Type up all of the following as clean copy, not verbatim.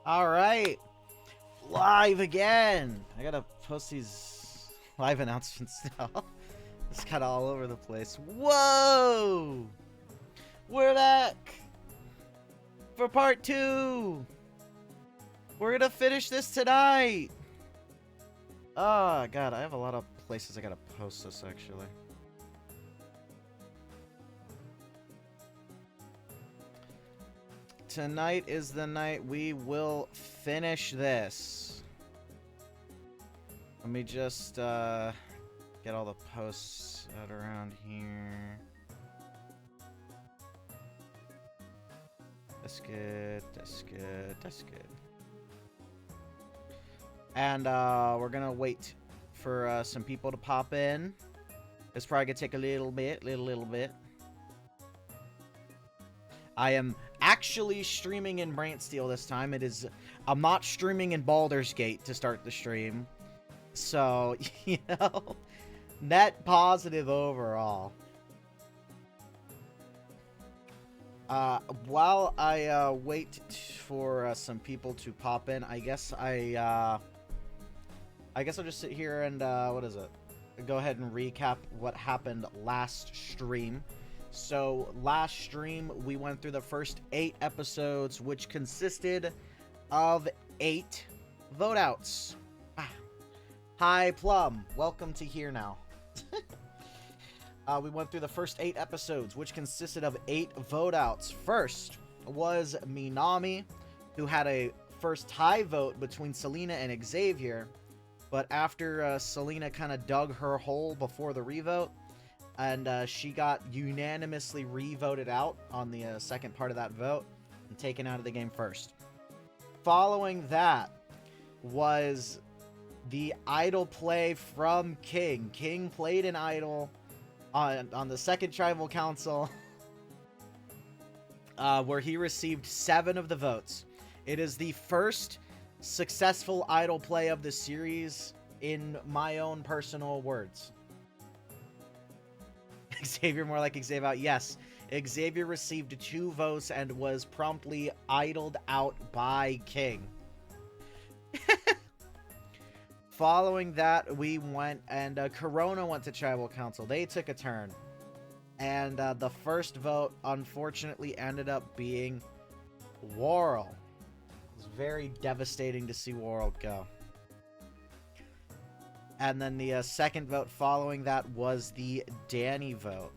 All right, live again. I gotta post these live announcements now. It's kind of all over the place. Whoa! We're back for part 2. We're gonna finish this tonight. Oh god, I have a lot of places I gotta post this actually. Tonight is the night we will finish this. Let me just get all the posts out around here. That's good, that's good, that's good. And we're gonna wait for some people to pop in. It's probably gonna take a little bit, little bit. I am actually streaming in Brant Steel this time. I'm not streaming in Baldur's Gate to start the stream. So, you know, net positive overall. While I wait for some people to pop in, I guess I'll just sit here and what is it? Go ahead and recap what happened last stream. So last stream we went through the first 8 episodes, which consisted of 8 vote outs. Hi Plum, welcome to here now. We went through the first 8 episodes, which consisted of 8 vote outs. First was Minami, who had a first tie vote between Selena and Xavier, but after Selena kind of dug her hole before the revote, and she got unanimously re-voted out on the second part of that vote and taken out of the game first. Following that was the idol play from King. King played an idol on the second tribal council where he received 7 of the votes. It is the first successful idol play of the series in my own personal words. Xavier more like Xavier. Yes, Xavier received 2 votes and was promptly idled out by King. Following that, we went and Corona went to Tribal Council. They took a turn. And the first vote, unfortunately, ended up being Worrell. It was very devastating to see Worrell go. And then the second vote following that was the Danny vote.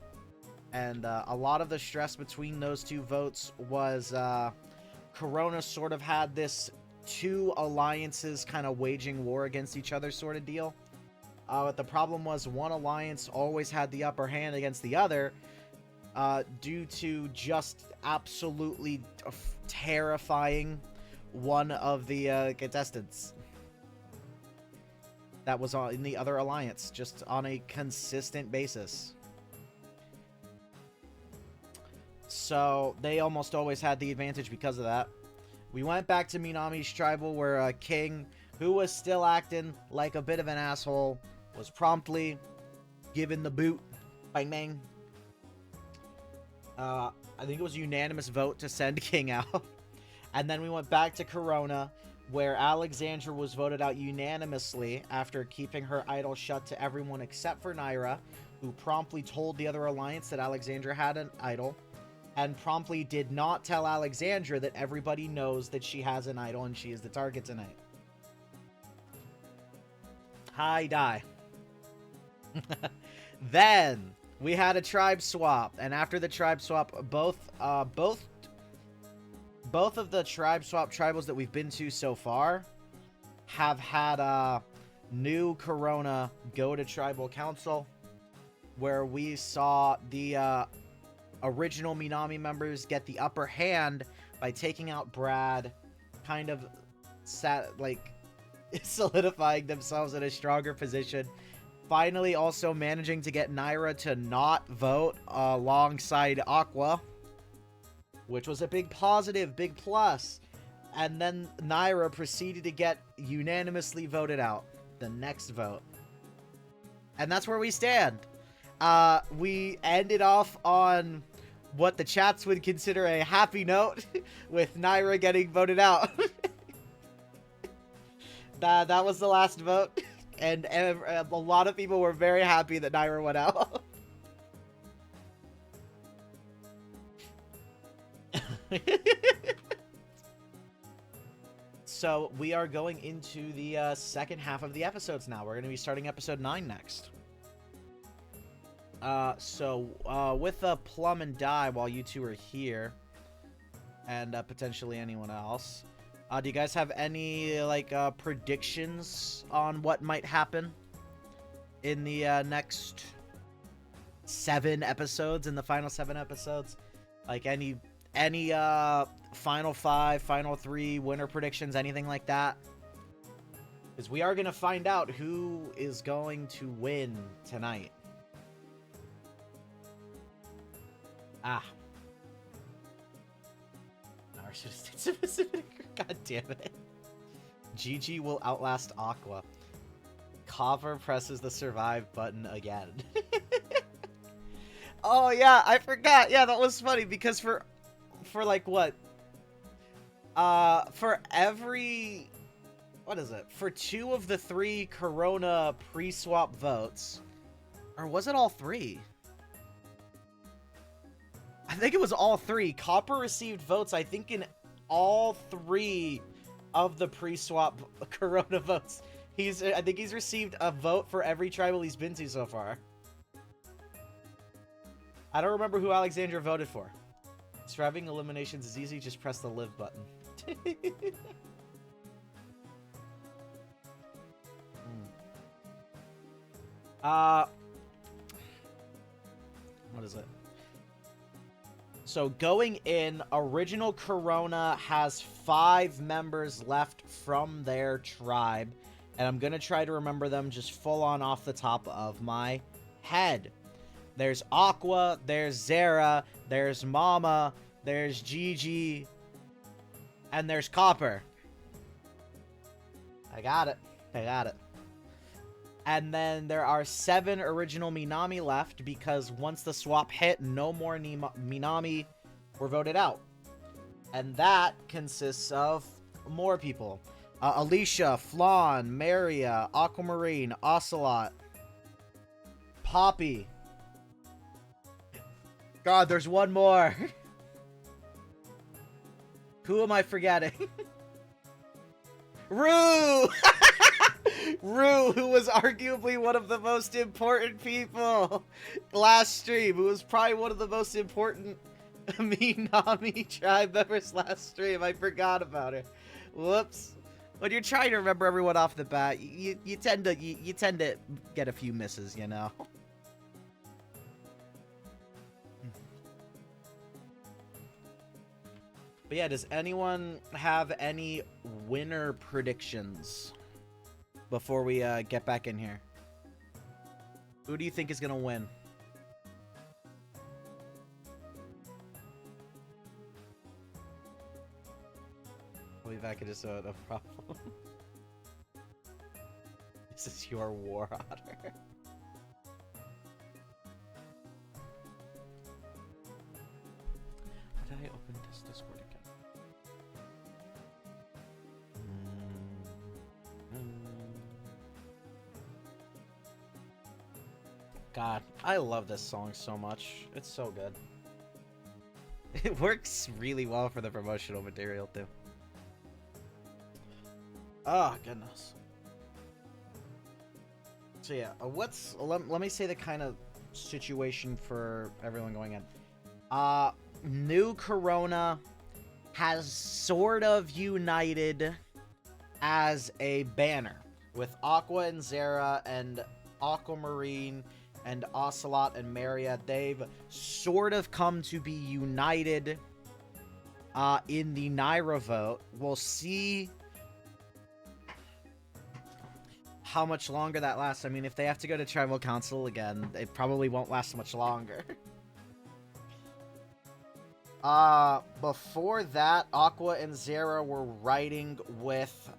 And a lot of the stress between those 2 votes was Corona sort of had this 2 alliances kind of waging war against each other sort of deal. But the problem was one alliance always had the upper hand against the other due to just absolutely terrifying one of the contestants that was in the other alliance, just on a consistent basis. So they almost always had the advantage because of that. We went back to Minami's tribal where King, who was still acting like a bit of an asshole, was promptly given the boot. Bang bang. I think it was a unanimous vote to send King out. And then we went back to Corona, where Alexandra was voted out unanimously after keeping her idol shut to everyone except for Naira, who promptly told the other alliance that Alexandra had an idol, and promptly did not tell Alexandra that everybody knows that she has an idol and she is the target tonight. Hi, die. Then we had a tribe swap, and after the tribe swap, both of the tribe swap tribals that we've been to so far have had new Corona go to tribal council, where we saw the original Minami members get the upper hand by taking out Brad, kind of solidifying themselves in a stronger position. Finally also managing to get Naira to not vote alongside Aqua, which was a big positive, big plus. And then Naira proceeded to get unanimously voted out the next vote. And that's where we stand. We ended off on what the chats would consider a happy note with Naira getting voted out. That was the last vote, and a lot of people were very happy that Naira went out. So we are going into the second half of the episodes now. We're going to be starting episode 9 next. With Plum and Die, while you two are here, and potentially anyone else, do you guys have any predictions on what might happen in the next 7 episodes, in the final 7 episodes? Like any final 5, final 3 winner predictions, anything like that? Because we are going to find out who is going to win tonight. Ah. I should have stayed specific. God damn it. GG will outlast Aqua. Copper presses the survive button again. Oh yeah, I forgot. Yeah, that was funny because for like what? For every, what is it? For 2 of the 3 Corona pre-swap votes, or was it all 3? I think it was all 3. Copper received votes, I think, in all 3 of the pre-swap Corona votes. I think he's received a vote for every tribal he's been to so far. I don't remember who Alexandra voted for. Surviving eliminations is easy, just press the live button. What is it? So going in, original Corona has 5 members left from their tribe. And I'm gonna try to remember them just full on off the top of my head. There's Aqua, there's Zara, there's Mama, there's Gigi, and there's Copper. I got it. And then there are 7 original Minami left, because once the swap hit, no more Minami were voted out. And that consists of more people. Alicia, Flan, Maria, Aquamarine, Ocelot, Poppy. God, there's one more. Who am I forgetting? Rue! Rue, who was arguably one of the most important people last stream, who was probably one of the most important Minami tribe members last stream. I forgot about her. Whoops. When you're trying to remember everyone off the bat, you tend to get a few misses, you know. But yeah, does anyone have any winner predictions before we get back in here? Who do you think is gonna win? I'll be back in just no problem. This is your war otter. How did I open this Discord again? God, I love this song so much. It's so good. It works really well for the promotional material too. Oh, goodness. So yeah, let me say the kind of situation for everyone going in. New Corona has sort of united as a banner with Aqua and Zara and Aquamarine and Ocelot and Maria. They've sort of come to be united in the Naira vote. We'll see how much longer that lasts. I mean, if they have to go to Tribal Council again, it probably won't last much longer. Before that, Aqua and Zara were riding with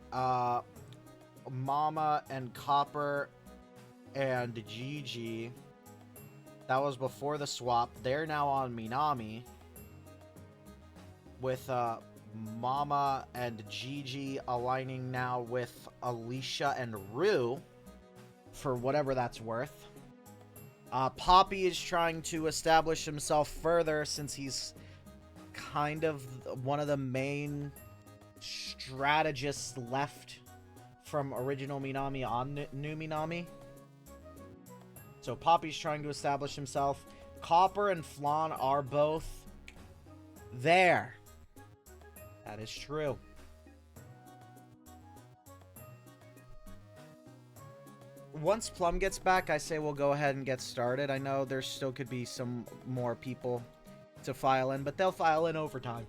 Mama and Copper and Gigi. That was before the swap. They're now on Minami with Mama and Gigi aligning now with Alicia and Rue, for whatever that's worth. Poppy is trying to establish himself further since he's kind of one of the main strategists left from original Minami on new Minami. So Poppy's trying to establish himself. Copper and Flan are both there. That is true. Once Plum gets back, I say we'll go ahead and get started. I know there still could be some more people to file in, but they'll file in over time.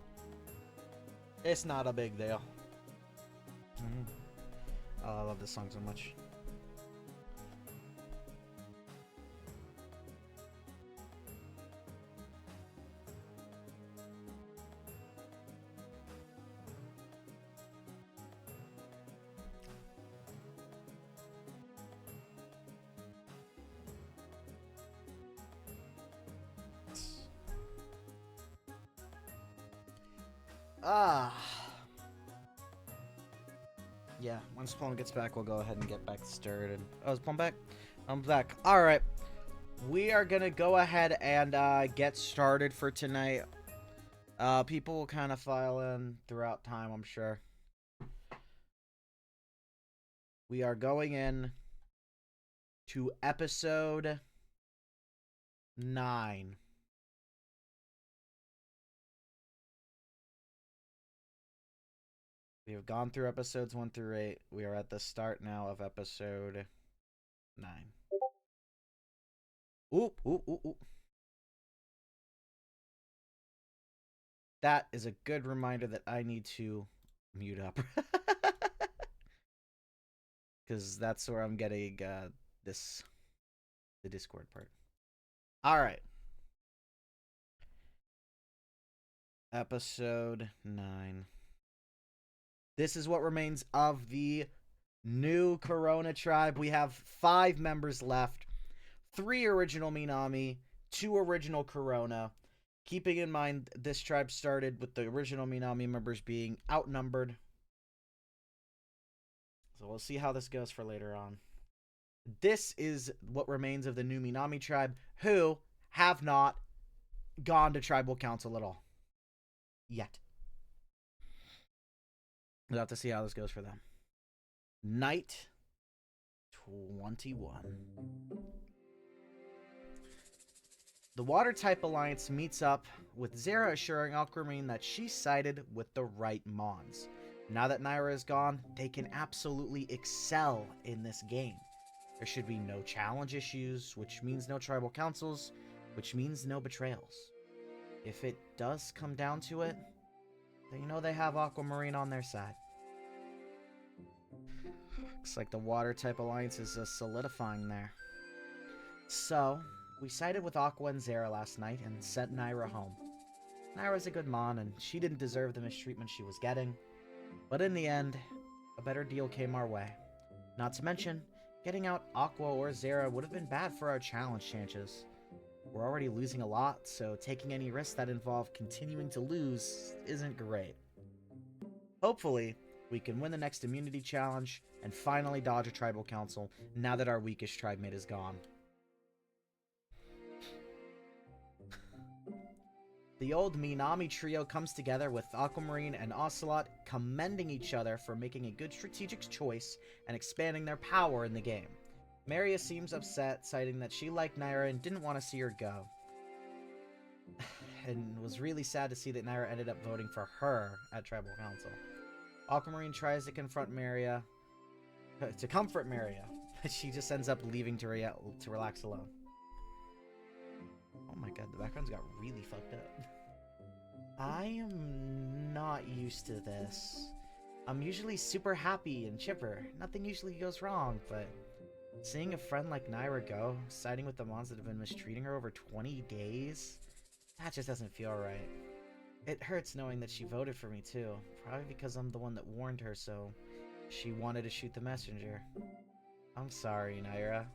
It's not a big deal. Oh, I love this song so much. Yeah, once Plum gets back, we'll go ahead and get back started. Oh, is Plum back? I'm back. Alright. We are gonna go ahead and get started for tonight. People will kind of file in throughout time, I'm sure. We are going in to episode 9. We have gone through episodes 1 through 8. We are at the start now of episode 9. Oop, oop, oop, oop. That is a good reminder that I need to mute up. Because that's where I'm getting the Discord part. Alright. Episode 9. This is what remains of the new Corona tribe. We have 5 members left. 3 original Minami, 2 original Corona. Keeping in mind, this tribe started with the original Minami members being outnumbered. So we'll see how this goes for later on. This is what remains of the new Minami tribe, who have not gone to tribal council at all. Yet. We'll have to see how this goes for them. Night 21. The Water-type Alliance meets up, with Zera assuring Aquamarine that she sided with the right Mons. Now that Naira is gone, they can absolutely excel in this game. There should be no challenge issues, which means no tribal councils, which means no betrayals. If it does come down to it, then you know they have Aquamarine on their side. Looks like the Water-type Alliance is solidifying there. So, we sided with Aqua and Zera last night and sent Naira home. Naira's a good Mon, and she didn't deserve the mistreatment she was getting. But in the end, a better deal came our way. Not to mention, getting out Aqua or Zera would have been bad for our challenge chances. We're already losing a lot, so taking any risks that involve continuing to lose isn't great. Hopefully, we can win the next immunity challenge and finally dodge a tribal council now that our weakest tribe mate is gone. The old Minami trio comes together with Aquamarine and Ocelot commending each other for making a good strategic choice and expanding their power in the game. Maria seems upset, citing that she liked Naira and didn't want to see her go. And was really sad to see that Naira ended up voting for her at Tribal Council. Aquamarine tries to confront Maria, to comfort Maria, but she just ends up leaving to relax alone. Oh my god, the background's got really fucked up. I am not used to this. I'm usually super happy and chipper. Nothing usually goes wrong, but seeing a friend like Naira go, siding with the Mons that have been mistreating her over 20 days, that just doesn't feel right. It hurts knowing that she voted for me too, probably because I'm the one that warned her, so she wanted to shoot the messenger. I'm sorry, Naira.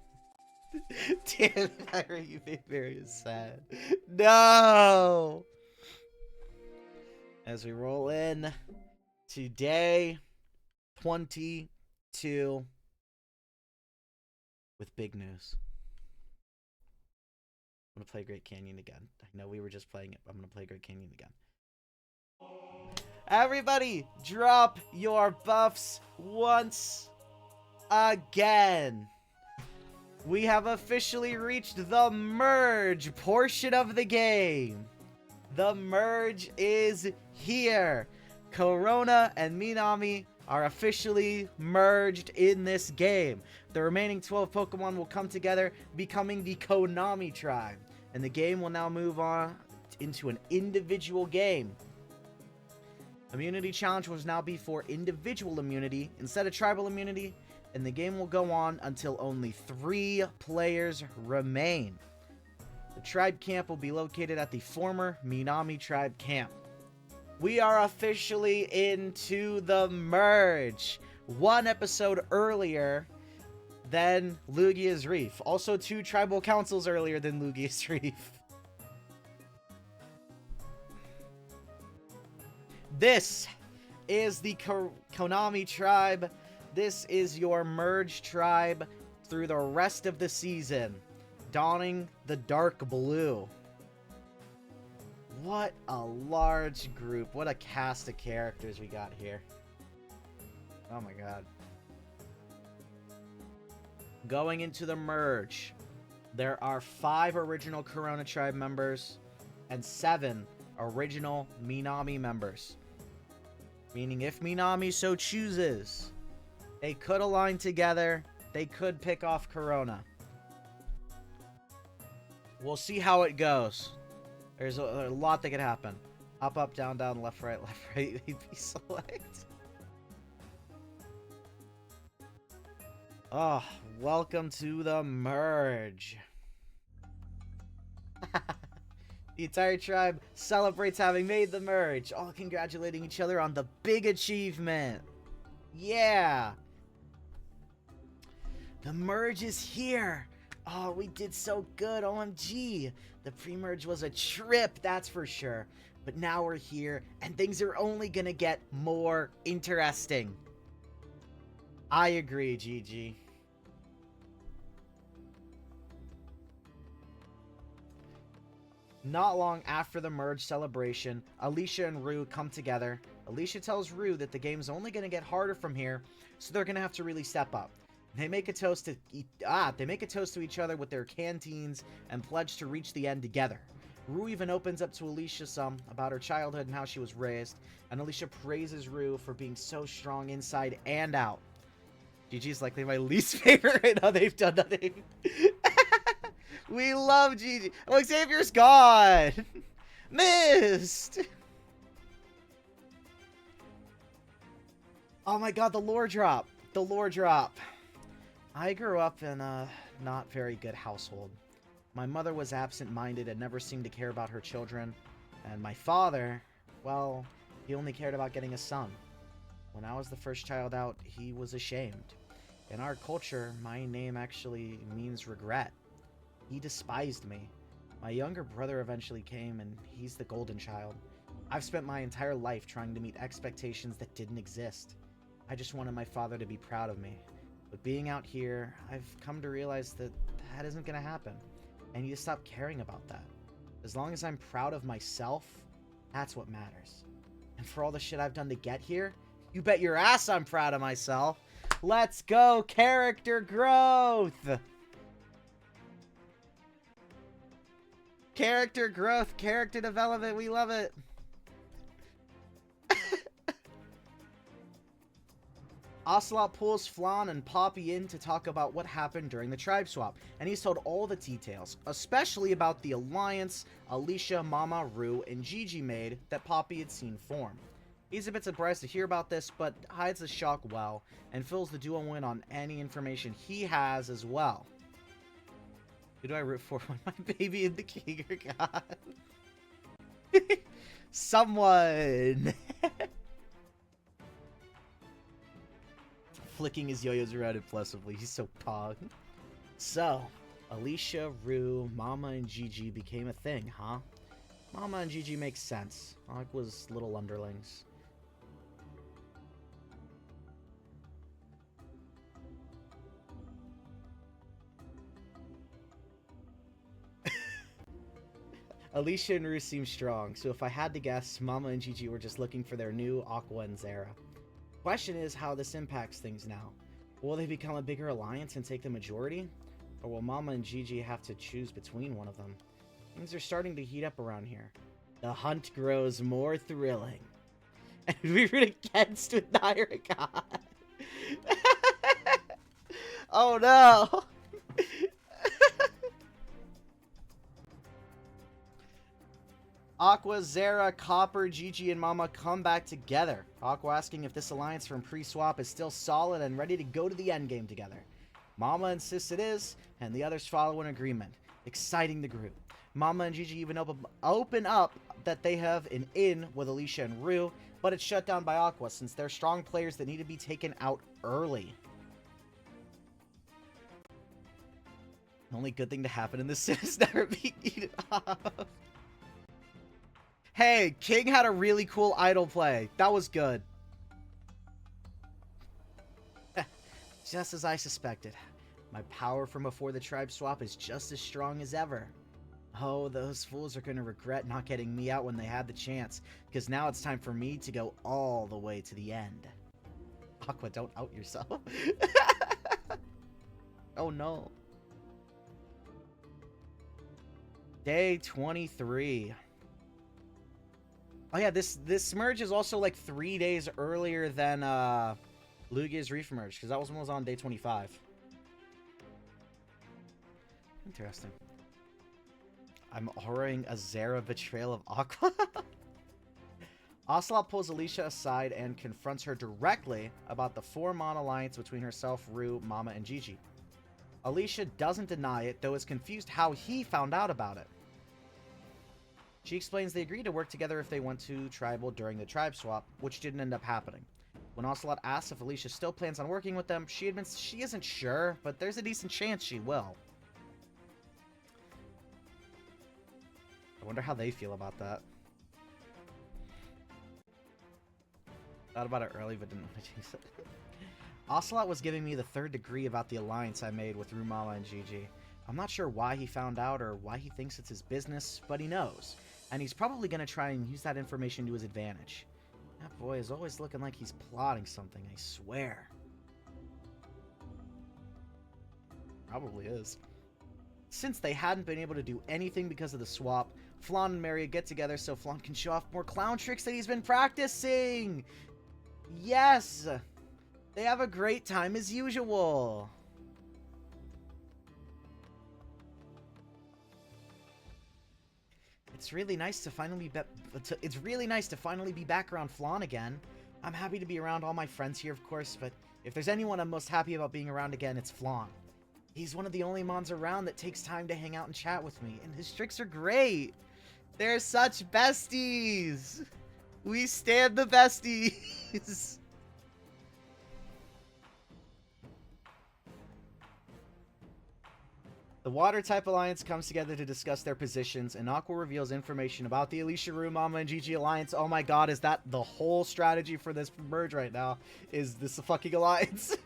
Damn, Naira, you made Maria sad. No! as we roll in to day 22 with big news. I'm going to play Great Canyon again. I know we were just playing it, but I'm going to play Great Canyon again. Everybody, drop your buffs once again. We have officially reached the merge portion of the game. The merge is here. Corona and Minami are officially merged in this game. The remaining 12 Pokemon will come together, becoming the Konami tribe. And the game will now move on into an individual game. Immunity challenge will now be for individual immunity instead of tribal immunity. And the game will go on until only 3 players remain. The tribe camp will be located at the former Minami tribe camp. We are officially into the merge. 1 episode earlier than Lugia's Reef. Also 2 tribal councils earlier than Lugia's Reef. This is the Konami tribe. This is your merge tribe through the rest of the season, donning the dark blue. What a large group. What a cast of characters we got here. Oh my god. Going into the merge, there are 5 original Corona tribe members and 7 original Minami members. Meaning if Minami so chooses, they could align together. They could pick off Corona. We'll see how it goes. There's a lot that could happen. Up, up, down, down, left, right, VP select. Oh, welcome to the merge. The entire tribe celebrates having made the merge, all congratulating each other on the big achievement. Yeah! The merge is here! Oh, we did so good, OMG! The pre-merge was a trip, that's for sure. But now we're here, and things are only gonna get more interesting. I agree, GG. Not long after the merge celebration, Alicia and Rue come together. Alicia tells Rue that the game's only going to get harder from here, so they're going to have to really step up. They make a toast to each other with their canteens and pledge to reach the end together. Rue even opens up to Alicia some about her childhood and how she was raised, and Alicia praises Rue for being so strong inside and out. GG's likely my least favorite. Oh, they've done nothing. We love Gigi. Oh, Xavier's gone. Missed. Oh my god, the lore drop. The lore drop. I grew up in a not very good household. My mother was absent-minded and never seemed to care about her children. And my father, well, he only cared about getting a son. When I was the first child out, he was ashamed. In our culture, my name actually means regret. He despised me. My younger brother eventually came, and he's the golden child. I've spent my entire life trying to meet expectations that didn't exist. I just wanted my father to be proud of me. But being out here, I've come to realize that that isn't going to happen. I need to stop caring about that. As long as I'm proud of myself, that's what matters. And for all the shit I've done to get here, you bet your ass I'm proud of myself. Let's go, character growth! Character growth, character development, we love it. Ocelot pulls Flan and Poppy in to talk about what happened during the tribe swap, and he's told all the details, especially about the alliance Alicia, Mama, Rue, and Gigi made that Poppy had seen form. He's a bit surprised to hear about this, but hides the shock well, and fills the duo in on any information he has as well. Who do I root for when my baby and the king are gone? Someone! Flicking his yo-yos around impulsively. He's so pog. So, Alicia, Rue, Mama, and Gigi became a thing, huh? Mama and Gigi makes sense. Aqua's little underlings. Alicia and Rue seem strong, so if I had to guess, Mama and Gigi were just looking for their new Aqua and Zara. Question is how this impacts things now. Will they become a bigger alliance and take the majority? Or will Mama and Gigi have to choose between one of them? Things are starting to heat up around here. The hunt grows more thrilling. And we root against with Naira God. Oh no! Aqua, Zara, Copper, Gigi, and Mama come back together. Aqua asking if this alliance from pre-swap is still solid and ready to go to the endgame together. Mama insists it is, and the others follow an agreement, exciting the group. Mama and Gigi even open up that they have an in with Alicia and Rue, but it's shut down by Aqua since they're strong players that need to be taken out early. The only good thing to happen in this is never being eaten off. Hey, King had a really cool idol play. That was good. Just as I suspected. My power from before the tribe swap is just as strong as ever. Oh, those fools are going to regret not getting me out when they had the chance, because now it's time for me to go all the way to the end. Aqua, don't out yourself. Oh no. Day 23. Oh yeah, this merge is also like 3 days earlier than Lugia's Reef merge, because that one was on day 25. Interesting. I'm auraing a Zara betrayal of Aqua. Ocelot pulls Alicia aside and confronts her directly about the 4-mon alliance between herself, Rue, Mama, and Gigi. Alicia doesn't deny it, though is confused how he found out about it. She explains they agreed to work together if they went to Tribal during the tribe swap, which didn't end up happening. When Ocelot asks if Alicia still plans on working with them, she admits she isn't sure, but there's a decent chance she will. I wonder how they feel about that. Thought about it early, but didn't want to use it. Ocelot was giving me the 3rd degree about the alliance I made with Rue, Mama, and Gigi. I'm not sure why he found out or why he thinks it's his business, but he knows. And he's probably going to try and use that information to his advantage. That boy is always looking like he's plotting something, I swear. Probably is. Since they hadn't been able to do anything because of the swap, Flan and Maria get together so Flan can show off more clown tricks that he's been practicing! Yes! They have a great time as usual! It's really nice to finally be back around Flan again. I'm happy to be around all my friends here, of course, but if there's anyone I'm most happy about being around again, it's Flan. He's one of the only mons around that takes time to hang out and chat with me, and his tricks are great. They're such besties. We stand the besties. The Water-type Alliance comes together to discuss their positions, and Aqua reveals information about the Alicia, Rue, Mama, and Gigi Alliance. Oh my god, is that the whole strategy for this merge right now? Is this a fucking alliance?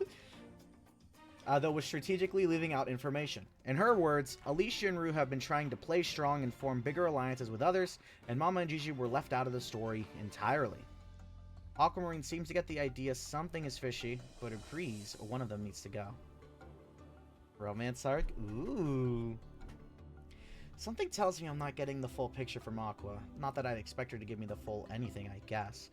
Though was strategically leaving out information. In her words, Alicia and Rue have been trying to play strong and form bigger alliances with others, and Mama and Gigi were left out of the story entirely. Aquamarine seems to get the idea something is fishy, but agrees one of them needs to go. Romance arc? Ooh. Something tells me I'm not getting the full picture from Aqua. Not that I'd expect her to give me the full anything, I guess.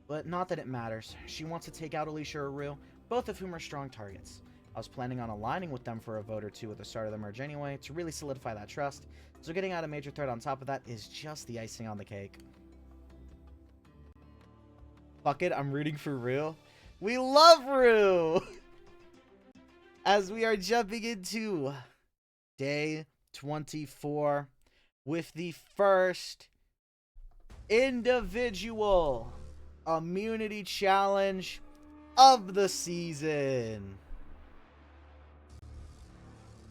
But not that it matters. She wants to take out Alicia or Rue, both of whom are strong targets. I was planning on aligning with them for a vote or two at the start of the merge anyway, to really solidify that trust, so getting out a major threat on top of that is just the icing on the cake. Fuck it, I'm rooting for Rue. We love Rue! As we are jumping into day 24 with the first individual immunity challenge of the season.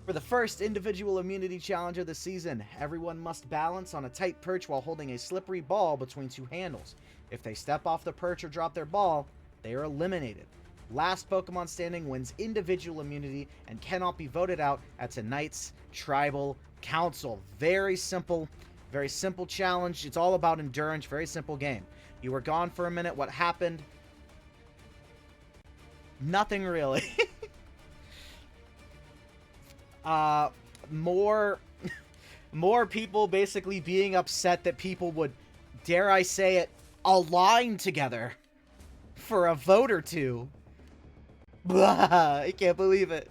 For the first individual immunity challenge of the season, everyone must balance on a tight perch while holding a slippery ball between two handles. If they step off the perch or drop their ball, they are eliminated. Last Pokemon standing wins individual immunity and cannot be voted out at tonight's Tribal Council. Very simple challenge. It's all about endurance. Very simple game. You were gone for a minute. What happened? Nothing really. More people basically being upset that people would, dare I say it, align together for a vote or two. Blah, I can't believe it.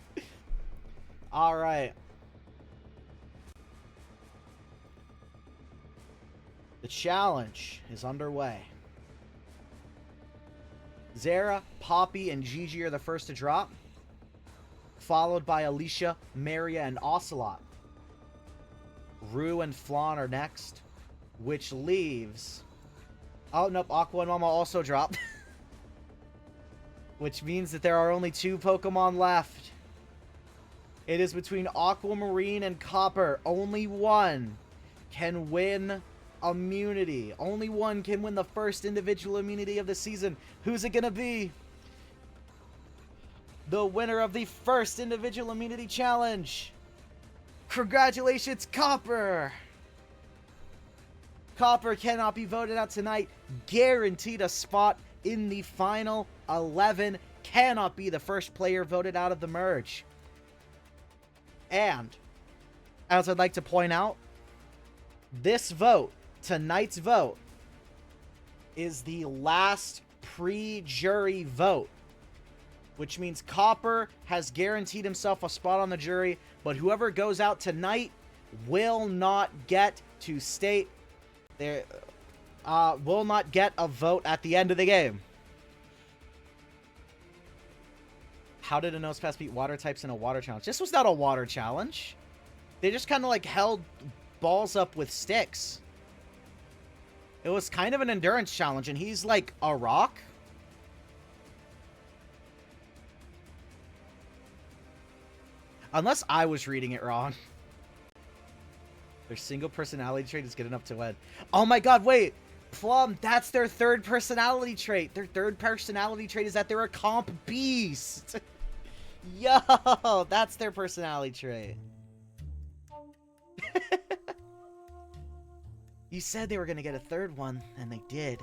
Alright. The challenge is underway. Zara, Poppy, and Gigi are the first to drop, followed by Alicia, Maria, and Ocelot. Rue and Flan are next, which leaves... Oh, nope, Aqua and Mama also dropped. Which means that there are only 2 Pokemon left. It is between Aquamarine and Copper. Only one can win immunity. Only one can win the first individual immunity of the season. Who's it gonna be? The winner of the first individual immunity challenge. Congratulations, Copper! Copper cannot be voted out tonight. Guaranteed a spot in the final 11. Cannot be the first player voted out of the merge. And, as I'd like to point out, this vote, tonight's vote, is the last pre-jury vote. Which means Copper has guaranteed himself a spot on the jury, but whoever goes out tonight will not get to state their... will not get a vote at the end of the game. How did a Nosepass beat water types in a water challenge? This was not a water challenge. They just kind of like held balls up with sticks. It was kind of an endurance challenge, and he's like a rock. Unless I was reading it wrong. Their single personality trait is good enough to win. Oh my god, wait! Plum, that's their third personality trait. Their third personality trait is that they're a comp beast. Yo, that's their personality trait. You said they were going to get a third one, and they did.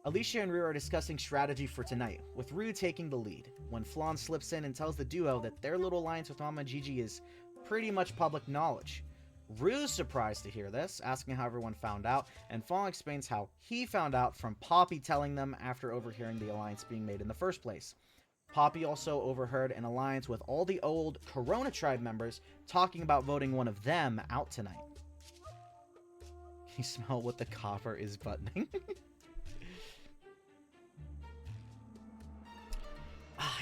Alicia and Rue are discussing strategy for tonight, with Rue taking the lead, when Flan slips in and tells the duo that their little alliance with Mama Gigi is pretty much public knowledge. Rue's surprised to hear this, asking how everyone found out, and Flan explains how he found out from Poppy telling them after overhearing the alliance being made in the first place. Poppy also overheard an alliance with all the old Corona Tribe members talking about voting one of them out tonight. You smell what the copper is buttoning.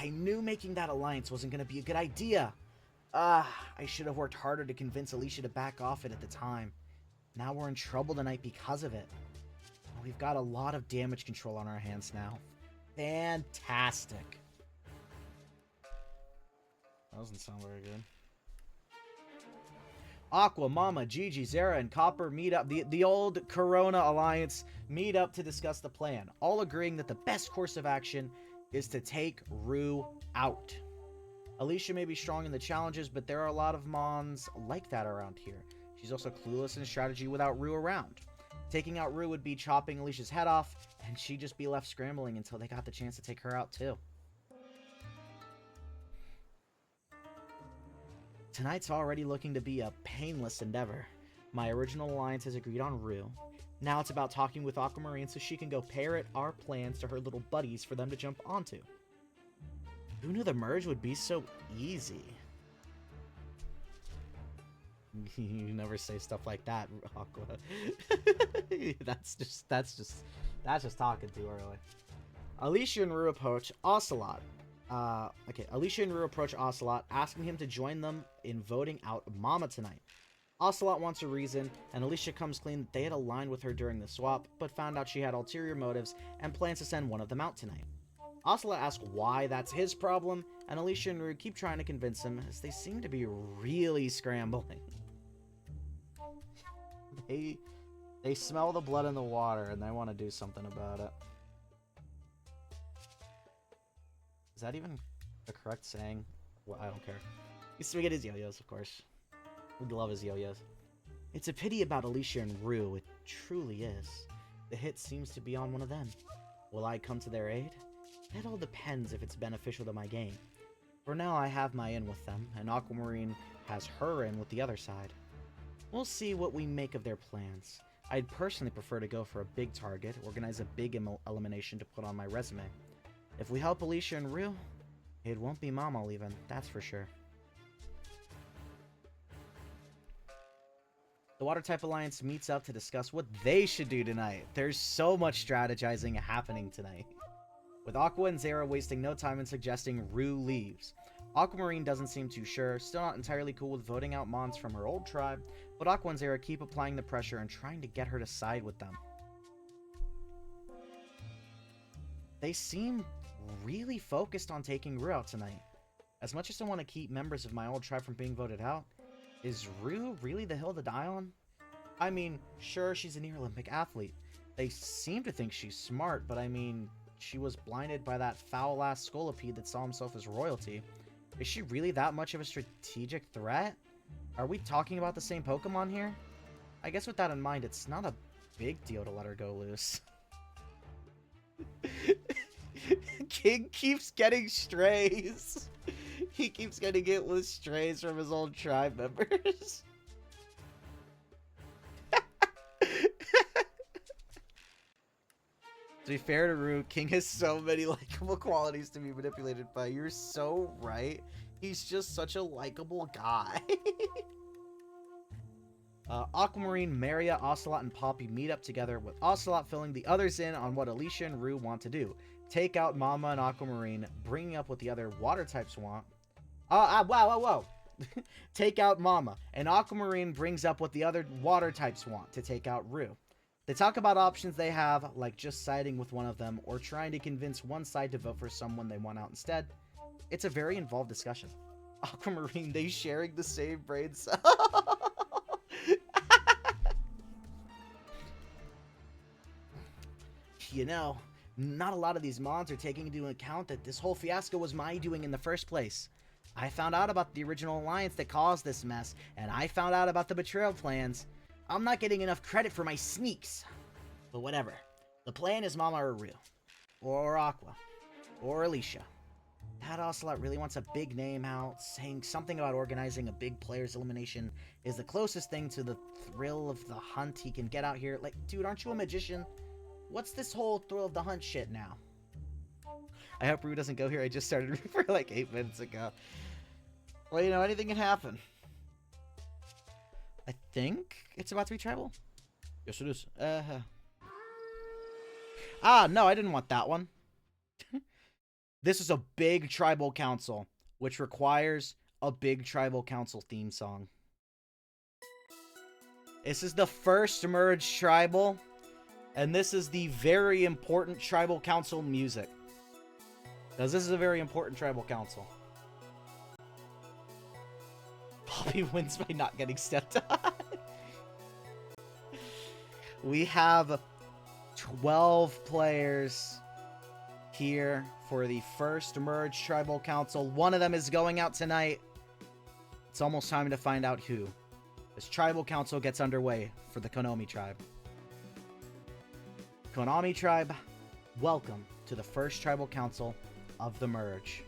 I knew making that alliance wasn't going to be a good idea. I should have worked harder to convince Alicia to back off it at the time. Now we're in trouble tonight because of it. We've got a lot of damage control on our hands now. Fantastic. That doesn't sound very good. Aqua, Mama, Gigi, Zara, and Copper meet up. The old Corona Alliance meet up to discuss the plan, all agreeing that the best course of action is to take Rue out. Alicia may be strong in the challenges, but there are a lot of Mons like that around here. She's also clueless in strategy without Rue around. Taking out Rue would be chopping Alicia's head off, and she'd just be left scrambling until they got the chance to take her out too. Tonight's already looking to be a painless endeavor. My original alliance has agreed on Rue. Now it's about talking with Aquamarine so she can go parrot our plans to her little buddies for them to jump onto. Who knew the merge would be so easy? You never say stuff like that, Aqua. That's just talking too early. Alicia and Rue approach Ocelot. Alicia and Rue approach Ocelot, asking him to join them in voting out Mama tonight. Ocelot wants a reason, and Alicia comes clean that they had aligned with her during the swap, but found out she had ulterior motives and plans to send one of them out tonight. Ocelot asks why that's his problem, and Alicia and Rue keep trying to convince him, as they seem to be really scrambling. They smell the blood in the water, and they want to do something about it. Is that even the correct saying? Well, I don't care. He's swinging his yo-yos, of course. We'd love his yo-yos. It's a pity about Alicia and Rue, it truly is. The hit seems to be on one of them. Will I come to their aid? It all depends if it's beneficial to my game. For now, I have my in with them, and Aquamarine has her in with the other side. We'll see what we make of their plans. I'd personally prefer to go for a big target, organize a big elimination to put on my resume. If we help Alicia and Rue, it won't be Mama leaving, that's for sure. The Water-type Alliance meets up to discuss what they should do tonight. There's so much strategizing happening tonight. With Aqua and Zera wasting no time in suggesting Rue leaves. Aquamarine doesn't seem too sure, still not entirely cool with voting out Mons from her old tribe, but Aqua and Zera keep applying the pressure and trying to get her to side with them. They seem really focused on taking Rue out tonight. As much as I want to keep members of my old tribe from being voted out, is Rue really the hill to die on? I mean, sure, she's a near-Olympic athlete. They seem to think she's smart, but I mean, she was blinded by that foul-ass Scolipede that saw himself as royalty. Is she really that much of a strategic threat? Are we talking about the same Pokemon here? I guess with that in mind, it's not a big deal to let her go loose. King keeps getting strays. He keeps getting hit with strays from his old tribe members. To be fair to Rue, King has so many likable qualities to be manipulated by. You're so right. He's just such a likable guy. Aquamarine, Maria, Ocelot, and Poppy meet up together, with Ocelot filling the others in on what Alicia and Rue want to do. Take out Mama and Aquamarine, bringing up what the other water types want. Whoa. Take out Mama, and Aquamarine brings up what the other water types want to take out Rue. They talk about options they have, like just siding with one of them, or trying to convince one side to vote for someone they want out instead. It's a very involved discussion. Aquamarine, they sharing the same brain cell. You know, not a lot of these mods are taking into account that this whole fiasco was my doing in the first place. I found out about the original alliance that caused this mess, and I found out about the betrayal plans. I'm not getting enough credit for my sneaks. But whatever. The plan is Mama or Rue. Or Aqua. Or Alicia. That Ocelot really wants a big name out, saying something about organizing a big players elimination is the closest thing to the thrill of the hunt he can get out here. Like, dude, aren't you a magician? What's this whole thrill of the hunt shit now? I hope Rue doesn't go here. I just started for like 8 minutes ago. Well, you know, anything can happen. I think it's about to be tribal. Yes, it is. No, I didn't want that one. This is a big tribal council, which requires a big tribal council theme song. This is the first merged tribal, and this is the very important tribal council music. Because this is a very important tribal council. Poppy wins by not getting stepped on. We have 12 players here for the first merged tribal council. One of them is going out tonight. It's almost time to find out who. This tribal council gets underway for the Konami tribe. Konami tribe, welcome to the first tribal council of the merge.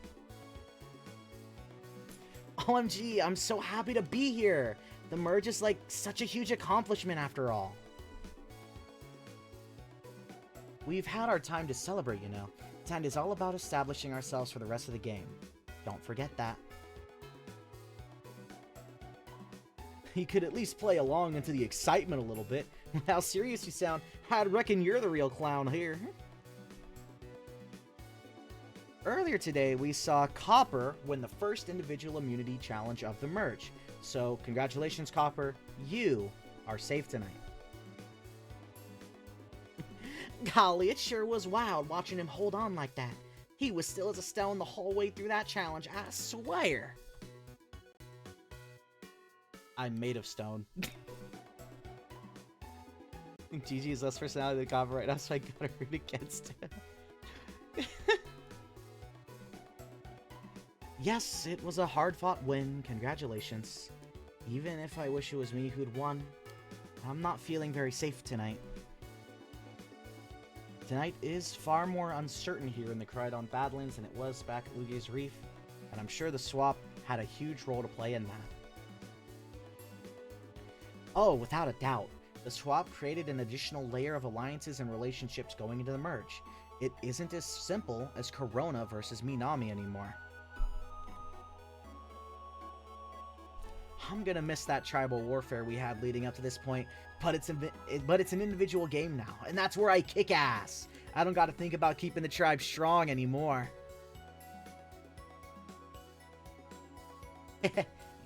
OMG, I'm so happy to be here. The merge is like such a huge accomplishment after all. We've had our time to celebrate, you know. And is all about establishing ourselves for the rest of the game. Don't forget that. You could at least play along into the excitement a little bit. How serious you sound. I'd reckon you're the real clown here. Earlier today, we saw Copper win the first individual immunity challenge of the merge. So, congratulations, Copper. You are safe tonight. Golly, it sure was wild watching him hold on like that. He was still as a stone the whole way through that challenge, I swear. I'm made of stone. Gigi is less personality than Kava right now, so I gotta root against him. Yes, it was a hard-fought win. Congratulations. Even if I wish it was me who'd won, I'm not feeling very safe tonight. Tonight is far more uncertain here in the Crydon Badlands than it was back at Lugia's Reef, and I'm sure the swap had a huge role to play in that. Oh, without a doubt. The swap created an additional layer of alliances and relationships going into the merge. It isn't as simple as Corona versus Minami anymore. I'm gonna miss that tribal warfare we had leading up to this point, but it's an individual game now, and that's where I kick ass. I don't gotta think about keeping the tribe strong anymore.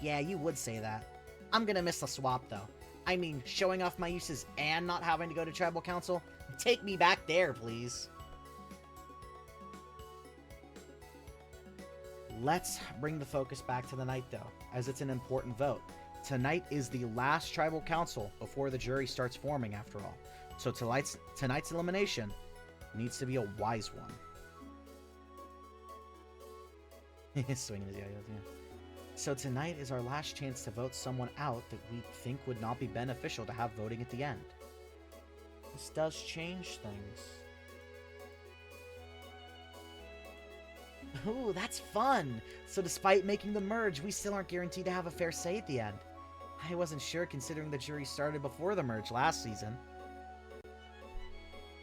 Yeah, you would say that. I'm gonna miss the swap, though. I mean, showing off my uses and not having to go to Tribal Council? Take me back there, please. Let's bring the focus back to the night, though, as it's an important vote. Tonight is the last Tribal Council before the jury starts forming, after all. So tonight's elimination needs to be a wise one. Swinging his yo-yos, yeah. So tonight is our last chance to vote someone out that we think would not be beneficial to have voting at the end. This does change things. Ooh, that's fun! So despite making the merge, we still aren't guaranteed to have a fair say at the end. I wasn't sure considering the jury started before the merge last season.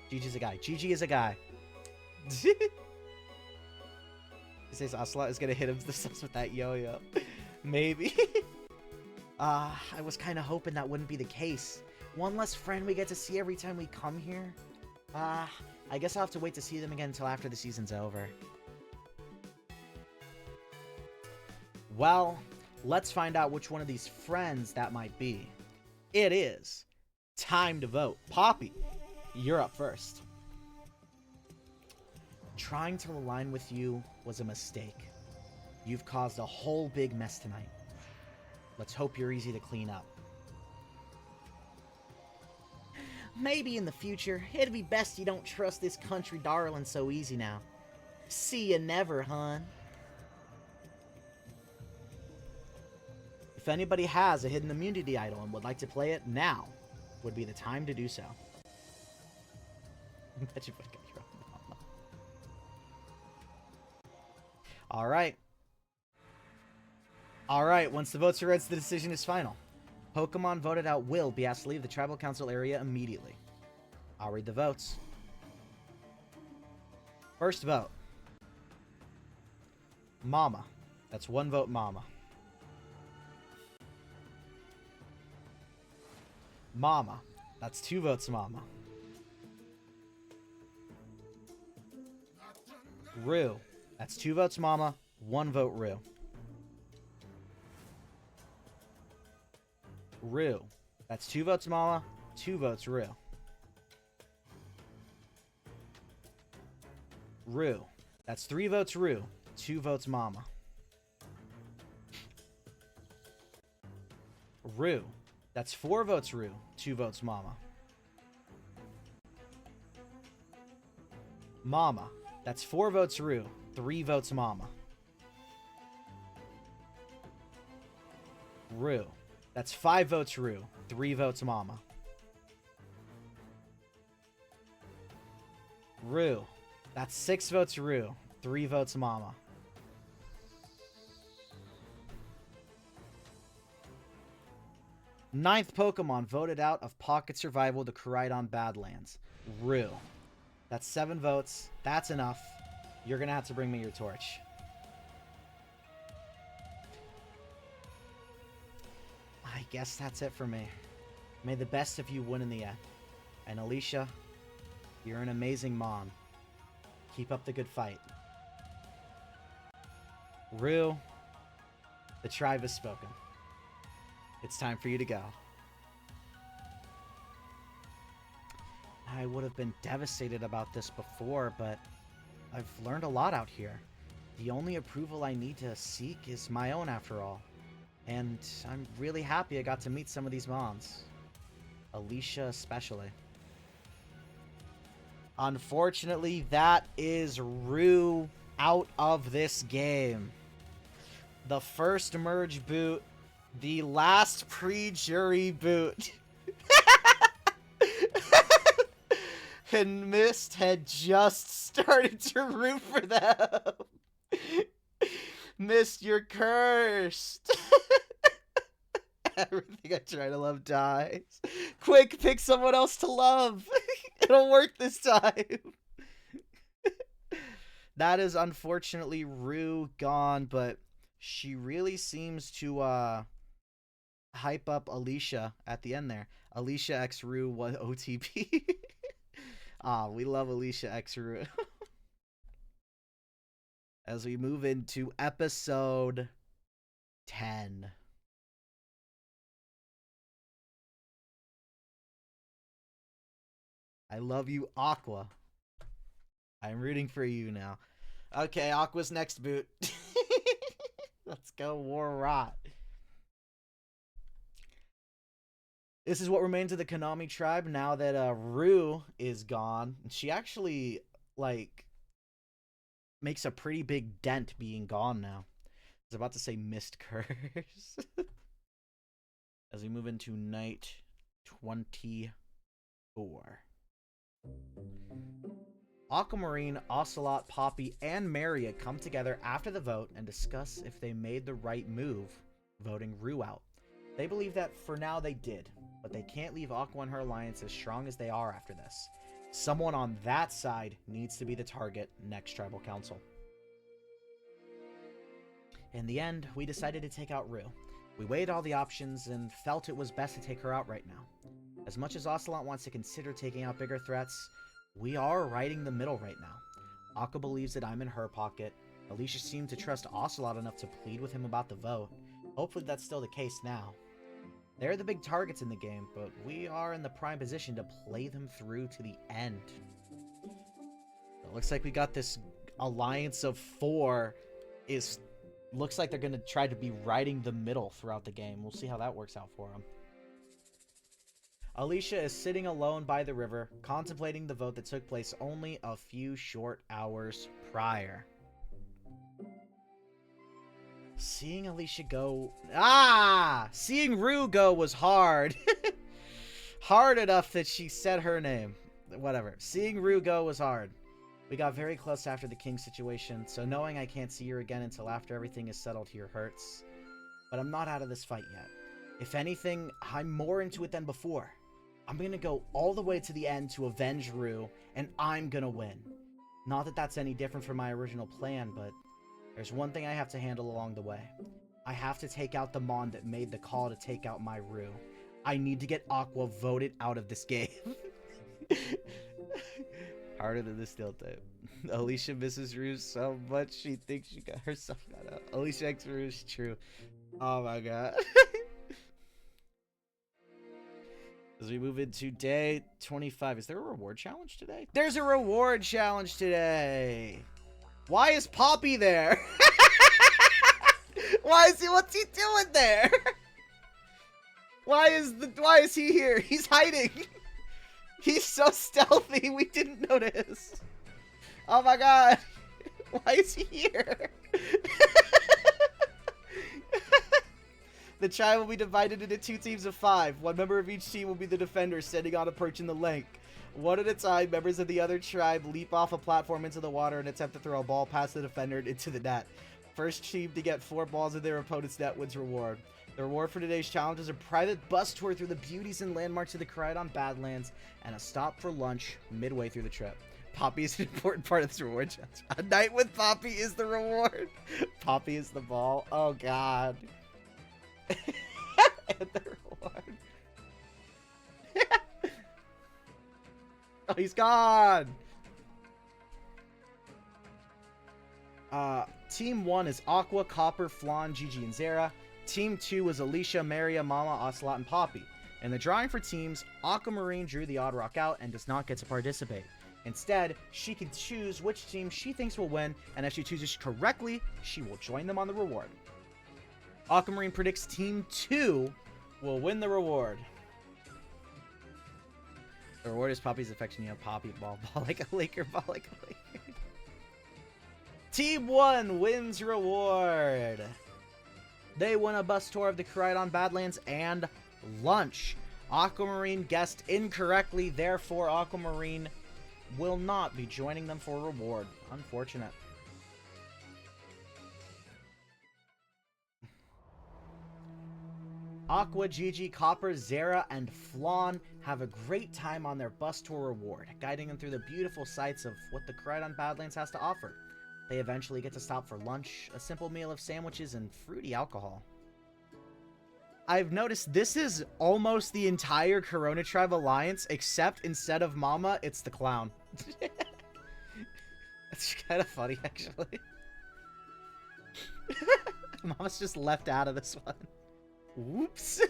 Gigi's a guy. Gigi is a guy. He says Ocelot is gonna hit him the subs with that yo-yo. Maybe. I was kind of hoping that wouldn't be the case. One less friend we get to see every time we come here. I guess I'll have to wait to see them again until after the season's over. Well, let's find out which one of these friends that might be. It is time to vote. Poppy, you're up first. Trying to align with you was a mistake. You've caused a whole big mess tonight. Let's hope you're easy to clean up. Maybe in the future, it'd be best you don't trust this country darling so easy now. See ya never, hun. If anybody has a hidden immunity idol and would like to play it, now would be the time to do so. Alright. Alright, once the votes are read, the decision is final. Pokemon voted out will be asked to leave the Tribal Council area immediately. I'll read the votes. First vote. Mama. That's one vote, Mama. Mama. That's 2 votes, Mama. Rue. That's 2 votes, Mama. 1 vote, Rue. Rue. That's 2 votes, Mama. 2 votes, Rue. Rue. That's 3 votes, Rue. 2 votes, Mama. Rue. That's 4 votes, Rue. 2 votes, Mama. Mama. That's 4 votes, Rue. 3 votes, Mama. Rue. That's 5 votes, Rue. 3 votes, Mama. Rue. That's 6 votes, Rue. 3 votes, Mama. Ninth Pokemon voted out of Pocket Survival to Crydon Badlands. Rue. That's 7 votes. That's enough. You're gonna have to bring me your torch. I guess that's it for me. May the best of you win in the end. And Alicia, you're an amazing mom. Keep up the good fight. Rue, the tribe has spoken. It's time for you to go. I would have been devastated about this before, but I've learned a lot out here. The only approval I need to seek is my own after all. And I'm really happy I got to meet some of these moms. Alicia especially. Unfortunately, that is Rue out of this game. The first merge boot, the last pre-jury boot. And Mist had just started to root for them. Mist, you're cursed. Everything I try to love dies. Quick, pick someone else to love. It'll work this time. That is unfortunately Rue gone, but she really seems to hype up Alicia at the end there. Alicia x Rue was OTP. We love Alicia x Rue. As we move into episode 10. I love you, Aqua. I'm rooting for you now. Okay, Aqua's next boot. Let's go, War Rot. This is what remains of the Konami tribe now that Rue is gone. She actually, like, makes a pretty big dent being gone now. I was about to say Mist Curse. As we move into night 24. Aquamarine, Ocelot, Poppy, and Maria come together after the vote and discuss if they made the right move, voting Rue out. They believe that for now they did, but they can't leave Aqua and her alliance as strong as they are after this. Someone on that side needs to be the target next Tribal Council. In the end, we decided to take out Rue. We weighed all the options and felt it was best to take her out right now. As much as Ocelot wants to consider taking out bigger threats, we are riding the middle right now. Aqua believes that I'm in her pocket. Alicia seemed to trust Ocelot enough to plead with him about the vote. Hopefully that's still the case now. They're the big targets in the game, but we are in the prime position to play them through to the end. It looks like we got this alliance of 4 looks like they're going to try to be riding the middle throughout the game. We'll see how that works out for them. Alicia is sitting alone by the river, contemplating the vote that took place only a few short hours prior. Seeing Alicia go... Seeing Rue go was hard. Hard enough that she said her name. Whatever. Seeing Rue go was hard. We got very close after the king situation, so knowing I can't see her again until after everything is settled here hurts. But I'm not out of this fight yet. If anything, I'm more into it than before. I'm gonna go all the way to the end to avenge Rue, and I'm gonna win. Not that that's any different from my original plan, but there's one thing I have to handle along the way. I have to take out the Mon that made the call to take out my Rue. I need to get Aqua voted out of this game. Harder than the steel type. Alicia misses Rue so much she thinks she got herself got out. Alicia X Rue is true. Oh my god. As we move into day 25. Is there a reward challenge today? There's a reward challenge today. Why is Poppy there? What's he doing there? Why is he here? He's hiding. He's so stealthy, we didn't notice. Oh my god. Why is he here? The tribe will be divided into 2 teams of 5. One member of each team will be the defender standing on approaching the lake. One at a time, members of the other tribe leap off a platform into the water and attempt to throw a ball past the defender and into the net. First team to get 4 balls in their opponent's net wins reward. The reward for today's challenge is a private bus tour through the beauties and landmarks of the Crydon Badlands and a stop for lunch midway through the trip. Poppy is an important part of this reward challenge. A night with Poppy is the reward. Poppy is the ball. Oh god. And the reward. Oh, he's gone. Team 1 is Aqua, Copper, Flan, Gigi, and Zara. Team 2 is Alicia, Maria, Mama, Ocelot, and Poppy. In the drawing for teams, Aquamarine drew the odd rock out and does not get to participate. Instead, she can choose which team she thinks will win, and if she chooses correctly, she will join them on the reward. Aquamarine predicts Team 2 will win the reward. The reward is Poppy's affection, Poppy ball like a Laker, ball like a Laker. Team 1 wins reward. They won a bus tour of the Koraidon Badlands and lunch. Aquamarine guessed incorrectly, therefore Aquamarine will not be joining them for reward. Unfortunate. Aqua, Gigi, Copper, Zera, and Flan have a great time on their bus tour reward, guiding them through the beautiful sights of what the Koraidon Badlands has to offer. They eventually get to stop for lunch, a simple meal of sandwiches and fruity alcohol. I've noticed this is almost the entire Corona Tribe Alliance, except instead of Mama, it's the clown. That's kind of funny, actually. Mama's just left out of this one. Whoops.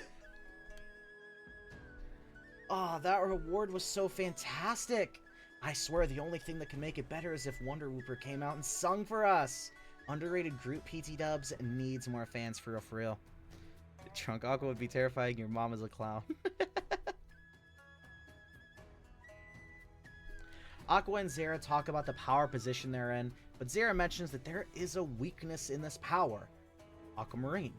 Oh, that reward was so fantastic. I swear the only thing that can make it better is if Wonder Whooper came out and sung for us. Underrated group PT Dubs needs more fans for real, for real. Trunk Aqua would be terrifying. Your mom is a clown. Aqua and Zera talk about the power position they're in, but Zera mentions that there is a weakness in this power. Aquamarine.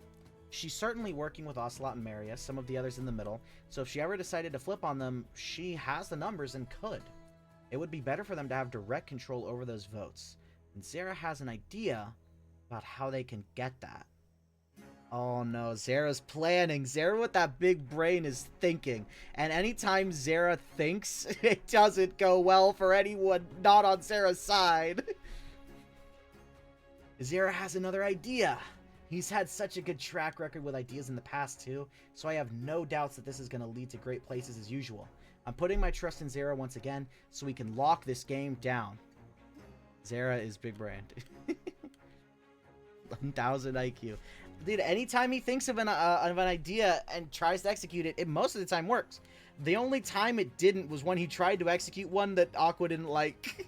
She's certainly working with Ocelot and Maria, some of the others in the middle, so if she ever decided to flip on them, she has the numbers and could. It would be better for them to have direct control over those votes. And Zera has an idea about how they can get that. Oh no, Zera's planning. Zera with that big brain is thinking. And anytime Zera thinks, it doesn't go well for anyone not on Zera's side. Zera has another idea. He's had such a good track record with ideas in the past too, so I have no doubts that this is going to lead to great places as usual. I'm putting my trust in Zera once again, so we can lock this game down. Zera is big brained. 1000 IQ. Dude, anytime he thinks of an idea and tries to execute it, it most of the time works. The only time it didn't was when he tried to execute one that Aqua didn't like.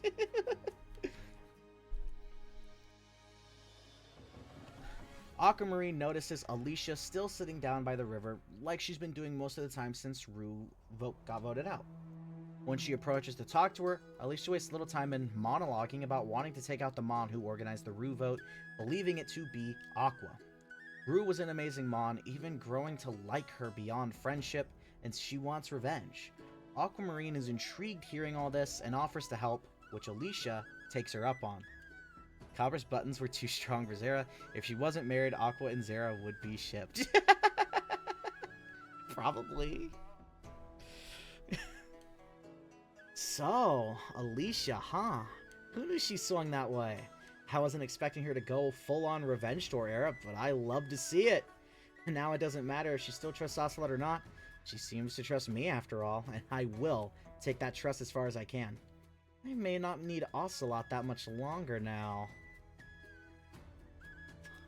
Aquamarine notices Alicia still sitting down by the river, like she's been doing most of the time since Rue got voted out. When she approaches to talk to her, Alicia wastes little time in monologuing about wanting to take out the Mon who organized the Rue vote, believing it to be Aqua. Rue was an amazing Mon, even growing to like her beyond friendship, and she wants revenge. Aquamarine is intrigued hearing all this and offers to help, which Alicia takes her up on. Copper's buttons were too strong for Zera. If she wasn't married, Aqua and Zera would be shipped. Probably. So, Alicia, huh? Who knew she swung that way? I wasn't expecting her to go full-on revenge tour era, but I love to see it. And now it doesn't matter if she still trusts Ocelot or not. She seems to trust me after all, and I will take that trust as far as I can. I may not need Ocelot that much longer now.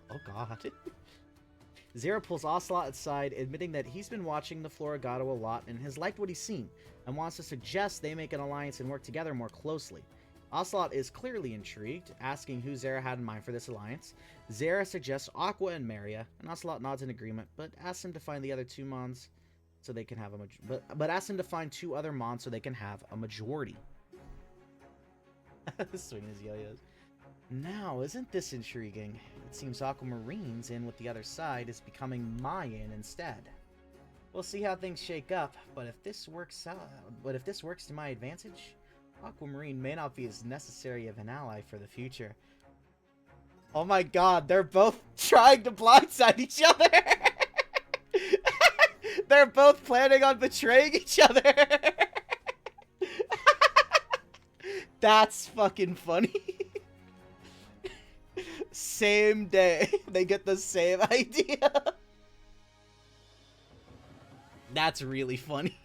Oh god. Zera pulls Ocelot aside, admitting that he's been watching the Floragato a lot and has liked what he's seen, and wants to suggest they make an alliance and work together more closely. Ocelot is clearly intrigued, asking who Zera had in mind for this alliance. Zera suggests Aqua and Maria, and Ocelot nods in agreement, but asks him to find the other two Mons so they can have a but asks him to find two other Mons so they can have a majority. Swinging his yo-yos. Now, isn't this intriguing? It seems Aquamarine's in with the other side is becoming my in instead. We'll see how things shake up, but if this works to my advantage, Aquamarine may not be as necessary of an ally for the future. Oh my god, they're both trying to blindside each other! They're both planning on betraying each other! That's fucking funny. Same day, they get the same idea. That's really funny.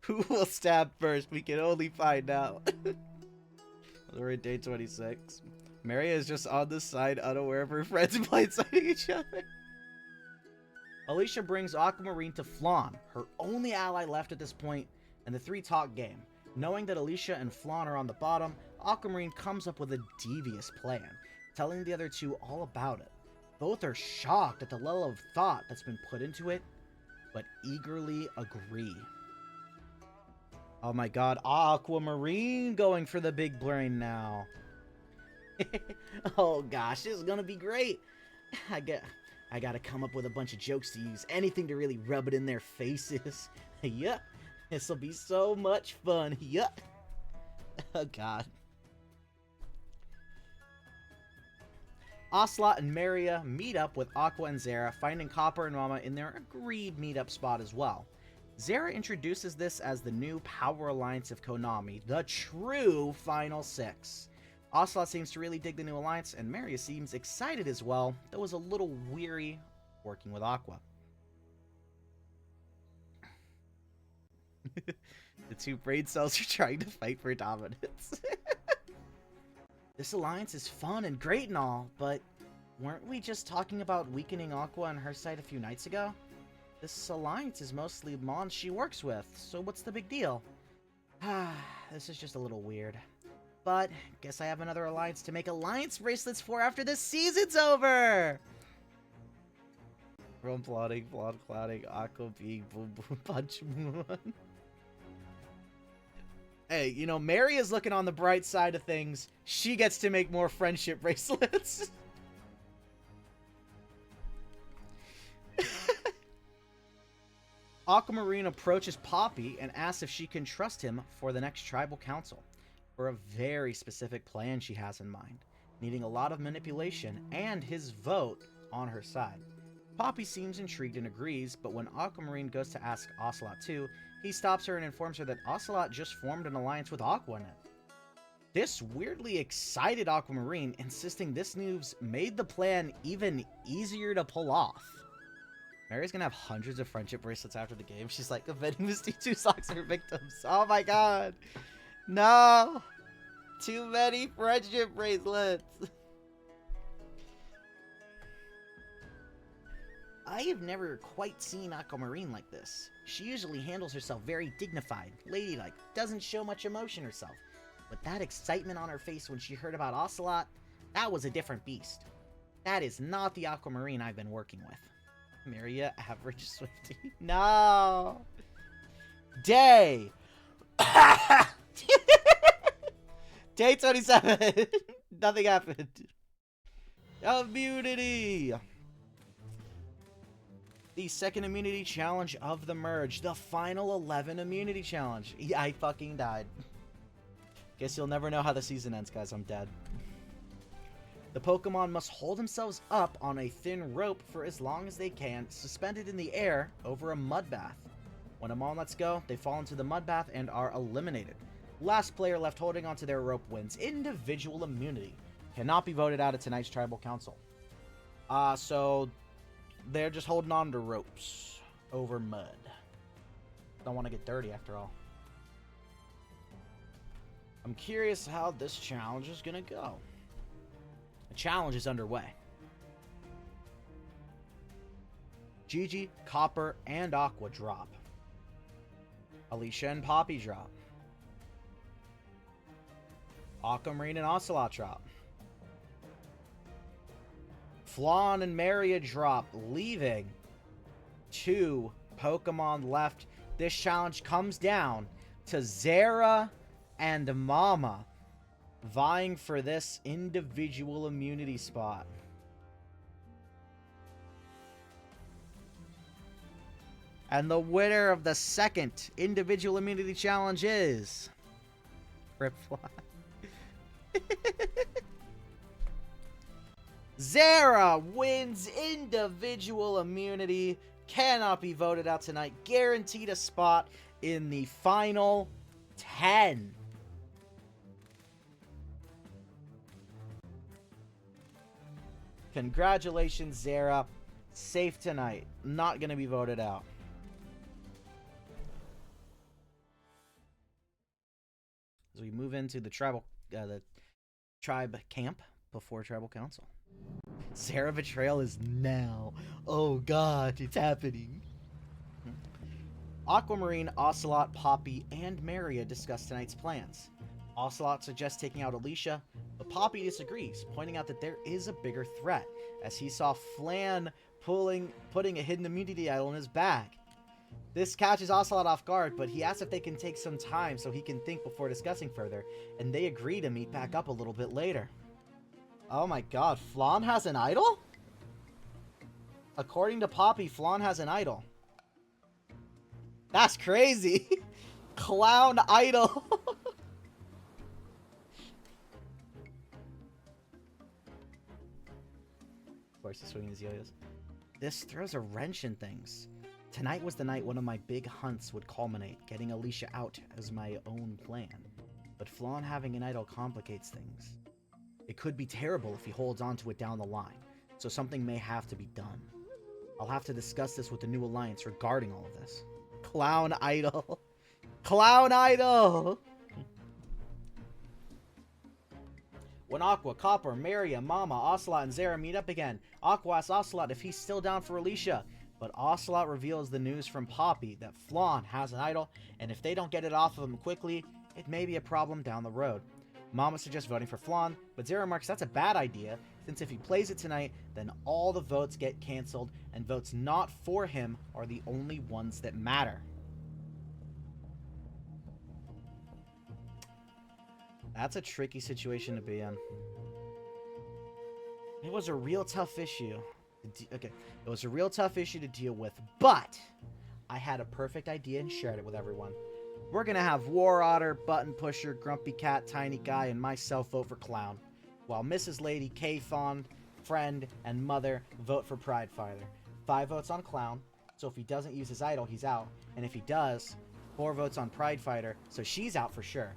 Who will stab first? We can only find out. We're at day 26. Maria is just on the side, unaware of her friends blindsiding each other. Alicia brings Aquamarine to Flan, her only ally left at this point, and the three talk game. Knowing that Alicia and Flan are on the bottom, Aquamarine comes up with a devious plan, telling the other two all about it. Both are shocked at the level of thought that's been put into it, but eagerly agree. Oh my god, Aquamarine going for the big brain now. Oh gosh, this is gonna be great. I gotta come up with a bunch of jokes to use. Anything to really rub it in their faces. Yup. This'll be so much fun. Yup. Oh god. Ocelot and Maria meet up with Aqua and Zara, finding Copper and Mama in their agreed meetup spot as well. Zara introduces this as the new Power Alliance of Konami, the true Final Six. Ocelot seems to really dig the new alliance, and Maria seems excited as well, though is a little weary working with Aqua. The two brain cells are trying to fight for dominance. This alliance is fun and great and all, but weren't we just talking about weakening Aqua on her side a few nights ago? This alliance is mostly mons she works with, so what's the big deal? This is just a little weird. But, guess I have another alliance to make alliance bracelets for after this season's over! Rome plotting, blonde clouding, Aqua being boom boom punch moon. Hey, you know, Mary is looking on the bright side of things. She gets to make more friendship bracelets. Aquamarine approaches Poppy and asks if she can trust him for the next tribal council. For a very specific plan she has in mind, needing a lot of manipulation and his vote on her side. Poppy seems intrigued and agrees, but when Aquamarine goes to ask Ocelot too, he stops her and informs her that Ocelot just formed an alliance with Aquanet. This weirdly excited Aquamarine, insisting this news made the plan even easier to pull off. Mary's gonna have hundreds of friendship bracelets after the game. She's like, avenging Misty 2 socks her victims. Oh my god. No! Too many friendship bracelets! I have never quite seen Aquamarine like this. She usually handles herself very dignified, ladylike, doesn't show much emotion herself. But that excitement on her face when she heard about Ocelot, that was a different beast. That is not the Aquamarine I've been working with. Maria, average Swiftie. No! Day! Day 27! Nothing happened. Immunity! The second immunity challenge of the merge. The final 11 immunity challenge. Yeah, I fucking died. Guess you'll never know how the season ends, guys. I'm dead. The Pokemon must hold themselves up on a thin rope for as long as they can, suspended in the air over a mud bath. When a Mon lets go, they fall into the mud bath and are eliminated. Last player left holding onto their rope wins. Individual immunity. Cannot be voted out at tonight's Tribal Council. So they're just holding on to ropes over mud. Don't want to get dirty after all. I'm curious how this challenge is going to go. The challenge is underway. Gigi, Copper, and Aqua drop. Alicia and Poppy drop. Aquamarine and Ocelot drop. Flan and Maria drop, leaving 2 Pokemon left. This challenge comes down to Zara and Mama vying for this individual immunity spot. And the winner of the second individual immunity challenge is Ripfly. Zara wins individual immunity. Cannot be voted out tonight. Guaranteed a spot in the final 10. Congratulations, Zara. Safe tonight. Not going to be voted out. As we move into the the tribe camp before Tribal Council. Zara Betrayal is now. Oh god, it's happening. Aquamarine, Ocelot, Poppy, and Maria discuss tonight's plans. Ocelot suggests taking out Alicia, but Poppy disagrees, pointing out that there is a bigger threat, as he saw Flan putting a hidden immunity idol in his bag. This catches Ocelot off guard, but he asks if they can take some time so he can think before discussing further, and they agree to meet back up a little bit later. Oh my god, Flan has an idol? According to Poppy, Flan has an idol. That's crazy. Clown idol. Of course, he's swinging his yo-yos. This throws a wrench in things. Tonight was the night one of my big hunts would culminate, getting Alicia out as my own plan. But Flan having an idol complicates things. It could be terrible if he holds on to it down the line, so something may have to be done. I'll have to discuss this with the new alliance regarding all of this. Clown idol. Clown idol! When Aqua, Copper, Maria, Mama, Ocelot, and Zara meet up again, Aqua asks Ocelot if he's still down for Alicia, but Ocelot reveals the news from Poppy that Flan has an idol, and if they don't get it off of him quickly, it may be a problem down the road. Mama suggests voting for Flan, but Zara remarks that's a bad idea, since if he plays it tonight, then all the votes get cancelled, and votes not for him are the only ones that matter. That's a tricky situation to be in. It was a real tough issue. It was a real tough issue to deal with, but I had a perfect idea and shared it with everyone. We're gonna have War Otter, Button Pusher, Grumpy Cat, Tiny Guy, and myself vote for Clown, while Mrs. Lady, K-Fawn, Friend, and Mother vote for Pride Fighter. 5 votes on Clown, so if he doesn't use his idol, he's out, and if he does, 4 votes on Pride Fighter, so she's out for sure.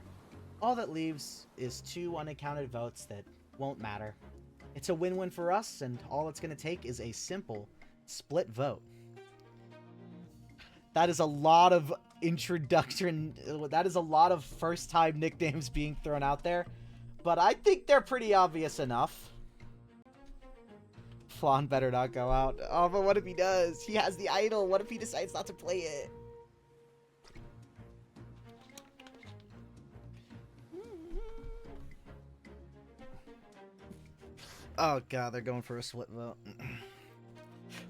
All that leaves is 2 unaccounted votes that won't matter. It's a win-win for us, and all it's gonna take is a simple split vote. That is a lot of introduction. That is a lot of first-time nicknames being thrown out there, but I think they're pretty obvious enough. Flan better not go out. Oh, but what if he does? He has the idol. What if he decides not to play it? Oh god, they're going for a split vote.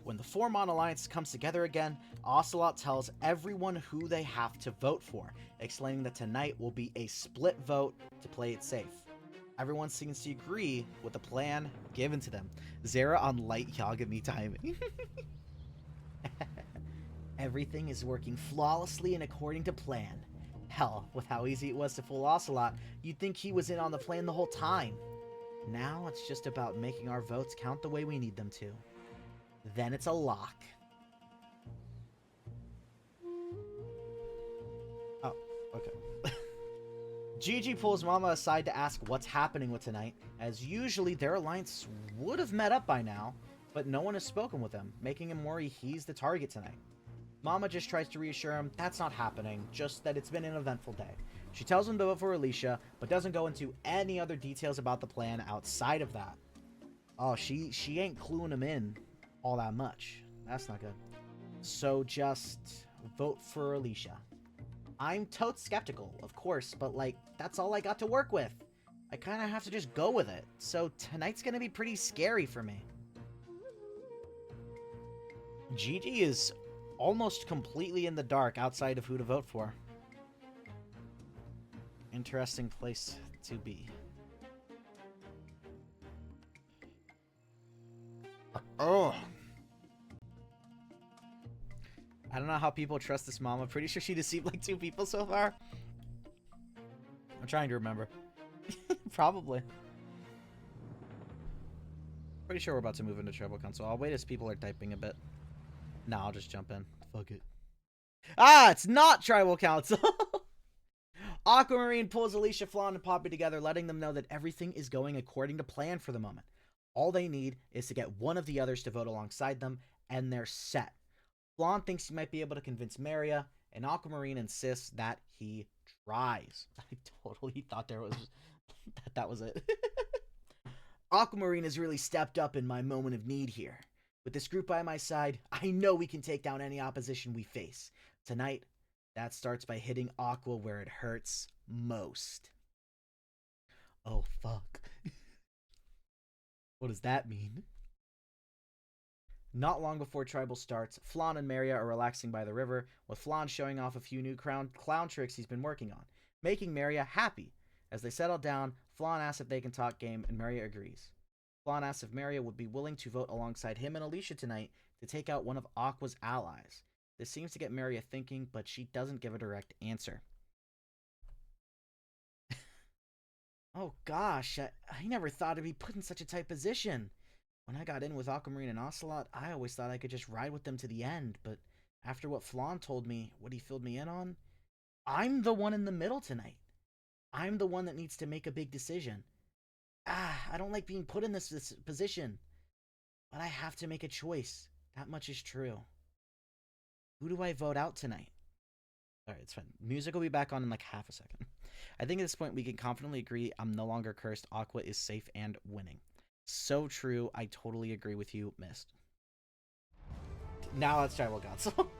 When the 4-Mon Alliance comes together again, Ocelot tells everyone who they have to vote for, explaining that tonight will be a split vote to play it safe. Everyone seems to agree with the plan given to them. Zara on light Yagami timing. Everything is working flawlessly and according to plan. Hell, with how easy it was to fool Ocelot, you'd think he was in on the plan the whole time. Now it's just about making our votes count the way we need them to. Then it's a lock. Oh, okay. Gigi pulls Mama aside to ask what's happening with tonight, as usually their alliance would have met up by now, but no one has spoken with him, making him worry he's the target tonight. Mama just tries to reassure him that's not happening, just that it's been an eventful day. She tells him to vote for Alicia, but doesn't go into any other details about the plan outside of that. Oh, she ain't cluing him in all that much. That's not good. So just vote for Alicia. I'm totes skeptical, of course, but like, that's all I got to work with. I kind of have to just go with it. So tonight's gonna be pretty scary for me. Gigi is almost completely in the dark outside of who to vote for. Interesting place to be. Oh. I don't know how people trust this mom. I'm pretty sure she deceived like 2 people so far. I'm trying to remember. Probably. Pretty sure we're about to move into tribal council. I'll wait as people are typing a bit. No, I'll just jump in. Fuck it. Ah, it's not tribal council. Aquamarine pulls Alicia, Flan, and Poppy together, letting them know that everything is going according to plan for the moment. All they need is to get one of the others to vote alongside them, and they're set. Flan thinks he might be able to convince Maria, and Aquamarine insists that he tries. I totally thought that was it. Aquamarine has really stepped up in my moment of need here. With this group by my side, I know we can take down any opposition we face. Tonight, That starts by hitting Aqua where it hurts most. Oh, fuck. What does that mean? Not long before Tribal starts, Flan and Maria are relaxing by the river, with Flan showing off a few new clown tricks he's been working on, making Maria happy. As they settle down, Flan asks if they can talk game, and Maria agrees. Flan asks if Maria would be willing to vote alongside him and Alicia tonight to take out one of Aqua's allies. This seems to get Maria thinking, but she doesn't give a direct answer. Oh gosh, I never thought I'd be put in such a tight position. When I got in with Aquamarine and Ocelot, I always thought I could just ride with them to the end, but after what Flan told me, what he filled me in on, I'm the one in the middle tonight. I'm the one that needs to make a big decision. I don't like being put in this position, but I have to make a choice. That much is true. Who do I vote out tonight? Alright, it's fine. Music will be back on in like half a second. I think at this point we can confidently agree I'm no longer cursed. Aqua is safe and winning. So true. I totally agree with you, Mist. Now let's try Tribal Council.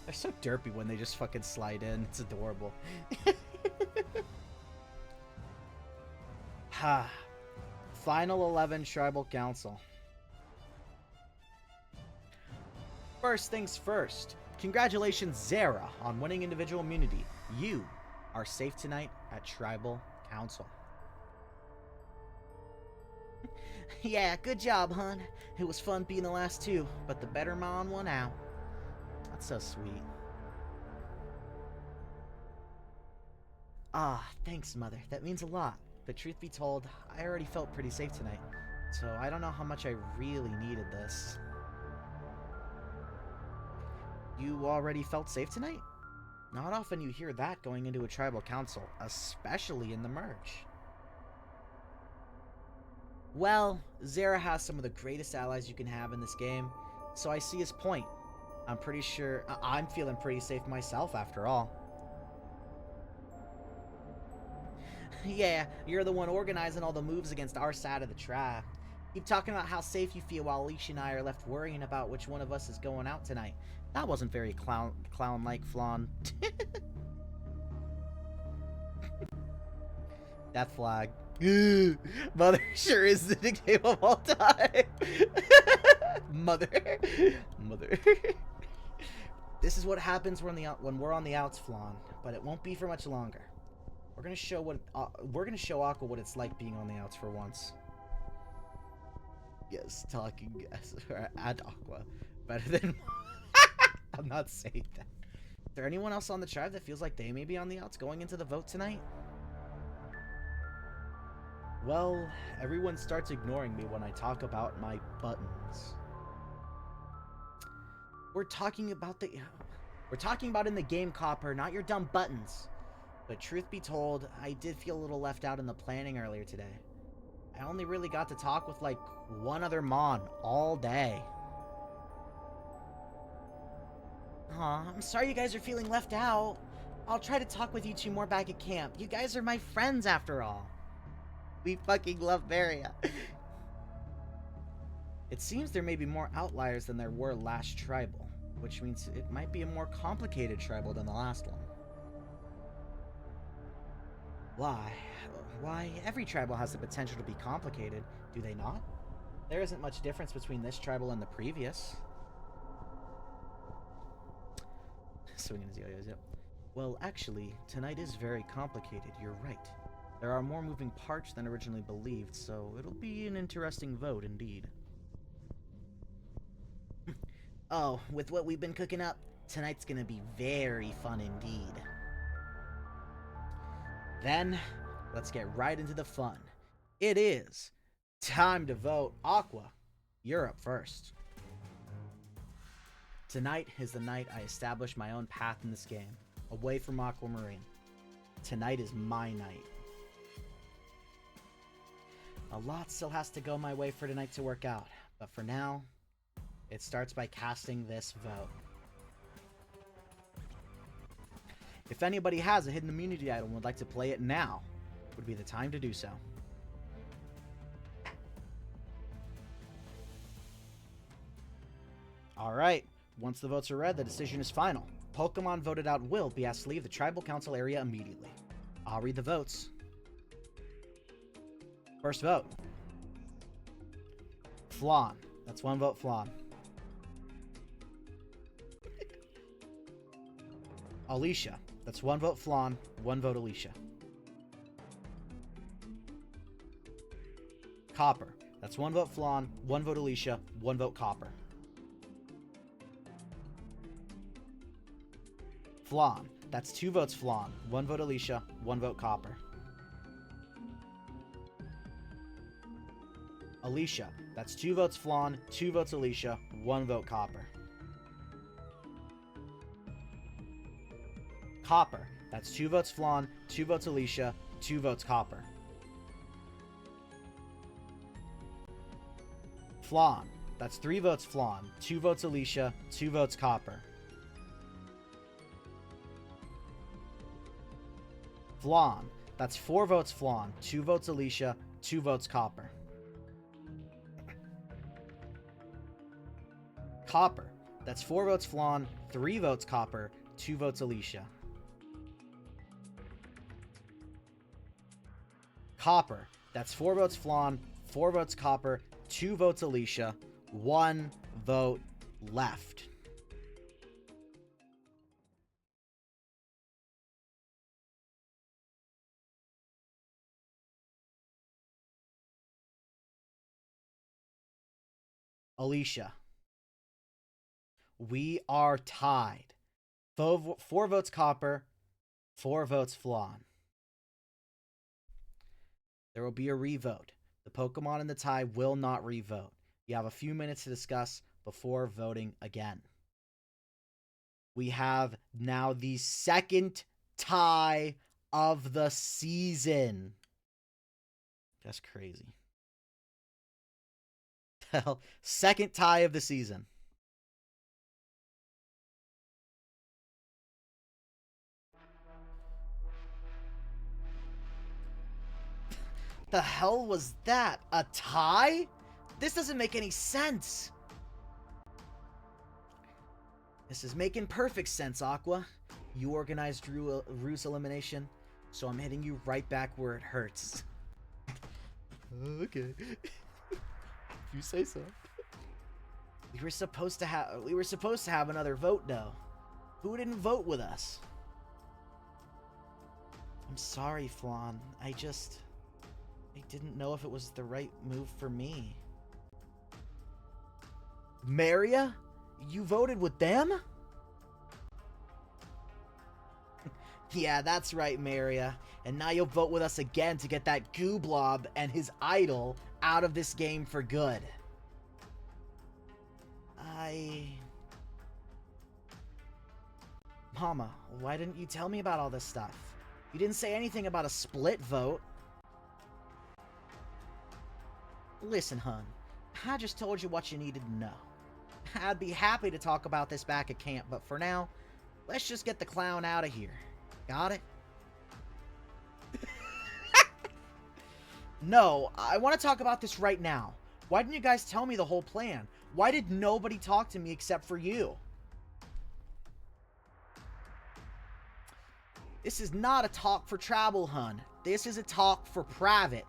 They're so derpy when they just fucking slide in. It's adorable. Ha. Final 11 Tribal Council. First things first. Congratulations, Zara, on winning individual immunity. You are safe tonight at Tribal Council. Yeah, good job, hun. It was fun being the last two, but the better Mon won out. That's so sweet. Ah, thanks, Mother. That means a lot. But truth be told, I already felt pretty safe tonight. So I don't know how much I really needed this. You already felt safe tonight? Not often you hear that going into a tribal council, especially in the merge. Well, Zara has some of the greatest allies you can have in this game, so I see his point. I'm pretty sure I'm feeling pretty safe myself after all. Yeah, you're the one organizing all the moves against our side of the tribe. Keep talking about how safe you feel while Alicia and I are left worrying about which one of us is going out tonight. That wasn't very clown-like, Flan. Death flag. Mother sure is the nickname of all time. Mother. This is what happens when we're on the outs, Flan, but it won't be for much longer. We're gonna show Aqua what it's like being on the outs for once. Yes, talking at Aqua better than. I'm not saying that. Is there anyone else on the tribe that feels like they may be on the outs going into the vote tonight? Well, everyone starts ignoring me when I talk about my buttons. We're talking about in the game, Copper, not your dumb buttons. But truth be told, I did feel a little left out in the planning earlier today. I only really got to talk with like one other Mon all day. Aw, I'm sorry you guys are feeling left out. I'll try to talk with you two more back at camp. You guys are my friends after all. We fucking love Maria. It seems there may be more outliers than there were last tribal, which means it might be a more complicated tribal than the last one. Why, every tribal has the potential to be complicated, do they not? There isn't much difference between this tribal and the previous. Swinging his yo-yos, yep. Well, actually, tonight is very complicated, you're right. There are more moving parts than originally believed, so it'll be an interesting vote indeed. Oh, with what we've been cooking up, tonight's gonna be very fun indeed. Then, let's get right into the fun. It is time to vote. Aqua, you're up first. Tonight is the night I establish my own path in this game, away from Aquamarine. Tonight is my night. A lot still has to go my way for tonight to work out, but for now, it starts by casting this vote. If anybody has a hidden immunity item and would like to play it now, would be the time to do so. Alright, once the votes are read, the decision is final. Pokemon voted out will be asked to leave the Tribal Council area immediately. I'll read the votes. First vote. Flan. That's 1 vote, Flan. Alicia. That's 1 vote, Flan. 1 vote, Alicia. Copper. That's 1 vote, Flan. 1 vote, Alicia. 1 vote, Copper. Flan. That's 2 votes, Flan. 1 vote, Alicia. 1 vote, Copper. Alicia. That's 2 votes, Flan. 2 votes, Alicia. 1 vote, Copper. Copper. That's 2 votes, Flan. 2 votes, Alicia. 2 votes, Copper. Flan. That's 3 votes, Flan. 2 votes, Alicia. 2 votes, Copper. Flan. That's 4 votes, Flan. 2 votes, Alicia. 2 votes, Copper. Copper. That's 4 votes, Flan. 3 votes, Copper. 2 votes, Alicia. Copper. That's 4 votes, Flan. 4 votes, Copper. 2 votes, Alicia. 1 vote left. Alicia. We are tied. 4 votes, Copper. 4 votes, Flan. There will be a revote. The Pokemon in the tie will not revote. You have a few minutes to discuss before voting again. We have now the second tie of the season. That's crazy. Hell, second tie of the season. The hell was that? A tie? This doesn't make any sense. This is making perfect sense, Aqua. You organized Ruse elimination, so I'm hitting you right back where it hurts. Okay. If you say so. We were supposed to have another vote though. Who didn't vote with us? I'm sorry, Flan. I didn't know if it was the right move for me. Maria? You voted with them? Yeah, that's right, Maria. And now you'll vote with us again to get that Gooblob and his idol out of this game for good. Mama, why didn't you tell me about all this stuff? You didn't say anything about a split vote. Listen, hun. I just told you what you needed to know. I'd be happy to talk about this back at camp, but for now, let's just get the clown out of here. Got it? No, I want to talk about this right now. Why didn't you guys tell me the whole plan? Why did nobody talk to me except for you? This is not a talk for travel, hun. This is a talk for private.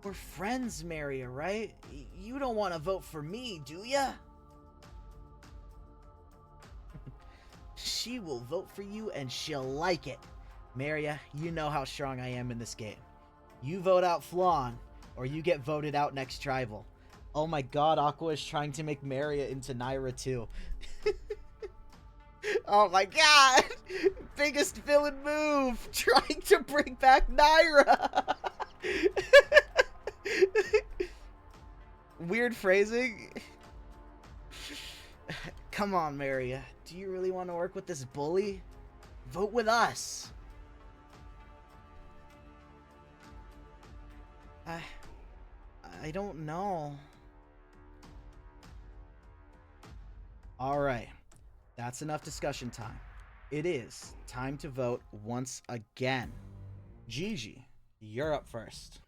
We're friends, Maria, right? You don't want to vote for me, do ya? She will vote for you and she'll like it. Maria, you know how strong I am in this game. You vote out Flan, or you get voted out next tribal. Oh my god, Aqua is trying to make Maria into Naira too. Oh my god! Biggest villain move! Trying to bring back Naira! Weird phrasing. Come on, Maria. Do you really want to work with this bully? Vote with us. I don't know. Alright. That's enough discussion time. It is time to vote once again. Gigi, You're up first.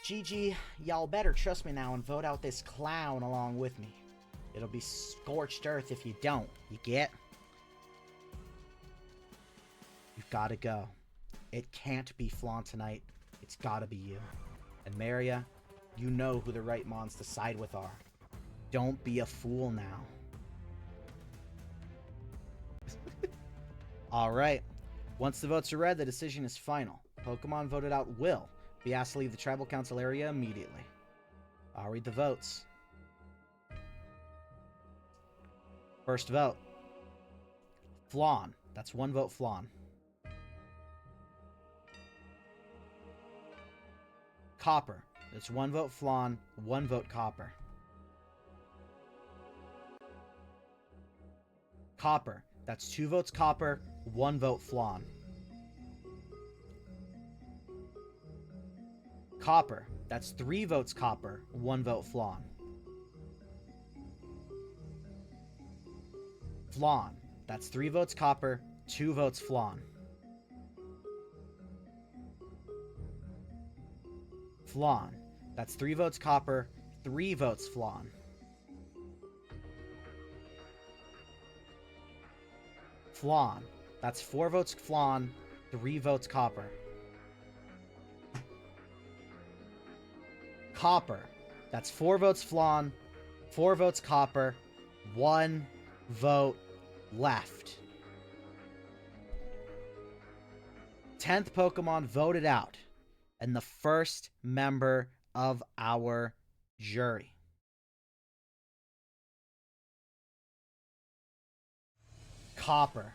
GG, y'all better trust me now and vote out this clown along with me. It'll be scorched earth if you don't. You get? You've got to go. It can't be Flan tonight. It's got to be you. And Maria, you know who the right mons to side with are. Don't be a fool now. Alright. Once the votes are read, the decision is final. Pokemon voted out will be asked to leave the Tribal Council area immediately. I'll read the votes. First vote. Flan. That's 1 vote Flan. Copper. That's 1 vote Flan, 1 vote Copper. Copper. That's 2 votes Copper, 1 vote Flan. Copper. That's 3 votes Copper, 1 vote Flan. Flan. That's 3 votes Copper, 2 votes Flan. Flan. That's 3 votes Copper, 3 votes Flan. Flan. That's 4 votes Flan, 3 votes Copper. Copper. That's 4 votes Flan, 4 votes Copper, 1 vote left. 10th Pokemon voted out, and the first member of our jury. Copper.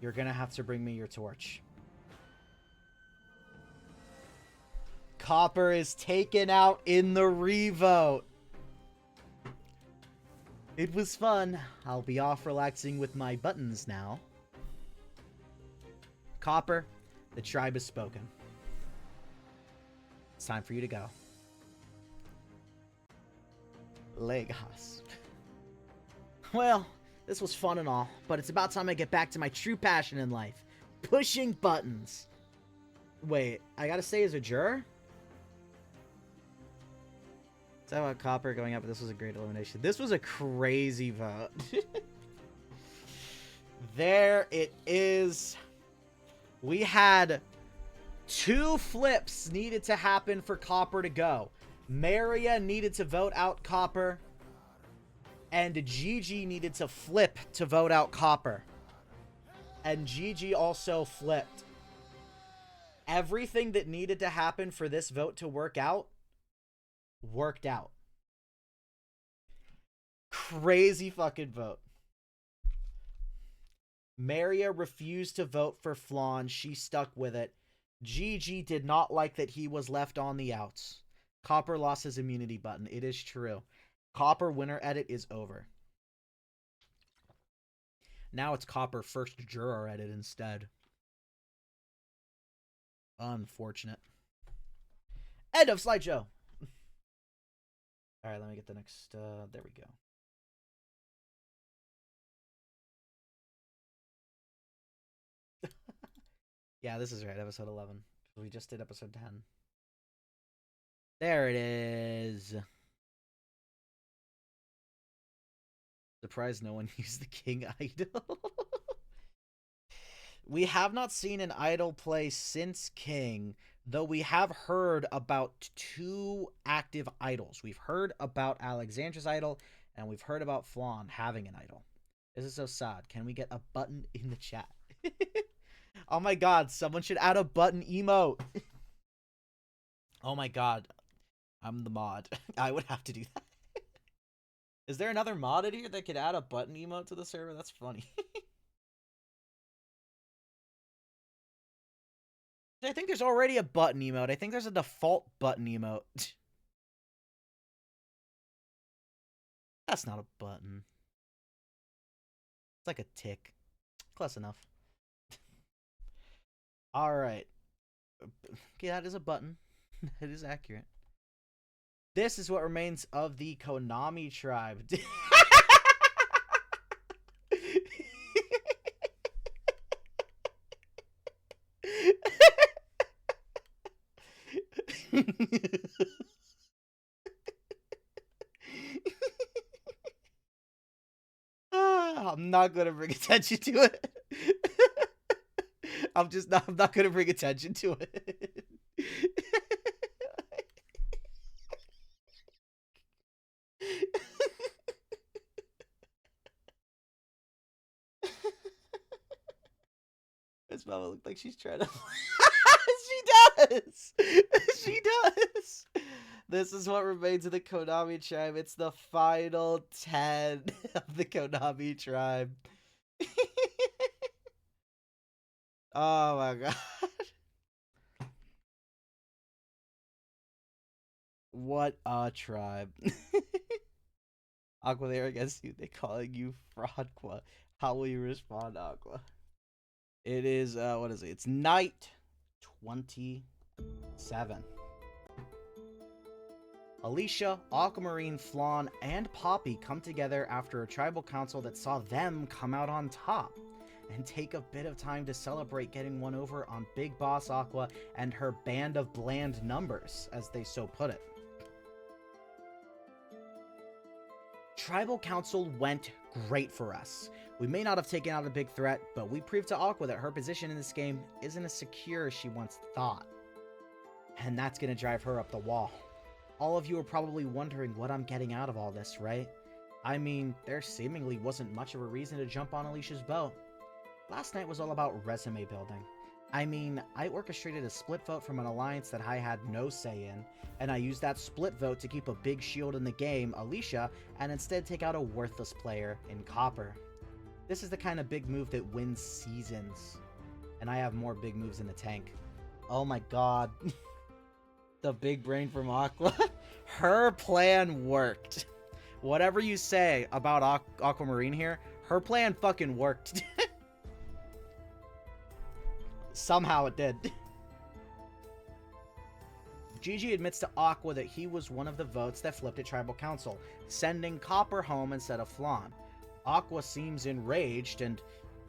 You're gonna have to bring me your torch. Copper is taken out in the revote. It was fun. I'll be off relaxing with my buttons now. Copper, the tribe has spoken. It's time for you to go. Legos. Well, this was fun and all, but it's about time I get back to my true passion in life. Pushing buttons. Wait, I gotta stay as a juror? Talk about Copper going up, but this was a great elimination. This was a crazy vote. There it is. We had 2 flips needed to happen for Copper to go. Maria needed to vote out Copper, and Gigi needed to flip to vote out Copper. And Gigi also flipped. Everything that needed to happen for this vote to work out, worked out. Crazy fucking vote. Maria refused to vote for Flan. She stuck with it. Gigi did not like that he was left on the outs. Copper lost his immunity button. It is true. Copper winner edit is over. Now it's Copper first juror edit instead. Unfortunate. End of slideshow. Alright, let me get the next, there we go. Yeah, this is right, episode 11. We just did episode 10. There it is. Surprised no one used the King Idol. We have not seen an idol play since King, though we have heard about 2 active idols. We've heard about Alexandra's idol, and we've heard about Flan having an idol. This is so sad. Can we get a button in the chat? Oh my god, someone should add a button emote. Oh my god. I'm the mod. I would have to do that. Is there another mod in here that could add a button emote to the server? That's funny. I think there's already a button emote. I think there's a default button emote. That's not a button. It's like a tick. Close enough. Alright. Yeah, that is a button. It is accurate. This is what remains of the Konami tribe. I'm not gonna bring attention to it. I'm not gonna bring attention to it. This mama looked like she's trying to. She does. She does. This is what remains of the Konami tribe. It's the final 10 of the Konami tribe. Oh my god. What a tribe. Aqua, they're against you. They calling you Fraudqua. How will you respond, Aqua? It is, what is it? It's night 27. Alicia, Aquamarine, Flan, and Poppy come together after a tribal council that saw them come out on top, and take a bit of time to celebrate getting one over on Big Boss Aqua and her band of bland numbers, as they so put it. Tribal Council went great for us. We may not have taken out a big threat, but we proved to Aqua that her position in this game isn't as secure as she once thought. And that's gonna drive her up the wall. All of you are probably wondering what I'm getting out of all this, right? I mean, there seemingly wasn't much of a reason to jump on Alicia's boat. Last night was all about resume building. I mean, I orchestrated a split vote from an alliance that I had no say in, and I used that split vote to keep a big shield in the game, Alicia, and instead take out a worthless player in Copper. This is the kind of big move that wins seasons, and I have more big moves in the tank. Oh my god. The big brain from Aqua. Her plan worked. Whatever you say about Aquamarine here, her plan fucking worked. Somehow it did. Gigi admits to Aqua that he was one of the votes that flipped at Tribal Council, sending Copper home instead of Flan. Aqua seems enraged, and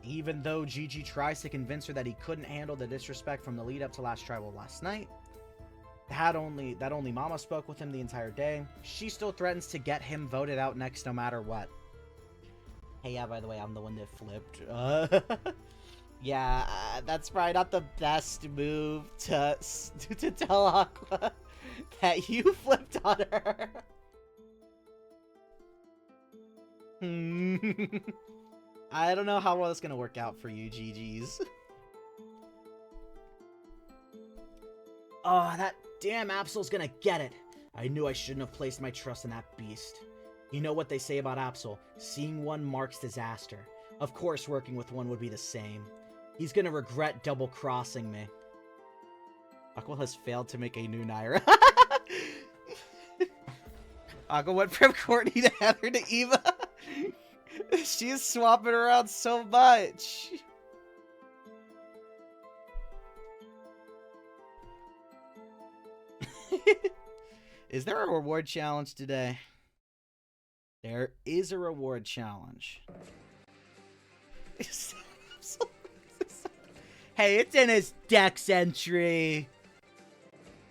even though Gigi tries to convince her that he couldn't handle the disrespect from the lead up to last Tribal last night, that only Mama spoke with him the entire day, she still threatens to get him voted out next no matter what. Hey, yeah, by the way, I'm the one that flipped. Yeah, that's probably not the best move to tell Aqua that you flipped on her. I don't know how well it's gonna work out for you, GG's. Oh, that damn Absol's gonna get it. I knew I shouldn't have placed my trust in that beast. You know what they say about Absol, seeing one marks disaster. Of course working with one would be the same. He's gonna regret double-crossing me. Aqua has failed to make a new Naira. Aqua went from Courtney to Heather to Eva. She's swapping around so much. Is there a reward challenge today? There is a reward challenge. Hey, it's in his Dex entry.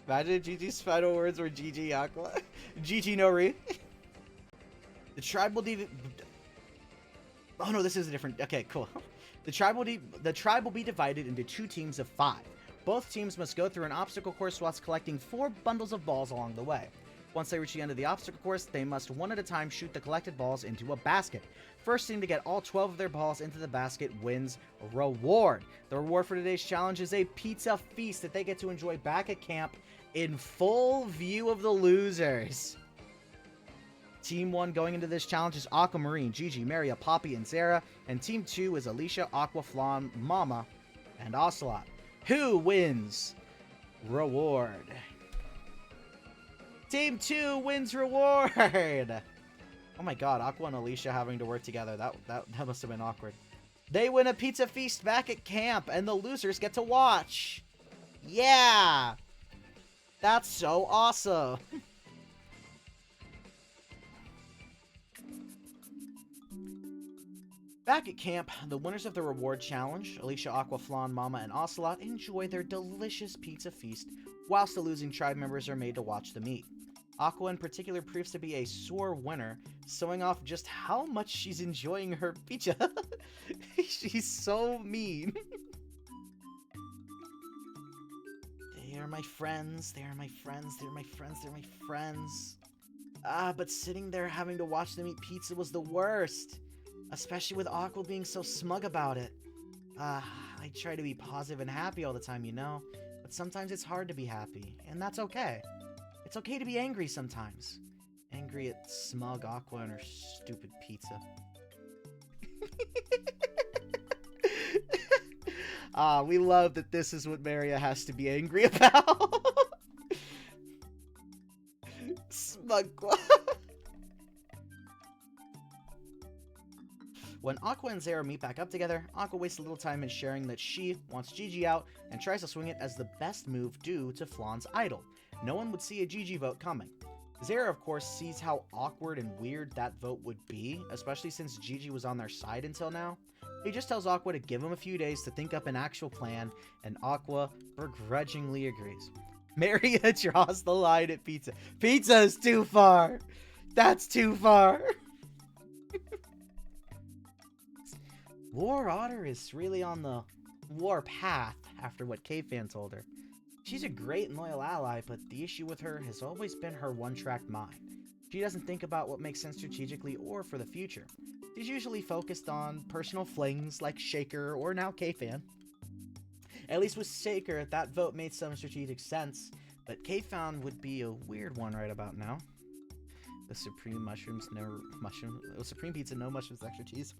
Imagine GG's final words were GG Aqua. GG no re. The tribe will Oh no, this is a different. Okay, cool. The tribe will be divided into 2 teams of 5. Both teams must go through an obstacle course whilst collecting 4 bundles of balls along the way. Once they reach the end of the obstacle course, they must one at a time shoot the collected balls into a basket. First team to get all 12 of their balls into the basket wins a reward. The reward for today's challenge is a pizza feast that they get to enjoy back at camp in full view of the losers. Team 1 going into this challenge is Aquamarine, Gigi, Maria, Poppy, and Zara. And Team 2 is Alicia, Aqua, Flan, Mama, and Ocelot. Who wins reward? Team 2 wins reward! Oh my god, Aqua and Alicia having to work together. That must have been awkward. They win a pizza feast back at camp, and the losers get to watch. Yeah! That's so awesome! Back at camp, the winners of the reward challenge, Alicia, Aqua, Flan, Mama, and Ocelot, enjoy their delicious pizza feast, whilst the losing tribe members are made to watch them eat. Aqua in particular proves to be a sore winner, showing off just how much she's enjoying her pizza. She's so mean. They are my friends, they are my friends, they're my friends, they're my friends. But sitting there having to watch them eat pizza was the worst. Especially with Aqua being so smug about it. I try to be positive and happy all the time, you know? But sometimes it's hard to be happy, and that's okay. It's okay to be angry sometimes. Angry at smug Aqua and her stupid pizza. We love that this is what Maria has to be angry about. Smug. When Aqua and Zera meet back up together, Aqua wastes a little time in sharing that she wants Gigi out and tries to swing it as the best move due to Flan's idol. No one would see a Gigi vote coming. Zera, of course, sees how awkward and weird that vote would be, especially since Gigi was on their side until now. He just tells Aqua to give him a few days to think up an actual plan, and Aqua begrudgingly agrees. Maria draws the line at pizza. Pizza is too far! That's too far! War Otter is really on the war path after what K-Fan told her. She's a great and loyal ally, but the issue with her has always been her one-track mind. She doesn't think about what makes sense strategically or for the future. She's usually focused on personal flings like Shaker or now K-Fan. At least with Shaker, that vote made some strategic sense, but K-Fan would be a weird one right about now. The Supreme Mushrooms, no mushroom. Supreme Pizza, no mushrooms, extra cheese.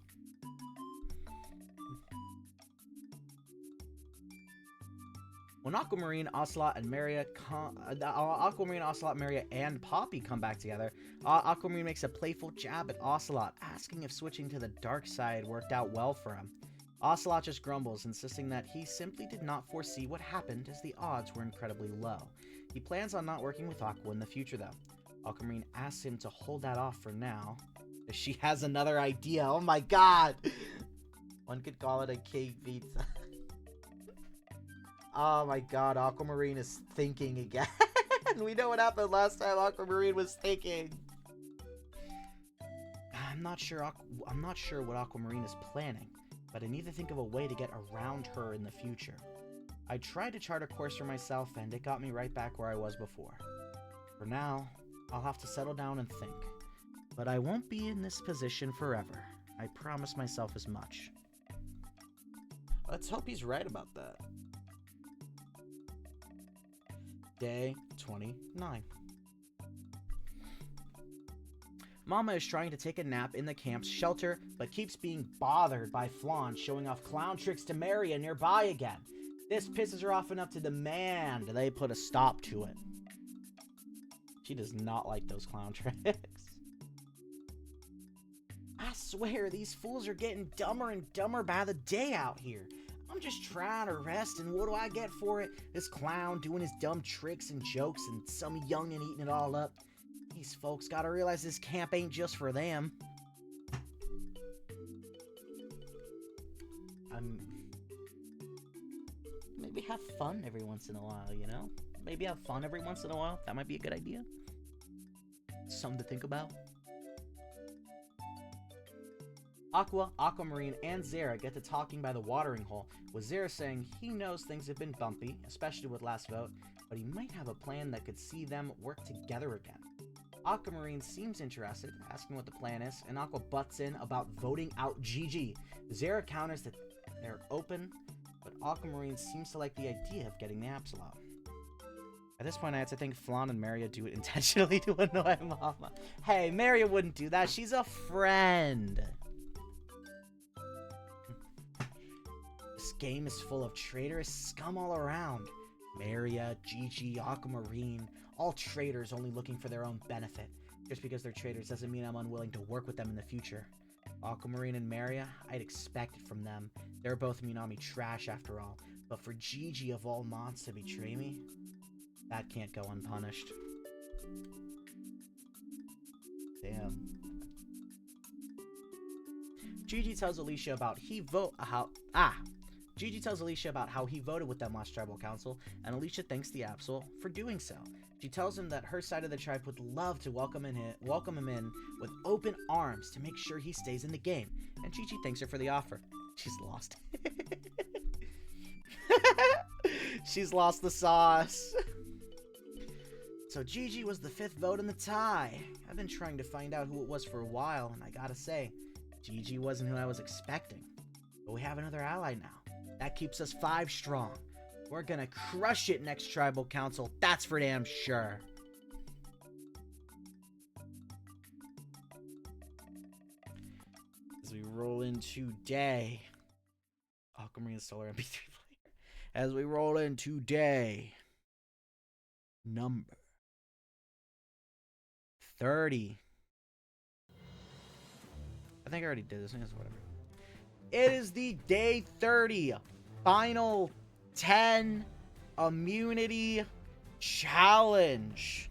When Aquamarine, Ocelot, and Maria and Poppy come back together, Aquamarine makes a playful jab at Ocelot, asking if switching to the dark side worked out well for him. Ocelot just grumbles, insisting that he simply did not foresee what happened as the odds were incredibly low. He plans on not working with Aqua in the future though. Aquamarine asks him to hold that off for now, as she has another idea. Oh my god! One could call it a cake pizza. Oh my god, Aquamarine is thinking again. We know what happened last time Aquamarine was thinking. I'm not sure what Aquamarine is planning, but I need to think of a way to get around her in the future. I tried to chart a course for myself, and it got me right back where I was before. For now, I'll have to settle down and think. But I won't be in this position forever. I promise myself as much. Let's hope he's right about that. Day 29. Mama is trying to take a nap in the camp's shelter, but keeps being bothered by Flan showing off clown tricks to Maria nearby again. This pisses her off enough to demand they put a stop to it. She does not like those clown tricks. I swear, these fools are getting dumber and dumber by the day out here. I'm just trying to rest, and what do I get for it? This clown doing his dumb tricks and jokes, and some youngin' eating it all up. These folks gotta realize this camp ain't just for them. Maybe have fun every once in a while, you know? Maybe have fun every once in a while. That might be a good idea. Something to think about. Aqua, Aquamarine, and Zera get to talking by the watering hole, with Zera saying he knows things have been bumpy, especially with last vote, but he might have a plan that could see them work together again. Aquamarine seems interested, asking what the plan is, and Aqua butts in about voting out Gigi. Zera counters that they're open, but Aquamarine seems to like the idea of getting the Absolute. At this point, I have to think Flan and Maria do it intentionally to annoy Mama. Hey, Maria wouldn't do that. She's a friend. This game is full of traitorous scum all around. Maria, Gigi, Aquamarine, all traitors only looking for their own benefit. Just because they're traitors doesn't mean I'm unwilling to work with them in the future. Aquamarine and Maria, I'd expect it from them. They're both Minami trash after all. But for Gigi of all mods to betray me, that can't go unpunished. Damn. Gigi tells Alicia about Gigi tells Alicia about how he voted with them last tribal council, and Alicia thanks the Absol for doing so. She tells him that her side of the tribe would love to welcome him in with open arms to make sure he stays in the game, and Gigi thanks her for the offer. She's lost. She's lost the sauce. So Gigi was the 5th vote in the tie. I've been trying to find out who it was for a while, and I gotta say, Gigi wasn't who I was expecting. But we have another ally now. That keeps us 5 strong. We're gonna crush it next tribal council, that's for damn sure. As we roll into day. Aquamarine Solar MP3 player. As we roll into day number 30. I think I already did this. Whatever. It is the day 30 final 10 immunity challenge.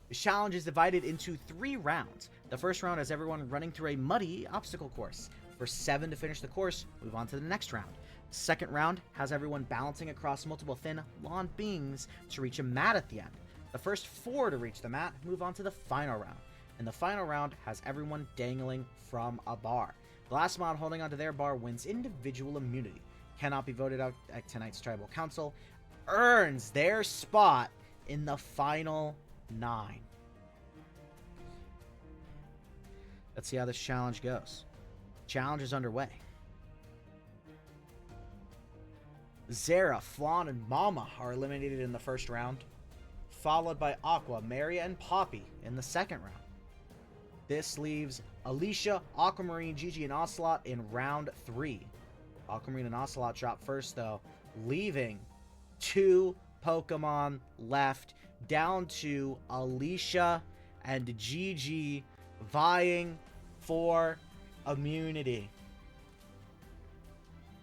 The challenge is divided into 3 rounds. The first round has everyone running through a muddy obstacle course. For 7 to finish the course, move on to the next round. The second round has everyone balancing across multiple thin lawn beams to reach a mat at the end. The first 4 to reach the mat move on to the final round. And the final round has everyone dangling from a bar. The last mod holding onto their bar wins individual immunity. Cannot be voted out at tonight's tribal council. Earns their spot in the final 9. Let's see how this challenge goes. Challenge is underway. Zara, Flan, and Mama are eliminated in the first round, followed by Aqua, Maria, and Poppy in the second round. This leaves Alicia, Aquamarine, Gigi, and Ocelot in round 3. Aquamarine and Ocelot drop first, though, leaving 2 Pokemon left, down to Alicia and Gigi vying for immunity.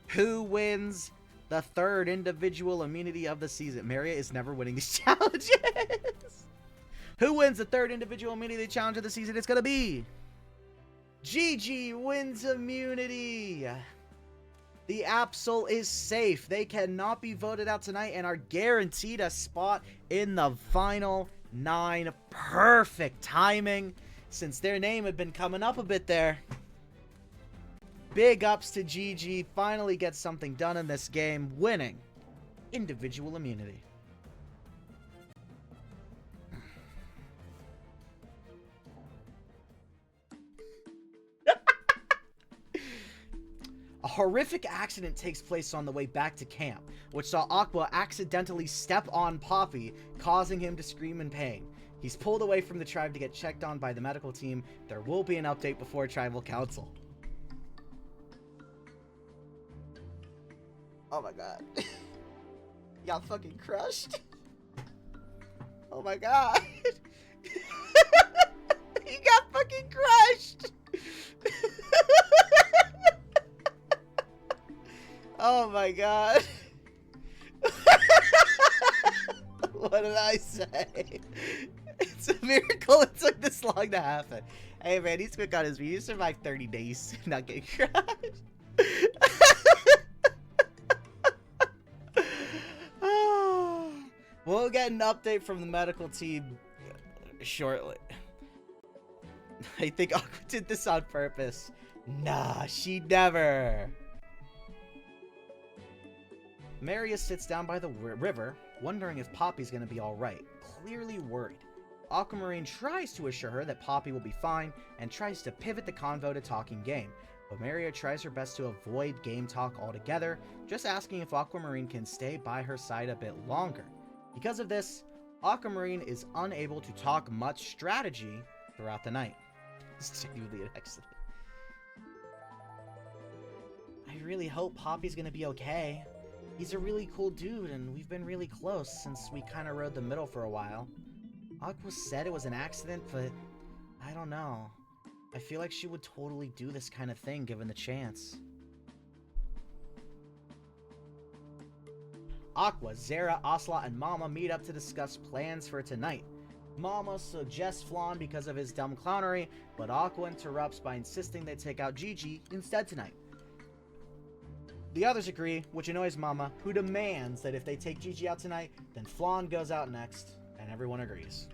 Who wins the 3rd individual immunity of the season? Maria is never winning these challenges. Who wins the 3rd individual immunity challenge of the season? It's gonna be Gigi wins immunity. The Absol is safe. They cannot be voted out tonight and are guaranteed a spot in the final 9. Perfect timing, since their name had been coming up a bit there. Big ups to Gigi. Finally gets something done in this game, winning individual immunity. A horrific accident takes place on the way back to camp, which saw Aqua accidentally step on Poppy, causing him to scream in pain. He's pulled away from the tribe to get checked on by the medical team. There will be an update before tribal council. Oh my god. Y'all fucking crushed. Oh my god. He got fucking crushed. Oh my god. What did I say? It's a miracle it took this long to happen. Hey man, he's quick on his feet. He survived 30 days not getting crushed. We'll get an update from the medical team shortly. I think Aqua did this on purpose. Nah, she never. Maria sits down by the river, wondering if Poppy's gonna be alright, clearly worried. Aquamarine tries to assure her that Poppy will be fine, and tries to pivot the convo to talking game, but Maria tries her best to avoid game talk altogether, just asking if Aquamarine can stay by her side a bit longer. Because of this, Aquamarine is unable to talk much strategy throughout the night. This is genuinely an accident. I really hope Poppy's gonna be okay. He's a really cool dude, and we've been really close since we kind of rode the middle for a while. Aqua said it was an accident, but I don't know. I feel like she would totally do this kind of thing given the chance. Aqua, Zara, Ocelot, and Mama meet up to discuss plans for tonight. Mama suggests Flan because of his dumb clownery, but Aqua interrupts by insisting they take out Gigi instead tonight. The others agree, which annoys Mama, who demands that if they take Gigi out tonight, then Flan goes out next, and everyone agrees.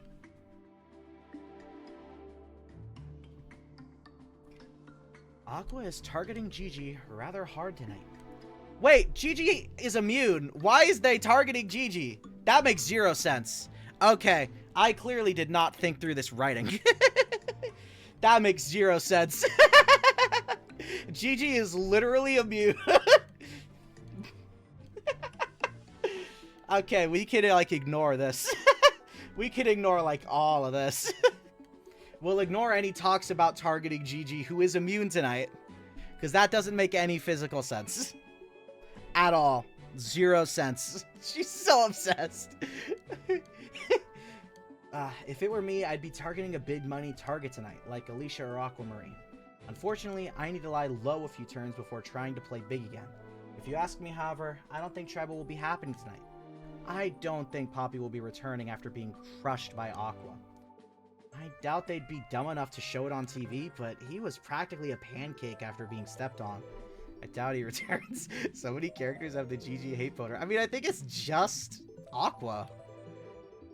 Aqua is targeting Gigi rather hard tonight. Wait, Gigi is immune. Why is they targeting Gigi? That makes 0 sense. Okay, I clearly did not think through this writing. That makes 0 sense. Gigi is literally immune. Okay, we can, like, ignore this. We can ignore, like, all of this. We'll ignore any talks about targeting Gigi, who is immune tonight. Because that doesn't make any physical sense. At all. 0 sense. She's so obsessed. If it were me, I'd be targeting a big money target tonight, like Alicia or Aquamarine. Unfortunately, I need to lie low a few turns before trying to play big again. If you ask me, however, I don't think Tribal will be happening tonight. I don't think Poppy will be returning after being crushed by Aqua. I doubt they'd be dumb enough to show it on TV, but he was practically a pancake after being stepped on. I doubt he returns. So many characters have the Gigi hate voter. I mean, I think it's just Aqua.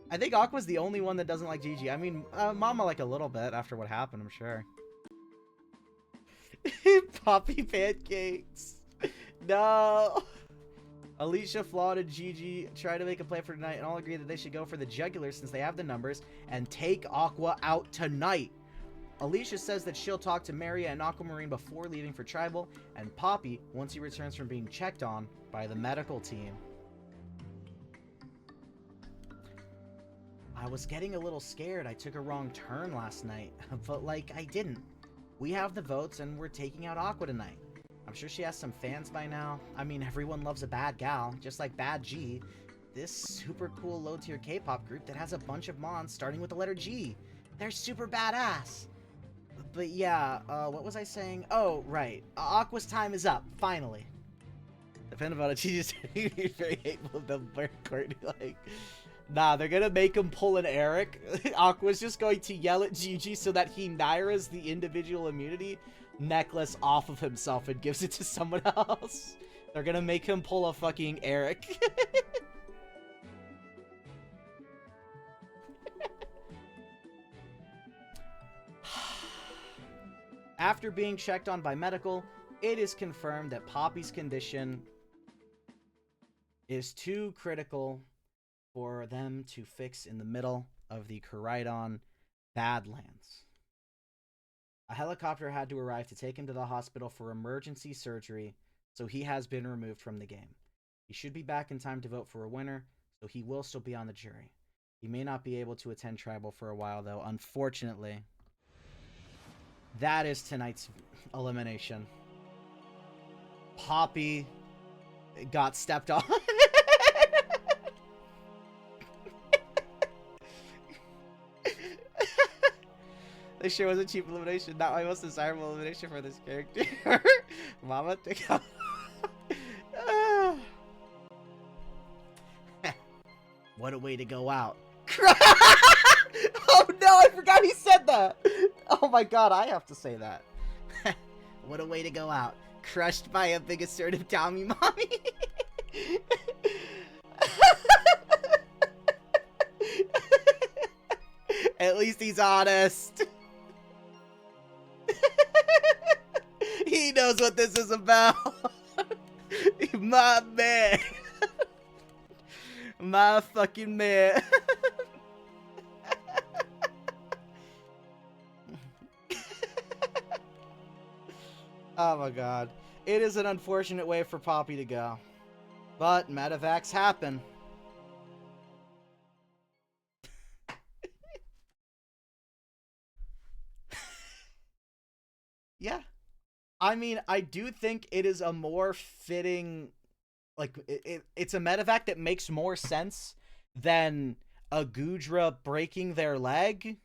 I think Aqua's the only one that doesn't like Gigi. I mean, Mama like a little bit after what happened, I'm sure. Poppy pancakes. No. Alicia, Flawed, and Gigi try to make a plan for tonight and all agree that they should go for the jugular since they have the numbers and take Aqua out tonight. Alicia says that she'll talk to Maria and Aquamarine before leaving for Tribal, and Poppy once he returns from being checked on by the medical team. I was getting a little scared I took a wrong turn last night, but like, I didn't. We have the votes and we're taking out Aqua tonight. I'm sure she has some fans by now. I mean, everyone loves a bad gal, just like Bad G, this super cool low-tier K-pop group that has a bunch of mons starting with the letter G. They're super badass. But yeah, what was I saying? Oh, right. Aqua's time is up, finally. Depending about it, she just very hateful of them, Courtney, like... Nah, they're gonna make him pull an Eric. Aqua's just going to yell at Gigi so that he Naira's the individual immunity necklace off of himself and gives it to someone else. They're gonna make him pull a fucking Eric. After being checked on by medical, it is confirmed that Poppy's condition is too critical for them to fix in the middle of the Koraidon Badlands. A helicopter had to arrive to take him to the hospital for emergency surgery, so he has been removed from the game. He should be back in time to vote for a winner, so he will still be on the jury. He may not be able to attend Tribal for a while, though, unfortunately. That is tonight's elimination. Poppy got stepped on. This sure was a cheap elimination, not my most desirable elimination for this character. Mama, take out. What a way to go out. Oh no, I forgot he said that. Oh my god, I have to say that. What a way to go out. Crushed by a big assertive Tommy mommy. At least he's honest. He knows what this is about. My man. My fucking man. Oh my god. It is an unfortunate way for Poppy to go. But medevacs happen. Yeah. I mean, I do think it is a more fitting, like, it's a medevac that makes more sense than a Gudra breaking their leg.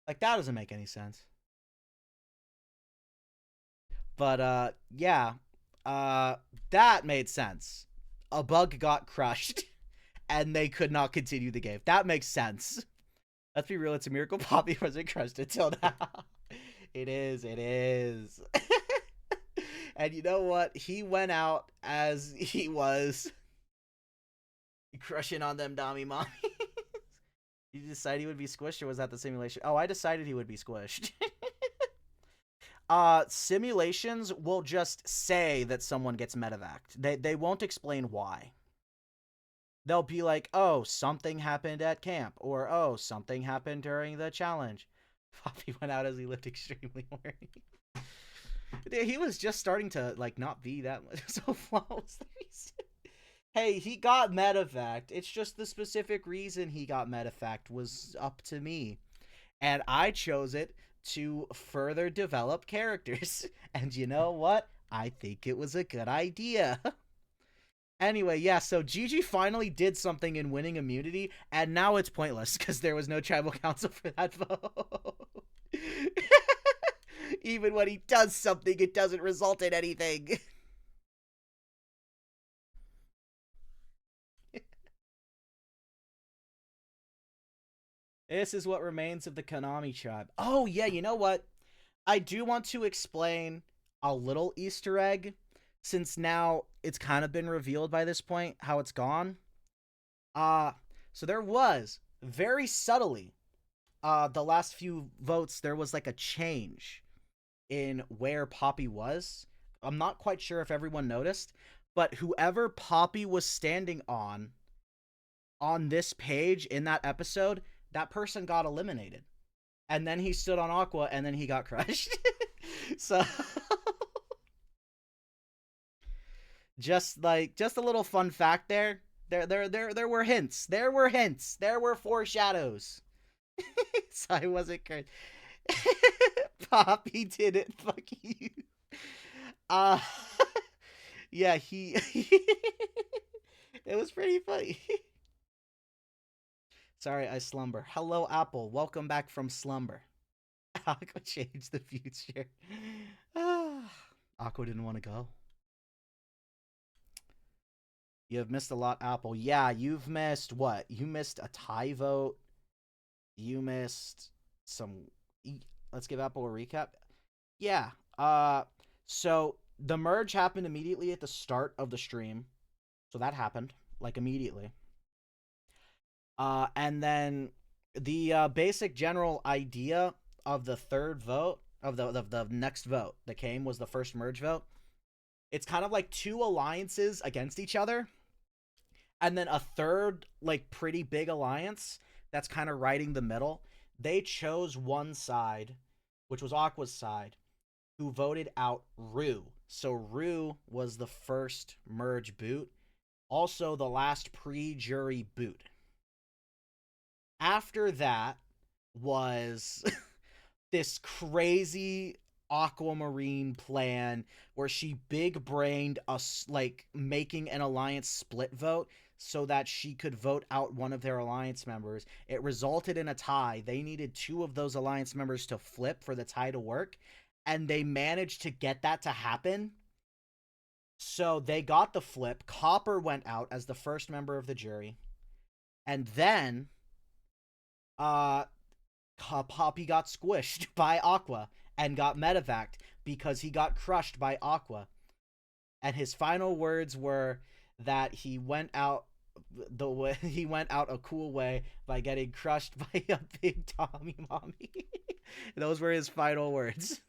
Like, that doesn't make any sense. But, yeah. That made sense. A bug got crushed, and they could not continue the game. That makes sense. Let's be real, it's a miracle Poppy wasn't crushed until now. It is, it is. And you know what? He went out as he was crushing on them Dami mommies. You decided he would be squished, or was that the simulation? Oh, I decided he would be squished. Simulations will just say that someone gets medevaced. They won't explain why. They'll be like, oh, something happened at camp, or oh, something happened during the challenge. Poppy went out as he lived extremely horny. He was just starting to, like, not be that much so flawless. Hey, he got medevaced. It's just the specific reason he got medevaced was up to me. And I chose it to further develop characters. And you know what? I think it was a good idea. Anyway, yeah, so Gigi finally did something in winning immunity, and now it's pointless because there was no tribal council for that vote. Even when he does something, it doesn't result in anything. This is what remains of the Konami tribe. Oh, yeah, you know what? I do want to explain a little Easter egg, since now it's kind of been revealed by this point how it's gone. So there was, very subtly, the last few votes, there was like a change in where Poppy was. I'm not quite sure if everyone noticed, but whoever Poppy was standing on this page in that episode, that person got eliminated. And then he stood on Aqua, and then he got crushed. So just a little fun fact there. There were hints. There were hints. There were foreshadows. So I wasn't crazy. Poppy did it. Fuck you. Yeah, he it was pretty funny. Sorry, I slumber. Hello, Apple. Welcome back from slumber. Aqua changed the future. Aqua didn't want to go. You have missed a lot, Apple. Yeah, you've missed what? You missed a tie vote. You missed some... Let's give Apple a recap. Yeah. So the merge happened immediately at the start of the stream. So that happened, like, immediately. And then the basic general idea of the third vote, of the next vote that came, was the first merge vote. It's kind of like two alliances against each other, and then a third, like, pretty big alliance that's kind of riding the middle. They chose one side, which was Aqua's side, who voted out Rue. So Rue was the first merge boot, also the last pre-jury boot. After that was this crazy Aquamarine plan where she big-brained us, like, making an alliance split vote so that she could vote out one of their alliance members. It resulted in a tie. They needed two of those alliance members to flip for the tie to work, and they managed to get that to happen. So they got the flip. Copper went out as the first member of the jury, and then Poppy got squished by Aqua and got medevaced because he got crushed by Aqua. And his final words were that he went out a cool way by getting crushed by a big Tommy mommy. Those were his final words.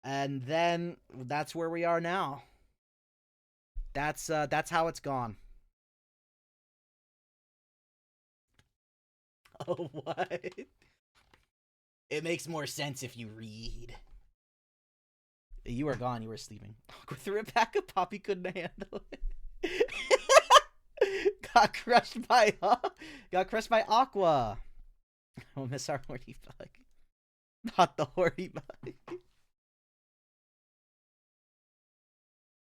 And then that's where we are now. That's how it's gone. Oh, what? It makes more sense if you read. You were gone. You were sleeping. Aqua threw it back. Poppy couldn't handle it. Got crushed by Aqua. We'll miss our horny bug. Not the horny bug.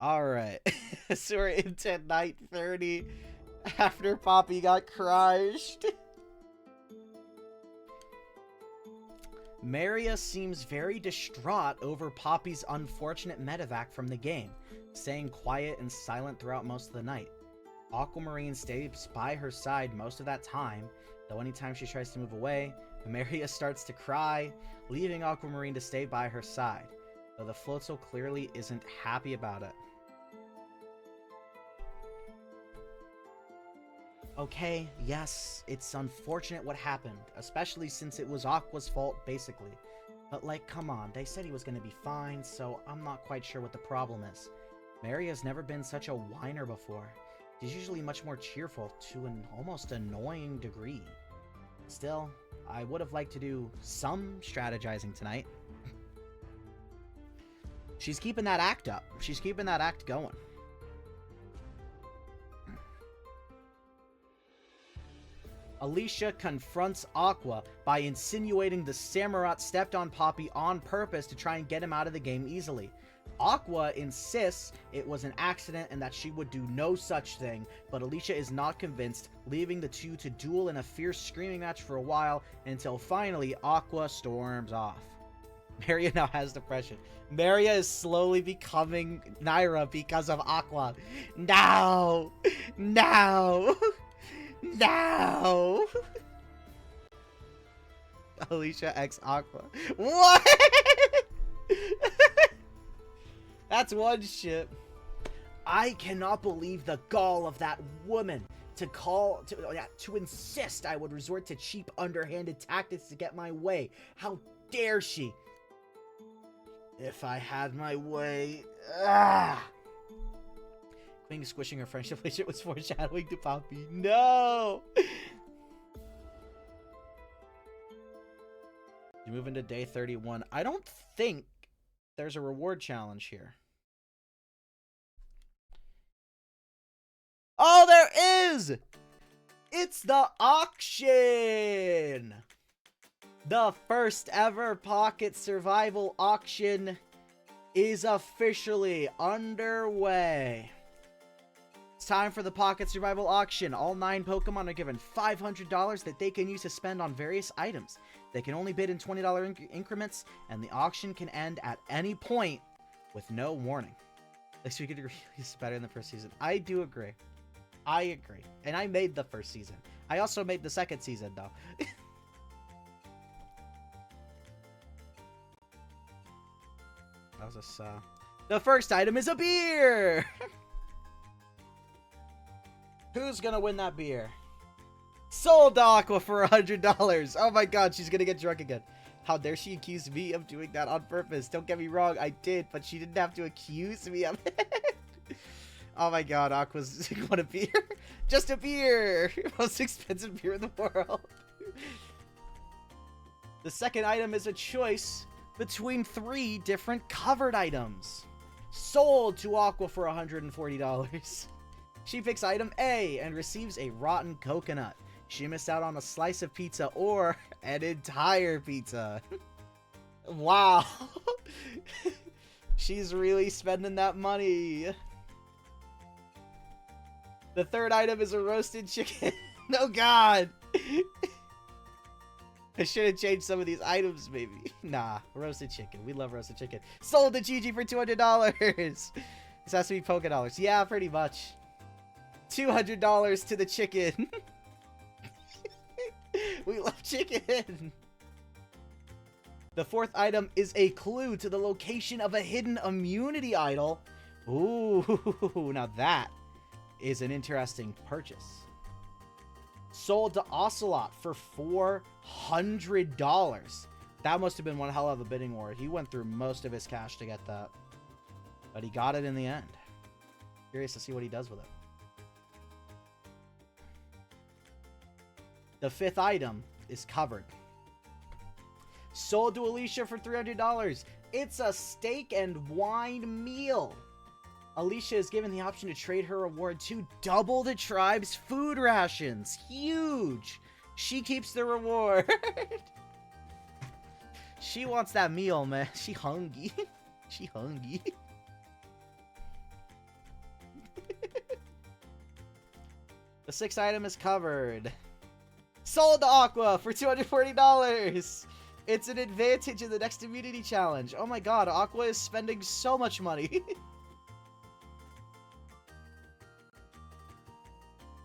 Alright. So we're into night 30 after Poppy got crushed. Maria seems very distraught over Poppy's unfortunate medevac from the game, staying quiet and silent throughout most of the night. Aquamarine stays by her side most of that time, though anytime she tries to move away, Maria starts to cry, leaving Aquamarine to stay by her side, though the Floatzel clearly isn't happy about it. Okay, yes, it's unfortunate what happened, especially since it was Aqua's fault, basically. But like, come on, they said he was gonna be fine, so I'm not quite sure what the problem is. Maria's never been such a whiner before. She's usually much more cheerful, to an almost annoying degree. Still, I would have liked to do some strategizing tonight. She's keeping that act up. She's keeping that act going. Alicia confronts Aqua by insinuating the Samurott stepped on Poppy on purpose to try and get him out of the game easily. Aqua insists it was an accident and that she would do no such thing, but Alicia is not convinced, leaving the two to duel in a fierce screaming match for a while until finally Aqua storms off. Maria now has depression. Maria is slowly becoming Naira because of Aqua. No! No! No! Alicia x Aqua. What? That's one ship. I cannot believe the gall of that woman to insist I would resort to cheap, underhanded tactics to get my way. How dare she? If I had my way. Ah! Queen squishing her friendship relationship was foreshadowing to Poppy. No! You move into day 31. I don't think there's a reward challenge here. Oh, there is! It's the auction! The first ever Pocket Survival auction is officially underway. It's time for the Pocket Survival auction. All 9 Pokemon are given $500 that they can use to spend on various items. They can only bid in $20 increments, and the auction can end at any point with no warning. At least we could release better in the first season. I do agree. I agree. And I made the first season. I also made the second season, though. That was a The first item is a beer! Who's gonna win that beer? Sold to Aqua for $100. Oh my god, she's gonna get drunk again. How dare she accuse me of doing that on purpose? Don't get me wrong, I did, but she didn't have to accuse me of it. Oh my god, Aqua's want a beer? Just a beer! Most expensive beer in the world. The second item is a choice between 3 different covered items. Sold to Aqua for $140. She picks item A and receives a rotten coconut. She missed out on a slice of pizza or an entire pizza. Wow. She's really spending that money. The third item is a roasted chicken. Oh god. I should have changed some of these items, maybe. Nah, roasted chicken. We love roasted chicken. Sold to Gigi for $200. This has to be Poké Dollars. Yeah, pretty much. $200 to the chicken. We love chicken. The fourth item is a clue to the location of a hidden immunity idol. Ooh, now that is an interesting purchase. Sold to Ocelot for $400. That must have been one hell of a bidding war. He went through most of his cash to get that. But he got it in the end. Curious to see what he does with it. The fifth item is covered. Sold to Alicia for $300. It's a steak and wine meal. Alicia is given the option to trade her reward to double the tribe's food rations. Huge. She keeps the reward. She wants that meal, man. She hungry. She hungry. The sixth item is covered. Sold to Aqua for $240. It's an advantage in the next immunity challenge. Oh my god, Aqua is spending so much money.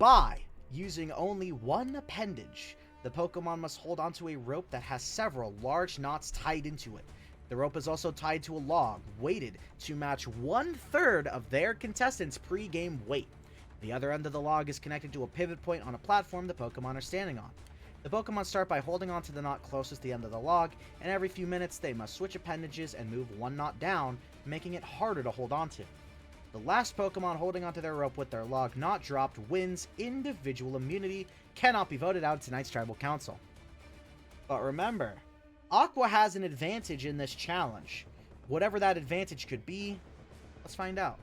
By using only one appendage, the Pokemon must hold onto a rope that has several large knots tied into it. The rope is also tied to a log, weighted to match 1/3 of their contestants' pre-game weight. The other end of the log is connected to a pivot point on a platform the Pokemon are standing on. The Pokemon start by holding onto the knot closest to the end of the log, and every few minutes they must switch appendages and move one knot down, making it harder to hold onto. The last Pokemon holding onto their rope with their log not dropped wins individual immunity, cannot be voted out at tonight's Tribal Council. But remember, Aqua has an advantage in this challenge. Whatever that advantage could be, let's find out.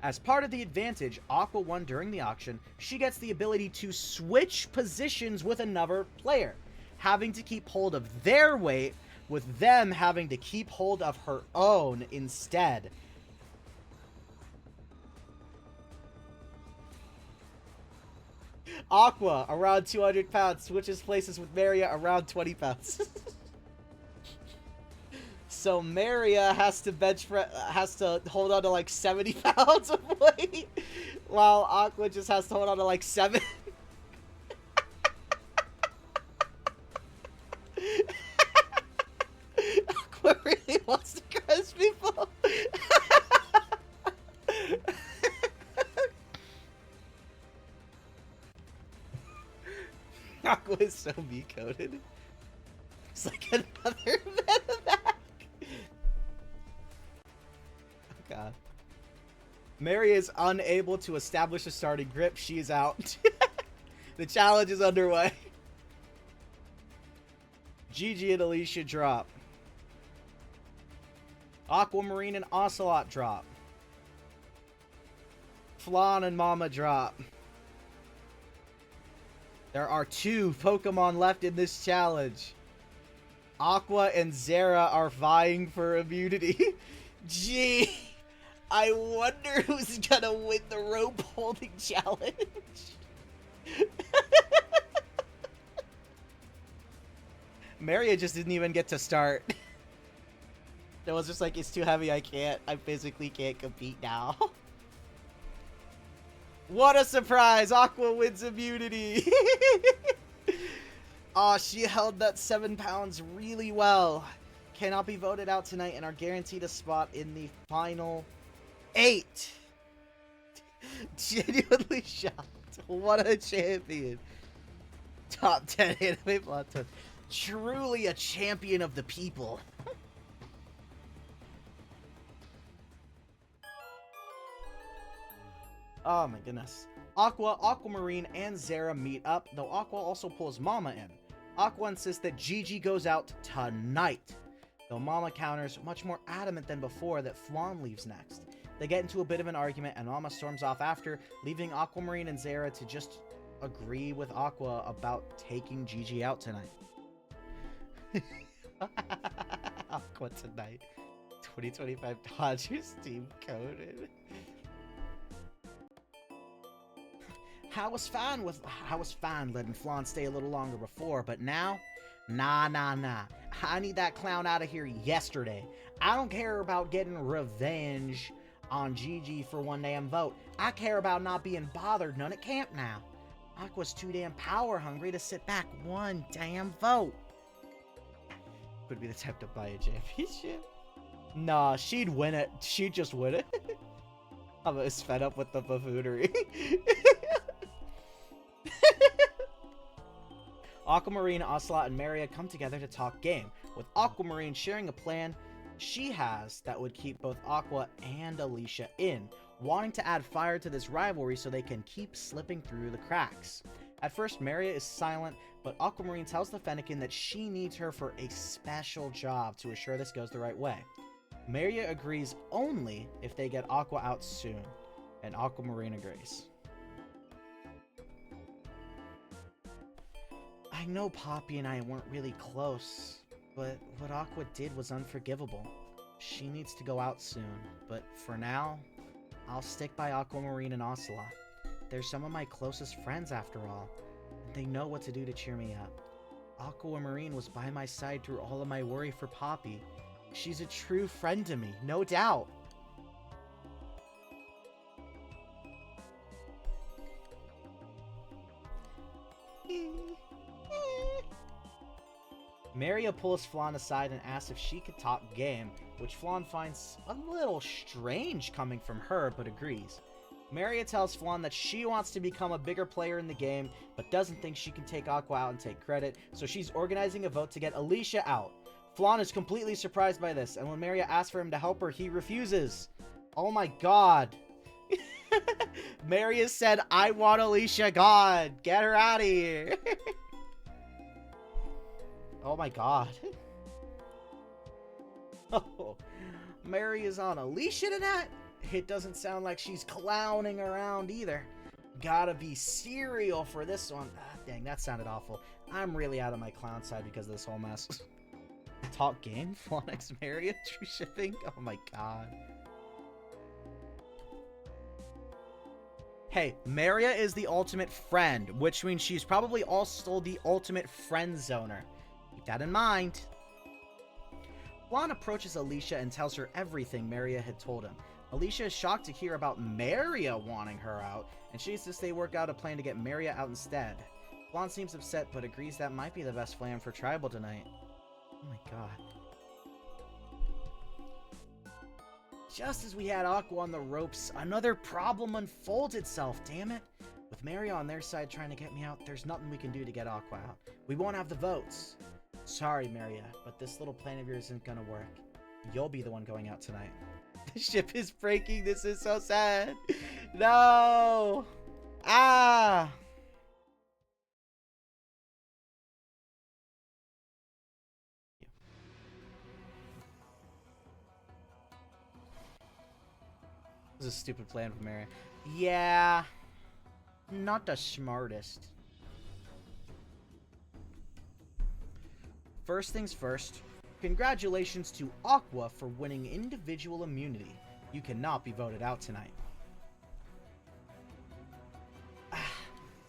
As part of the advantage Aqua won during the auction, she gets the ability to switch positions with another player, having to keep hold of their weight, with them having to keep hold of her own instead. Aqua, around 200 pounds, switches places with Maria, around 20 pounds. So Maria has to hold on to like 70 pounds of weight, while Aqua just has to hold on to like 7. Aqua really wants to crush people. Aqua is so me-coded. It's like another Medivac. Oh god. Mary is unable to establish a starting grip. She is out. The challenge is underway. Gigi and Alicia drop. Aquamarine and Ocelot drop. Flan and Mama drop. There are 2 Pokemon left in this challenge. Aqua and Zara are vying for immunity. Gee, I wonder who's gonna win the rope holding challenge. Maria just didn't even get to start. It was just like, it's too heavy, I physically can't compete now. What a surprise! Aqua wins immunity! Aw, she held that 7 pounds really well. Cannot be voted out tonight and are guaranteed a spot in the final 8. Genuinely shocked. What a champion. Top 10 anime plot twist. Truly a champion of the people. Oh my goodness. Aqua, Aquamarine, and Zara meet up, though Aqua also pulls Mama in. Aqua insists that Gigi goes out tonight, though Mama counters, much more adamant than before, that Flan leaves next. They get into a bit of an argument, and Mama storms off after, leaving Aquamarine and Zara to just agree with Aqua about taking Gigi out tonight. Aqua tonight. 2025 Dodgers team coded. I was fine letting Flan stay a little longer before, but now, nah. I need that clown out of here yesterday. I don't care about getting revenge on Gigi for one damn vote. I care about not being bothered none at camp now. Aqua's too damn power hungry to sit back one damn vote. Could be the type to buy a championship. Nah, she'd win it. She'd just win it. I'm just fed up with the buffoonery. Aquamarine, Ocelot, and Maria come together to talk game, with Aquamarine sharing a plan she has that would keep both Aqua and Alicia in, wanting to add fire to this rivalry so they can keep slipping through the cracks. At first, Maria is silent, but Aquamarine tells the Fennekin that she needs her for a special job to assure this goes the right way. Maria agrees only if they get Aqua out soon, and Aquamarine agrees. I know Poppy and I weren't really close, but what Aqua did was unforgivable. She needs to go out soon, but for now, I'll stick by Aquamarine and Ocelot. They're some of my closest friends after all, and they know what to do to cheer me up. Aquamarine was by my side through all of my worry for Poppy. She's a true friend to me, no doubt. Maria pulls Flan aside and asks if she could talk game, which Flan finds a little strange coming from her, but agrees. Maria tells Flan that she wants to become a bigger player in the game, but doesn't think she can take Aqua out and take credit, so she's organizing a vote to get Alicia out. Flan is completely surprised by this, and when Maria asks for him to help her, he refuses. Oh my god. Maria said, I want Alicia gone. Get her out of here. Oh my god. Oh, Maria's on Alicia tonight? It doesn't sound like she's clowning around either. Gotta be cereal for this one. Ah, dang, that sounded awful. I'm really out of my clown side because of this whole mess. Talk game? Flonix Maria true shipping? Oh my god. Hey, Maria is the ultimate friend, which means she's probably also the ultimate friend zoner. Keep that in mind. Flan approaches Alicia and tells her everything Maria had told him. Alicia is shocked to hear about Maria wanting her out, and she insists they work out a plan to get Maria out instead. Flan seems upset, but agrees that might be the best plan for Tribal tonight. Oh my god. Just as we had Aqua on the ropes, another problem unfolds itself, damn it. With Maria on their side trying to get me out, there's nothing we can do to get Aqua out. We won't have the votes. Sorry, Maria, but this little plan of yours isn't gonna work. You'll be the one going out tonight. The ship is breaking. This is so sad. No. Ah. This is a stupid plan from Maria. Yeah. Not the smartest. First things first. Congratulations to Aqua for winning individual immunity. You cannot be voted out tonight.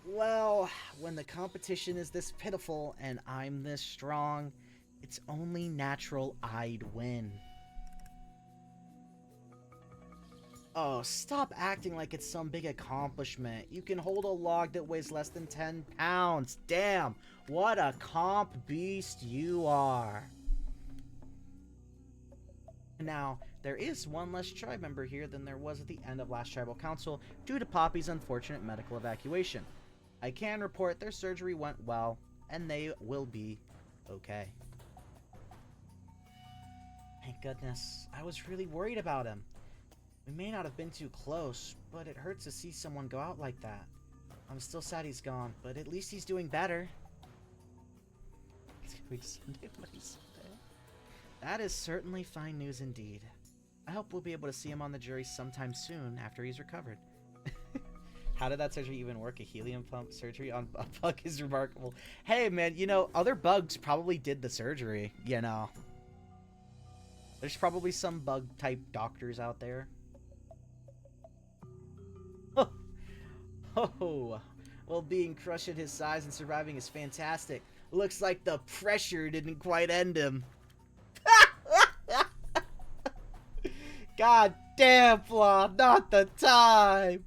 Well, when the competition is this pitiful and I'm this strong, it's only natural I'd win. Oh, stop acting like it's some big accomplishment. You can hold a log that weighs less than 10 pounds. Damn, what a comp beast you are. Now, there is one less tribe member here than there was at the end of last tribal council due to Poppy's unfortunate medical evacuation. I can report their surgery went well, and they will be okay. Thank goodness. I was really worried about him. We may not have been too close, but it hurts to see someone go out like that. I'm still sad he's gone, but at least he's doing better. That is certainly fine news indeed. I hope we'll be able to see him on the jury sometime soon after he's recovered. How did that surgery even work? A helium pump surgery on a bug is remarkable. Hey man, you know, other bugs probably did the surgery, you know. There's probably some bug type doctors out there. Oh, well, being crushed at his size and surviving is fantastic. Looks like the pressure didn't quite end him. God damn, Flaw, not the time.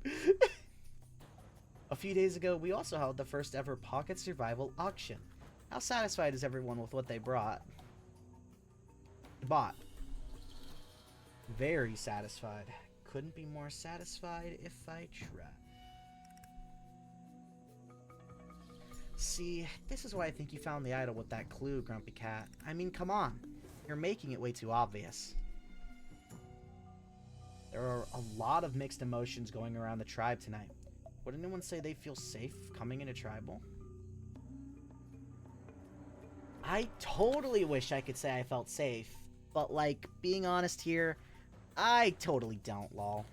A few days ago, we also held the first ever Pocket Survival auction. How satisfied is everyone with what they bought? Very satisfied. Couldn't be more satisfied if I tried. See, this is why I think you found the idol with that clue, Grumpy Cat. I mean, come on. You're making it way too obvious. There are a lot of mixed emotions going around the tribe tonight. Would anyone say they feel safe coming into tribal? I totally wish I could say I felt safe. But, like, being honest here, I totally don't, lol.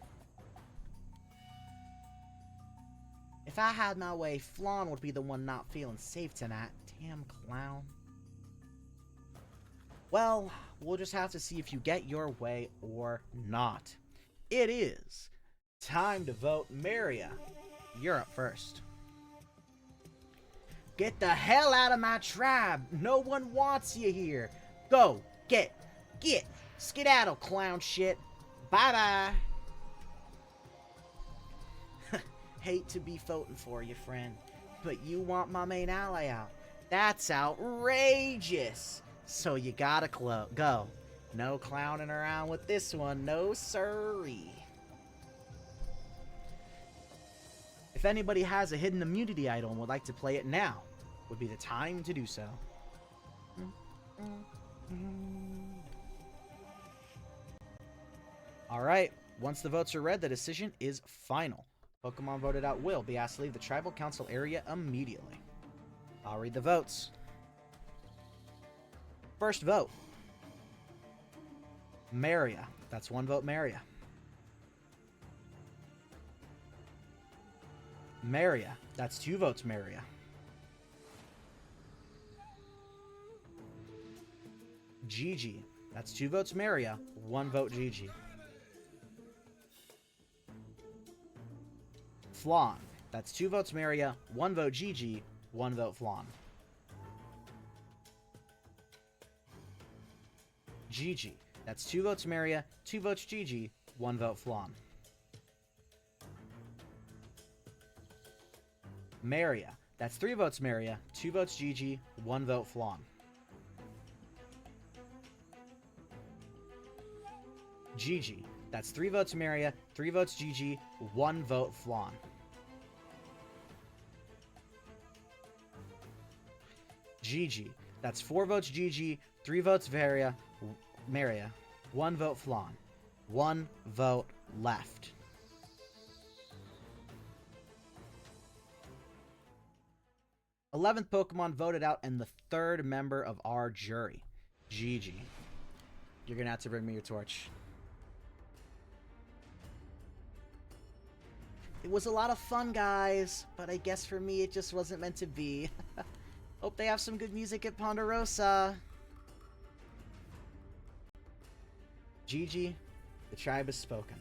If I had my way, Flan would be the one not feeling safe tonight. Damn clown. Well, we'll just have to see if you get your way or not. It is time to vote Maria. You're up first. Get the hell out of my tribe. No one wants you here. Go, get, skedaddle, clown shit. Bye-bye. Hate to be voting for you, friend, but you want my main ally out. That's outrageous. So you gotta go. No clowning around with this one, no siree. If anybody has a hidden immunity idol and would like to play it now, would be the time to do so. Alright, once the votes are read, the decision is final. Pokemon voted out will be asked to leave the Tribal Council area immediately. I'll read the votes. First vote. Maria. That's 1 vote, Maria. Maria. That's 2 votes, Maria. Gigi. That's 2 votes, Maria. 1 vote, Gigi. Flan. That's 2 votes, Maria. 1 vote, Gigi. 1 vote, Flan. Gigi. That's 2 votes, Maria. 2 votes, Gigi. 1 vote, Flan. Maria. That's 3 votes, Maria. 2 votes, Gigi. 1 vote, Flan. Gigi. That's 3 votes, Maria. 3 votes, Gigi. 1 vote, Flan. Gigi. That's 4 votes, Gigi. 3 votes, Maria. 1 vote, Flan. 1 vote left. th Pokemon voted out and the 3rd member of our jury. Gigi. You're gonna have to bring me your torch. It was a lot of fun, guys, but I guess for me it just wasn't meant to be. Hope they have some good music at Ponderosa. Gigi, the tribe has spoken.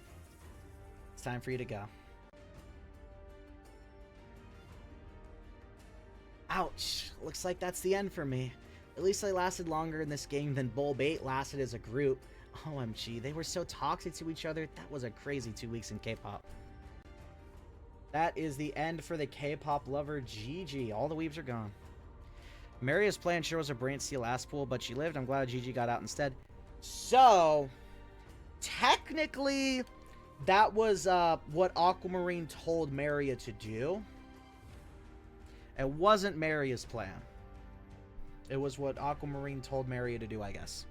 It's time for you to go. Ouch. Looks like that's the end for me. At least I lasted longer in this game than Bulbate lasted as a group. OMG, they were so toxic to each other. That was a crazy 2 weeks in K-pop. That is the end for the K-pop lover Gigi. All the weebs are gone. Maria's plan sure was a brilliant steal ass pool, but she lived. I'm glad Gigi got out instead. So, technically, that was what Aquamarine told Maria to do. It wasn't Maria's plan. It was what Aquamarine told Maria to do, I guess.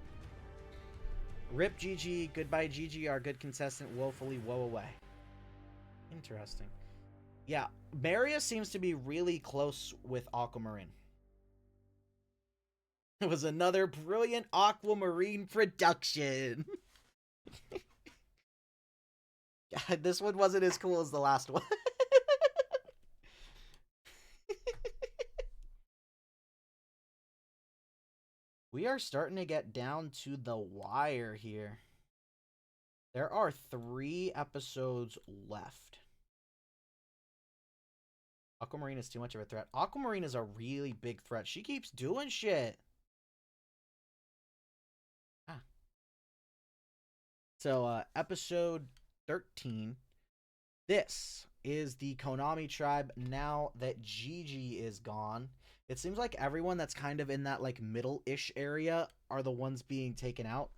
Rip Gigi, goodbye Gigi, our good contestant, woefully woe away. Interesting. Yeah, Maria seems to be really close with Aquamarine. It was another brilliant Aquamarine production. God, this one wasn't as cool as the last one. We are starting to get down to the wire here. There are 3 episodes left. Aquamarine is too much of a threat. Aquamarine is a really big threat. She keeps doing shit. So, episode 13. This is the Konami tribe now that Gigi is gone. It seems like everyone that's kind of in that, like, middle-ish area are the ones being taken out.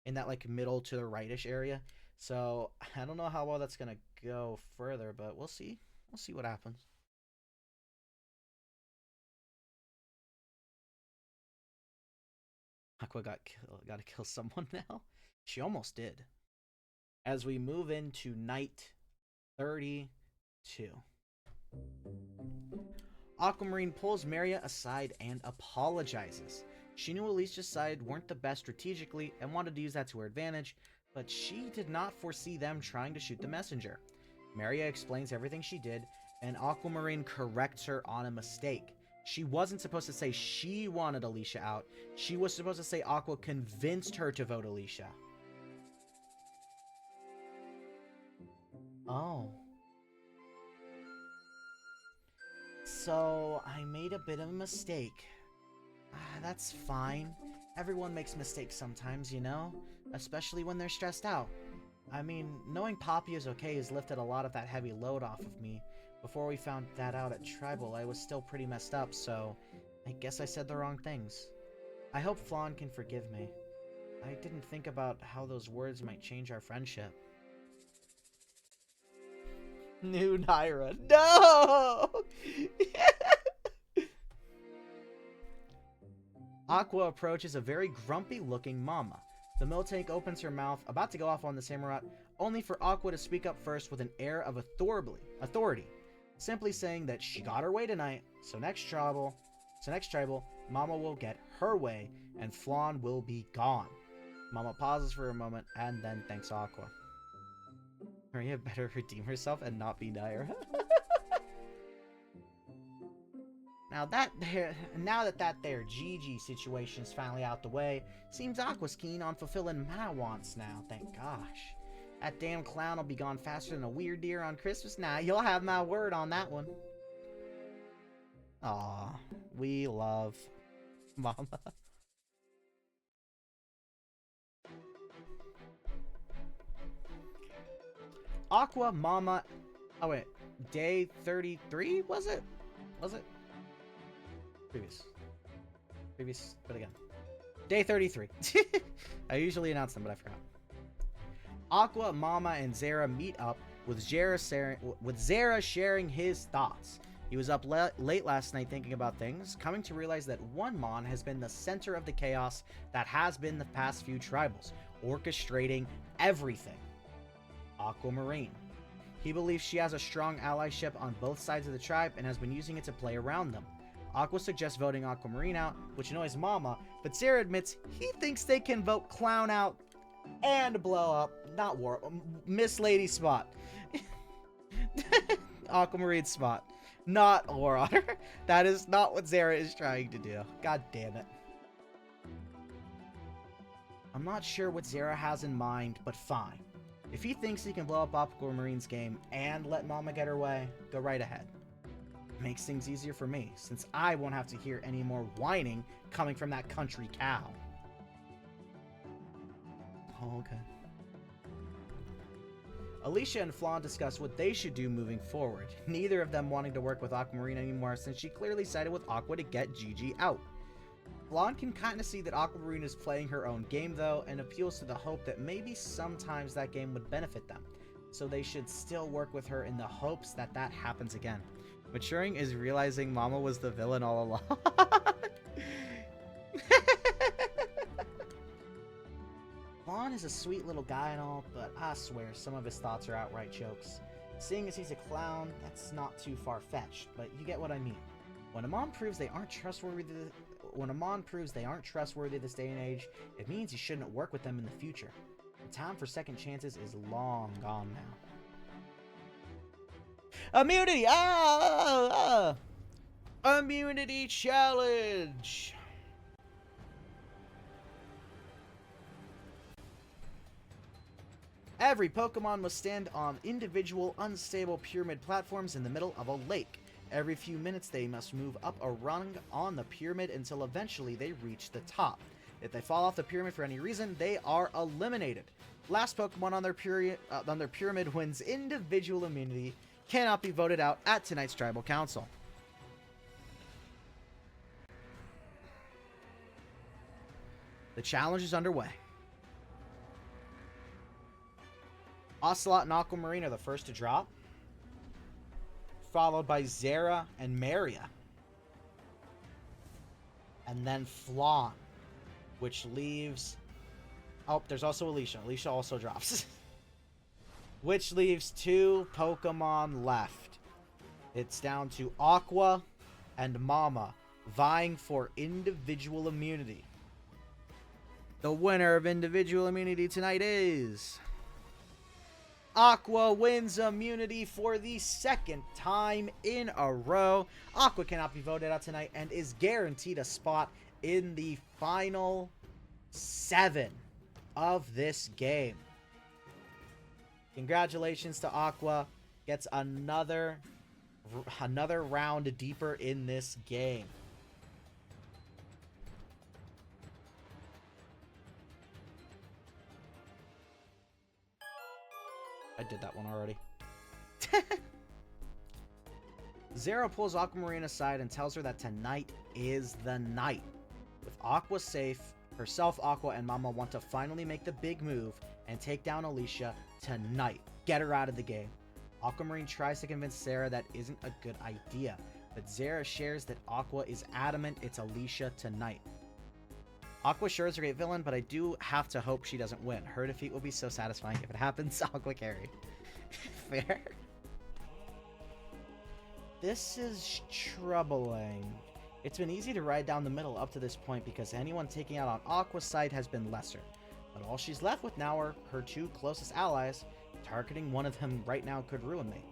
In that, like, middle to the right-ish area. So, I don't know how well that's gonna go further, but we'll see. We'll see what happens. Aqua gotta kill someone now. She almost did. As we move into night 32. Aquamarine pulls Maria aside and apologizes. She knew Alicia's side weren't the best strategically and wanted to use that to her advantage, but she did not foresee them trying to shoot the messenger. Maria explains everything she did, and Aquamarine corrects her on a mistake. She wasn't supposed to say she wanted Alicia out. She was supposed to say Aqua convinced her to vote Alicia. Oh. So, I made a bit of a mistake. That's fine. Everyone makes mistakes sometimes, you know? Especially when they're stressed out. I mean, knowing Poppy is okay has lifted a lot of that heavy load off of me. Before we found that out at Tribal, I was still pretty messed up, so I guess I said the wrong things. I hope Flan can forgive me. I didn't think about how those words might change our friendship. New Naira. No! Aqua approaches a very grumpy-looking mama. The Miltank opens her mouth, about to go off on the Samurott, only for Aqua to speak up first with an air of authority, simply saying that she got her way tonight, so next tribal, Mama will get her way, and Flan will be gone. Mama pauses for a moment, and then thanks Aqua. Maria better redeem herself and not be Naira. Now that there Gigi situation's finally out the way, seems Aqua's keen on fulfilling my wants now, thank gosh. That damn clown will be gone faster than a weird deer on Christmas. Nah, you'll have my word on that one. Aw, we love Mama. Aqua, Mama, oh wait, day 33, was it? Was it? Previous, but again. Day 33. I usually announce them, but I forgot. Aqua, Mama, and Zara meet up, with Zara sharing his thoughts. He was up late last night thinking about things, coming to realize that one Mon has been the center of the chaos that has been the past few tribals, orchestrating everything. Aquamarine. He believes she has a strong allyship on both sides of the tribe and has been using it to play around them. Aqua suggests voting Aquamarine out, which annoys Mama, but Sarah admits he thinks they can vote Clown out and blow up, not War, Miss Lady spot. Aquamarine's spot, not War Otter. That is not what Zara is trying to do. God damn it. I'm not sure what Zara has in mind, but fine. If he thinks he can blow up Aquamarine's game and let Mama get her way, go right ahead. Makes things easier for me, since I won't have to hear any more whining coming from that country cow. Oh, okay. Alicia and Flan discuss what they should do moving forward, neither of them wanting to work with Aquamarine anymore since she clearly sided with Aqua to get Gigi out. Flan can kind of see that Aquamarine is playing her own game though, and appeals to the hope that maybe sometimes that game would benefit them, so they should still work with her in the hopes that that happens again. Maturing is realizing Mama was the villain all along. Vaughn is a sweet little guy and all, but I swear some of his thoughts are outright jokes. Seeing as he's a clown, that's not too far-fetched, but you get what I mean. When a Mon proves they aren't trustworthy this day and age, it means you shouldn't work with them in the future. The time for second chances is long gone now. Immunity! Immunity challenge! Every Pokemon must stand on individual unstable pyramid platforms in the middle of a lake. Every few minutes they must move up a rung on the pyramid until eventually they reach the top. If they fall off the pyramid for any reason, they are eliminated. Last Pokemon on their pyramid wins individual immunity, cannot be voted out at tonight's Tribal Council. The challenge is underway. Ocelot and Aquamarine are the first to drop, followed by Zara and Maria. And then Flan, which leaves... Oh, there's also Alicia. Alicia also drops. Which leaves 2 Pokemon left. It's down to Aqua and Mama vying for individual immunity. The winner of individual immunity tonight is... Aqua wins immunity for the second time in a row. Aqua cannot be voted out tonight and is guaranteed a spot in the final 7 of this game. Congratulations to Aqua. Gets another round deeper in this game. I did that one already. Zara pulls Aquamarine aside and tells her that tonight is the night. With Aqua safe, herself, Aqua, and Mama want to finally make the big move and take down Alicia tonight. Get her out of the game. Aquamarine tries to convince Zara that isn't a good idea, but Zara shares that Aqua is adamant it's Alicia tonight. Aqua sure is a great villain, but I do have to hope she doesn't win. Her defeat will be so satisfying. If it happens, Aqua carry. Fair. This is troubling. It's been easy to ride down the middle up to this point because anyone taking out on Aqua's side has been lesser. But all she's left with now are her two closest allies. Targeting one of them right now could ruin me.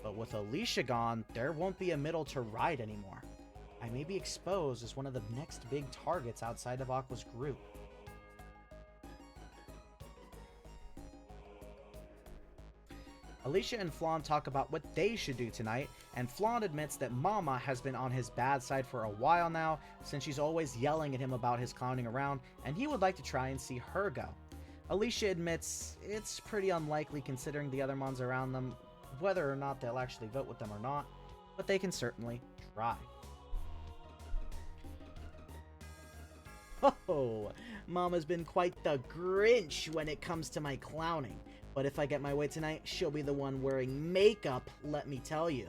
But with Alicia gone, there won't be a middle to ride anymore. I may be exposed as one of the next big targets outside of Aqua's group. Alicia and Flan talk about what they should do tonight, and Flan admits that Mama has been on his bad side for a while now, since she's always yelling at him about his clowning around, and he would like to try and see her go. Alicia admits it's pretty unlikely considering the other mons around them, whether or not they'll actually vote with them or not, but they can certainly try. Oh, Mama's been quite the Grinch when it comes to my clowning. But if I get my way tonight, she'll be the one wearing makeup, let me tell you.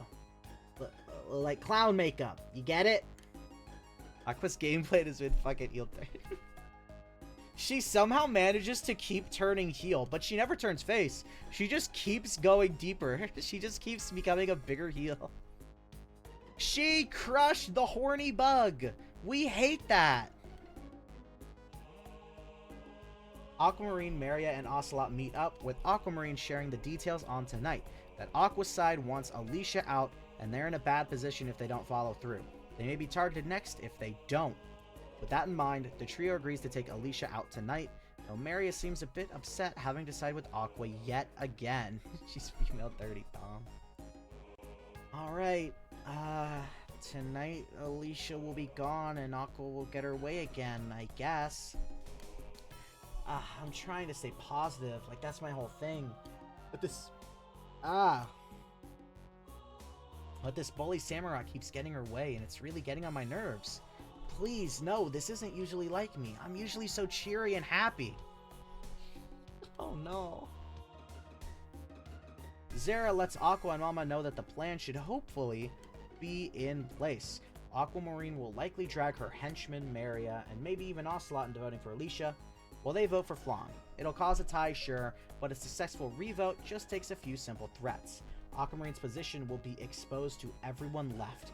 Like clown makeup, you get it? Aqua's gameplay has been fucking heel turn. She somehow manages to keep turning heel, but she never turns face. She just keeps going deeper. She just keeps becoming a bigger heel. She crushed the horny bug. We hate that. Aquamarine, Maria, and Ocelot meet up, with Aquamarine sharing the details on tonight, that Aqua's side wants Alicia out, and they're in a bad position if they don't follow through. They may be targeted next if they don't. With that in mind, the trio agrees to take Alicia out tonight, though Maria seems a bit upset having to side with Aqua yet again. She's female 30, Tom. Alright, tonight Alicia will be gone and Aqua will get her way again, I guess. I'm trying to stay positive. Like, that's my whole thing. But this... But this bully Samurai keeps getting her way, and it's really getting on my nerves. Please, no, this isn't usually like me. I'm usually so cheery and happy. Oh, no. Zara lets Aqua and Mama know that the plan should hopefully be in place. Aquamarine will likely drag her henchman, Maria, and maybe even Ocelot into voting for Alicia. Well, they vote for Flan. It'll cause a tie, sure, but a successful revote just takes a few simple threats. Aquamarine's position will be exposed to everyone left,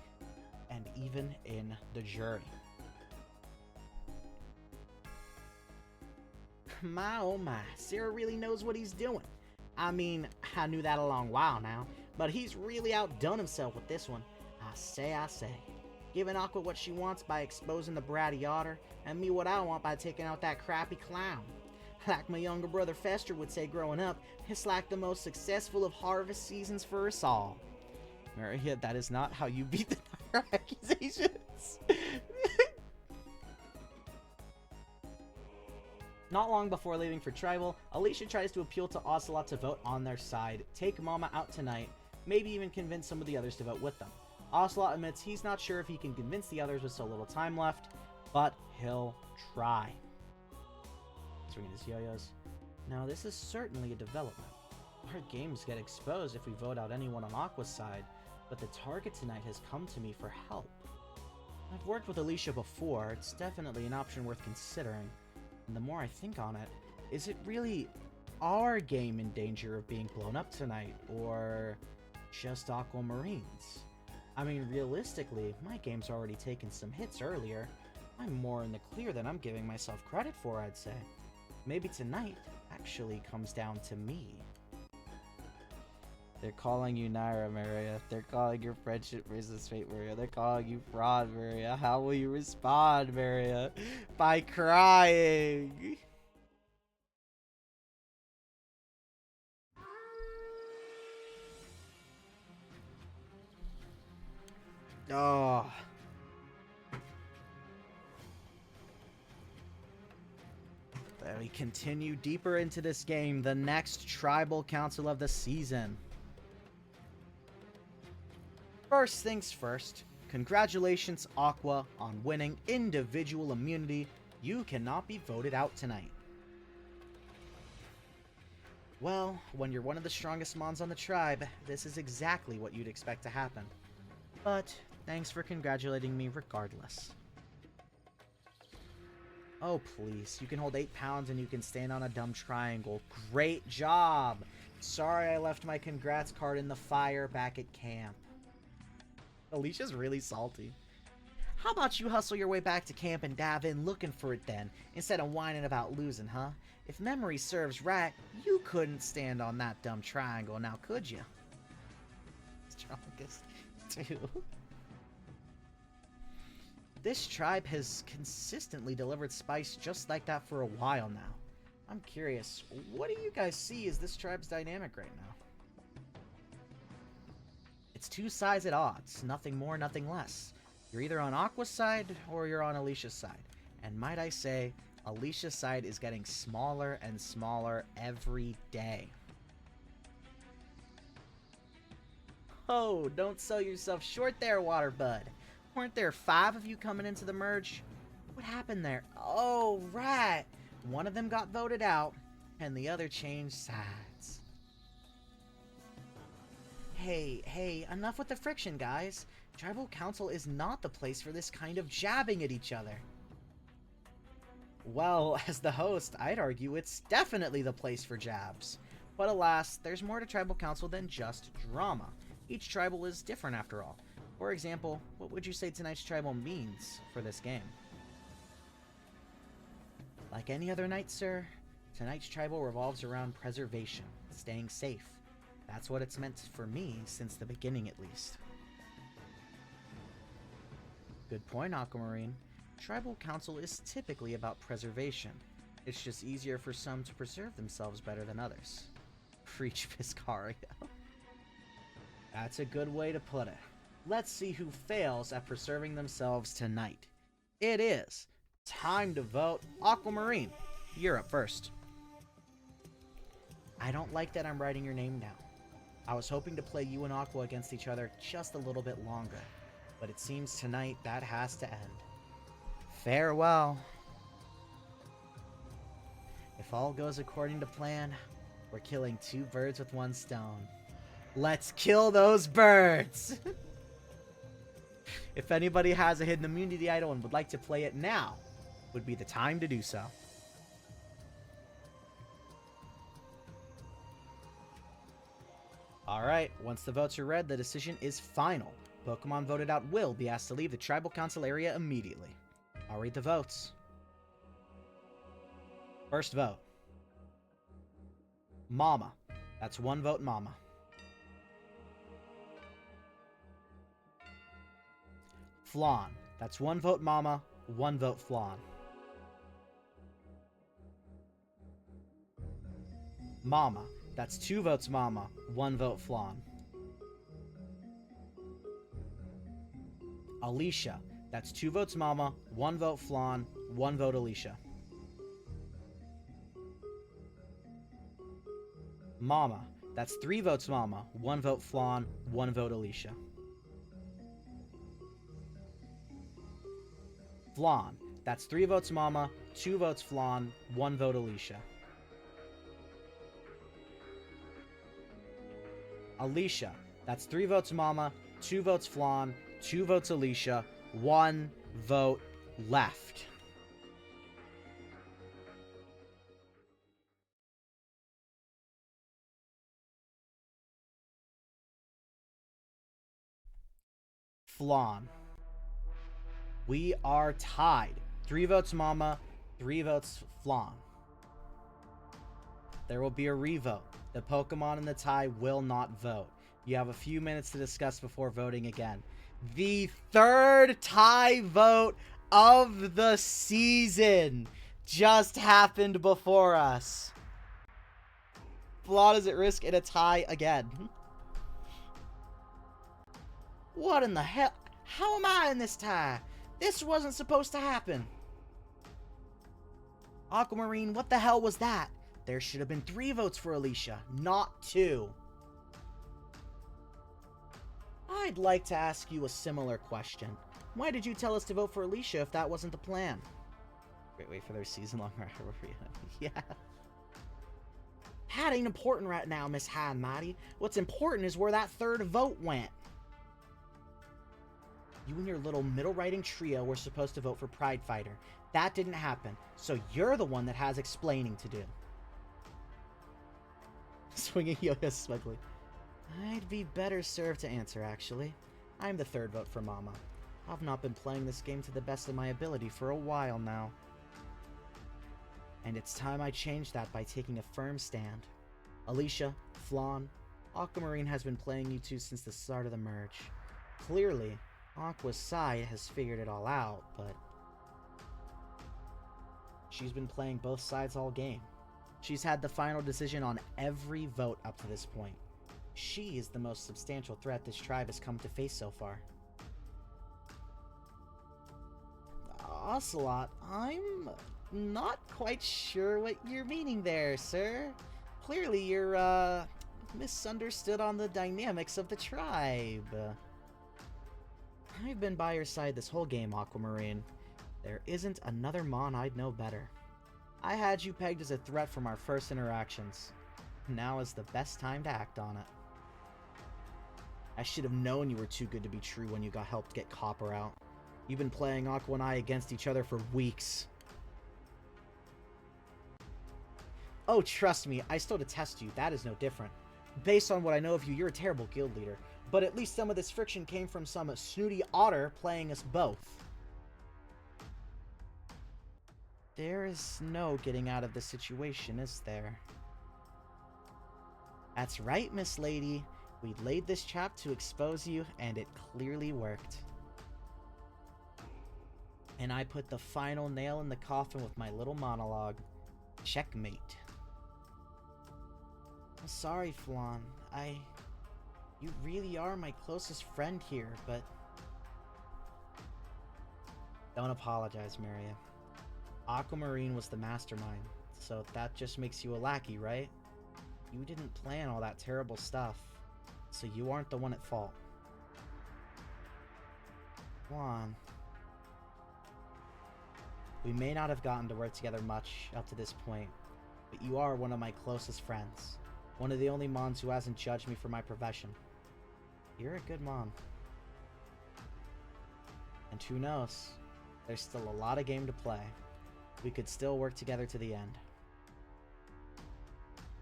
and even in the jury. My oh my, Sarah really knows what he's doing. I mean, I knew that a long while now, but he's really outdone himself with this one. I say. Giving Aqua what she wants by exposing the bratty otter, and me what I want by taking out that crappy clown. Like my younger brother Fester would say growing up, it's like the most successful of harvest seasons for us all. Maria, that is not how you beat the Naira accusations. Not long before leaving for Tribal, Alicia tries to appeal to Ocelot to vote on their side, take Mama out tonight, maybe even convince some of the others to vote with them. Ocelot admits he's not sure if he can convince the others with so little time left, but he'll try. Swinging his yo-yos. Now, this is certainly a development. Our games get exposed if we vote out anyone on Aqua's side, but the target tonight has come to me for help. I've worked with Alicia before, it's definitely an option worth considering. And the more I think on it, is it really our game in danger of being blown up tonight, or just Aquamarine's? I mean, realistically, my game's already taken some hits earlier. I'm more in the clear than I'm giving myself credit for, I'd say. Maybe tonight actually comes down to me. They're calling you Naira, Maria. They're calling your friendship versus fate, Maria. They're calling you fraud, Maria. How will you respond, Maria? By crying. Oh. Then we continue deeper into this game, the next Tribal Council of the season. First things first, congratulations Aqua on winning individual immunity. You cannot be voted out tonight. Well, when you're one of the strongest mons on the tribe, this is exactly what you'd expect to happen. But thanks for congratulating me regardless. Oh please, you can hold 8 pounds and you can stand on a dumb triangle. Great job! Sorry I left my congrats card in the fire back at camp. Alicia's really salty. How about you hustle your way back to camp and dive in looking for it then, instead of whining about losing, huh? If memory serves right, you couldn't stand on that dumb triangle, now could you? Strongest, too. This tribe has consistently delivered spice just like that for a while now. I'm curious, what do you guys see as this tribe's dynamic right now? It's two sides at odds, nothing more, nothing less. You're either on Aqua's side or you're on Alicia's side. And might I say, Alicia's side is getting smaller and smaller every day. Oh, don't sell yourself short there, Waterbud. Weren't there 5 of you coming into the merge? What happened there? Oh, right. One of them got voted out, and the other changed sides. Hey, enough with the friction, guys. Tribal Council is not the place for this kind of jabbing at each other. Well, as the host, I'd argue it's definitely the place for jabs. But alas, there's more to Tribal Council than just drama. Each tribal is different after all. For example, what would you say tonight's tribal means for this game? Like any other night, sir, tonight's tribal revolves around preservation, staying safe. That's what it's meant for me since the beginning, at least. Good point, Aquamarine. Tribal Council is typically about preservation. It's just easier for some to preserve themselves better than others. Preach, Piscario. That's a good way to put it. Let's see who fails at preserving themselves tonight. It is time to vote. Aquamarine, you're up first. I don't like that I'm writing your name down. I was hoping to play you and Aqua against each other just a little bit longer, but it seems tonight that has to end. Farewell. If all goes according to plan, we're killing 2 birds with 1 stone. Let's kill those birds! If anybody has a hidden immunity idol and would like to play it now, would be the time to do so. Alright, once the votes are read, the decision is final. Pokemon voted out will be asked to leave the Tribal Council area immediately. I'll read the votes. First vote. Mama. That's 1 vote, Mama. Flan. That's 1 vote, Mama. 1 vote, Flan. Mama. That's 2 votes, Mama. 1 vote, Flan. Alicia. That's 2 votes, Mama. 1 vote, Flan. 1 vote, Alicia. Mama. That's 3 votes, Mama. 1 vote, Flan. 1 vote, Alicia. Flan. That's 3 votes, Mama. 2 votes, Flan. 1 vote, Alicia. Alicia. That's 3 votes, Mama. 2 votes, Flan. 2 votes, Alicia. 1 vote left. Flan. We are tied. 3 votes, Mama. 3 votes, Flan. There will be a revote. The Pokemon in the tie will not vote. You have a few minutes to discuss before voting again. The 3rd tie vote of the season just happened before us. Flan is at risk in a tie again. What in the hell? How am I in this tie? This wasn't supposed to happen. Aquamarine, what the hell was that? There should have been 3 votes for Alicia, not 2. I'd like to ask you a similar question. Why did you tell us to vote for Alicia if that wasn't the plan? Wait for their season-long rivalry. Yeah. That ain't important right now, Miss High and Mighty. What's important is where that third vote went. You and your little middle-writing trio were supposed to vote for Pride Fighter. That didn't happen, so you're the one that has explaining to do. Swinging yo-yo smugly. I'd be better served to answer, actually. I'm the third vote for Mama. I've not been playing this game to the best of my ability for a while now. And it's time I change that by taking a firm stand. Alicia, Flan, Aquamarine has been playing you two since the start of the merge. Clearly, Aqua's side has figured it all out, but she's been playing both sides all game. She's had the final decision on every vote up to this point. She is the most substantial threat this tribe has come to face so far. Ocelot, I'm not quite sure what you're meaning there, sir. Clearly you're, misunderstood on the dynamics of the tribe. I've been by your side this whole game, Aquamarine. There isn't another Mon I'd know better. I had you pegged as a threat from our first interactions. Now is the best time to act on it. I should have known you were too good to be true when you got helped get Copper out. You've been playing Aqua and I against each other for weeks. Oh, trust me, I still detest you. That is no different. Based on what I know of you, you're a terrible guild leader. But at least some of this friction came from some snooty otter playing us both. There is no getting out of this situation, is there? That's right, Miss Lady. We laid this trap to expose you, and it clearly worked. And I put the final nail in the coffin with my little monologue. Checkmate. I'm sorry, Flan. You really are my closest friend here, but... Don't apologize, Maria. Aquamarine was the mastermind, so that just makes you a lackey, right? You didn't plan all that terrible stuff, so you aren't the one at fault. Flan. We may not have gotten to work together much up to this point, but you are one of my closest friends. One of the only Mons who hasn't judged me for my profession. You're a good Mon. And who knows? There's still a lot of game to play. We could still work together to the end.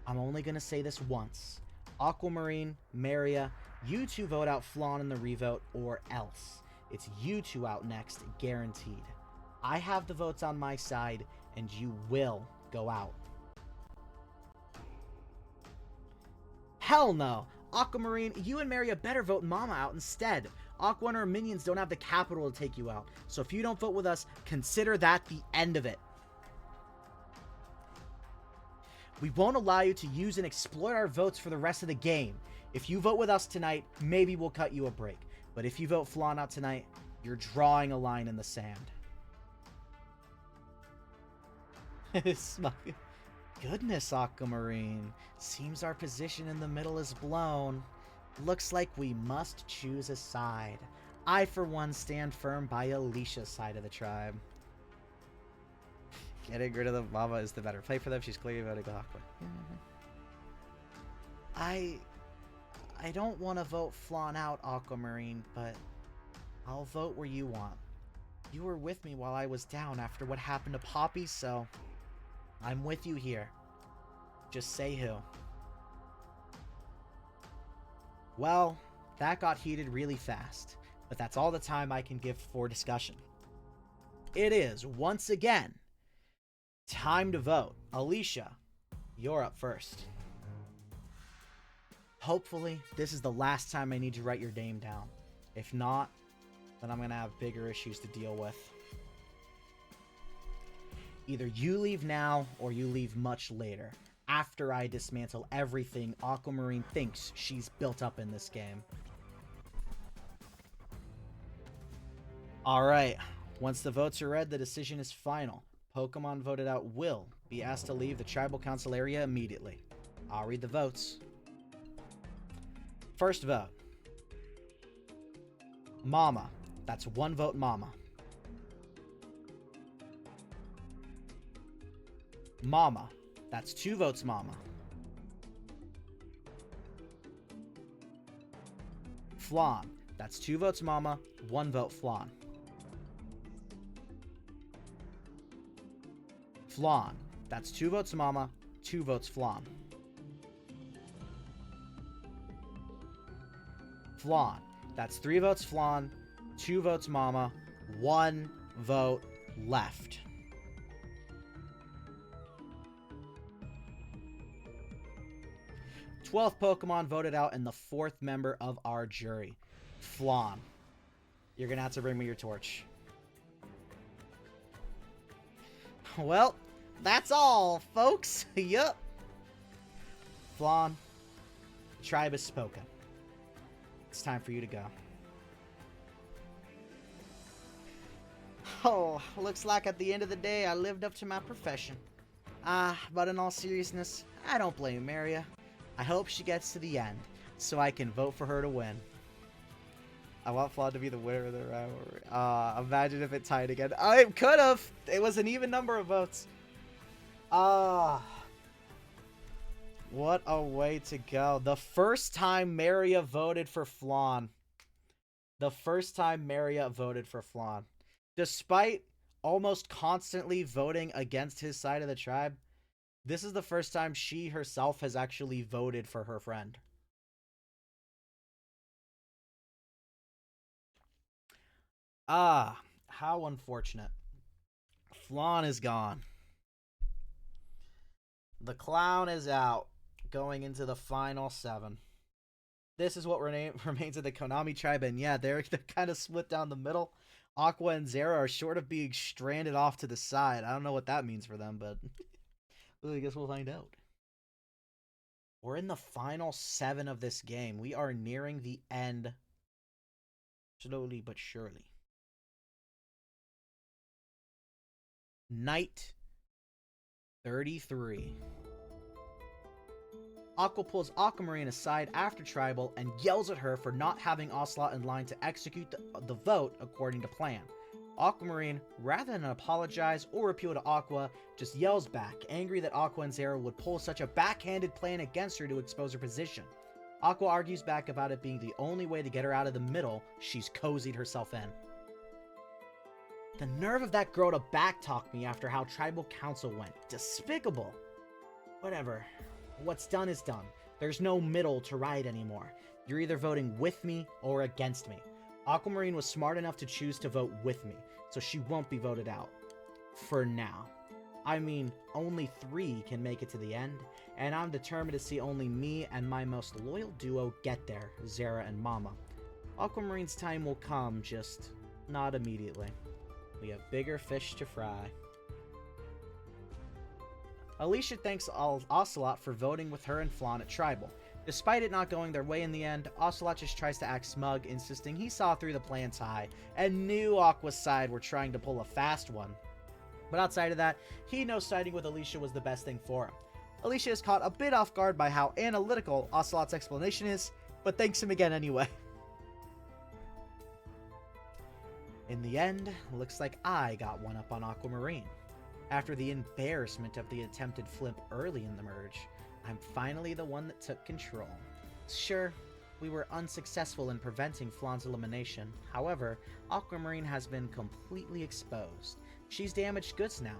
I'm only gonna say this once. Aquamarine, Maria, you two vote out Flan in the revote, or else. It's you two out next, guaranteed. I have the votes on my side, and you will go out. Hell no! Aquamarine, you and Maria better vote Mama out instead. Aqua and her minions don't have the capital to take you out, so if you don't vote with us, consider that the end of it. We won't allow you to use and exploit our votes for the rest of the game. If you vote with us tonight, maybe we'll cut you a break. But if you vote Flan out tonight, you're drawing a line in the sand. Goodness, Aquamarine. Seems our position in the middle is blown. Looks like we must choose a side. I, for one, stand firm by Alicia's side of the tribe. Getting rid of the Mama is the better play for them. She's clearly voting Aqua. I don't want to vote Flan out, Aquamarine, but I'll vote where you want. You were with me while I was down after what happened to Poppy, so I'm with you here. Just say who. Well, that got heated really fast, but that's all the time I can give for discussion. It is, once again, time to vote. Alicia, you're up first. Hopefully, this is the last time I need to write your name down. If not, then I'm going to have bigger issues to deal with. Either you leave now, or you leave much later, after I dismantle everything Aquamarine thinks she's built up in this game. Alright, once the votes are read, the decision is final. Pokemon voted out will be asked to leave the Tribal Council area immediately. I'll read the votes. First vote. Mama. That's 1 vote Mama. Mama. That's 2 votes Mama. Flan. That's 2 votes Mama, 1 vote Flan. Flan. That's 2 votes Mama, 2 votes Flan. Flan. That's 3 votes Flan, 2 votes Mama, 1 vote left. th Pokemon voted out and the 4th member of our jury. Flan. You're gonna have to bring me your torch. Well, that's all, folks. Yup. Flan, the tribe has spoken. It's time for you to go. Oh, looks like at the end of the day, I lived up to my profession. But in all seriousness, I don't blame Maria. I hope she gets to the end, so I can vote for her to win. I want Flan to be the winner of the rivalry. Imagine if it tied again. Oh, it could have. It was an even number of votes. What a way to go. The first time Maria voted for Flan. The first time Maria voted for Flan. Despite almost constantly voting against his side of the tribe, this is the first time she herself has actually voted for her friend. How unfortunate. Flan is gone. The clown is out, going into the final 7. This is what remains of the Konami tribe, and yeah, they're kind of split down the middle. Aqua and Zera are short of being stranded off to the side. I don't know what that means for them, but I guess we'll find out. We're in the final 7 of this game. We are nearing the end, slowly but surely. Night 33. Aqua pulls Aquamarine aside after Tribal and yells at her for not having Ocelot in line to execute the vote according to plan. Aquamarine, rather than apologize or appeal to Aqua, just yells back, angry that Aqua and Zera would pull such a backhanded plan against her to expose her position. Aqua argues back about it being the only way to get her out of the middle she's cozied herself in. The nerve of that girl to backtalk me after how Tribal Council went. Despicable. Whatever. What's done is done. There's no middle to ride anymore. You're either voting with me or against me. Aquamarine was smart enough to choose to vote with me, so she won't be voted out. For now. I mean, only 3 can make it to the end, and I'm determined to see only me and my most loyal duo get there, Zera and Mama. Aquamarine's time will come, just not immediately. We have bigger fish to fry. Alicia thanks Ocelot for voting with her and Flan at Tribal. Despite it not going their way in the end, Ocelot just tries to act smug, insisting he saw through the plan's tie and knew Aqua's side were trying to pull a fast one. But outside of that, he knows siding with Alicia was the best thing for him. Alicia is caught a bit off guard by how analytical Ocelot's explanation is, but thanks him again anyway. In the end, looks like I got one up on Aquamarine. After the embarrassment of the attempted flip early in the merge, I'm finally the one that took control. Sure, we were unsuccessful in preventing Flan's elimination. However, Aquamarine has been completely exposed. She's damaged goods now.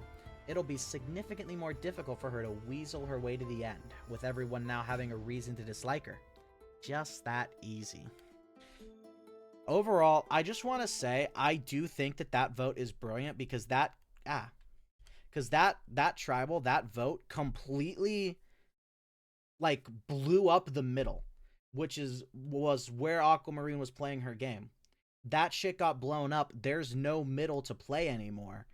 It'll be significantly more difficult for her to weasel her way to the end, with everyone now having a reason to dislike her. Just that easy. Overall, I just want to say I do think that vote is brilliant because that Tribal, that vote completely like blew up the middle, which was where Aquamarine was playing her game. That shit got blown up. There's no middle to play anymore.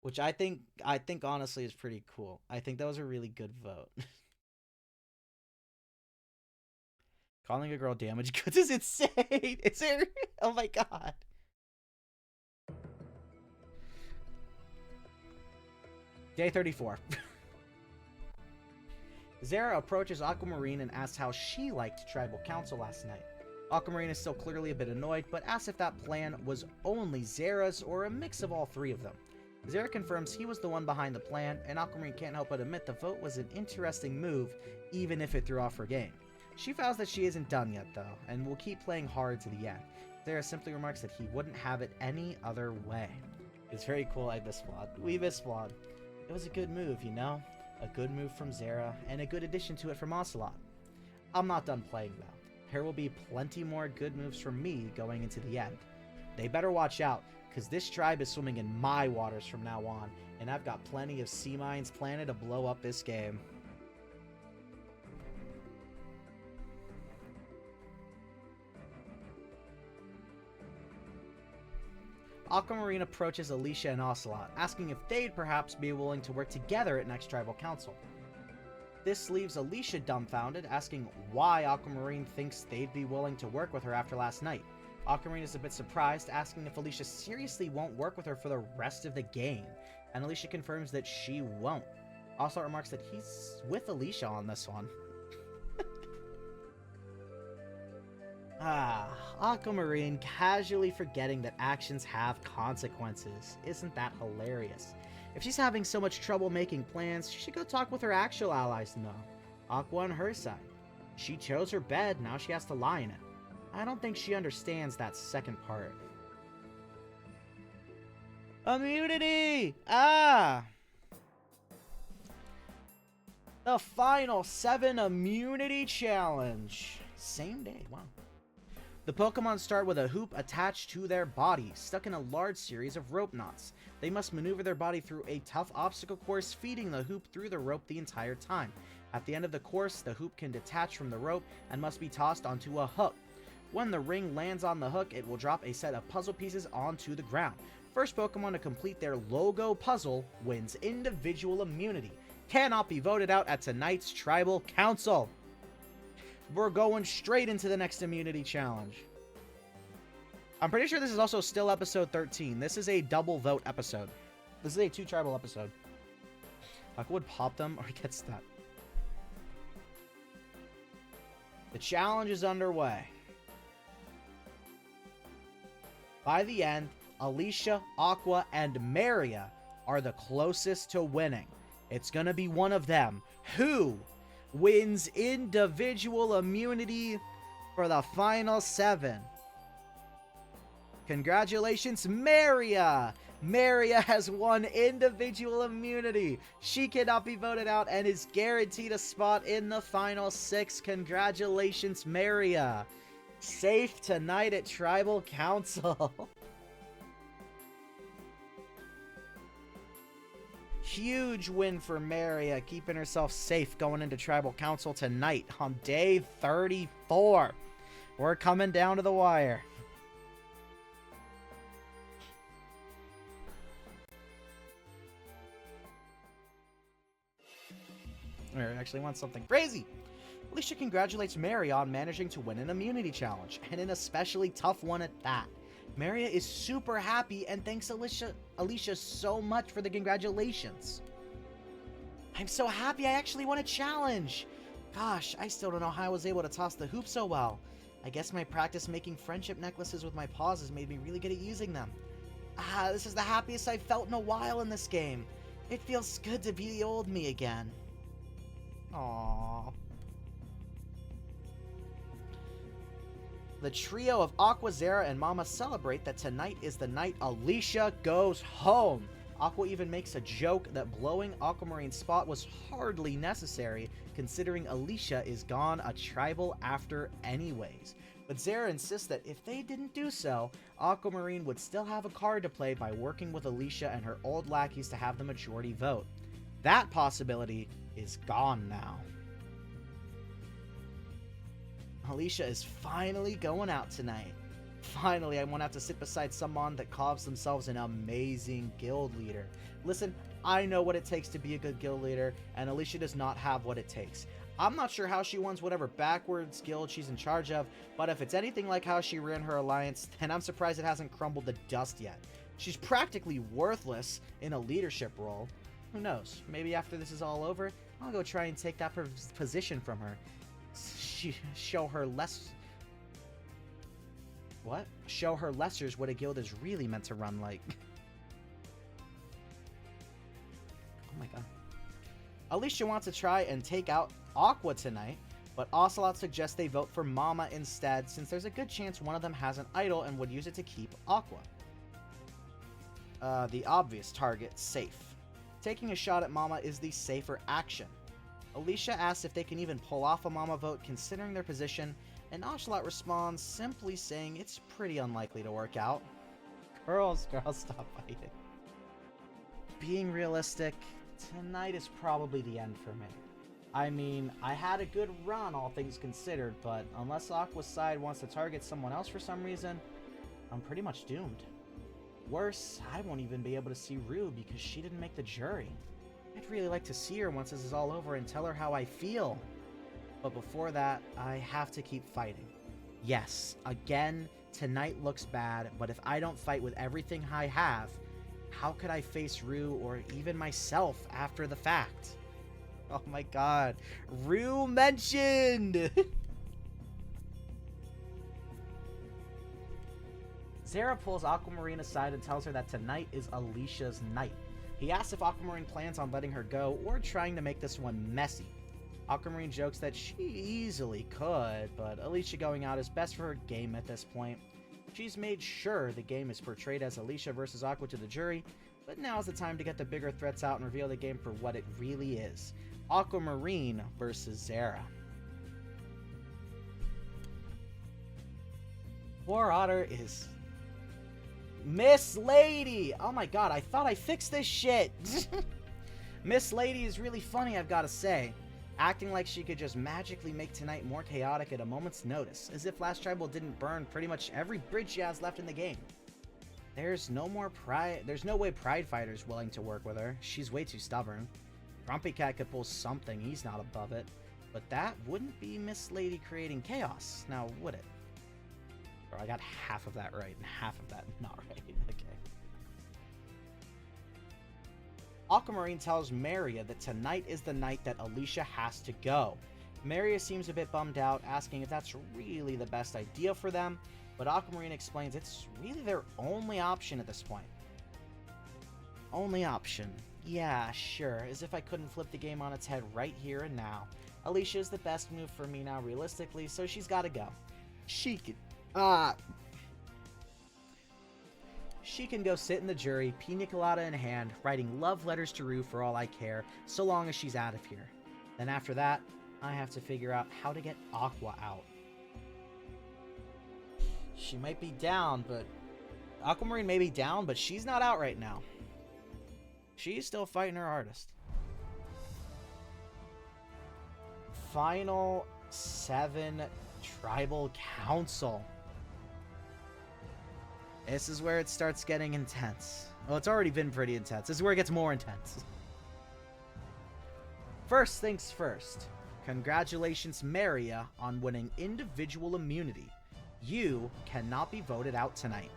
Which I think honestly is pretty cool. I think that was a really good vote. Calling a girl damaged goods is insane. Is it? Oh my god. Day 34. Zera approaches Aquamarine and asks how she liked Tribal Council last night. Aquamarine is still clearly a bit annoyed, but asks if that plan was only Zera's or a mix of all three of them. Zera confirms he was the one behind the plan, and Aquamarine can't help but admit the vote was an interesting move, even if it threw off her game. She vows that she isn't done yet, though, and will keep playing hard to the end. Zera simply remarks that he wouldn't have it any other way. It's very cool. I miss VOD. We miss VOD. It was a good move, you know? A good move from Zera, and a good addition to it from Ocelot. I'm not done playing, though. There will be plenty more good moves from me going into the end. They better watch out, because this tribe is swimming in my waters from now on, and I've got plenty of sea mines planted to blow up this game. Aquamarine approaches Alicia and Ocelot, asking if they'd perhaps be willing to work together at next tribal council. This leaves Alicia dumbfounded, asking why Aquamarine thinks they'd be willing to work with her after last night. Aquamarine is a bit surprised, asking if Alicia seriously won't work with her for the rest of the game, and Alicia confirms that she won't. Ocelot remarks that he's with Alicia on this one. Aquamarine casually forgetting that actions have consequences. Isn't that hilarious? If she's having so much trouble making plans, she should go talk with her actual allies now. Aqua on her side. She chose her bed, now she has to lie in it. I don't think she understands that second part. Immunity! The final 7 immunity challenge. Same day, wow. The Pokemon start with a hoop attached to their body, stuck in a large series of rope knots. They must maneuver their body through a tough obstacle course, feeding the hoop through the rope the entire time. At the end of the course, the hoop can detach from the rope and must be tossed onto a hook. When the ring lands on the hook, it will drop a set of puzzle pieces onto the ground. First Pokemon to complete their logo puzzle wins individual immunity. Cannot be voted out at tonight's Tribal Council. We're going straight into the next immunity challenge. I'm pretty sure this is also still episode 13. This is a double vote episode. This is a 2 tribal episode. Aqua would pop them or get stuck. The challenge is underway. By the end, Alicia, Aqua, and Maria are the closest to winning. It's gonna be one of them. Who wins individual immunity for the final 7? Congratulations, Maria! Maria has won individual immunity. She cannot be voted out and is guaranteed a spot in the final 6. Congratulations, Maria. Safe tonight at Tribal Council. Huge win for Maria, keeping herself safe going into Tribal Council tonight on day 34. We're coming down to the wire. I actually want something crazy. Alicia congratulates Maria on managing to win an immunity challenge, and an especially tough one at that. Maria is super happy and thanks Alicia so much for the congratulations. I'm so happy I actually won a challenge. Gosh, I still don't know how I was able to toss the hoop so well. I guess my practice making friendship necklaces with my paws has made me really good at using them. This is the happiest I've felt in a while in this game. It feels good to be the old me again. Aww. The trio of Aqua, Zera, and Mama celebrate that tonight is the night Alicia goes home. Aqua even makes a joke that blowing Aquamarine's spot was hardly necessary, considering Alicia is gone a tribal after anyways. But Zera insists that if they didn't do so, Aquamarine would still have a card to play by working with Alicia and her old lackeys to have the majority vote. That possibility is gone now. Alicia is finally going out tonight. Finally, I won't have to sit beside someone that calls themselves an amazing guild leader. Listen, I know what it takes to be a good guild leader, and Alicia does not have what it takes. I'm not sure how she runs whatever backwards guild she's in charge of, but if it's anything like how she ran her alliance, then I'm surprised it hasn't crumbled to dust yet. She's practically worthless in a leadership role. Who knows? Maybe after this is all over, I'll go try and take that position from her. Show her less What? Show her lessers what a guild is really meant to run like. Oh my god. Alicia wants to try and take out Aqua tonight, but Ocelot suggests they vote for Mama instead, since there's a good chance one of them has an idol and would use it to keep Aqua. The obvious target, safe. Taking a shot at Mama is the safer action. Alicia asks if they can even pull off a Mama vote considering their position, and Ocelot responds simply saying it's pretty unlikely to work out. Girls, stop fighting. Being realistic, tonight is probably the end for me. I mean, I had a good run, all things considered, but unless Aqua's side wants to target someone else for some reason, I'm pretty much doomed. Worse, I won't even be able to see Rue because she didn't make the jury. I'd really like to see her once this is all over and tell her how I feel. But before that, I have to keep fighting. Yes, again, tonight looks bad, but if I don't fight with everything I have, how could I face Rue or even myself after the fact? Oh my god. Rue mentioned! Zara pulls Aquamarine aside and tells her that tonight is Alicia's night. He asks if Aquamarine plans on letting her go or trying to make this one messy. Aquamarine jokes that she easily could, but Alicia going out is best for her game at this point. She's made sure the game is portrayed as Alicia versus Aqua to the jury, but now's the time to get the bigger threats out and reveal the game for what it really is. Aquamarine versus Zara. Poor Otter is... Miss Lady! Oh my god, I thought I fixed this shit! Miss Lady is really funny, I've gotta say. Acting like she could just magically make tonight more chaotic at a moment's notice, as if Last Tribal didn't burn pretty much every bridge she has left in the game. There's no way Pride Fighter's willing to work with her. She's way too stubborn. Grumpy Cat could pull something, he's not above it. But that wouldn't be Miss Lady creating chaos, now would it? Or I got half of that right and half of that not right. Okay. Aquamarine tells Maria that tonight is the night that Alicia has to go. Maria seems a bit bummed out, asking if that's really the best idea for them, but Aquamarine explains it's really their only option at this point. Only option. Yeah, sure, as if I couldn't flip the game on its head right here and now. Alicia is the best move for me now realistically, so she's gotta go. She can go sit in the jury, pina colada in hand, writing love letters to Rue for all I care, so long as she's out of here. Then after that, I have to figure out how to get Aqua out. She might be down, but... Aquamarine may be down, but she's not out right now. She's still fighting her hardest. Final 7 Tribal Council. This is where it starts getting intense. Well, it's already been pretty intense. This is where it gets more intense. First things first. Congratulations, Maria, on winning individual immunity. You cannot be voted out tonight.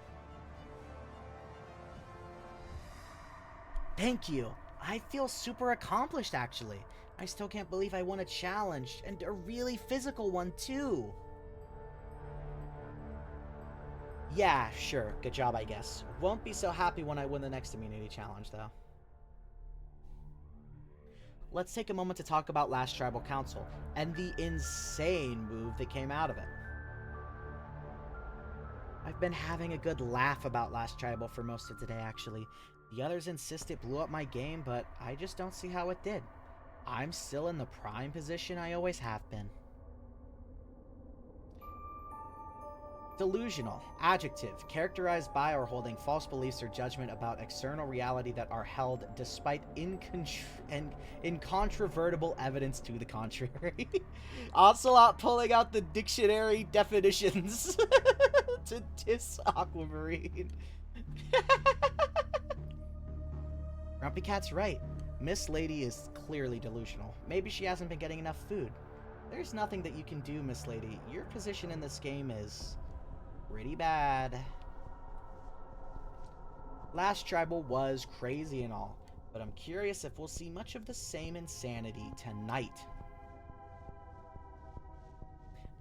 Thank you. I feel super accomplished, actually. I still can't believe I won a challenge, and a really physical one, too. Yeah, sure. Good job, I guess. Won't be so happy when I win the next immunity challenge, though. Let's take a moment to talk about Last Tribal Council, and the insane move that came out of it. I've been having a good laugh about Last Tribal for most of today, actually. The others insist it blew up my game, but I just don't see how it did. I'm still in the prime position I always have been. Delusional. Adjective. Characterized by or holding false beliefs or judgment about external reality that are held despite incontrovertible evidence to the contrary. Ocelot pulling out the dictionary definitions to diss Aquamarine. Grumpy Cat's right. Miss Lady is clearly delusional. Maybe she hasn't been getting enough food. There's nothing that you can do, Miss Lady. Your position in this game is... pretty bad. Last Tribal was crazy and all, but I'm curious if we'll see much of the same insanity tonight.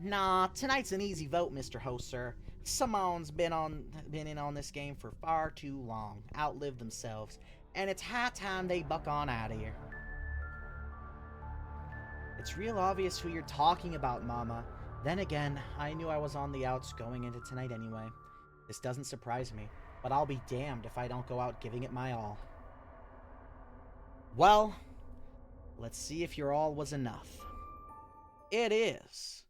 Nah, tonight's an easy vote, Mr. Host, sir. Simone's been in on this game for far too long, outlived themselves, and it's high time they buck on out of here. It's real obvious who you're talking about, Mama. Then again, I knew I was on the outs going into tonight anyway. This doesn't surprise me, but I'll be damned if I don't go out giving it my all. Well, let's see if your all was enough. It is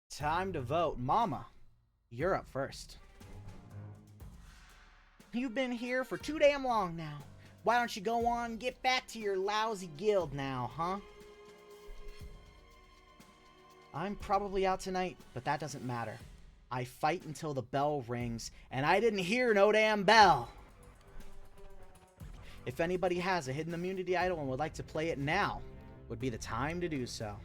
time to vote. Mama, you're up first. You've been here for too damn long now. Why don't you go on and get back to your lousy guild now, huh? I'm probably out tonight, but that doesn't matter. I fight until the bell rings, and I didn't hear no damn bell. If anybody has a hidden immunity idol and would like to play it now, would be the time to do so.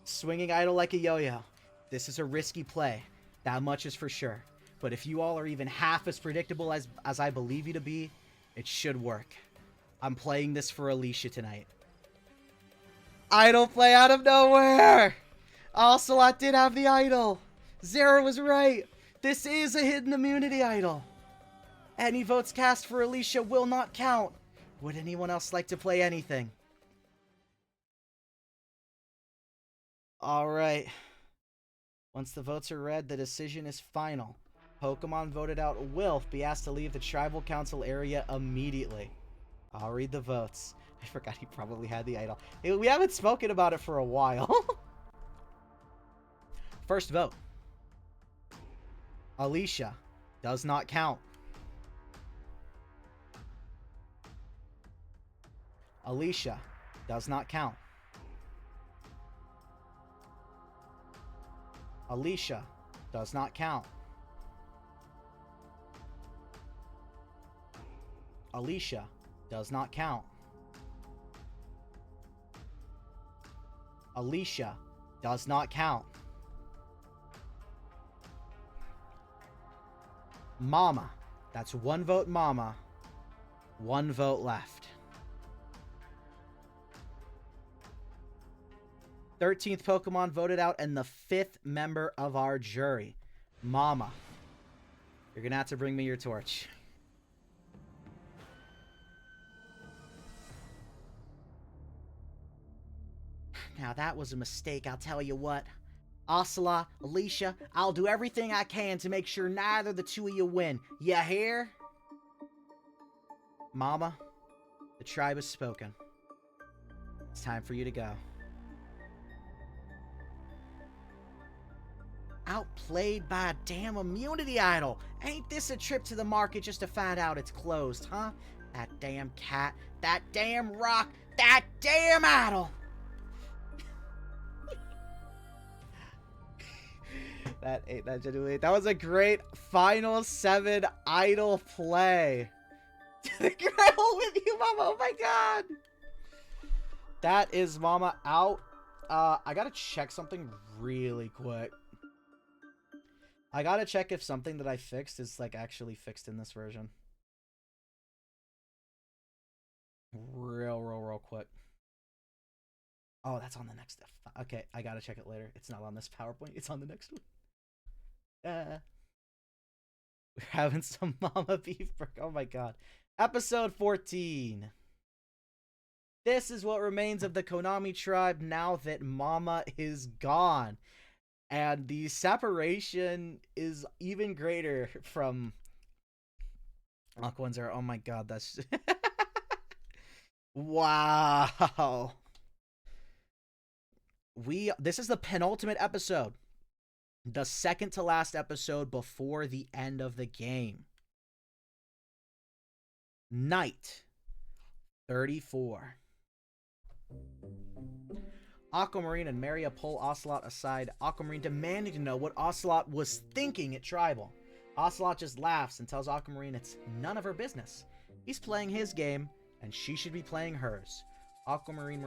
Swinging idol like a yo-yo. This is a risky play. That much is for sure. But if you all are even half as predictable as I believe you to be, it should work. I'm playing this for Alicia tonight. Idol play out of nowhere! Ocelot did have the idol. Zara was right. This is a hidden immunity idol. Any votes cast for Alicia will not count. Would anyone else like to play anything? Alright. Once the votes are read, the decision is final. Pokemon voted out will be asked to leave the Tribal Council area immediately. I'll read the votes. I forgot he probably had the idol. We haven't spoken about it for a while. First vote. Alicia. Does not count. Alicia. Does not count. Alicia. Does not count. Alicia. Does not count. Alicia. Does not count. Mama. That's one vote Mama. One vote left. 13th Pokemon voted out and the 5th member of our jury. Mama. You're gonna have to bring me your torch. Now that was a mistake, I'll tell you what. Ocelot, Alicia, I'll do everything I can to make sure neither the two of you win. You hear? Mama, the tribe has spoken. It's time for you to go. Outplayed by a damn immunity idol. Ain't this a trip to the market just to find out it's closed, huh? That damn cat, that damn rock, that damn idol. That was a great final 7 idol play. To the grill with you, Mama. Oh my god. That is Mama out. I gotta check something really quick. I gotta check if something that I fixed is like actually fixed in this version. Real quick. Oh, that's on the next stuff. Okay, I gotta check it later. It's not on this PowerPoint. It's on the next one. We're having some Mama beef. Oh my god. Episode 14. This is what remains of the Konami tribe now that Mama is gone. And the separation is even greater from Aqua and Zero. Oh my god, that's wow. This is the penultimate episode. The second to last episode before the end of the game. Night 34. Aquamarine and Maria pull Ocelot aside, Aquamarine demanding to know what Ocelot was thinking at Tribal. Ocelot just laughs and tells Aquamarine it's none of her business. He's playing his game, and she should be playing hers. Aquamarine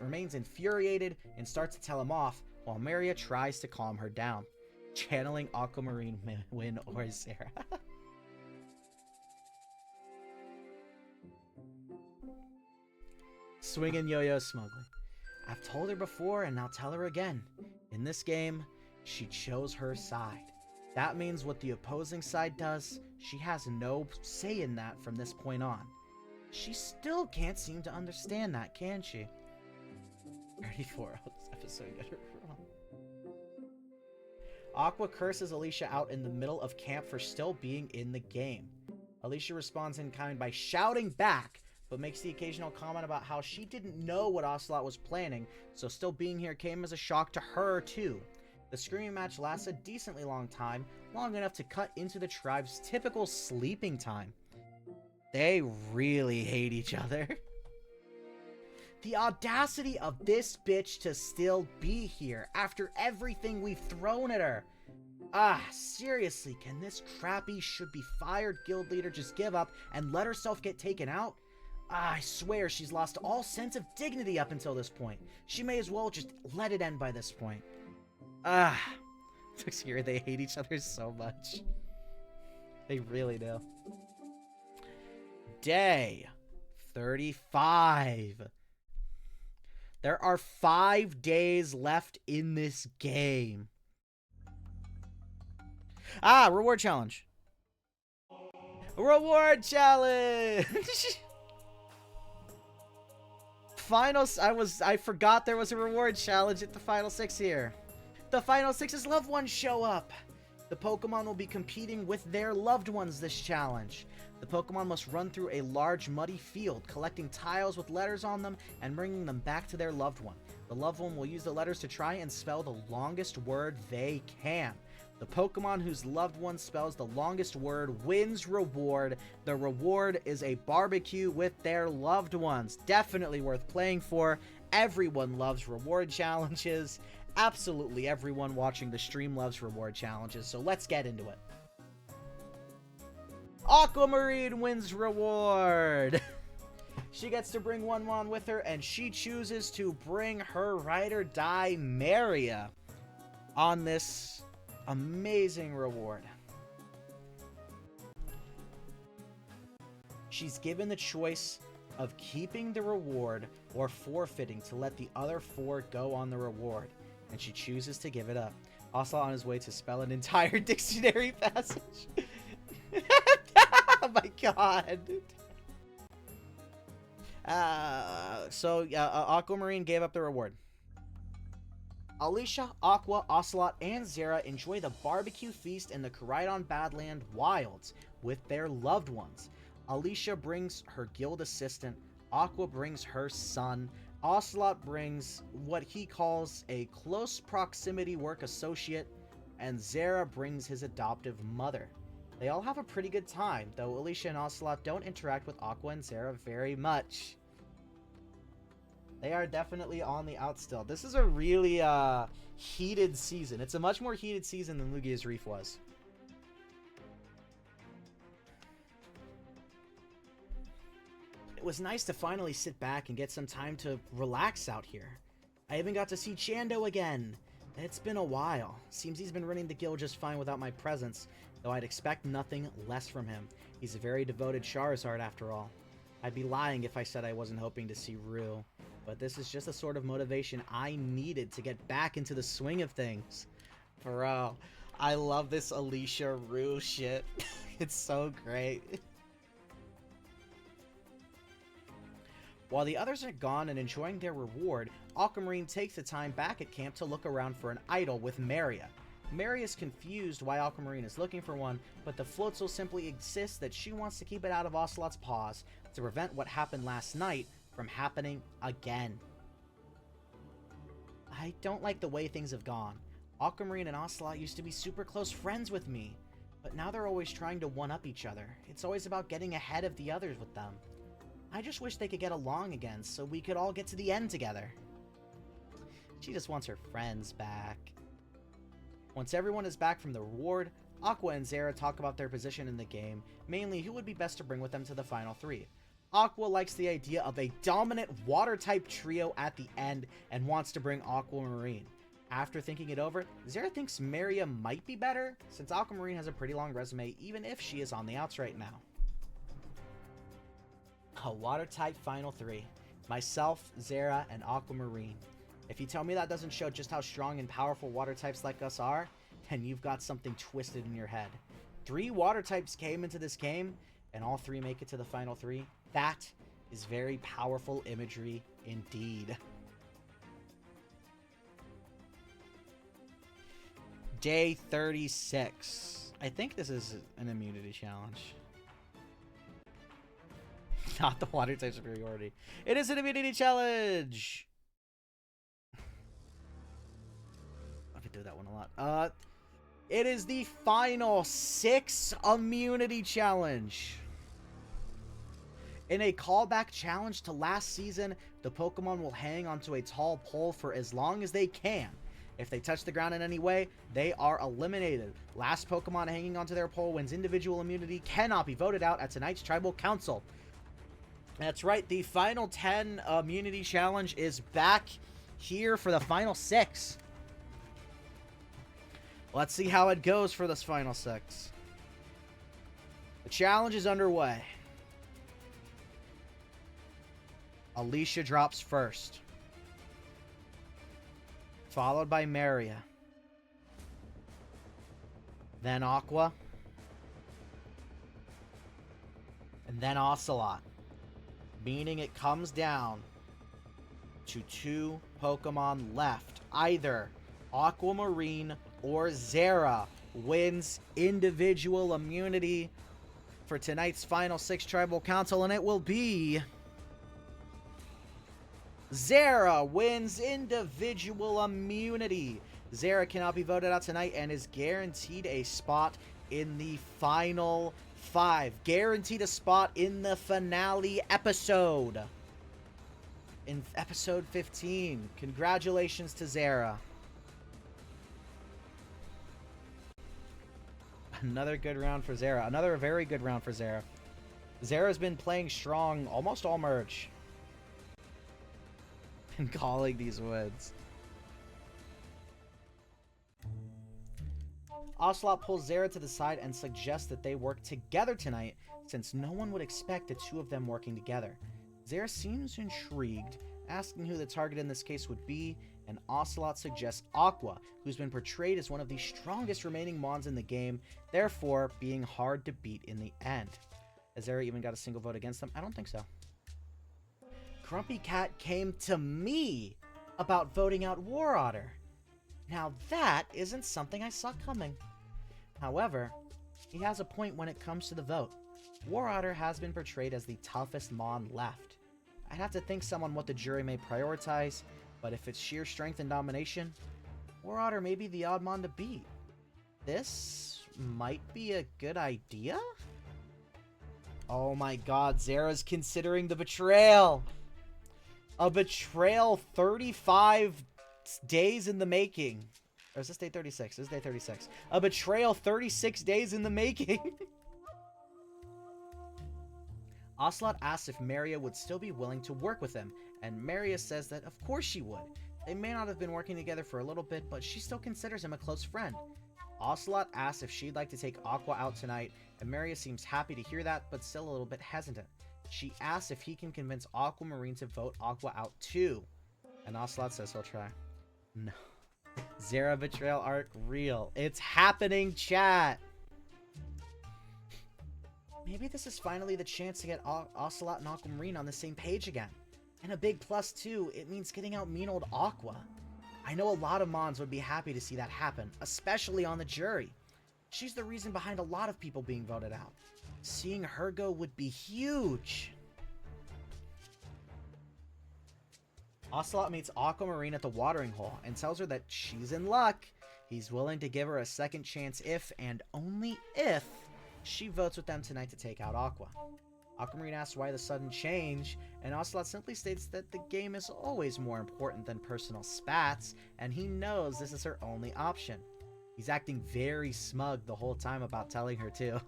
remains infuriated and starts to tell him off, while Maria tries to calm her down. Channeling Aquamarine, Win, or Sarah. Swinging yo-yo smugly. I've told her before and I'll tell her again. In this game, she chose her side. That means what the opposing side does, she has no say in that from this point on. She still can't seem to understand that, can she? 34 episode got it wrong. Aqua curses Alicia out in the middle of camp for still being in the game. Alicia responds in kind by shouting back, but makes the occasional comment about how she didn't know what Ocelot was planning, so still being here came as a shock to her too. The screaming match lasts a decently long time, long enough to cut into the tribe's typical sleeping time. They really hate each other. The audacity of this bitch to still be here after everything we've thrown at her. Seriously, can this crappy should-be-fired guild leader just give up and let herself get taken out? I swear she's lost all sense of dignity up until this point. She may as well just let it end by this point. Here they hate each other so much. They really do. Day 35. There are 5 days left in this game. Reward challenge. Reward challenge. I forgot there was a reward challenge at the final 6 here. The final 6's loved ones show up. The Pokemon will be competing with their loved ones this challenge. The Pokemon must run through a large muddy field, collecting tiles with letters on them and bringing them back to their loved one. The loved one will use the letters to try and spell the longest word they can. The Pokemon whose loved one spells the longest word wins reward. The reward is a barbecue with their loved ones. Definitely worth playing for. Everyone loves reward challenges. Absolutely everyone watching the stream loves reward challenges, so let's get into it. Aquamarine wins reward. She gets to bring one with her, and she chooses to bring her ride or die Maria on this amazing reward. She's given the choice of keeping the reward or forfeiting to let the other 4 go on the reward, and she chooses to give it up. Also on his way to spell an entire dictionary passage. Oh my god. Aquamarine gave up the reward. Alicia, Aqua, Ocelot, and Zera enjoy the barbecue feast in the Koraidon Badland wilds with their loved ones. Alicia brings her guild assistant, Aqua brings her son, Ocelot brings what he calls a close proximity work associate, and Zera brings his adoptive mother. They all have a pretty good time, though Alicia and Ocelot don't interact with Aqua and Zera very much. They are definitely on the out still. This is a really heated season. It's a much more heated season than Lugia's Reef was. It was nice to finally sit back and get some time to relax out here. I even got to see Chando again. It's been a while. Seems he's been running the guild just fine without my presence, though I'd expect nothing less from him. He's a very devoted Charizard after all. I'd be lying if I said I wasn't hoping to see Rue, but this is just the sort of motivation I needed to get back into the swing of things. Bro, I love this Alicia Rue shit. It's so great. While the others are gone and enjoying their reward, Aquamarine takes the time back at camp to look around for an idol with Maria. Maria is confused why Aquamarine is looking for one, but the Floatzel simply insists that she wants to keep it out of Ocelot's paws to prevent what happened last night from happening again. I don't like the way things have gone. Aquamarine and Ocelot used to be super close friends with me, but now they're always trying to one-up each other. It's always about getting ahead of the others with them. I just wish they could get along again so we could all get to the end together. She just wants her friends back. Once everyone is back from the reward, Aqua and Zera talk about their position in the game, mainly who would be best to bring with them to the final 3. Aqua likes the idea of a dominant water-type trio at the end and wants to bring Aquamarine. After thinking it over, Zera thinks Maria might be better, since Aquamarine has a pretty long resume even if she is on the outs right now. A water-type final 3. Myself, Zera, and Aquamarine. If you tell me that doesn't show just how strong and powerful water types like us are, then you've got something twisted in your head. 3 water types came into this game, and all 3 make it to the final 3. That is very powerful imagery indeed. Day 36. I think this is an immunity challenge. Not the water type superiority. It is an immunity challenge! I could do that one a lot. It is the final 6 immunity challenge. In a callback challenge to last season, the Pokemon will hang onto a tall pole for as long as they can. If they touch the ground in any way, they are eliminated. Last Pokemon hanging onto their pole wins individual immunity, cannot be voted out at tonight's Tribal Council. That's right, the final 10 immunity challenge is back here for the final 6. Let's see how it goes for this final 6. The challenge is underway. Alicia drops first, followed by Maria, then Aqua, and then Ocelot, meaning it comes down to 2 Pokemon left. Either Aquamarine or Zera wins individual immunity for tonight's final 6 Tribal Council, and it will be Zera wins individual immunity. Zera cannot be voted out tonight and is guaranteed a spot in the final 5. Guaranteed a spot in the finale episode. In episode 15. Congratulations to Zera. Another good round for Zera. Another very good round for Zera. Zera's been playing strong almost all merge. And calling these woods. Ocelot pulls Zera to the side and suggests that they work together tonight, since no one would expect the 2 of them working together. Zera seems intrigued, asking who the target in this case would be, and Ocelot suggests Aqua, who's been portrayed as one of the strongest remaining Mons in the game, therefore being hard to beat in the end. Has Zera even got a single vote against them? I don't think so. Grumpy Cat came to me about voting out War Otter. Now that isn't something I saw coming. However, he has a point when it comes to the vote. War Otter has been portrayed as the toughest Mon left. I'd have to think some on what the jury may prioritize, but if it's sheer strength and domination, War Otter may be the odd Mon to beat. This might be a good idea? Oh my god, Zera's considering the betrayal! A betrayal 35 days in the making. Or is this day 36? This is day 36. A betrayal 36 days in the making. Ocelot asks if Maria would still be willing to work with him, and Maria says that of course she would. They may not have been working together for a little bit, but she still considers him a close friend. Ocelot asks if she'd like to take Aqua out tonight, and Maria seems happy to hear that, but still a little bit hesitant. She asks if he can convince Aquamarine to vote Aqua out too. And Ocelot says he'll try. No. Zera betrayal arc real. It's happening, chat! Maybe this is finally the chance to get Ocelot and Aquamarine on the same page again. And a big plus too, it means getting out mean old Aqua. I know a lot of Mons would be happy to see that happen, especially on the jury. She's the reason behind a lot of people being voted out. Seeing her go would be huge. Ocelot meets Aquamarine at the watering hole and tells her that she's in luck. He's willing to give her a second chance if, and only if, she votes with them tonight to take out Aqua. Aquamarine asks why the sudden change, and Ocelot simply states that the game is always more important than personal spats, and he knows this is her only option. He's acting very smug the whole time about telling her too.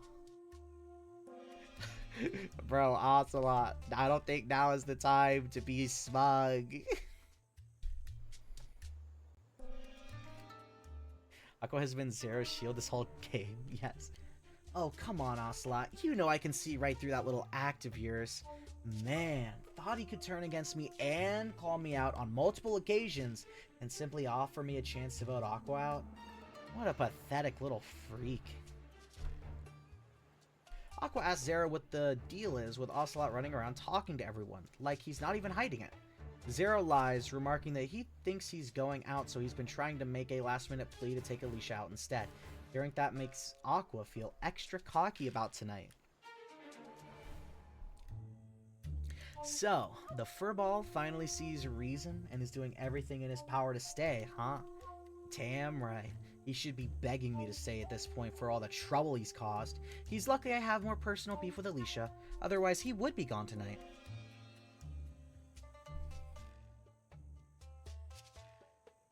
Bro, Ocelot, I don't think now is the time to be smug. Aqua has been Zera's shield this whole game, yes. Oh, come on, Ocelot. You know I can see right through that little act of yours. Man, thought he could turn against me and call me out on multiple occasions and simply offer me a chance to vote Aqua out? What a pathetic little freak. Aqua asks Zera what the deal is with Ocelot running around talking to everyone, like he's not even hiding it. Zero lies, remarking that he thinks he's going out, so he's been trying to make a last-minute plea to take Alicia out instead. Hearing that makes Aqua feel extra cocky about tonight. So, the furball finally sees reason and is doing everything in his power to stay, huh? Damn right. He should be begging me to stay at this point for all the trouble he's caused. He's lucky I have more personal beef with Alicia, otherwise he would be gone tonight.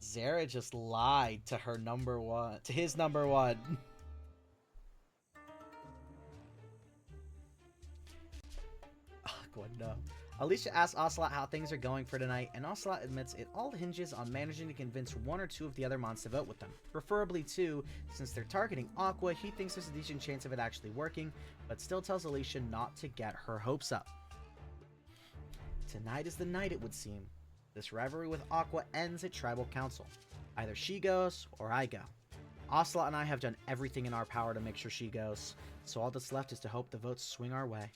Zera just lied to her number one, to his number one. Aqua, no. Alicia asks Ocelot how things are going for tonight, and Ocelot admits it all hinges on managing to convince one or two of the other mons to vote with them. Preferably two, since they're targeting Aqua, he thinks there's a decent chance of it actually working, but still tells Alicia not to get her hopes up. Tonight is the night, it would seem. This rivalry with Aqua ends at Tribal Council. Either she goes, or I go. Ocelot and I have done everything in our power to make sure she goes, so all that's left is to hope the votes swing our way.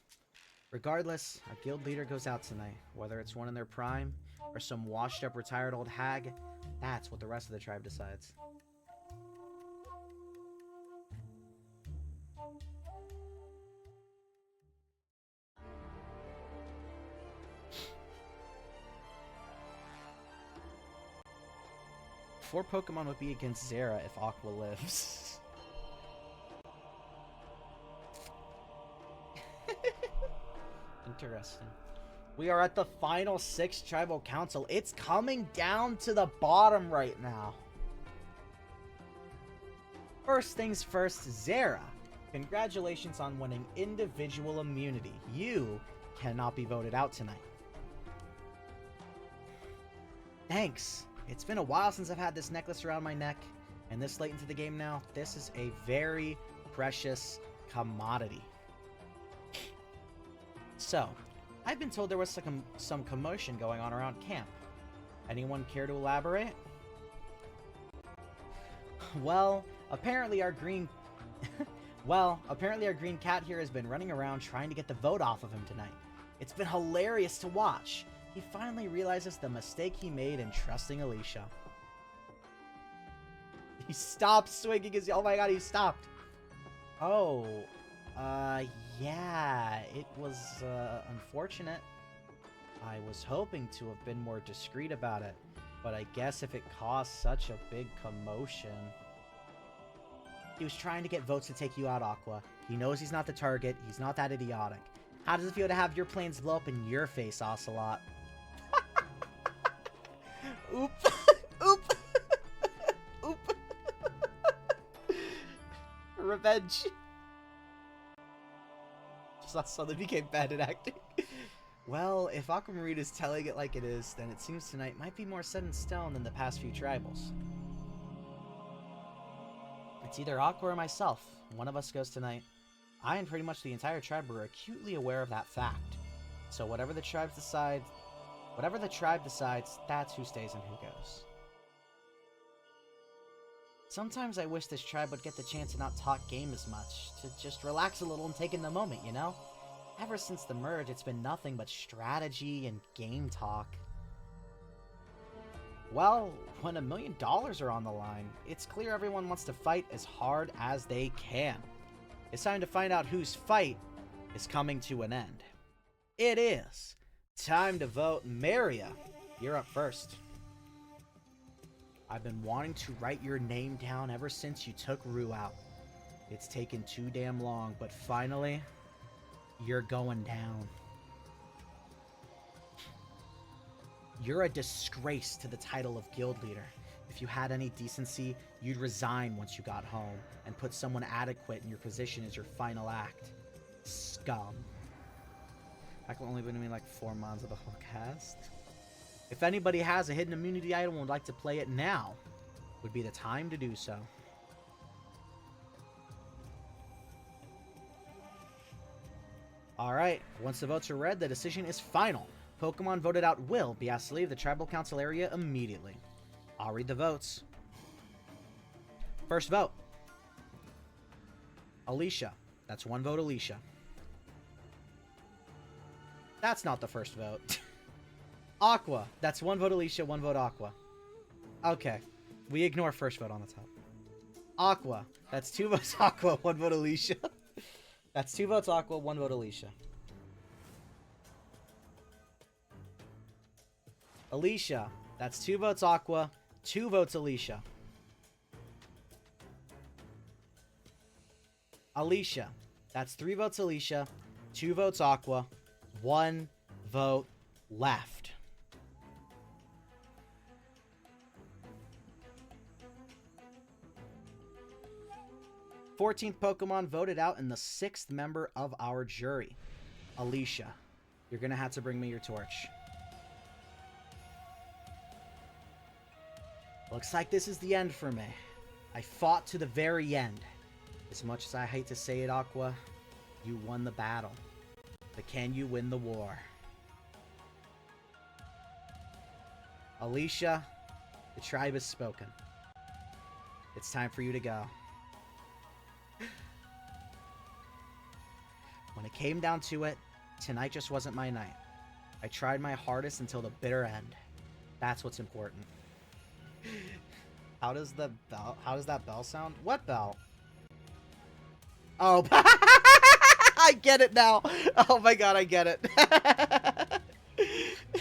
Regardless, a guild leader goes out tonight, whether it's one in their prime, or some washed-up retired old hag, that's what the rest of the tribe decides. Four Pokemon would be against Zera if Aqua lives. Interesting. We are at the final 6 Tribal Council. It's coming down to the bottom right now. First things first, Zera. Congratulations on winning individual immunity. You cannot be voted out tonight. Thanks. It's been a while since I've had this necklace around my neck, and this late into the game now, this is a very precious commodity. So, I've been told there was some commotion going on around camp. Anyone care to elaborate? Well, apparently our green cat here has been running around trying to get the vote off of him tonight. It's been hilarious to watch. He finally realizes the mistake he made in trusting Alicia. He stopped swinging his... Oh my god, he stopped. Oh, yeah, it was, unfortunate. I was hoping to have been more discreet about it, but I guess if it caused such a big commotion... He was trying to get votes to take you out, Aqua. He knows he's not the target, he's not that idiotic. How does it feel to have your plans blow up in your face, Ocelot? Oop. Oop. Oop. Revenge. Just suddenly became bad at acting. Well, if Aquamarine is telling it like it is, then it seems tonight might be more set in stone than the past few tribals. It's either Aqua or myself. One of us goes tonight. I and pretty much the entire tribe are acutely aware of that fact. So whatever the tribe decides, that's who stays and who goes. Sometimes I wish this tribe would get the chance to not talk game as much, to just relax a little and take in the moment, you know? Ever since the merge, it's been nothing but strategy and game talk. Well, when $1 million are on the line, it's clear everyone wants to fight as hard as they can. It's time to find out whose fight is coming to an end. It is time to vote. Maria, you're up first. I've been wanting to write your name down ever since you took Rue out. It's taken too damn long, but finally, you're going down. You're a disgrace to the title of guild leader. If you had any decency, you'd resign once you got home and put someone adequate in your position as your final act. Scum. That can only been me like 4 months of the whole cast. If anybody has a hidden immunity item and would like to play it now, would be the time to do so. Alright, once the votes are read, the decision is final. Pokemon voted out will be asked to leave the Tribal Council area immediately. I'll read the votes. First vote. Alicia. That's 1 vote, Alicia. That's not the first vote. Aqua. That's 1 vote, Alicia, 1 vote, Aqua. Okay. We ignore first vote on the top. Aqua. That's 2 votes, Aqua, 1 vote, Alicia. That's 2 votes, Aqua, 1 vote, Alicia. Alicia. That's 2 votes, Aqua, 2 votes, Alicia. Alicia. That's 3 votes, Alicia, 2 votes, Aqua, 1 vote left. Fourteenth Pokemon voted out in the 6th member of our jury. Alicia, you're gonna have to bring me your torch. Looks like this is the end for me. I fought to the very end. As much as I hate to say it, Aqua, you won the battle. But can you win the war? Alicia, the tribe has spoken. It's time for you to go. When it came down to it, tonight just wasn't my night. I tried my hardest until the bitter end. That's what's important. How does that bell sound? What bell? Oh, I get it now. Oh my god, I get it.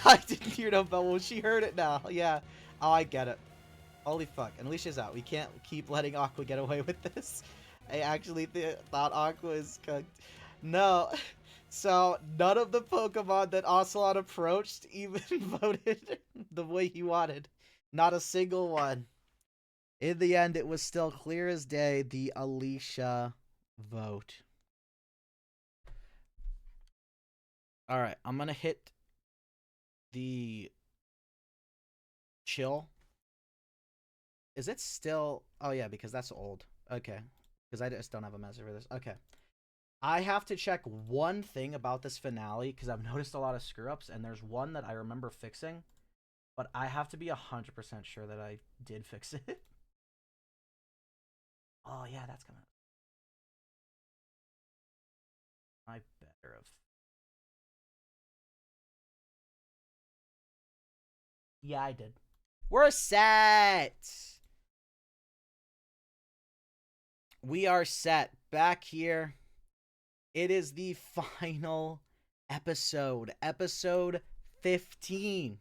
I didn't hear no bell. Well, she heard it now. Yeah. Oh, I get it. Holy fuck. And Alicia's out. We can't keep letting Aqua get away with this. I actually thought Aqua is cooked. No. So, none of the Pokemon that Ocelot approached even voted the way he wanted. Not a single one. In the end, it was still clear as day the Alicia vote. Alright, I'm gonna hit the chill. Is it still... Oh yeah, because that's old. Okay. Because I just don't have a message for this. Okay. I have to check one thing about this finale, because I've noticed a lot of screw-ups, and there's one that I remember fixing, but I have to be 100% sure that I did fix it. Oh yeah, that's coming up. I better have... Yeah, I did. We're set! We are set. Back here. It is the final episode. Episode 15.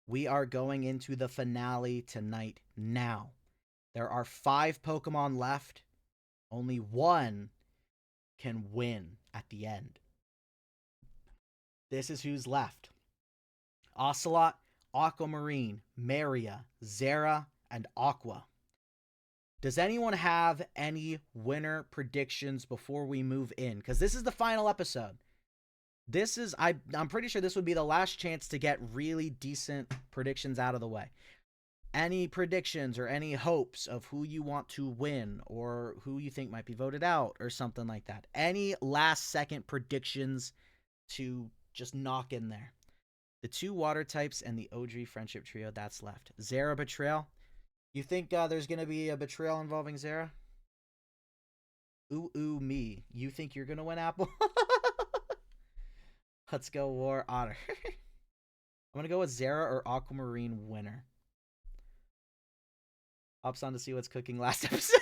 We are going into the finale tonight now. There are 5 Pokemon left. Only 1 can win at the end. This is who's left. Ocelot, Aquamarine, Maria, Zera, and Aqua. Does anyone have any winner predictions before we move in? Because this is the final episode. This is, I'm pretty sure this would be the last chance to get really decent predictions out of the way. Any predictions or any hopes of who you want to win or who you think might be voted out or something like that. Any last second predictions to just knock in there. The 2 water types and the OG friendship trio that's left. Zera Betrayal. You think there's going to be a betrayal involving Zera? Ooh, me. You think you're going to win, Apple? Let's go War Honor. I'm going to go with Zera or Aquamarine winner. Hops on to see what's cooking last episode.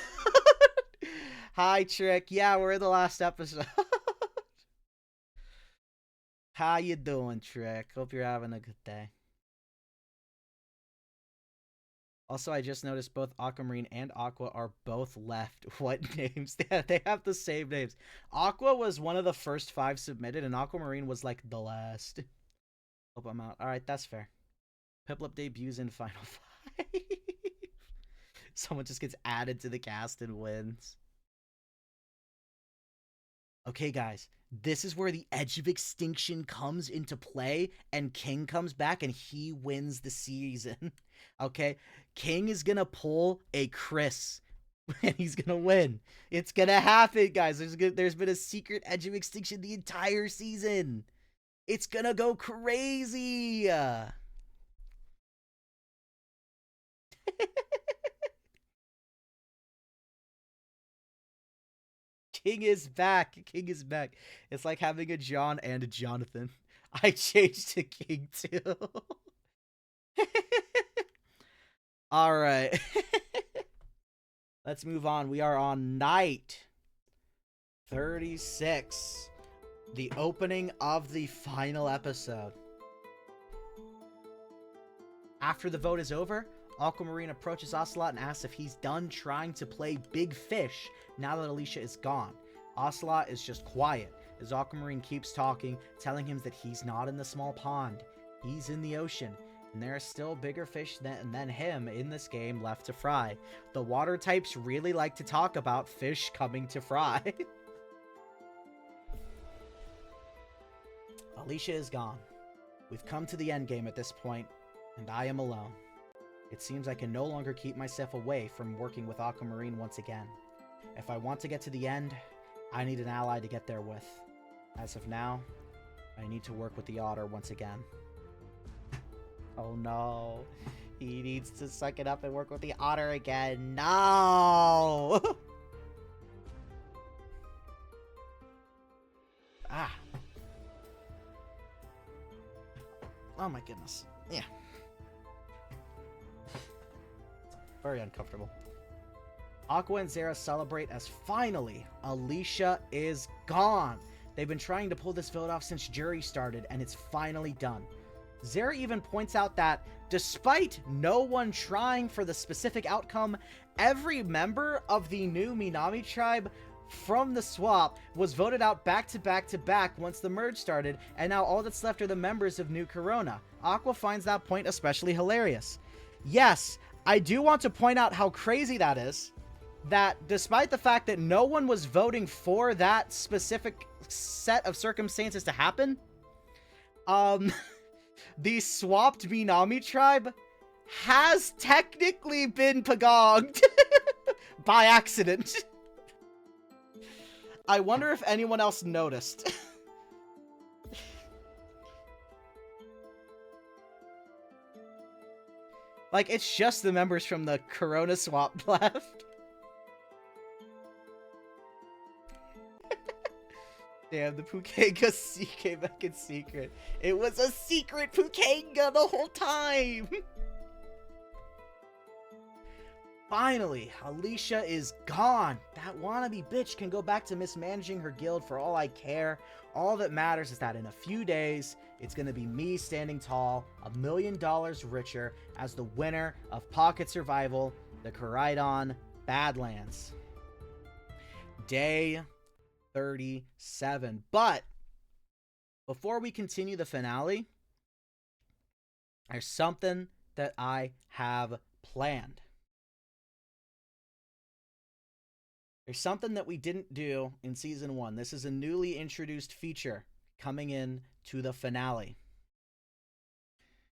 Hi, Trick. Yeah, we're in the last episode. How you doing, Trick? Hope you're having a good day. Also, I just noticed both Aquamarine and Aqua are both left. What names? They have the same names. Aqua was one of the first 5 submitted, and Aquamarine was like the last. Hope I'm out. Alright, that's fair. Piplup debuts in Final 5. Someone just gets added to the cast and wins. Okay, guys. This is where the Edge of Extinction comes into play, and King comes back, and he wins the season. Okay? King is gonna pull a Chris, and he's gonna win. It's gonna happen, guys. There's been a secret Edge of Extinction the entire season. It's gonna go crazy. King is back. King is back. It's like having a John and a Jonathan. I changed to King too. All right. Let's move on. We are on night 36. The opening of the final episode. After the vote is over, Aquamarine approaches Ocelot and asks if he's done trying to play big fish now that Alicia is gone. Ocelot is just quiet as Aquamarine keeps talking, telling him that he's not in the small pond. He's in the ocean, and there are still bigger fish than him in this game left to fry. The water types really like to talk about fish coming to fry. Alicia is gone. We've come to the endgame at this point, and I am alone. It seems I can no longer keep myself away from working with Aquamarine once again. If I want to get to the end, I need an ally to get there with. As of now, I need to work with the otter once again. Oh no. He needs to suck it up and work with the otter again. No! Ah. Oh my goodness. Yeah. Very uncomfortable. Aqua and Zera celebrate as finally Alicia is gone. They've been trying to pull this vote off since jury started, and it's finally done. Zera even points out that despite no one trying for the specific outcome, every member of the new Minami tribe from the swap was voted out back to back to back once the merge started, and now all that's left are the members of New Corona. Aqua finds that point especially hilarious. Yes, I do want to point out how crazy that is, that despite the fact that no one was voting for that specific set of circumstances to happen, the swapped Minami tribe has technically been pagonged by accident. I wonder if anyone else noticed. Like, it's just the members from the Corona swap left. Damn, the Pukanga came back in secret. It was a secret Pukanga the whole time! Finally, Alicia is gone. That wannabe bitch can go back to mismanaging her guild for all I care. All that matters is that in a few days, it's going to be me standing tall, $1 million richer, as the winner of Pocket Survival, the Koraidon Badlands. Day 37. But before we continue the finale, there's something that I have planned. There's something that we didn't do in Season 1. This is a newly introduced feature coming in to the finale.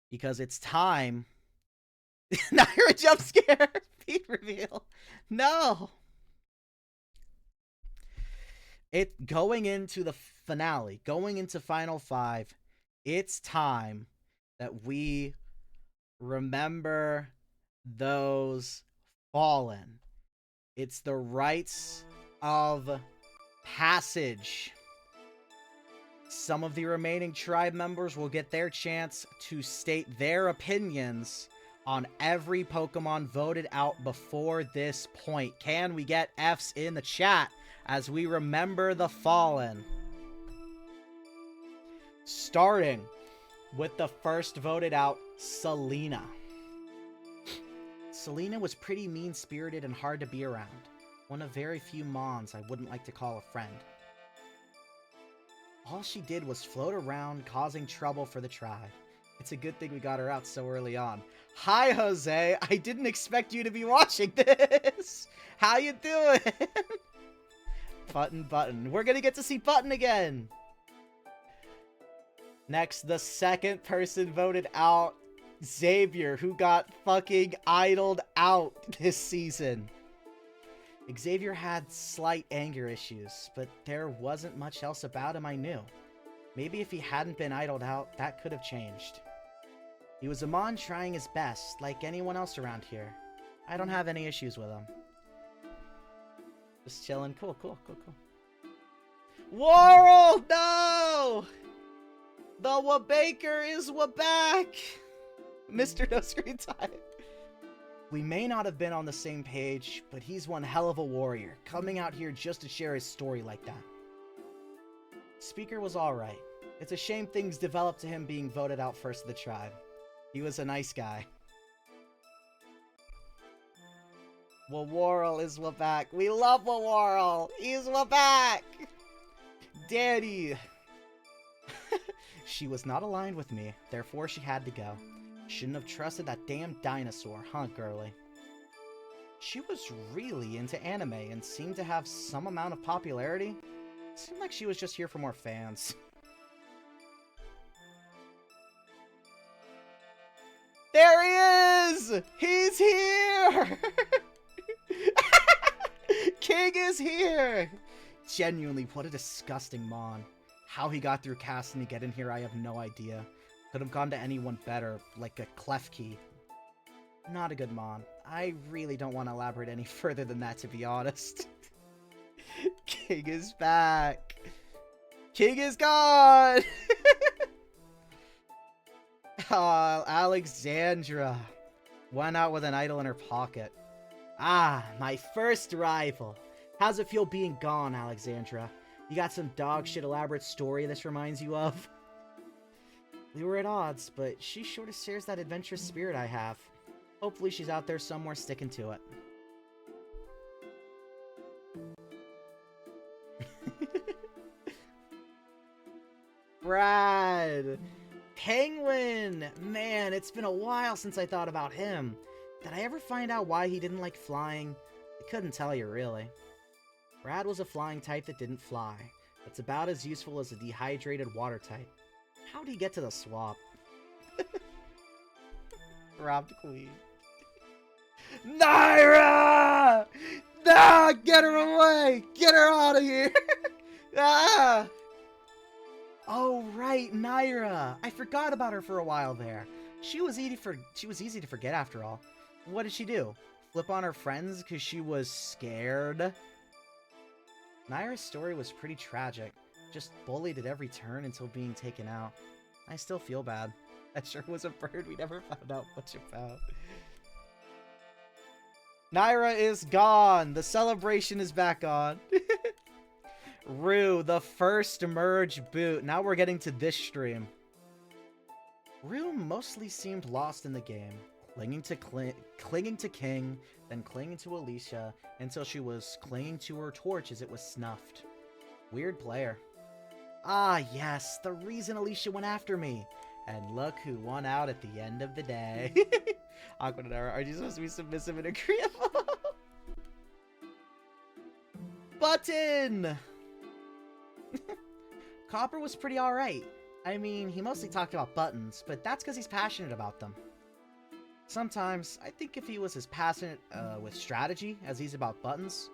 Because it's time. Now you're a jump scare. Feed reveal. No. It going into the finale, going into Final 5, it's time that we remember those fallen. It's the rites of passage. Some of the remaining tribe members will get their chance to state their opinions on every Pokemon voted out before this point. Can we get Fs in the chat as we remember the fallen? Starting with the first voted out, Selena. Selena was pretty mean-spirited and hard to be around. One of very few Mons I wouldn't like to call a friend. All she did was float around, causing trouble for the tribe. It's a good thing we got her out so early on. Hi, Jose! I didn't expect you to be watching this! How you doing? Button. We're gonna get to see Button again! Next, the second person voted out, Xavier, who got fucking idled out this season. Xavier had slight anger issues, but there wasn't much else about him I knew. Maybe if he hadn't been idled out, that could have changed. He was a Mon trying his best, like anyone else around here. I don't have any issues with him. Just chilling. Cool. Worrell! No! The Wabaker is Waback! Mr. No Screen Time. We may not have been on the same page, but he's one hell of a warrior, coming out here just to share his story like that. Speaker was alright. It's a shame things developed to him being voted out first of the tribe. He was a nice guy. Worrell is Waback. We love Worrell. He's Waback. Daddy. She was not aligned with me, therefore she had to go. Shouldn't have trusted that damn dinosaur, huh, girly? She was really into anime and seemed to have some amount of popularity. Seemed like she was just here for more fans. There he is! He's here! King is here! Genuinely, what a disgusting Mon. How he got through casting to get in here, I have no idea. Could have gone to anyone better, like a Klefki. Not a good Mon. I really don't want to elaborate any further than that, to be honest. King is back. King is gone! Oh, Alexandra. Went out with an idol in her pocket. Ah, my first rival. How's it feel being gone, Alexandra? You got some dog shit elaborate story this reminds you of? We were at odds, but she sure shares that adventurous spirit I have. Hopefully she's out there somewhere sticking to it. Brad! Penguin! Man, it's been a while since I thought about him. Did I ever find out why he didn't like flying? I couldn't tell you, really. Brad was a flying type that didn't fly. That's about as useful as a dehydrated water type. How'd he get to the swamp? Robbed Queen. Naira! Ah, get her away! Get her out of here! Ah! Oh right, Naira. I forgot about her for a while there. She was easy to forget after all. What did she do? Flip on her friends because she was scared? Naira's story was pretty tragic. Just bullied at every turn until being taken out. I still feel bad. That sure was a bird we never found out much about. Naira is gone! The celebration is back on. Rue, the first merge boot. Now we're getting to this stream. Rue mostly seemed lost in the game. Clinging to King, then clinging to Alicia, until she was clinging to her torch as it was snuffed. Weird player. Ah, yes, the reason Alicia went after me. And look who won out at the end of the day. Aqua and Naira, are you supposed to be submissive and agreeable? Button! Copper was pretty alright. I mean, he mostly talked about buttons, but that's because he's passionate about them. Sometimes, I think if he was as passionate with strategy as he's about buttons,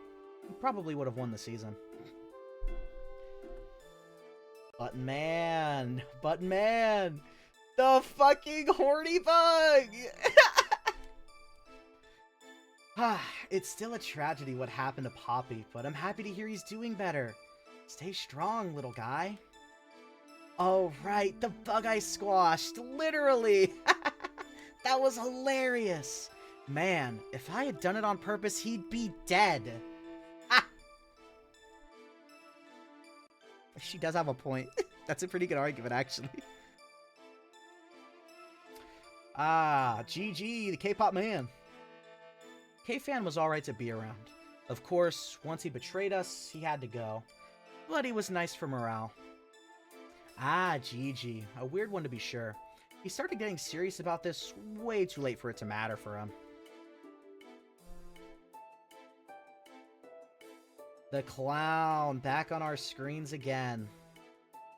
he probably would have won the season. Button Man! Button Man! The fucking horny bug! It's still a tragedy what happened to Poppy, but I'm happy to hear he's doing better. Stay strong, little guy. Oh, right, the bug I squashed, literally! That was hilarious! Man, if I had done it on purpose, he'd be dead. She does have a point. That's a pretty good argument, actually. Ah, GG, the K-pop man. K-Fan was alright to be around. Of course, once he betrayed us, he had to go. But he was nice for morale. Ah, GG. A weird one to be sure. He started getting serious about this way too late for it to matter for him. The clown, back on our screens again.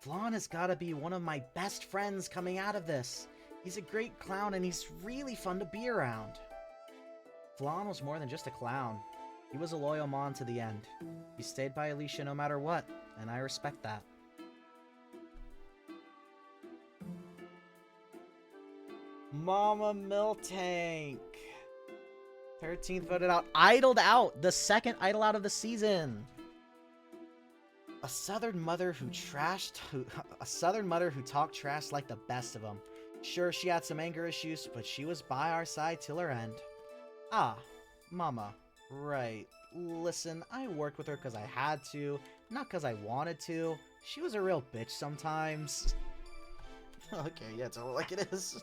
Flan has gotta be one of my best friends coming out of this. He's a great clown and he's really fun to be around. Flan was more than just a clown. He was a loyal Mon to the end. He stayed by Alicia no matter what, and I respect that. Mama Miltank. 13th voted out. Idled out. The second idle out of the season. A southern mother who talked trash like the best of them. Sure, she had some anger issues, but she was by our side till her end. Ah, Mama. Right. Listen, I worked with her because I had to, not because I wanted to. She was a real bitch sometimes. Okay, yeah, it's all like it is.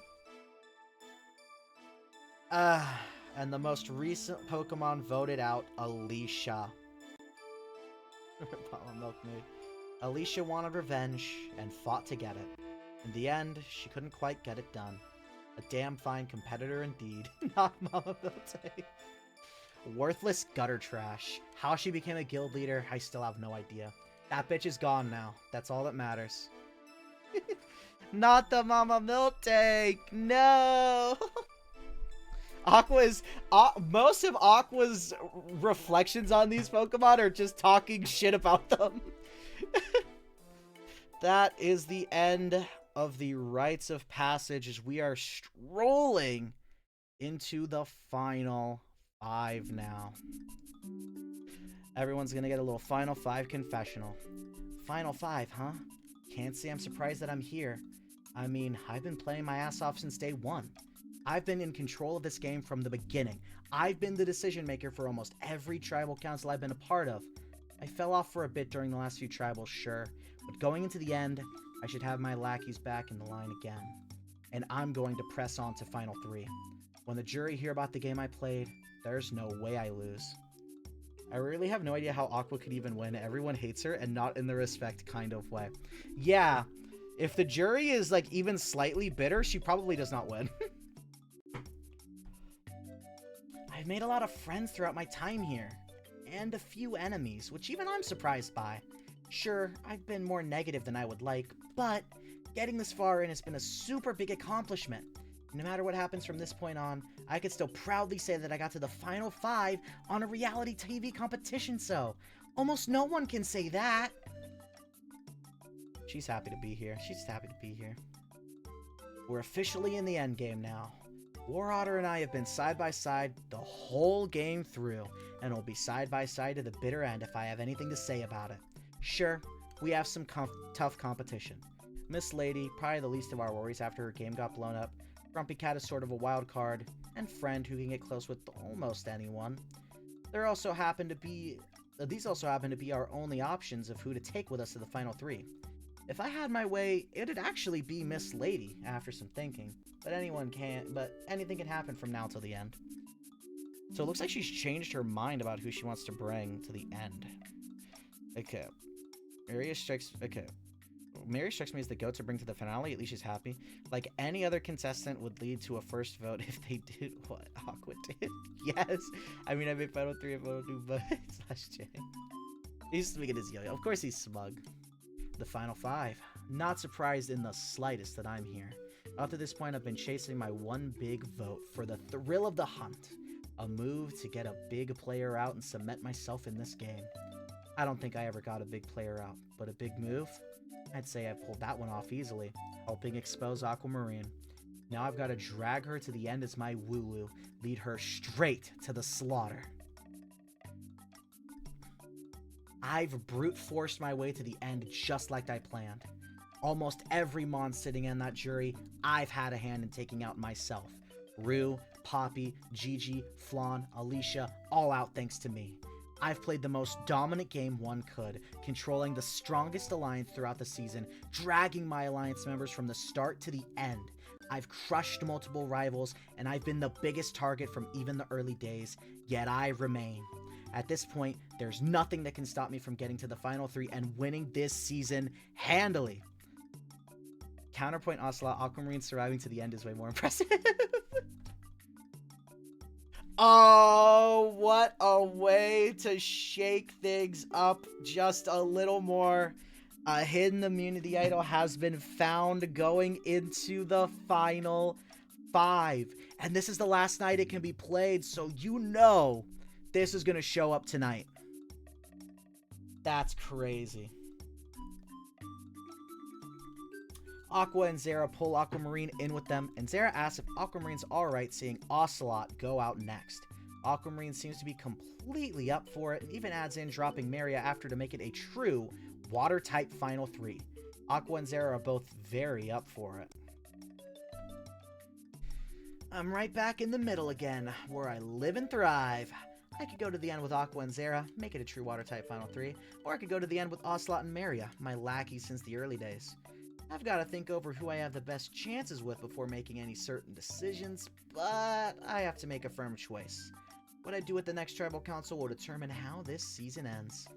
And the most recent Pokemon voted out, Alicia. Milkmaid. Alicia wanted revenge and fought to get it. In the end, she couldn't quite get it done. A damn fine competitor indeed. Not Mama Miltank. Worthless gutter trash. How she became a guild leader, I still have no idea. That bitch is gone now. That's all that matters. Not the Mama Miltank! No! Most of Aqua's reflections on these Pokemon are just talking shit about them. That is the end of the rites of passage as we are strolling into the final 5 now. Everyone's gonna get a little final 5 confessional. Final 5, huh? Can't say I'm surprised that I'm here. I mean, I've been playing my ass off since day 1. I've been in control of this game from the beginning. I've been the decision maker for almost every tribal council I've been a part of. I fell off for a bit during the last few tribals, sure, but going into the end, I should have my lackeys back in the line again. And I'm going to press on to Final 3. When the jury hear about the game I played, there's no way I lose. I really have no idea how Aqua could even win. Everyone hates her, and not in the respect kind of way. Yeah, if the jury is like even slightly bitter, she probably does not win. I've made a lot of friends throughout my time here, and a few enemies, which even I'm surprised by. Sure, I've been more negative than I would like, but getting this far in has been a super big accomplishment. No matter what happens from this point on, I could still proudly say that I got to the final 5 on a reality TV competition show. Almost no one can say that. She's happy to be here. She's happy to be here. We're officially in the end game now. War Otter and I have been side by side the whole game through, and will be side by side to the bitter end if I have anything to say about it. Sure, we have some tough competition. Miss Lady, probably the least of our worries after her game got blown up. Grumpy Cat is sort of a wild card, and Friend who can get close with almost anyone. These also happen to be our only options of who to take with us to the final 3. If I had my way, it'd actually be Miss Lady after some thinking. But anything can happen from now till the end. So it looks like she's changed her mind about who she wants to bring to the end. Okay. Mary strikes me as the goat to bring to the finale. At least she's happy. Like any other contestant would lead to a first vote if they did what Aqua did. Yes. I mean, I made final 3 and final 2, but slash J. He's speaking his yo-yo. Of course he's smug. The final 5. Not surprised in the slightest that I'm here. Up to this point, I've been chasing my one big vote for the thrill of the hunt. A move to get a big player out and cement myself in this game. I don't think I ever got a big player out, but a big move? I'd say I pulled that one off easily, helping expose Aquamarine. Now I've got to drag her to the end as my Wooloo, lead her straight to the slaughter. I've brute forced my way to the end just like I planned. Almost every mon sitting in that jury, I've had a hand in taking out myself. Rue, Poppy, Gigi, Flan, Alicia, all out thanks to me. I've played the most dominant game one could, controlling the strongest alliance throughout the season, dragging my alliance members from the start to the end. I've crushed multiple rivals, and I've been the biggest target from even the early days, yet I remain. At this point, there's nothing that can stop me from getting to the final 3 and winning this season handily. Counterpoint Ocelot, Aquamarine surviving to the end is way more impressive. Oh, what a way to shake things up just a little more. A hidden immunity idol has been found going into the final 5. And this is the last night it can be played, so you know this is going to show up tonight. That's crazy. Aqua and Zera pull Aquamarine in with them, and Zera asks if Aquamarine's alright seeing Ocelot go out next. Aquamarine seems to be completely up for it, and even adds in dropping Maria after to make it a true water-type Final 3. Aqua and Zera are both very up for it. I'm right back in the middle again, where I live and thrive. I could go to the end with Aqua and Zera, make it a true water-type Final 3, or I could go to the end with Ocelot and Maria, my lackeys since the early days. I've got to think over who I have the best chances with before making any certain decisions, but I have to make a firm choice. What I do at the next tribal council will determine how this season ends.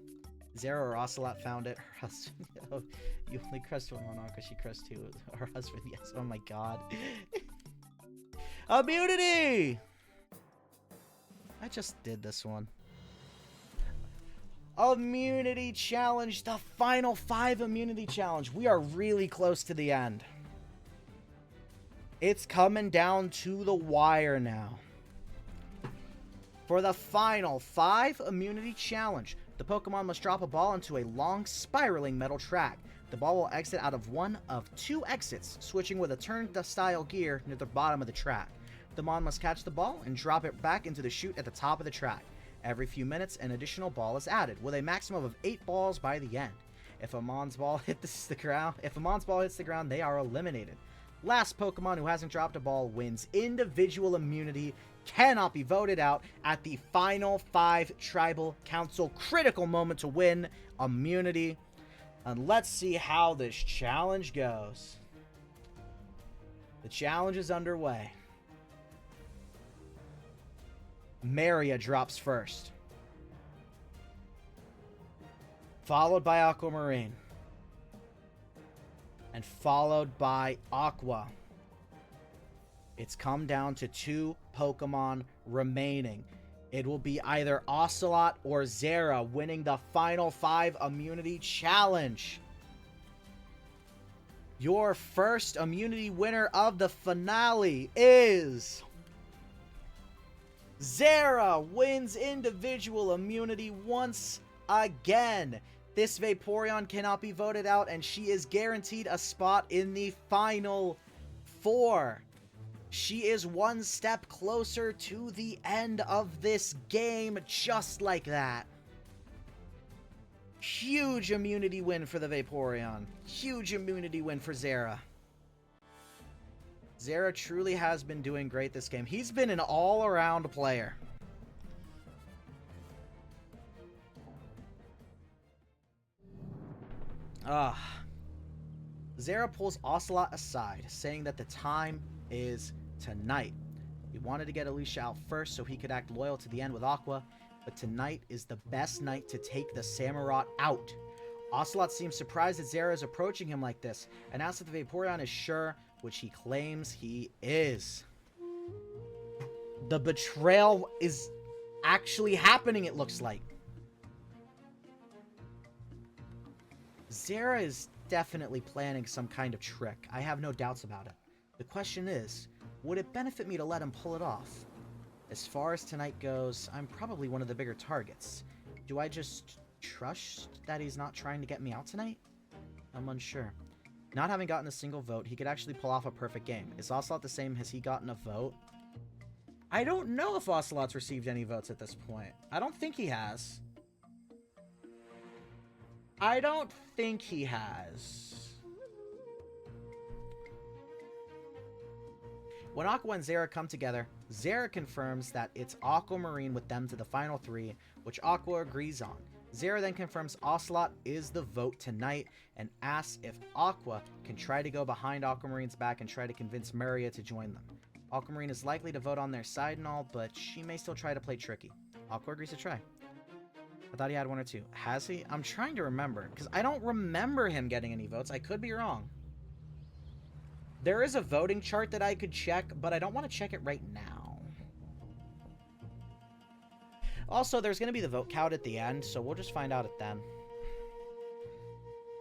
Zera or Ocelot found it. Her husband. Oh, you only crushed one on because she crushed two. Her husband, yes. Oh my god. Immunity! I just did this one. Immunity challenge, the final 5 immunity challenge. We are really close to the end. It's coming down to the wire now. For the final 5 immunity challenge, the Pokemon must drop a ball into a long spiraling metal track. The ball will exit out of one of 2 exits, switching with a turnstile gear near the bottom of the track. The Mon must catch the ball and drop it back into the chute at the top of the track. Every few minutes, an additional ball is added, with a maximum of 8 balls by the end. If a Mon's ball hits the ground, they are eliminated. Last Pokemon who hasn't dropped a ball wins individual immunity, cannot be voted out at the final 5 Tribal Council. Critical moment to win immunity. And let's see how this challenge goes. The challenge is underway. Maria drops first, followed by Aquamarine, and followed by Aqua. It's come down to 2 Pokemon remaining. It will be either Ocelot or Zera winning the final 5 immunity challenge. Your first immunity winner of the finale is... Zera wins individual immunity once again. This Vaporeon cannot be voted out, and she is guaranteed a spot in the final 4. She is one step closer to the end of this game, just like that. Huge immunity win for the Vaporeon. Huge immunity win for Zera. Zera truly has been doing great this game. He's been an all-around player. Zera pulls Ocelot aside, saying that the time is tonight. He wanted to get Alicia out first so he could act loyal to the end with Aqua, but tonight is the best night to take the Samurott out. Ocelot seems surprised that Zera is approaching him like this, and asks if the Vaporeon is sure, which he claims he is. The betrayal is actually happening, it looks like. Zera is definitely planning some kind of trick. I have no doubts about it. The question is, would it benefit me to let him pull it off? As far as tonight goes, I'm probably one of the bigger targets. Do I just trust that he's not trying to get me out tonight? I'm unsure. Not having gotten a single vote, he could actually pull off a perfect game. Is Ocelot the same? Has he gotten a vote? I don't know if Ocelot's received any votes at this point. I don't think he has. I don't think he has. When Aqua and Zera come together, Zera confirms that it's Aquamarine with them to the final 3, which Aqua agrees on. Zera then confirms Ocelot is the vote tonight and asks if Aqua can try to go behind Aquamarine's back and try to convince Maria to join them. Aquamarine is likely to vote on their side and all, but she may still try to play tricky. Aqua agrees to try. I thought he had 1 or 2. Has he? I'm trying to remember, because I don't remember him getting any votes. I could be wrong. There is a voting chart that I could check, but I don't want to check it right now. Also, there's going to be the vote count at the end, so we'll just find out it then.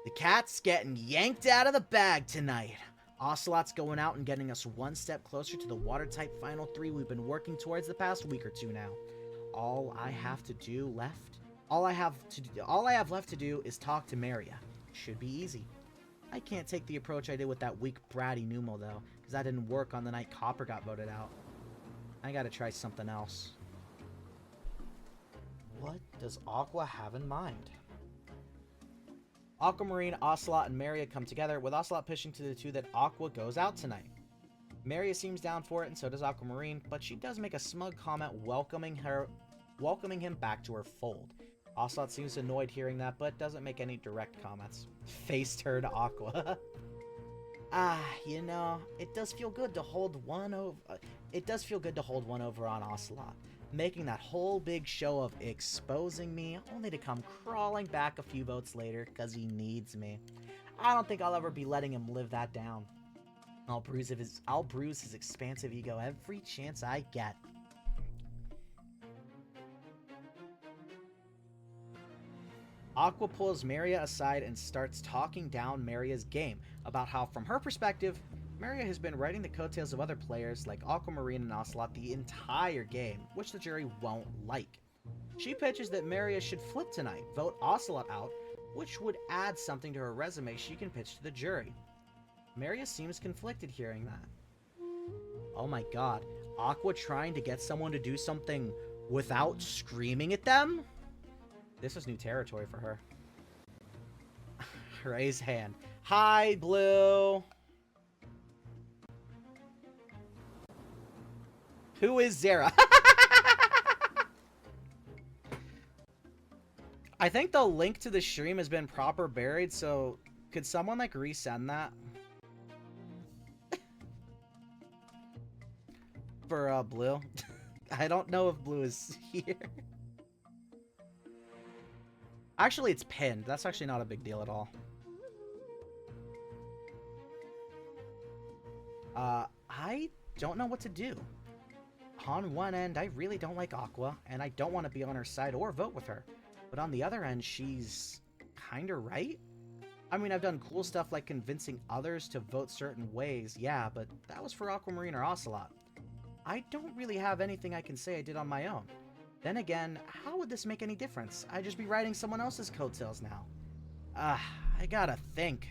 The cat's getting yanked out of the bag tonight. Ocelot's going out and getting us 1 step closer to the water-type final 3 we've been working towards the past week or 2 now. All I have left to do is talk to Maria. Should be easy. I can't take the approach I did with that weak bratty Numo though, because that didn't work on the night Copper got voted out. I gotta try something else. What does Aqua have in mind? Aquamarine, Ocelot, and Maria come together, with Ocelot pushing to the two that Aqua goes out tonight. Maria seems down for it, and so does Aquamarine, but she does make a smug comment welcoming him back to her fold. Ocelot seems annoyed hearing that, but doesn't make any direct comments. Face turn Aqua. You know, it does feel good to hold one over. It does feel good to hold one over on Ocelot, making that whole big show of exposing me, only to come crawling back a few votes later because he needs me. I don't think I'll ever be letting him live that down. I'll bruise his expansive ego every chance I get. Aqua pulls Maria aside and starts talking down Maria's game about how, from her perspective, Maria has been riding the coattails of other players like Aquamarine and Ocelot the entire game, which the jury won't like. She pitches that Maria should flip tonight, vote Ocelot out, which would add something to her resume she can pitch to the jury. Maria seems conflicted hearing that. Oh my god, Aqua trying to get someone to do something without screaming at them? This is new territory for her. Raise hand. Hi, Blue! Who is Zara? I think the link to the stream has been proper buried, so could someone like resend that? For Blue. I don't know if Blue is here. Actually, it's pinned. That's actually not a big deal at all. I don't know what to do. On one end, I really don't like Aqua, and I don't want to be on her side or vote with her. But on the other end, she's kinda right? I mean, I've done cool stuff like convincing others to vote certain ways, yeah, but that was for Aquamarine or Ocelot. I don't really have anything I can say I did on my own. Then again, how would this make any difference? I'd just be riding someone else's coattails now. I gotta think.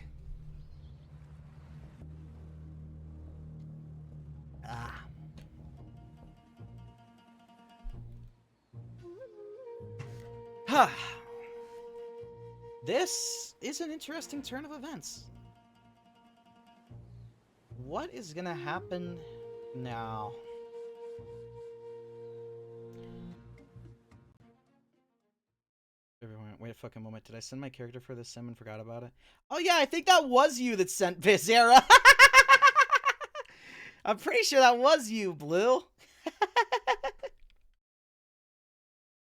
This is an interesting turn of events. What is gonna happen now? Everyone, wait a fucking moment. Did I send my character for this sim and forgot about it? Oh yeah, I think that was you that sent Vizera. I'm pretty sure that was you, Blue.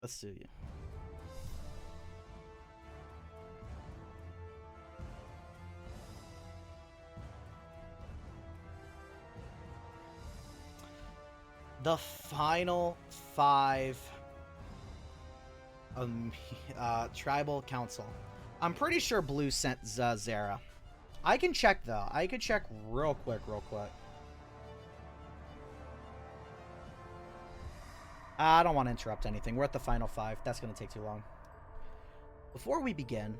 Let's sue you. The final 5 tribal council. I'm pretty sure Blue sent Zara. I can check though. I could check real quick. I don't want to interrupt anything. We're at the final 5. That's going to take too long. Before we begin,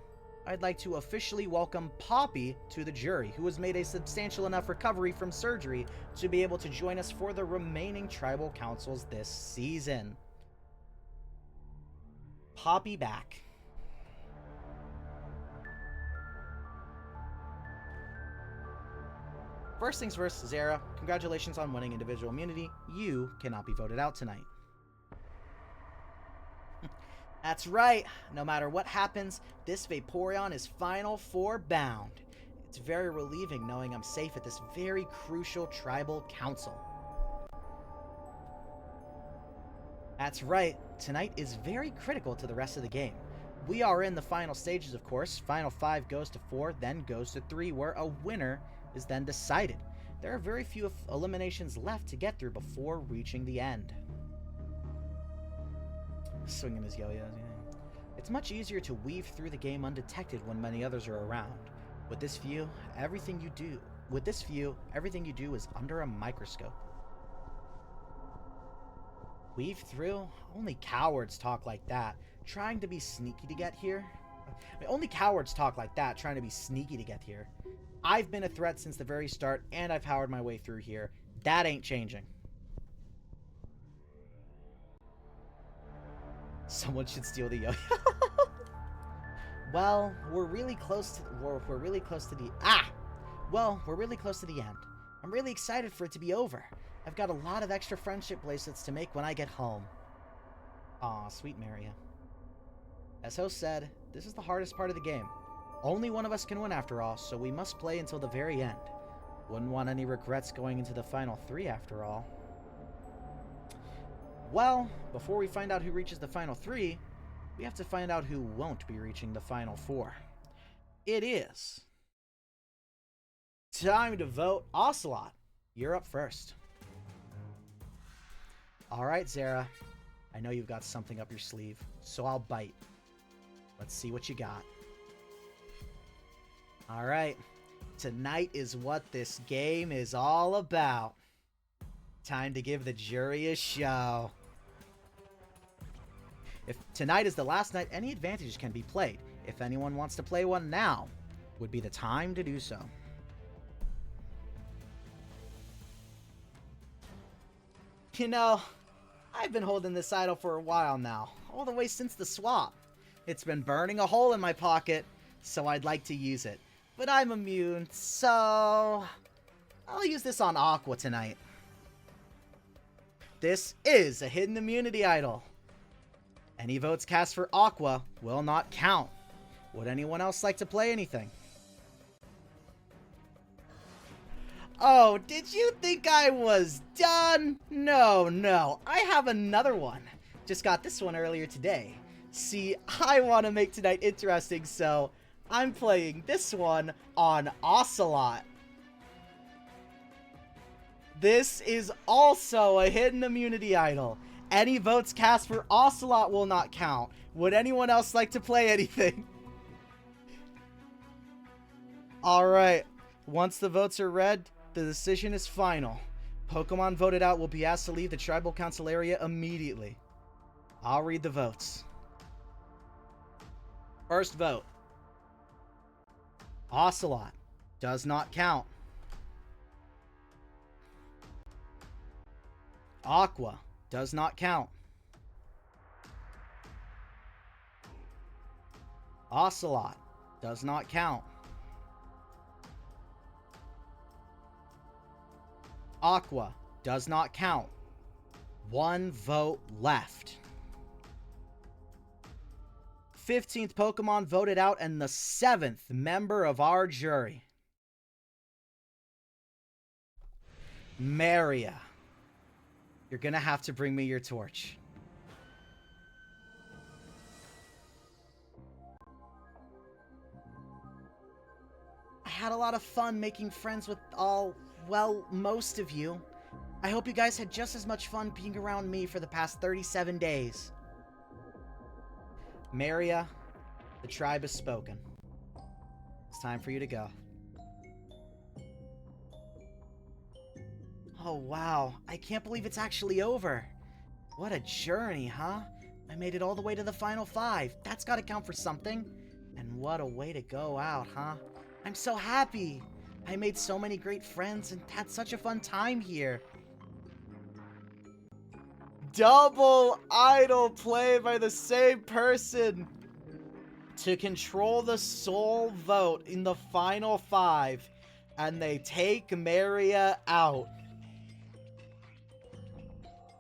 I'd like to officially welcome Poppy to the jury, who has made a substantial enough recovery from surgery to be able to join us for the remaining tribal councils this season. Poppy back. First things first, Zara, congratulations on winning individual immunity. You cannot be voted out tonight. That's right. No matter what happens, this Vaporeon is Final Four bound. It's very relieving knowing I'm safe at this very crucial tribal council. That's right. Tonight is very critical to the rest of the game. We are in the final stages, of course. Final 5 goes to 4, then goes to 3, where a winner is then decided. There are very few eliminations left to get through before reaching the end. Swinging his yo-yos. Yeah. It's much easier to weave through the game undetected when many others are around. With this view, everything you do is under a microscope. Weave through? Only cowards talk like that. Trying to be sneaky to get here? I mean, only cowards talk like that, trying to be sneaky to get here. I've been a threat since the very start, and I've powered my way through here. That ain't changing. Someone should steal the yo-yo. Well, we're really close to we're really close to the we're really close to the end. I'm really excited for it to be over. I've got a lot of extra friendship bracelets to make when I get home. Aw, sweet Maria. As host said, this is the hardest part of the game. Only one of us can win after all, so we must play until the very end. Wouldn't want any regrets going into the final 3 after all. Well, before we find out who reaches the final 3, we have to find out who won't be reaching the final 4. It is time to vote. Ocelot, you're up first. Alright, Zara. I know you've got something up your sleeve, so I'll bite. Let's see what you got. Alright. Tonight is what this game is all about. Time to give the jury a show. If tonight is the last night, any advantages can be played. If anyone wants to play one now, would be the time to do so. You know, I've been holding this idol for a while now, all the way since the swap. It's been burning a hole in my pocket, so I'd like to use it. But I'm immune, so I'll use this on Aqua tonight. This is a hidden immunity idol. Any votes cast for Aqua will not count. Would anyone else like to play anything? Oh, did you think I was done? No. I have another one. Just got this one earlier today. See, I want to make tonight interesting, so I'm playing this one on Ocelot. This is also a hidden immunity idol. Any votes cast for Ocelot will not count. Would anyone else like to play anything? Alright, once the votes are read, the decision is final. Pokemon voted out will be asked to leave the Tribal Council area immediately. I'll read the votes. First vote. Ocelot. Does not count. Aqua. Does not count. Ocelot. Does not count. Aqua. Does not count. 1 vote left. 15th Pokemon voted out and the 7th member of our jury. Maria. You're gonna have to bring me your torch. I had a lot of fun making friends with most of you. I hope you guys had just as much fun being around me for the past 37 days. Maria, the tribe has spoken. It's time for you to go. Oh, wow. I can't believe it's actually over. What a journey, huh? I made it all the way to the final 5. That's gotta count for something. And what a way to go out, huh? I'm so happy. I made so many great friends and had such a fun time here. Double idol play by the same person to control the sole vote in the final 5. And they take Maria out.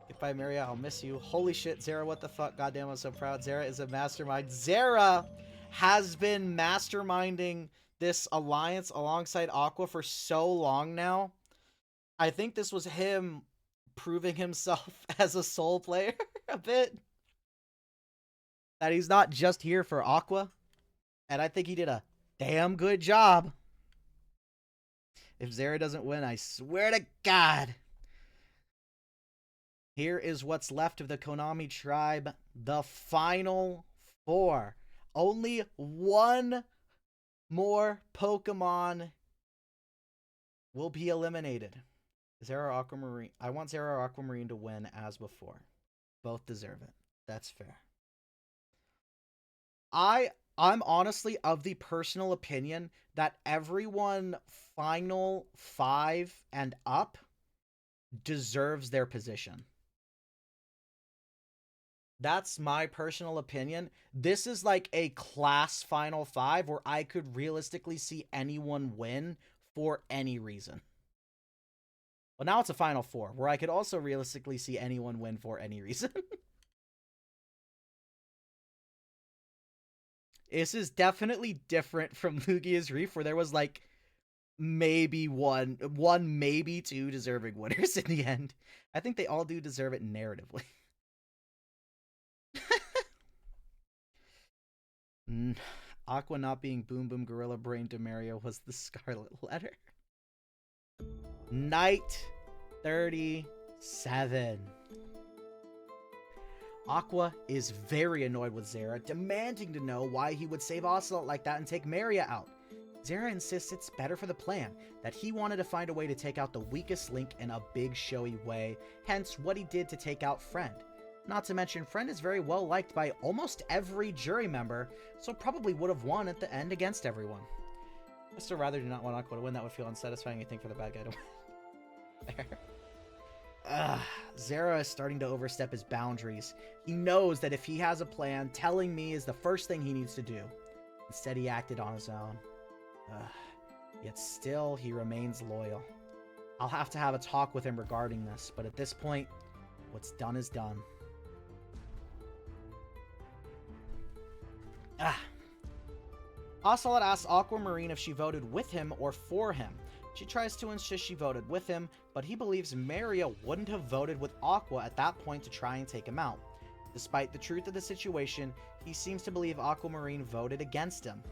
Goodbye, Maria. I'll miss you. Holy shit, Zara, what the fuck? Goddamn, I'm so proud. Zara is a mastermind. Zara has been masterminding this alliance alongside Aqua for so long now. I think this was him proving himself as a soul player a bit. That he's not just here for Aqua. And I think he did a damn good job. If Zara doesn't win, I swear to God. Here is what's left of the Konami tribe. The final 4. Only one more Pokemon will be eliminated. Zara or Aquamarine. I want Zara or Aquamarine to win as before. Both deserve it. That's fair. I I'm honestly of the personal opinion that everyone final 5 and up deserves their position. That's my personal opinion. This is like a class final 5 where I could realistically see anyone win for any reason. Well, now it's a final 4 where I could also realistically see anyone win for any reason. This is definitely different from Lugia's Reef, where there was like maybe one, maybe two deserving winners in the end. I think they all do deserve it narratively. Aqua not being Boom Boom Gorilla Brain Demario was the scarlet letter. Night 37. Aqua is very annoyed with Zera, demanding to know why he would save Ocelot like that and take Maria out. Zera insists it's better for the plan, that he wanted to find a way to take out the weakest link in a big showy way, hence what he did to take out Friend. Not to mention, Friend is very well liked by almost every jury member, so probably would have won at the end against everyone. I still rather do not want Aqua to win, that would feel unsatisfying, I think, for the bad guy to win. There. Zera is starting to overstep his boundaries. He knows that if he has a plan, telling me is the first thing he needs to do. Instead, he acted on his own. Yet still, he remains loyal. I'll have to have a talk with him regarding this, but at this point, what's done is done. Ocelot asks Aquamarine if she voted with him or for him. She tries to insist she voted with him, but he believes Maria wouldn't have voted with Aqua at that point to try and take him out. Despite the truth of the situation, he seems to believe Aquamarine voted against him.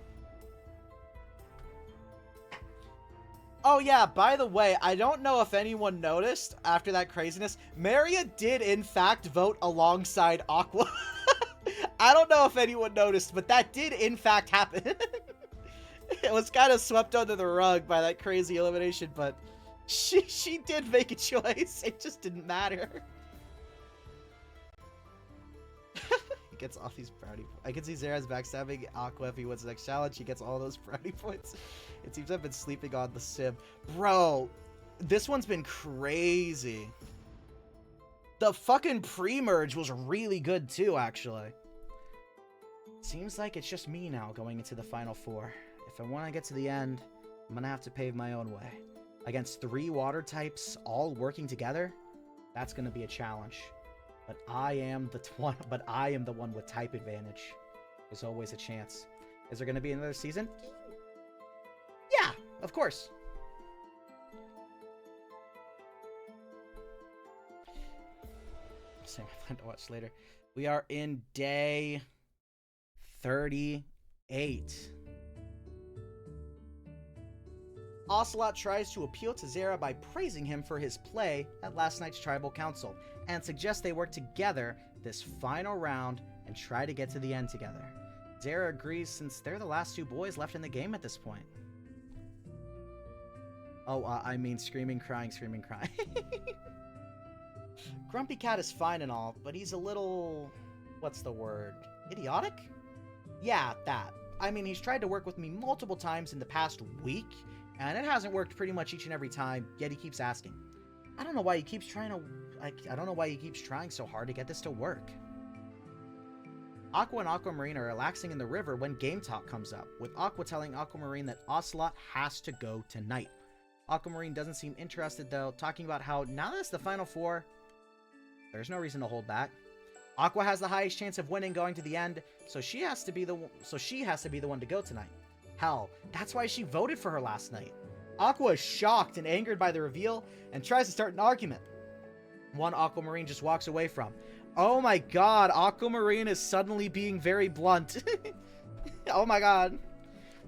Oh yeah, by the way, I don't know if anyone noticed after that craziness, Maria did in fact vote alongside Aqua. I don't know if anyone noticed, but that did in fact happen. It was kind of swept under the rug by that crazy elimination, but she did make a choice. It just didn't matter. He gets all these brownie points. I can see Zera's backstabbing Aqua if he wins the next challenge. He gets all those brownie points. It seems I've been sleeping on the sim. Bro, this one's been crazy. The fucking pre-merge was really good too, actually. Seems like it's just me now going into the final 4. If I want to get to the end, I'm gonna have to pave my own way. Against 3 water types all working together, that's gonna be a challenge. But I am the one with type advantage. There's always a chance. Is there gonna be another season? Yeah, of course. Same I plan to watch later. We are in day 38. Ocelot tries to appeal to Zera by praising him for his play at last night's tribal council, and suggests they work together this final round and try to get to the end together. Zera agrees since they're the last 2 boys left in the game at this point. Oh, I mean screaming, crying, screaming, crying. Grumpy Cat is fine and all, but he's a little... what's the word? Idiotic? Yeah, that. I mean, he's tried to work with me multiple times in the past week, and it hasn't worked pretty much each and every time, yet he keeps asking. I don't know why he keeps trying to... I don't know why he keeps trying so hard to get this to work. Aqua and Aquamarine are relaxing in the river when game talk comes up, with Aqua telling Aquamarine that Ocelot has to go tonight. Aquamarine doesn't seem interested though, talking about how now that's the final 4, there's no reason to hold back. Aqua has the highest chance of winning going to the end, so she has to be the one to go tonight. Hell, that's why she voted for her last night. Aqua is shocked and angered by the reveal and tries to start an argument. One Aquamarine just walks away from. Oh my god, Aquamarine is suddenly being very blunt. Oh my god.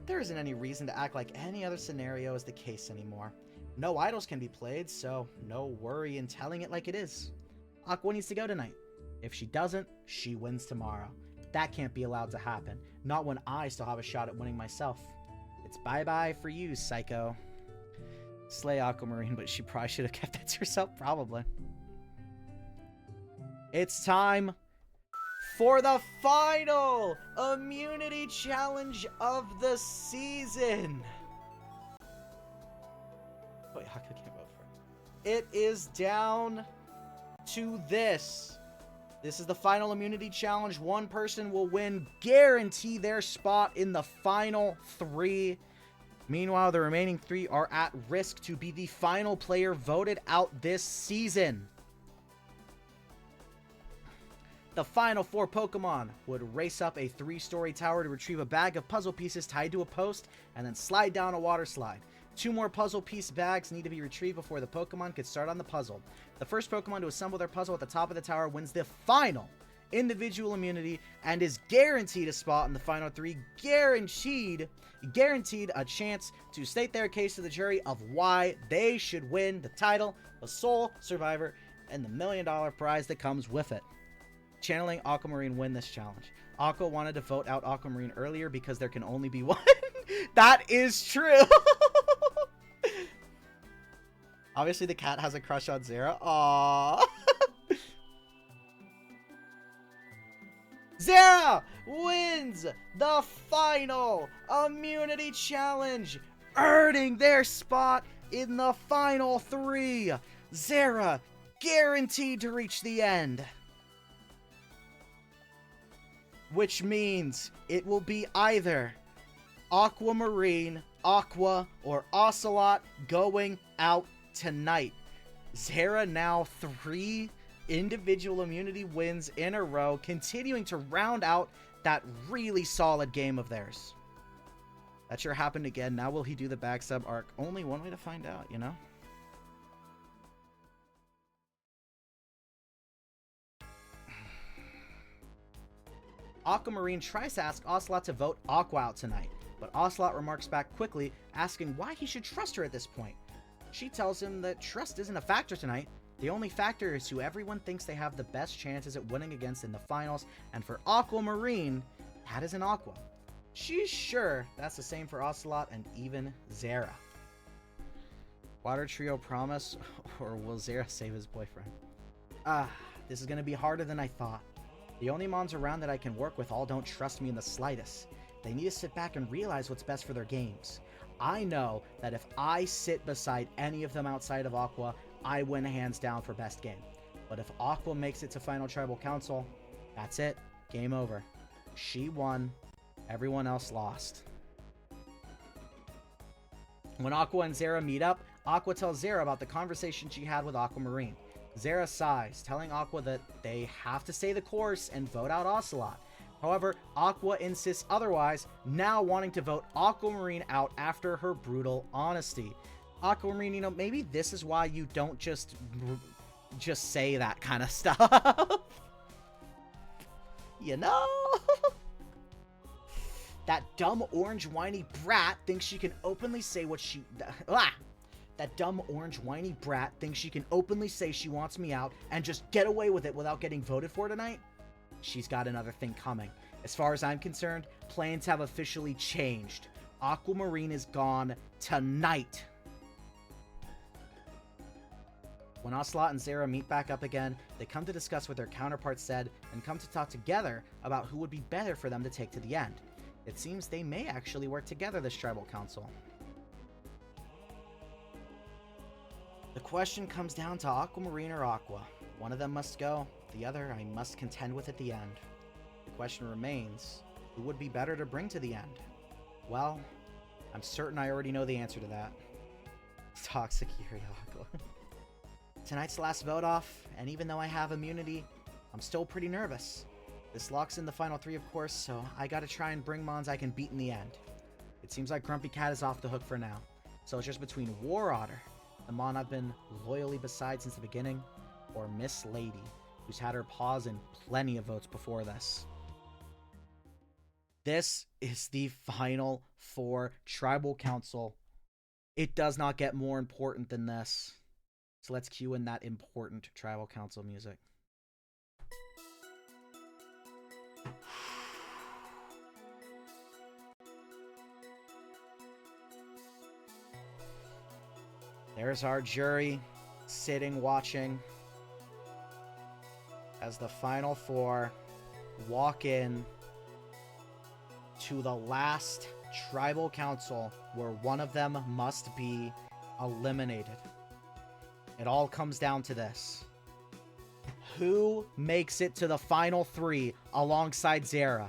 There isn't any reason to act like any other scenario is the case anymore. No idols can be played, so no worry in telling it like it is. Aqua needs to go tonight. If she doesn't, she wins tomorrow. That can't be allowed to happen. Not when I still have a shot at winning myself. It's bye-bye for you, psycho. Slay Aquamarine, but she probably should have kept that to herself, probably. It's time for the final immunity challenge of the season. Wait, I can't vote for it. It is down to this. This is the final immunity challenge. One person will win, guarantee their spot in the final 3. Meanwhile, the remaining 3 are at risk to be the final player voted out this season. The final 4 Pokemon would race up a 3-story tower to retrieve a bag of puzzle pieces tied to a post and then slide down a water slide. 2 more puzzle piece bags need to be retrieved before the Pokemon could start on the puzzle. The first Pokemon to assemble their puzzle at the top of the tower wins the final individual immunity and is guaranteed a spot in the final 3, guaranteed a chance to state their case to the jury of why they should win the title of sole survivor and the $1 million prize that comes with it. Channeling Aquamarine win this challenge. Aqua wanted to vote out Aquamarine earlier because there can only be one. That is true. Obviously, the cat has a crush on Zara. Aww. Zara wins the final immunity challenge, earning their spot in the final 3. Zara guaranteed to reach the end. Which means it will be either Aquamarine, Aqua, or Ocelot going out tonight. Zara now 3 individual immunity wins in a row, continuing to round out that really solid game of theirs. That sure happened again. Now will he do the backstab arc? Only one way to find out, you know? Aquamarine tries to ask Ocelot to vote Aqua out tonight, but Ocelot remarks back quickly, asking why he should trust her at this point. She tells him that trust isn't a factor tonight. The only factor is who everyone thinks they have the best chances at winning against in the finals, and for Aquamarine, that is an Aqua. She's sure that's the same for Ocelot and even Zara. Water Trio promise, or will Zara save his boyfriend? This is going to be harder than I thought. The only mons around that I can work with all don't trust me in the slightest. They need to sit back and realize what's best for their games. I know that if I sit beside any of them outside of Aqua, I win hands down for best game. But if Aqua makes it to Final Tribal Council, that's it. Game over. She won. Everyone else lost. When Aqua and Zara meet up, Aqua tells Zara about the conversation she had with Aquamarine. Zara sighs, telling Aqua that they have to stay the course and vote out Ocelot. However, Aqua insists otherwise, now wanting to vote Aquamarine out after her brutal honesty. Aquamarine, you know, maybe this is why you don't just say that kind of stuff. You know? That dumb orange whiny brat thinks she can openly say what she... That dumb orange whiny brat thinks she can openly say she wants me out and just get away with it without getting voted for tonight? She's got another thing coming. As far as I'm concerned, plans have officially changed. Aquamarine is gone tonight. When Ocelot and Zara meet back up again, they come to discuss what their counterparts said and come to talk together about who would be better for them to take to the end. It seems they may actually work together this tribal council. The question comes down to Aquamarine or Aqua. One of them must go, the other I must contend with at the end. The question remains, who would be better to bring to the end? Well, I'm certain I already know the answer to that. Toxic Yuri Aqua. Tonight's the last vote off, and even though I have immunity, I'm still pretty nervous. This locks in the final 3, of course, so I gotta try and bring mons I can beat in the end. It seems like Grumpy Cat is off the hook for now, so it's just between War Otter, the mon I've been loyally beside since the beginning, or Miss Lady, who's had her paws in plenty of votes before this. This is the final 4 Tribal Council. It does not get more important than this. So let's cue in that important Tribal Council music. There's our jury, sitting, watching, as the final 4 walk in to the last tribal council where one of them must be eliminated. It all comes down to this. Who makes it to the final 3 alongside Zera?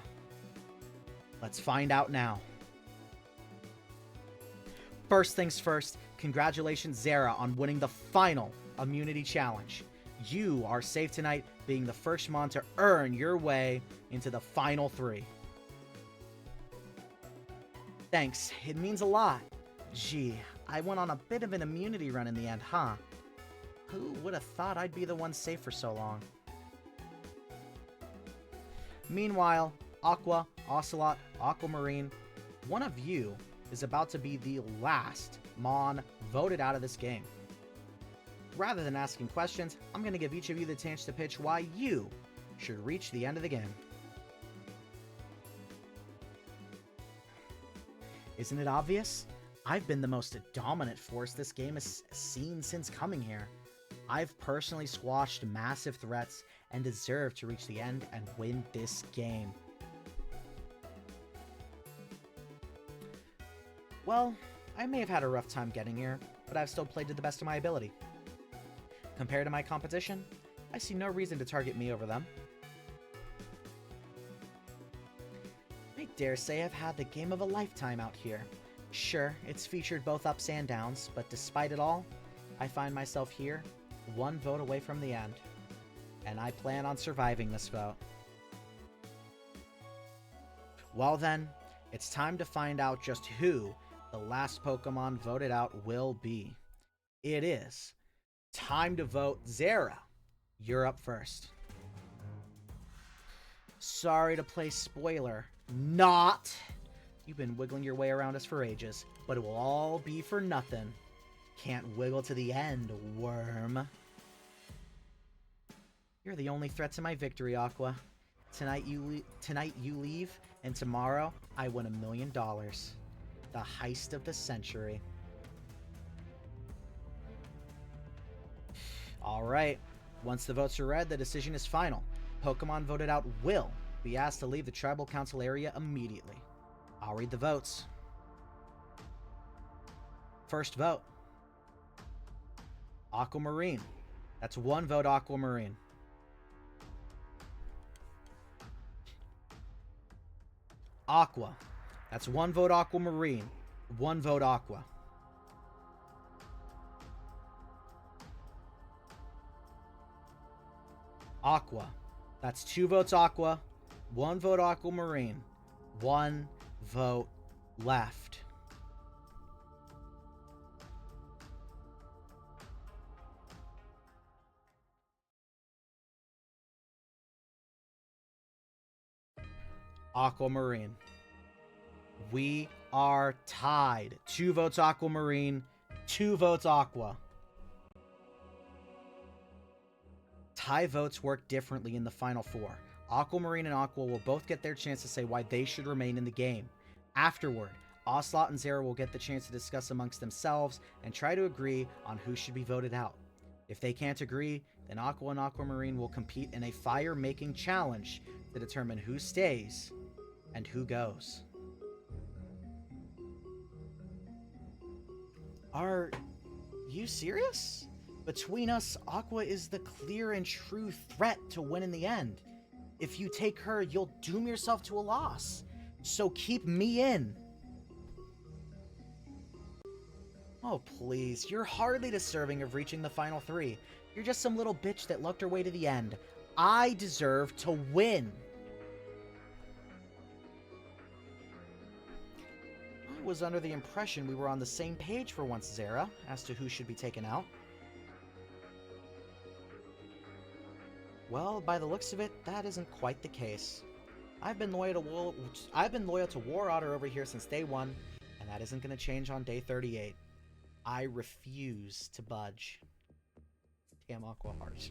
Let's find out now. First things first, congratulations Zera on winning the final immunity challenge. You are safe tonight, being the first Mon to earn your way into the final 3. Thanks, it means a lot. Gee, I went on a bit of an immunity run in the end, huh? Who would have thought I'd be the one safe for so long? Meanwhile, Aqua, Ocelot, Aquamarine, one of you is about to be the last Mon voted out of this game. Rather than asking questions, I'm going to give each of you the chance to pitch why you should reach the end of the game. Isn't it obvious? I've been the most dominant force this game has seen since coming here. I've personally squashed massive threats and deserve to reach the end and win this game. Well, I may have had a rough time getting here, but I've still played to the best of my ability. Compared to my competition, I see no reason to target me over them. I dare say I've had the game of a lifetime out here. Sure, it's featured both ups and downs, but despite it all, I find myself here, one vote away from the end. And I plan on surviving this vote. Well then, it's time to find out just who the last Pokemon voted out will be. It is time to vote Zera. You're up first. Sorry to play spoiler. Not. You've been wiggling your way around us for ages, but it will all be for nothing. Can't wiggle to the end, worm. You're the only threat to my victory, Aqua. Tonight you leave, and tomorrow I win $1 million. The heist of the century. Alright, once the votes are read, the decision is final. Pokemon voted out will be asked to leave the Tribal Council area immediately. I'll read the votes. First vote. Aquamarine. That's 1 vote Aquamarine. Aqua. That's 1 vote Aquamarine. 1 vote Aqua. Aqua. That's 2 votes Aqua. 1 vote Aquamarine. 1 vote left. Aquamarine. We are tied. 2 votes Aquamarine, 2 votes Aqua. Tie votes work differently in the final 4. Aquamarine and Aqua will both get their chance to say why they should remain in the game. Afterward, Ocelot and Zera will get the chance to discuss amongst themselves and try to agree on who should be voted out. If they can't agree, then Aqua and Aquamarine will compete in a fire-making challenge to determine who stays and who goes. Are you serious? Between us, Aqua is the clear and true threat to win in the end. If you take her, you'll doom yourself to a loss. So keep me in. Oh, please. You're hardly deserving of reaching the final 3. You're just some little bitch that lucked her way to the end. I deserve to win. I was under the impression we were on the same page for once, Zera, as to who should be taken out. Well, by the looks of it, that isn't quite the case. I've been loyal to War Otter over here since day 1, and that isn't going to change on day 38. I refuse to budge. Damn Aqua Heart.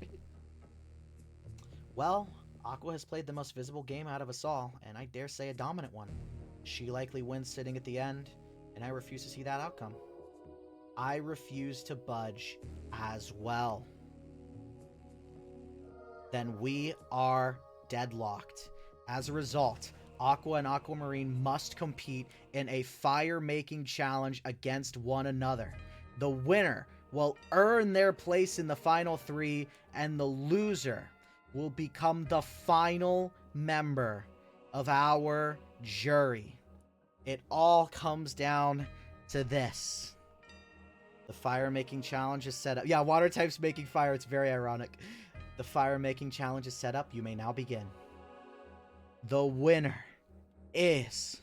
Well, Aqua has played the most visible game out of us all, and I dare say a dominant one. She likely wins sitting at the end, and I refuse to see that outcome. I refuse to budge as well. Then we are deadlocked. As a result, Aqua and Aquamarine must compete in a fire-making challenge against one another. The winner will earn their place in the final 3, and the loser will become the final member of our jury. It all comes down to this. The fire-making challenge is set up. Yeah, water types making fire. It's very ironic. The fire-making challenge is set up. You may now begin. The winner is...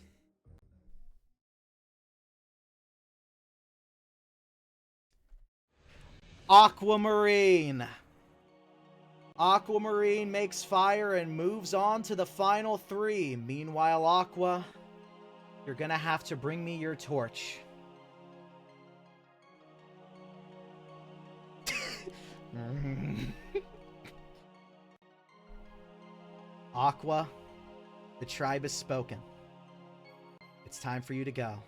Aquamarine. Aquamarine makes fire and moves on to the final 3. Meanwhile, Aqua, you're gonna have to bring me your torch. Aqua, the tribe has spoken. It's time for you to go.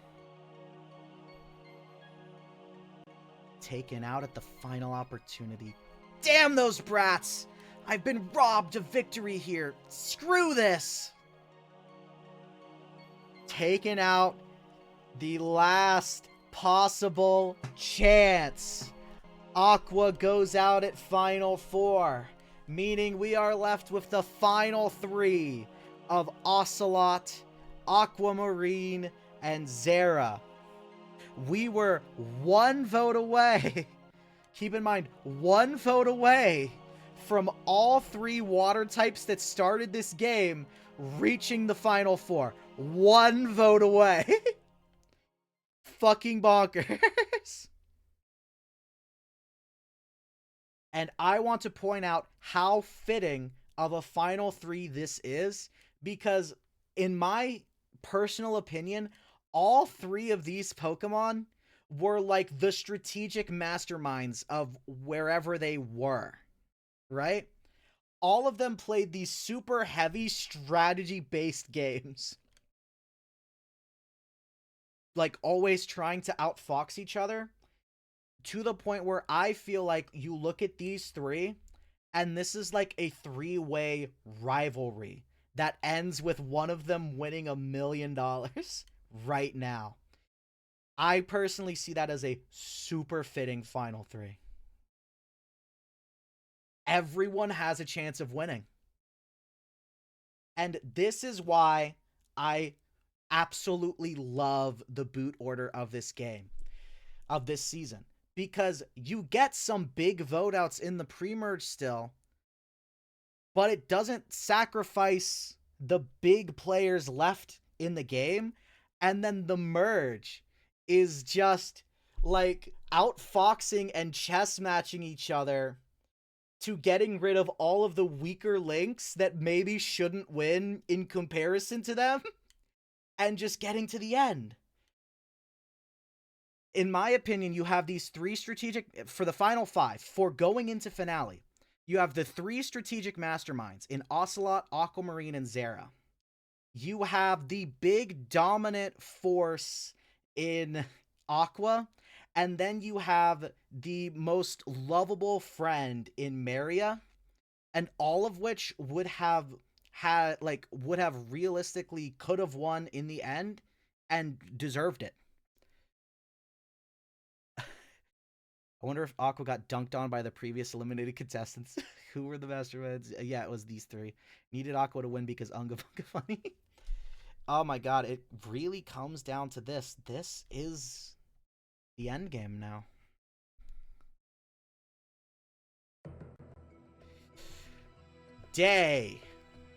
Taken out at the final opportunity. Damn those brats! I've been robbed of victory here. Screw this! Taken out the last possible chance. Aqua goes out at final 4, meaning we are left with the final 3 of Ocelot, Aquamarine, and Zera. We were 1 vote away. Keep in mind, 1 vote away from all 3 water types that started this game reaching the final 4. 1 vote away. Fucking bonkers. And I want to point out how fitting of a final 3 this is, because in my personal opinion, all 3 of these Pokemon were like the strategic masterminds of wherever they were, right? All of them played these super heavy strategy-based games. Like always trying to outfox each other, to the point where I feel like you look at these 3 and this is like a 3-way rivalry that ends with one of them winning $1 million right now. I personally see that as a super fitting final 3. Everyone has a chance of winning. And this is why I absolutely love the boot order of this game, of this season. Because you get some big vote outs in the pre-merge still, but it doesn't sacrifice the big players left in the game. And then the merge is just like outfoxing and chess matching each other to getting rid of all of the weaker links that maybe shouldn't win in comparison to them, and just getting to the end. In my opinion, you have these 3 strategic, for the final 5, for going into finale, you have the 3 strategic masterminds in Ocelot, Aquamarine, and Zera. You have the big dominant force in Aqua, and then you have the most lovable friend in Maria, and all of which would have realistically could have won in the end and deserved it. I wonder if Aqua got dunked on by the previous eliminated contestants. Who were the masterminds? Yeah, it was these 3. Needed Aqua to win because Unga Bunga funny. Oh my god, it really comes down to this. This is the end game now. Day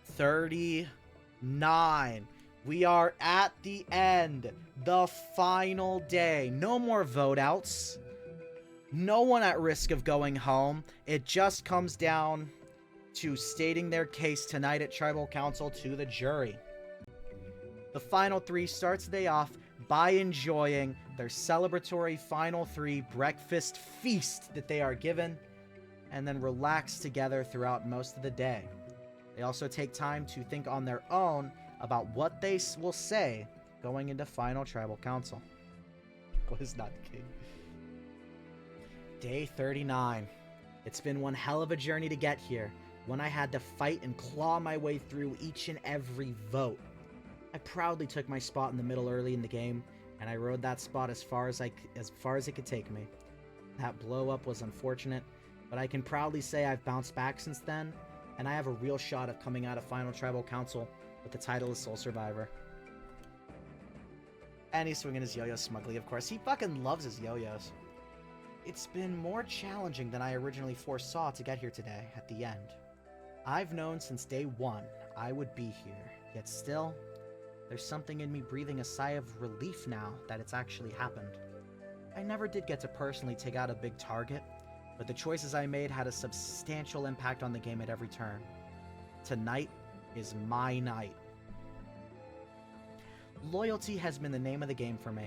39. We are at the end. The final day. No more vote outs. No one at risk of going home. It just comes down to stating their case tonight at Tribal Council to the jury. The final 3 starts the day off by enjoying their celebratory final 3 breakfast feast that they are given, and then relax together throughout most of the day. They also take time to think on their own about what they will say going into final Tribal Council. What is not the king? Day 39. It's been one hell of a journey to get here, when I had to fight and claw my way through each and every vote. I proudly took my spot in the middle early in the game, and I rode that spot as far as it could take me. That blow up was unfortunate, but I can proudly say I've bounced back since then, and I have a real shot of coming out of Final Tribal Council with the title of Sole Survivor. And he's swinging his yo-yo smugly, of course. He fucking loves his yo-yos. It's been more challenging than I originally foresaw to get here today, at the end. I've known since day one I would be here, yet still, there's something in me breathing a sigh of relief now that it's actually happened. I never did get to personally take out a big target, but the choices I made had a substantial impact on the game at every turn. Tonight is my night. Loyalty has been the name of the game for me.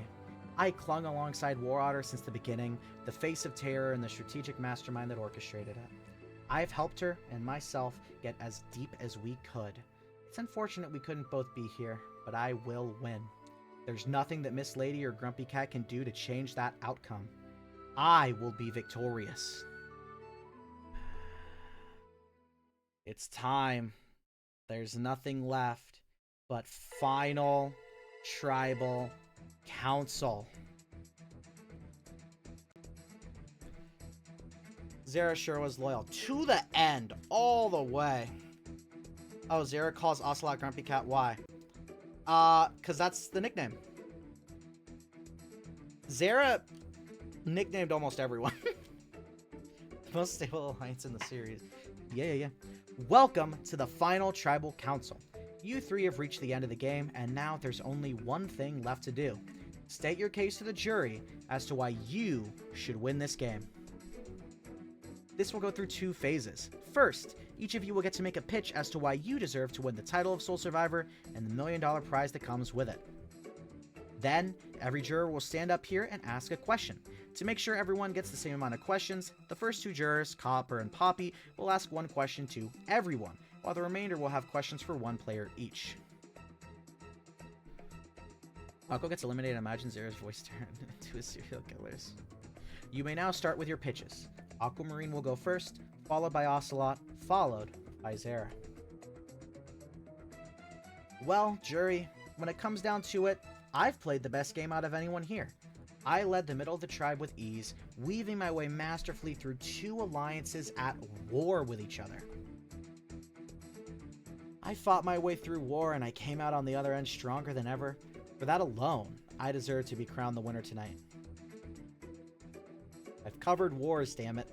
I clung alongside War Otter since the beginning, the face of terror and the strategic mastermind that orchestrated it. I've helped her and myself get as deep as we could. It's unfortunate we couldn't both be here, but I will win. There's nothing that Miss Lady or Grumpy Cat can do to change that outcome. I will be victorious. It's time. There's nothing left but Final Tribal Council. Zera sure was loyal to the end, all the way. Oh, Zera calls Ocelot Grumpy Cat. Why? Cause that's the nickname. Zera nicknamed almost everyone. The most stable alliance in the series. Yeah. Welcome to the Final Tribal Council. You three have reached the end of the game, and now there's only one thing left to do. State your case to the jury as to why you should win this game. This will go through two phases. First, each of you will get to make a pitch as to why you deserve to win the title of Sole Survivor and the $1 million prize that comes with it. Then, every juror will stand up here and ask a question. To make sure everyone gets the same amount of questions, the first two jurors, Copper and Poppy, will ask one question to everyone, while the remainder will have questions for one player each. Akko gets eliminated. Imagine Zera's voice turned into a serial killer's. You may now start with your pitches. Aquamarine will go first, followed by Ocelot, followed by Zera. Well, jury, when it comes down to it, I've played the best game out of anyone here. I led the middle of the tribe with ease, weaving my way masterfully through two alliances at war with each other. I fought my way through war and I came out on the other end stronger than ever. For that alone, I deserve to be crowned the winner tonight. I've covered wars, damn it.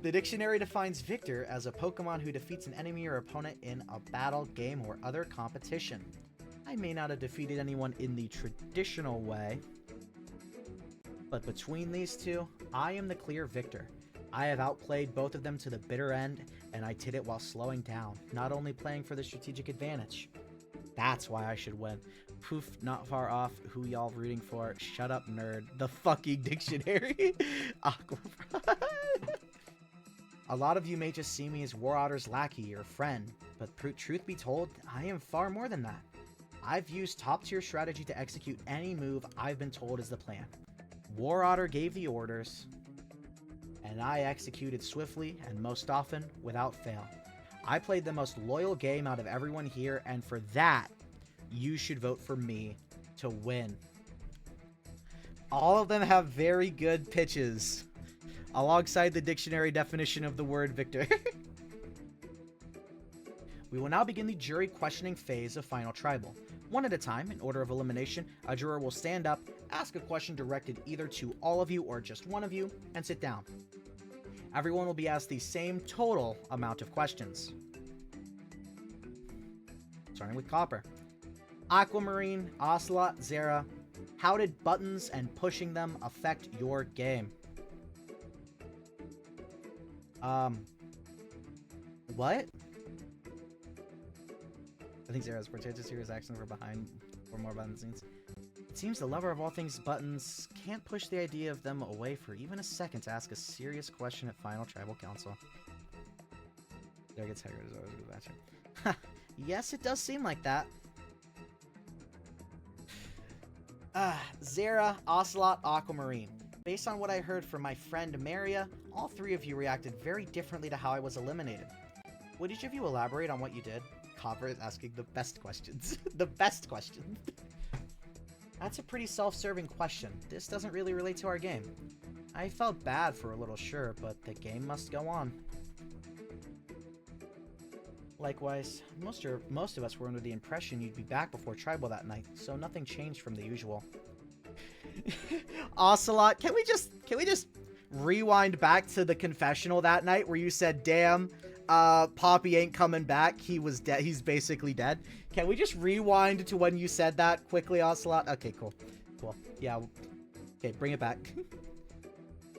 The dictionary defines victor as a Pokemon who defeats an enemy or opponent in a battle, game, or other competition. I may not have defeated anyone in the traditional way, but between these two, I am the clear victor. I have outplayed both of them to the bitter end, and I did it while slowing down, not only playing for the strategic advantage. That's why I should win. Poof, not far off. Who y'all rooting for? Shut up, nerd. The fucking dictionary. A lot of you may just see me as War Otter's lackey or friend, but truth be told, I am far more than that. I've used top-tier strategy to execute any move I've been told is the plan. War Otter gave the orders, and I executed swiftly and most often without fail. I played the most loyal game out of everyone here, and for that, you should vote for me to win. All of them have very good pitches, alongside the dictionary definition of the word victor. We will now begin the jury questioning phase of Final Tribal. One at a time, in order of elimination, a juror will stand up, ask a question directed either to all of you or just one of you, and sit down. Everyone will be asked the same total amount of questions. Starting with Copper. Aquamarine, Ocelot, Zera, how did buttons and pushing them affect your game? What? I think Zera's pretentious serious actions were behind for more behind the scenes. It seems the lover of all things buttons can't push the idea of them away for even a second to ask a serious question at Final Tribal Council. Zera gets Tiger is always a good matchup. Yes, it does seem like that. Zera, Ocelot, Aquamarine. Based on what I heard from my friend Maria, all three of you reacted very differently to how I was eliminated. Would each of you elaborate on what you did? Copper is asking the best questions. The best questions. That's a pretty self-serving question. This doesn't really relate to our game. I felt bad for a little, sure, but the game must go on. Likewise, most of us were under the impression you'd be back before Tribal that night, so nothing changed from the usual. Ocelot, can we just rewind back to the confessional that night where you said, "Damn, Poppy ain't coming back. He was dead. He's basically dead." Can we just rewind to when you said that quickly, Ocelot? Okay, cool. Cool. Yeah. Okay, bring it back.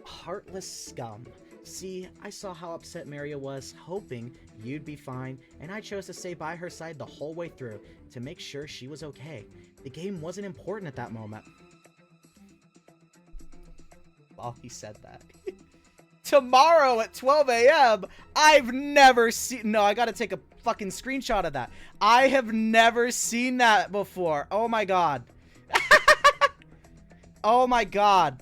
Heartless scum. See, I saw how upset Maria was, hoping you'd be fine, and I chose to stay by her side the whole way through to make sure she was okay. The game wasn't important at that moment. While he said that. Tomorrow at 12 a.m. I've never seen... No, I gotta take a fucking screenshot of that. I have never seen that before. Oh my god. Oh my god.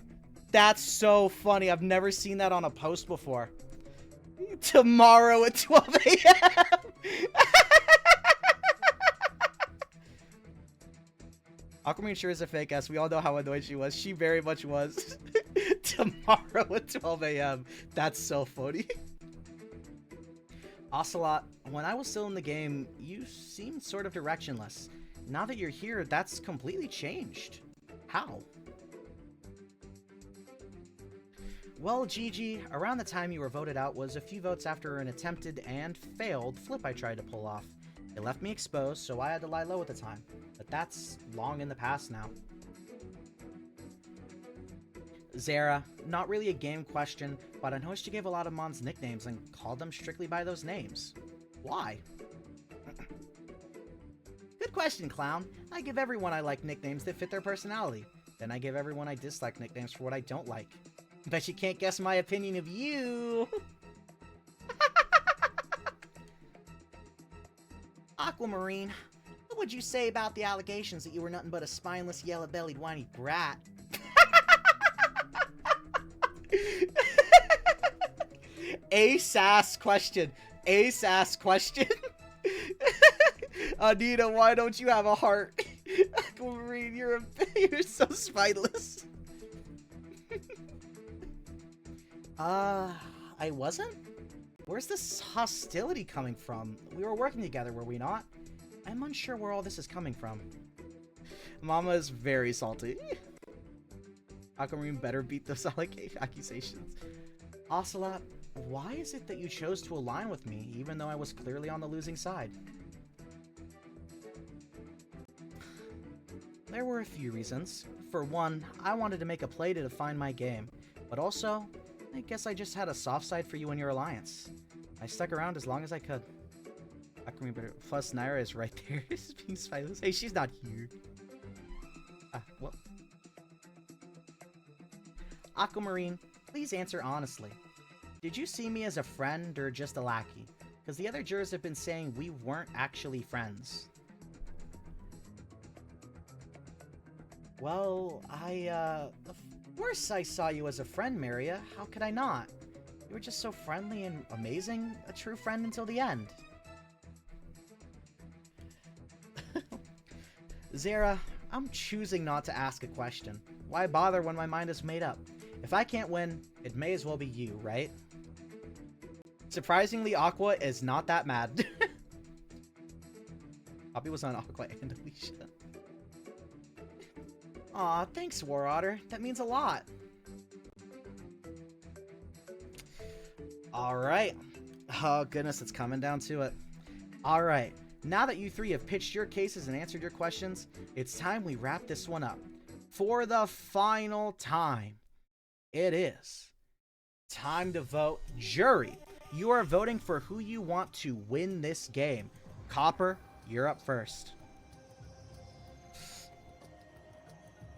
That's so funny. I've never seen that on a post before. Tomorrow at 12 a.m. Aquamarine sure is a fake ass. We all know how annoyed she was. She very much was. Tomorrow at 12 a.m. That's so funny. Ocelot, when I was still in the game, you seemed sort of directionless. Now that you're here, that's completely changed. How? Well, Gigi, around the time you were voted out was a few votes after an attempted and failed flip I tried to pull off. It left me exposed, so I had to lie low at the time. But that's long in the past now. Zara, not really a game question, but I noticed you gave a lot of Mons nicknames and called them strictly by those names. Why? Good question, Clown. I give everyone I like nicknames that fit their personality. Then I give everyone I dislike nicknames for what I don't like. Bet you can't guess my opinion of you. Aquamarine, what would you say about the allegations that you were nothing but a spineless, yellow-bellied, whiny brat? A-sass question. A-sass question. Anita, why don't you have a heart? Aquamarine, you're so spineless. I wasn't? Where's this hostility coming from? We were working together, were we not? I'm unsure where all this is coming from. Mama is very salty. Aquamarine better beat those accusations. Ocelot, why is it that you chose to align with me, even though I was clearly on the losing side? There were a few reasons. For one, I wanted to make a play to define my game, but also, I guess I just had a soft side for you and your alliance. I stuck around as long as I could. Aquamarine, plus Naira is right there. Being spineless. Hey, she's not here. Well. Aquamarine, please answer honestly. Did you see me as a friend or just a lackey? Because the other jurors have been saying we weren't actually friends. Well, of course I saw you as a friend, Maria. How could I not? You were just so friendly and amazing, a true friend until the end. Zara, I'm choosing not to ask a question. Why bother when my mind is made up? If I can't win, it may as well be you, right? Surprisingly, Aqua is not that mad. Poppy was on Aqua and Alicia. Aw, thanks, War Otter. That means a lot. Alright. Oh, goodness, it's coming down to it. Alright. Now that you three have pitched your cases and answered your questions, it's time we wrap this one up. For the final time, it is time to vote. Jury, you are voting for who you want to win this game. Copper, you're up first.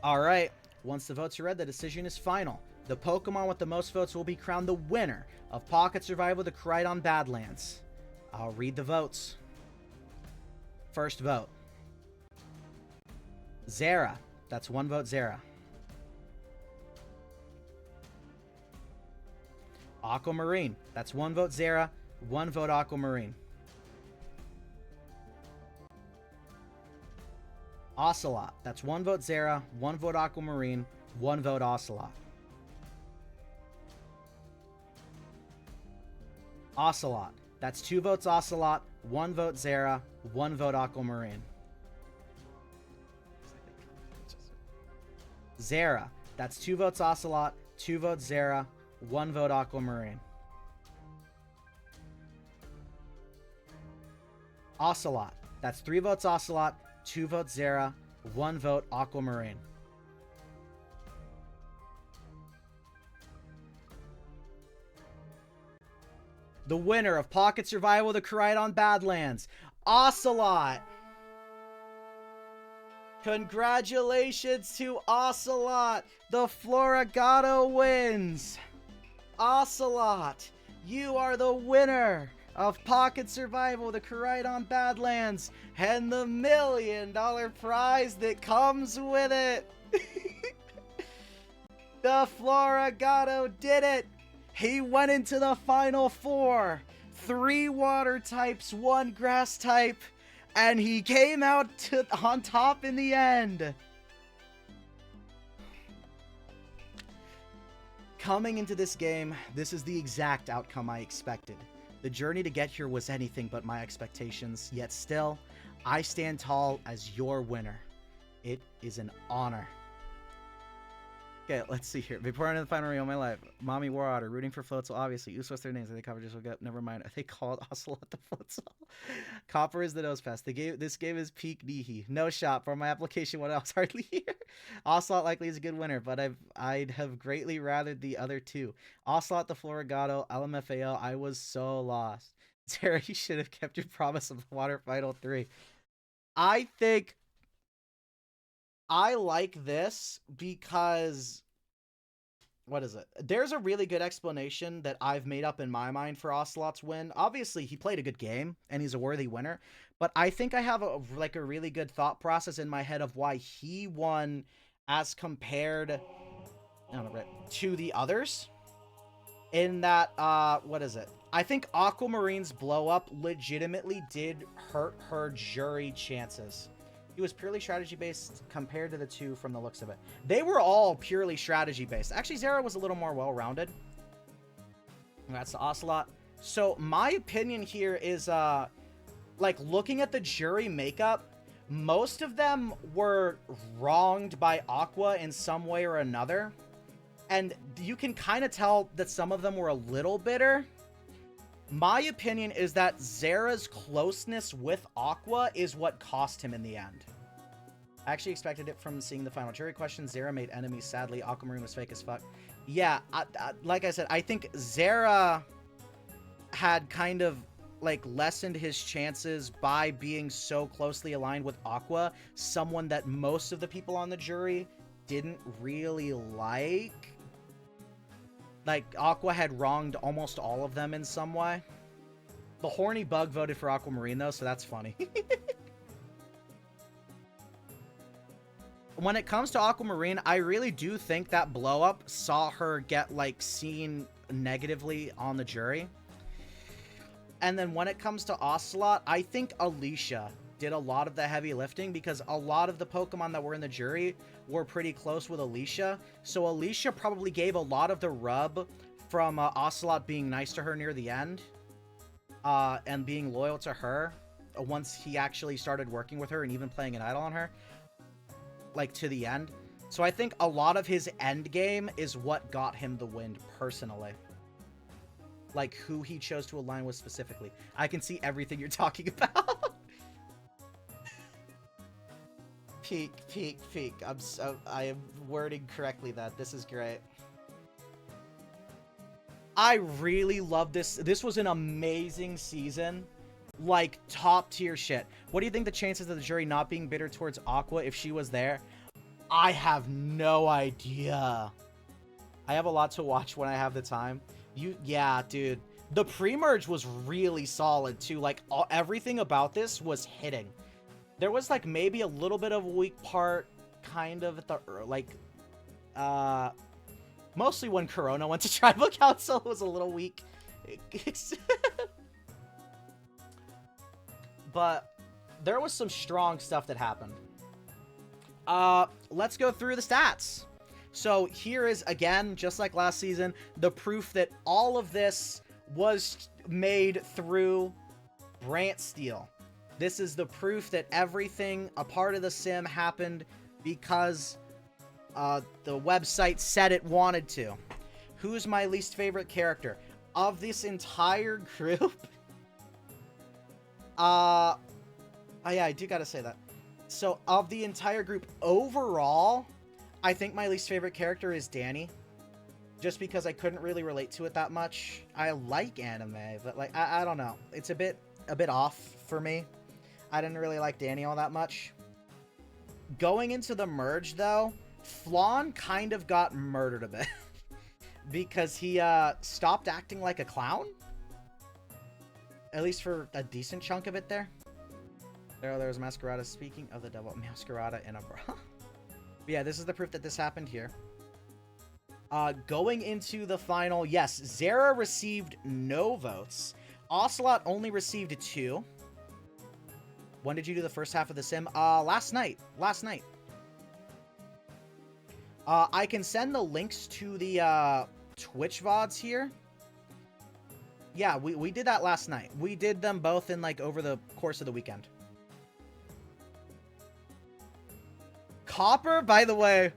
Alright, once the votes are read, the decision is final. The Pokemon with the most votes will be crowned the winner of Pocket Survival the Crydon Badlands. I'll read the votes. First vote. Zara. That's one vote, Zara. Aquamarine. That's 1 vote Zera, 1 vote Aquamarine. Ocelot. That's 1 vote Zera, 1 vote Aquamarine, 1 vote Ocelot. Ocelot. That's 2 votes Ocelot, 1 vote Zera, 1 vote Aquamarine. Zera. That's 2 votes Ocelot, 2 votes Zera, 1 vote Aquamarine. Ocelot. That's 3 votes Ocelot, 2 votes Zera, 1 vote Aquamarine. The winner of Pocket Survival the Koraidon Badlands, Ocelot. Congratulations to Ocelot. The Floragato wins. Ocelot, you are the winner of Pocket Survival the Koraidon Badlands and the $1 million prize that comes with it. The Floragato did it. He went into the final 4. 3 water types, 1 grass type, and he came out on top in the end. Coming into this game, this is the exact outcome I expected. The journey to get here was anything but my expectations, yet still, I stand tall as your winner. It is an honor. Okay, let's see here. Before I end the final reel of my life, Mommy War rooting for Floatzel, obviously. What's their names? Are they covered? Just look up. Never mind. Are they called Ocelot the Floatzel? Copper is the nose pass. This game is peak Nihi. No shot for my application. What else? Hardly here. Ocelot likely is a good winner, but I'd have greatly rathered the other 2. Ocelot the Floragato, LMFAO. I was so lost. Sarah, you should have kept your promise of the Water Final 3. I think I like this because, what is it? There's a really good explanation that I've made up in my mind for Ocelot's win. Obviously, he played a good game, and he's a worthy winner. But I think I have a really good thought process in my head of why he won as compared to the others. In that, what is it? I think Aquamarine's blow up legitimately did hurt her jury chances. He was purely strategy-based compared to the 2 from the looks of it. They were all purely strategy-based. Actually, Zera was a little more well-rounded. That's the Ocelot. So, my opinion here is, like, looking at the jury makeup, most of them were wronged by Aqua in some way or another. And you can kind of tell that some of them were a little bitter. My opinion is that Zera's closeness with Aqua is what cost him in the end. I actually expected it from seeing the final jury question. Zera made enemies, sadly. Aquamarine was fake as fuck. Yeah, like I said, I think Zera had kind of, like, lessened his chances by being so closely aligned with Aqua, someone that most of the people on the jury didn't really like. Like, Aqua had wronged almost all of them in some way. The horny bug voted for Aquamarine, though, so that's funny. When it comes to Aquamarine, I really do think that blow-up saw her get, like, seen negatively on the jury. And then when it comes to Ocelot, I think Alicia did a lot of the heavy lifting because a lot of the Pokemon that were in the jury were pretty close with Alicia. So Alicia probably gave a lot of the rub from Ocelot being nice to her near the end and being loyal to her once he actually started working with her and even playing an idol on her, like, to the end. So I think a lot of his end game is what got him the win personally. Like, who he chose to align with specifically. I can see everything you're talking about. Peak. I am wording correctly that. This is great. I really love this. This was an amazing season. Like, top tier shit. What do you think the chances of the jury not being bitter towards Aqua if she was there? I have no idea. I have a lot to watch when I have the time. Yeah, dude. The pre-merge was really solid, too. Like, everything about this was hitting. There was, like, maybe a little bit of a weak part, kind of, at the, like, Mostly when Corona went to Tribal Council, it was a little weak. But there was some strong stuff that happened. Let's go through the stats. So here is, again, just like last season, the proof that all of this was made through Brant Steel. This is the proof that everything, a part of the sim, happened because the website said it wanted to. Who's my least favorite character? Of this entire group? Oh yeah, I do gotta say that. So, of the entire group, overall, I think my least favorite character is Danny. Just because I couldn't really relate to it that much. I like anime, but like, I don't know. It's a bit off for me. I didn't really like Danny all that much. Going into the merge, though, Flan kind of got murdered a bit. Because he stopped acting like a clown. At least for a decent chunk of it there. There's Masquerada. Speaking of the devil, Masquerada in a bra. Yeah, this is the proof that this happened here. Going into the final, yes, Zara received no votes. Ocelot only received 2. When did you do the first half of the sim? Last night. I can send the links to the Twitch VODs here. Yeah, we did that last night. We did them both in, like, over the course of the weekend. Copper, by the way,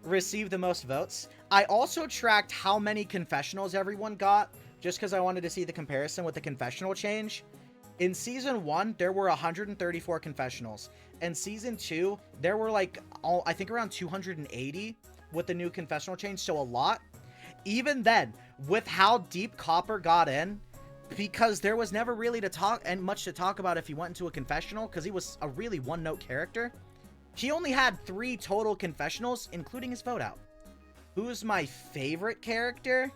received the most votes. I also tracked how many confessionals everyone got, just because I wanted to see the comparison with the confessional change. In Season 1, there were 134 confessionals. In Season 2, there were, like, I think around 280 with the new confessional change, so a lot. Even then, with how deep Copper got in, because there was never really much to talk about if he went into a confessional, because he was a really one-note character, he only had 3 total confessionals, including his vote out. Who's my favorite character?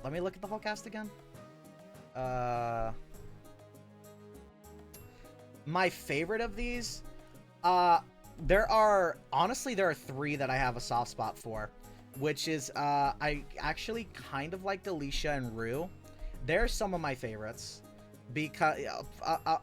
Let me look at the whole cast again. My favorite of these? There are 3 that I have a soft spot for. Which is, I actually kind of liked Alicia and Rue. They're some of my favorites. Because,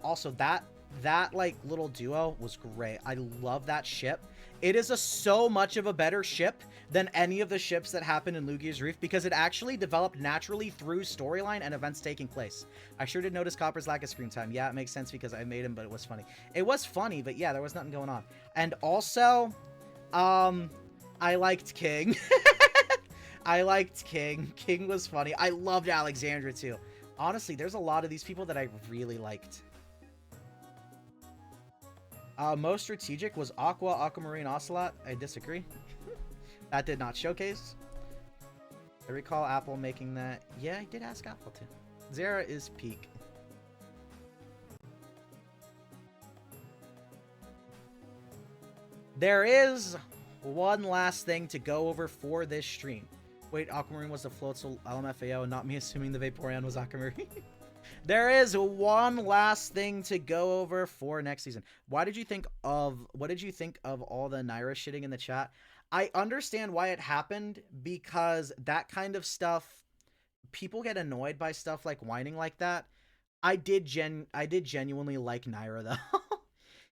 also, that like, little duo was great. I love that ship. It is so much of a better ship than any of the ships that happened in Lugia's Reef because it actually developed naturally through storyline and events taking place. I sure did notice Copper's lack of screen time. Yeah, it makes sense because I made him, but it was funny. It was funny, but yeah, there was nothing going on. And also, I liked King. I liked King. King was funny. I loved Alexandra, too. Honestly, there's a lot of these people that I really liked. Most strategic was Aqua, Aquamarine, Ocelot. I disagree. That did not showcase. I recall Apple making that. Yeah, I did ask Apple too. Zara is peak. There is one last thing to go over for this stream. Wait, Aquamarine was the floatzel LMFAO, not me assuming the Vaporeon was Aquamarine. There is one last thing to go over for next season. What did you think of all the Naira shitting in the chat? I understand why it happened because that kind of stuff, people get annoyed by stuff like whining like that. I did genuinely like Naira though.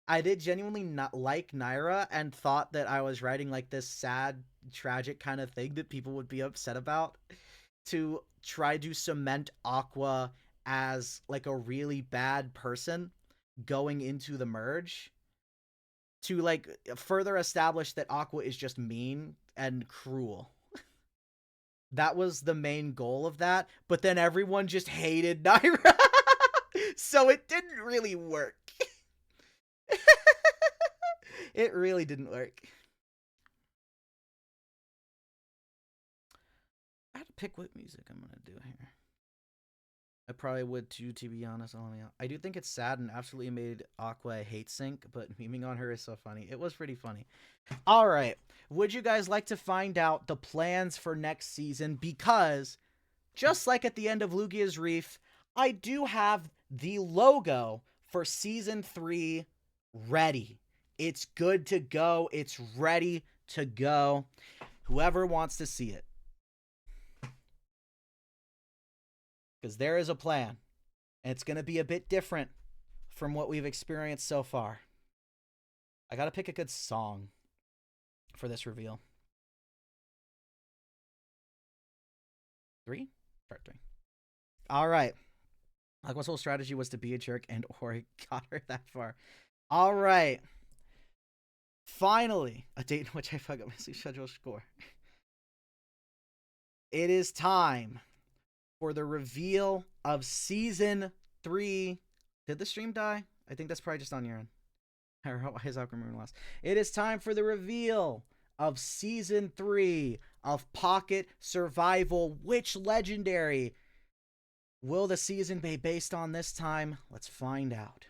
I did genuinely not like Naira and thought that I was writing like this sad, tragic kind of thing that people would be upset about to try to cement Aqua as like a really bad person going into the merge to like further establish that Aqua is just mean and cruel. That was the main goal of that, but then everyone just hated Naira. So it didn't really work. It really didn't work. I had to pick what music I'm gonna do here. I probably would too, to be honest. I do think it's sad and absolutely made Aqua a hate sync, but memeing on her is so funny. It was pretty funny. Alright, would you guys like to find out the plans for next season? Because, just like at the end of Lugia's Reef, I do have the logo for Season 3 ready. It's good to go. It's ready to go. Whoever wants to see it. Because there is a plan. And it's going to be a bit different from what we've experienced so far. I got to pick a good song for this reveal. 3? Part 3. All right. Like, what's whole strategy was to be a jerk and or it got her that far. All right. Finally, a date in which I fuck up my sleep schedule score. It is time for the reveal of Season 3. Did the stream die? I think that's probably just on your end. Why is Alchemy last? It is time for the reveal of Season 3 of Pocket Survival. Which legendary will the season be based on this time? Let's find out.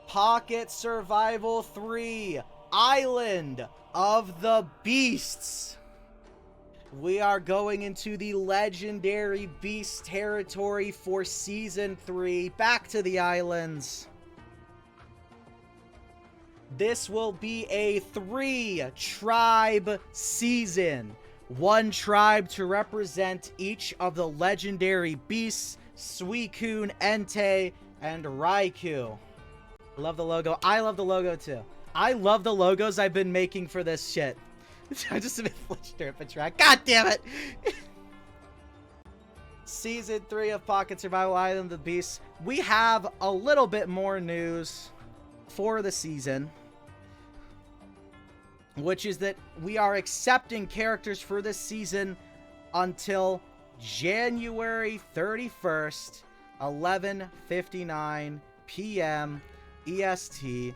Pocket Survival 3, Island of the Beasts. We are going into the legendary beast territory for Season 3. Back to the islands. This will be a 3-tribe season. 1 tribe to represent each of the legendary beasts, Suicune, Entei, and Raikou. Love the logo. I love the logo too. I love the logos I've been making for this shit. I just a bit flinched there for track. God damn it! Season 3 of Pocket Survival Island of the Beasts. We have a little bit more news for the season, which is that we are accepting characters for this season until January 31st, 11:59 p.m. EST.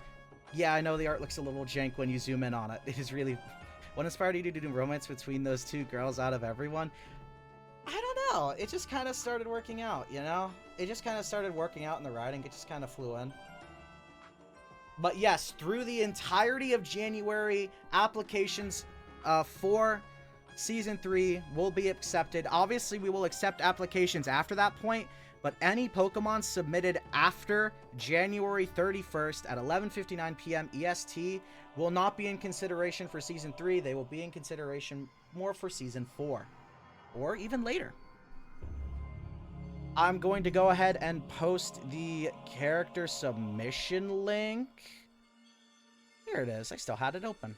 Yeah, I know the art looks a little jank when you zoom in on it. It is really... What inspired you to do romance between those 2 girls out of everyone? I don't know. It just kind of started working out, you know? It just kind of started working out in the writing. It just kind of flew in. But yes, through the entirety of January, applications for Season 3 will be accepted. Obviously, we will accept applications after that point, but any Pokemon submitted after January 31st at 11:59 p.m. EST will not be in consideration for Season 3. They will be in consideration more for Season 4. Or even later. I'm going to go ahead and post the character submission link. Here it is. I still had it open.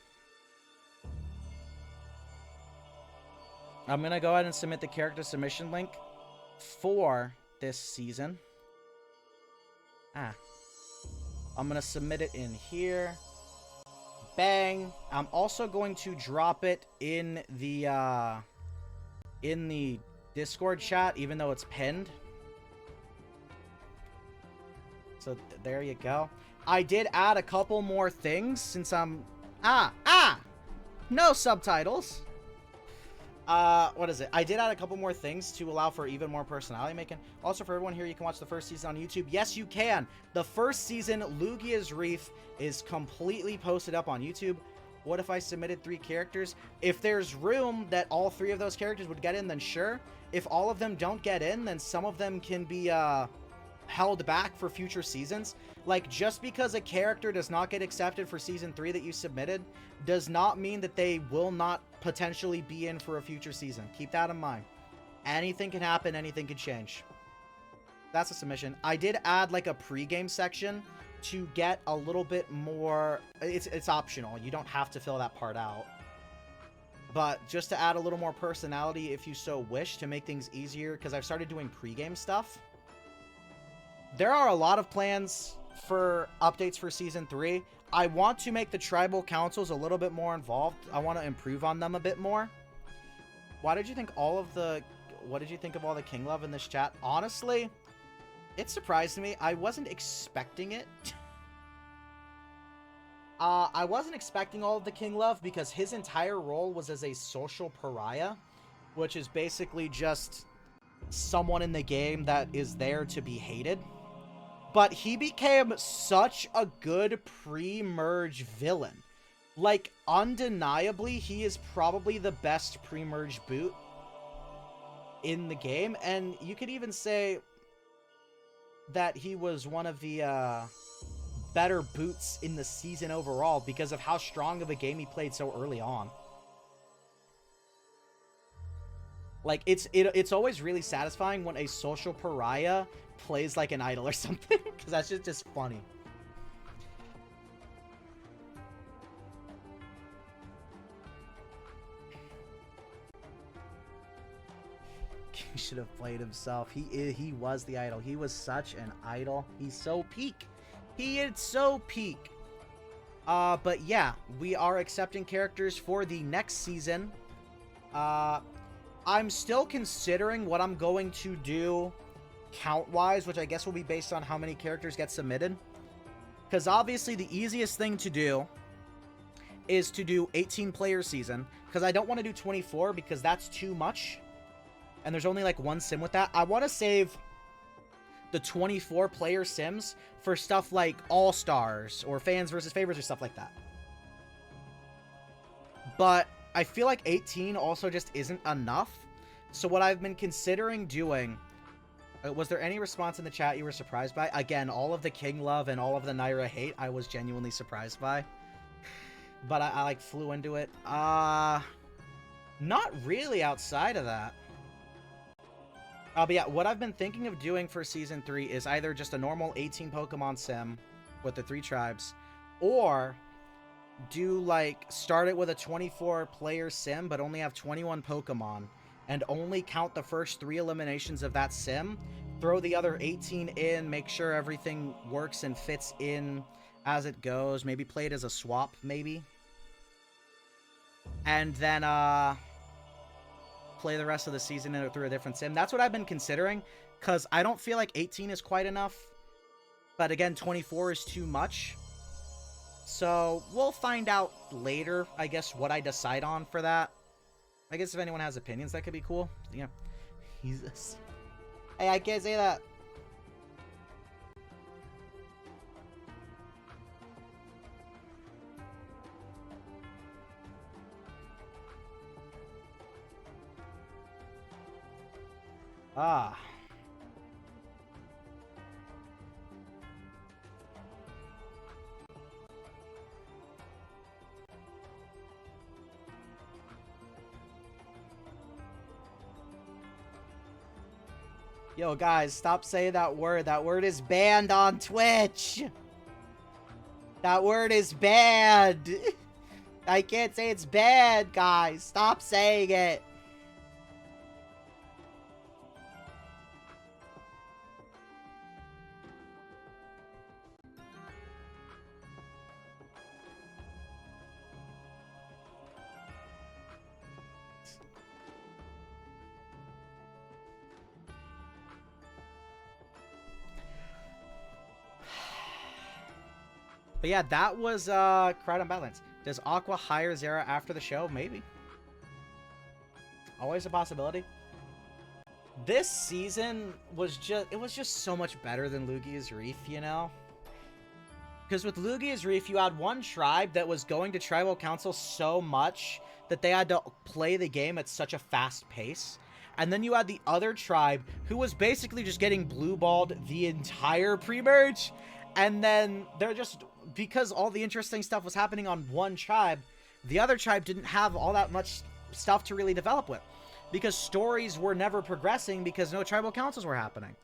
I'm going to go ahead and submit the character submission link for this season. I'm going to submit it in here. Bang. I'm also going to drop it in the Discord chat, even though it's pinned. So there you go. I did add a couple more things since I'm... No subtitles. What is it? I did add a couple more things to allow for even more personality making. Also, for everyone here, you can watch the first season on YouTube. Yes, you can. The first season, Lugia's Reef, is completely posted up on YouTube. What if I submitted 3 characters? If there's room that all 3 of those characters would get in, then sure. If all of them don't get in, then some of them can be held back for future seasons. Like, just because a character does not get accepted for Season 3 that you submitted does not mean that they will not potentially be in for a future season. Keep that in mind. Anything can happen, anything can change. That's a submission. I did add like a pregame section to get a little bit more... It's optional. You don't have to fill that part out. But just to add a little more personality if you so wish, to make things easier, because I've started doing pregame stuff. There are a lot of plans for updates for Season 3. I want to make the tribal councils a little bit more involved. I want to improve on them a bit more. Why did you think all of the... What did you think of all the King Love in this chat? Honestly, it surprised me. I wasn't expecting it. I wasn't expecting all of the King Love because his entire role was as a social pariah, which is basically just someone in the game that is there to be hated. But he became such a good pre-merge villain. Like, undeniably, he is probably the best pre-merge boot in the game. And you could even say that he was one of the better boots in the season overall because of how strong of a game he played so early on. Like, it's always really satisfying when a social pariah plays like an idol or something, because that's just funny. He should have played himself. He was the idol. He was such an idol. He's so peak. He is so peak. But yeah, we are accepting characters for the next season. I'm still considering what I'm going to do count-wise, which I guess will be based on how many characters get submitted. Because obviously the easiest thing to do is to do 18-player season. Because I don't want to do 24 because that's too much. And there's only like one sim with that. I want to save the 24-player sims for stuff like All-Stars or fans versus favorites or stuff like that. But I feel like 18 also just isn't enough. So what I've been considering doing... was there any response in the chat you were surprised by? Again, all of the King love and all of the Naira hate, I was genuinely surprised by. But I like flew into it. Not really outside of that. But yeah, what I've been thinking of doing for Season 3 is either just a normal 18 Pokemon sim with the 3 tribes, or do, like, start it with a 24-player sim, but only have 21 Pokemon, and only count the first 3 eliminations of that sim, throw the other 18 in, make sure everything works and fits in as it goes, maybe play it as a swap, maybe. And then, play the rest of the season through a different sim. That's what I've been considering, because I don't feel like 18 is quite enough. But again, 24 is too much. So, we'll find out later, I guess, what I decide on for that. I guess if anyone has opinions, that could be cool. Yeah. Jesus. Hey, I can't say that. Ah. Yo, guys, stop saying that word. That word is banned on Twitch. That word is banned. I can't say it's bad, guys. Stop saying it. But yeah, that was Crowd on Badlands. Does Aqua hire Zera after the show? Maybe. Always a possibility. This season was just so much better than Lugia's Reef, you know? Because with Lugia's Reef, you had one tribe that was going to Tribal Council so much that they had to play the game at such a fast pace. And then you had the other tribe who was basically just getting blue-balled the entire pre-merge. And then they're just... because all the interesting stuff was happening on one tribe, the other tribe didn't have all that much stuff to really develop with. Because stories were never progressing because no tribal councils were happening.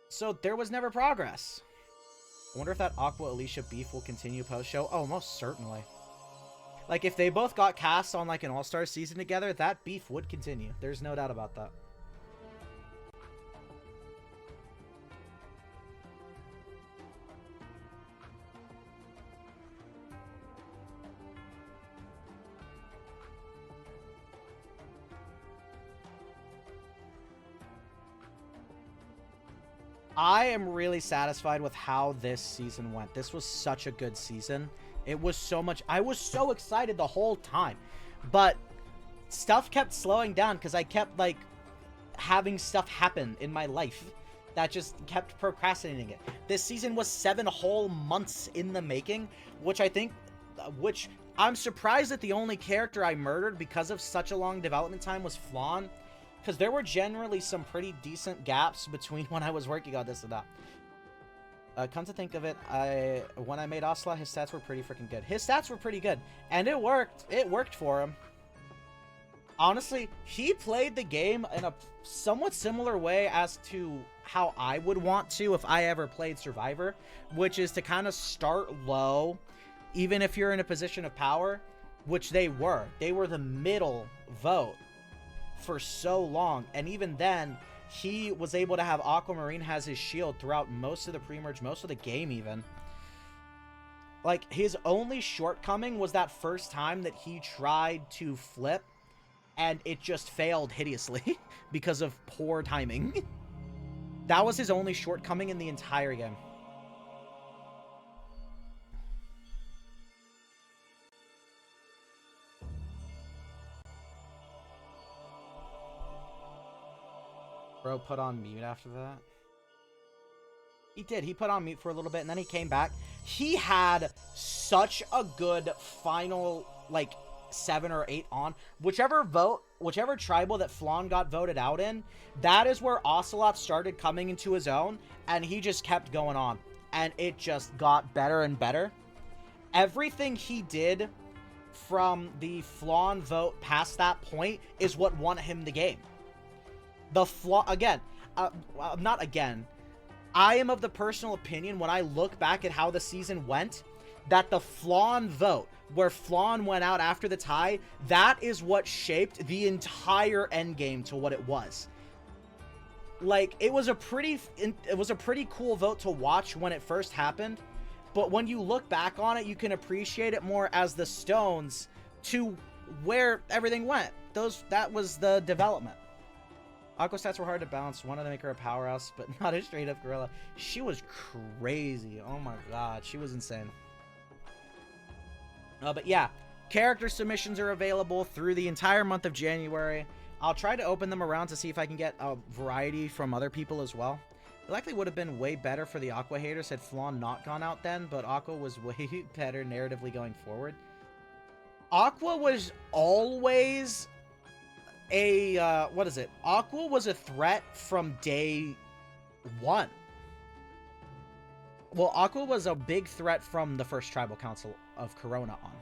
So there was never progress. I wonder if that Aqua-Alicia beef will continue post-show. Oh, most certainly. Like, if they both got cast on, like, an all-star season together, that beef would continue. There's no doubt about that. I am really satisfied with how this season went. This was such a good season. It was so much... I was so excited the whole time. But stuff kept slowing down because I kept, like, having stuff happen in my life. that just kept procrastinating it. This season was 7 whole months in the making, which I'm surprised that the only character I murdered because of such a long development time was Flan, because there were generally some pretty decent gaps between when I was working on this and that. Come to think of it, when I made Ocelot, his stats were pretty freaking good. His stats were pretty good, and it worked. It worked for him. Honestly, he played the game in a somewhat similar way as to how I would want to if I ever played Survivor, which is to kind of start low, even if you're in a position of power, which they were. They were the middle vote for so long, and even then, he was able to have Aquamarine as his shield throughout most of the pre-merge, most of the game even. Like, his only shortcoming was that first time that he tried to flip, and it just failed hideously because of poor timing. That was his only shortcoming in the entire game. Bro put on mute after that. He did. He put on mute for a little bit, and then he came back. He had such a good final, like, 7 or 8 on. Whichever tribal that Flan got voted out in, that is where Ocelot started coming into his own, and he just kept going on. And it just got better and better. Everything he did from the Flan vote past that point is what won him the game. I am of the personal opinion, when I look back at how the season went, that the Flan vote, where Flan went out after the tie, that is what shaped the entire endgame to what it was. Like, it was a pretty cool vote to watch when it first happened, but when you look back on it, you can appreciate it more as the stones to where everything went. That was the development. Aqua stats were hard to balance. Wanted to make her a powerhouse, but not a straight-up gorilla. She was crazy. Oh my god, she was insane. But yeah, character submissions are available through the entire month of January. I'll try to open them around to see if I can get a variety from other people as well. It likely would have been way better for the Aqua haters had Flan not gone out then, but Aqua was way better narratively going forward. Aqua was always Aqua was a threat from day 1. Well, Aqua was a big threat from the first Tribal Council of Corona on.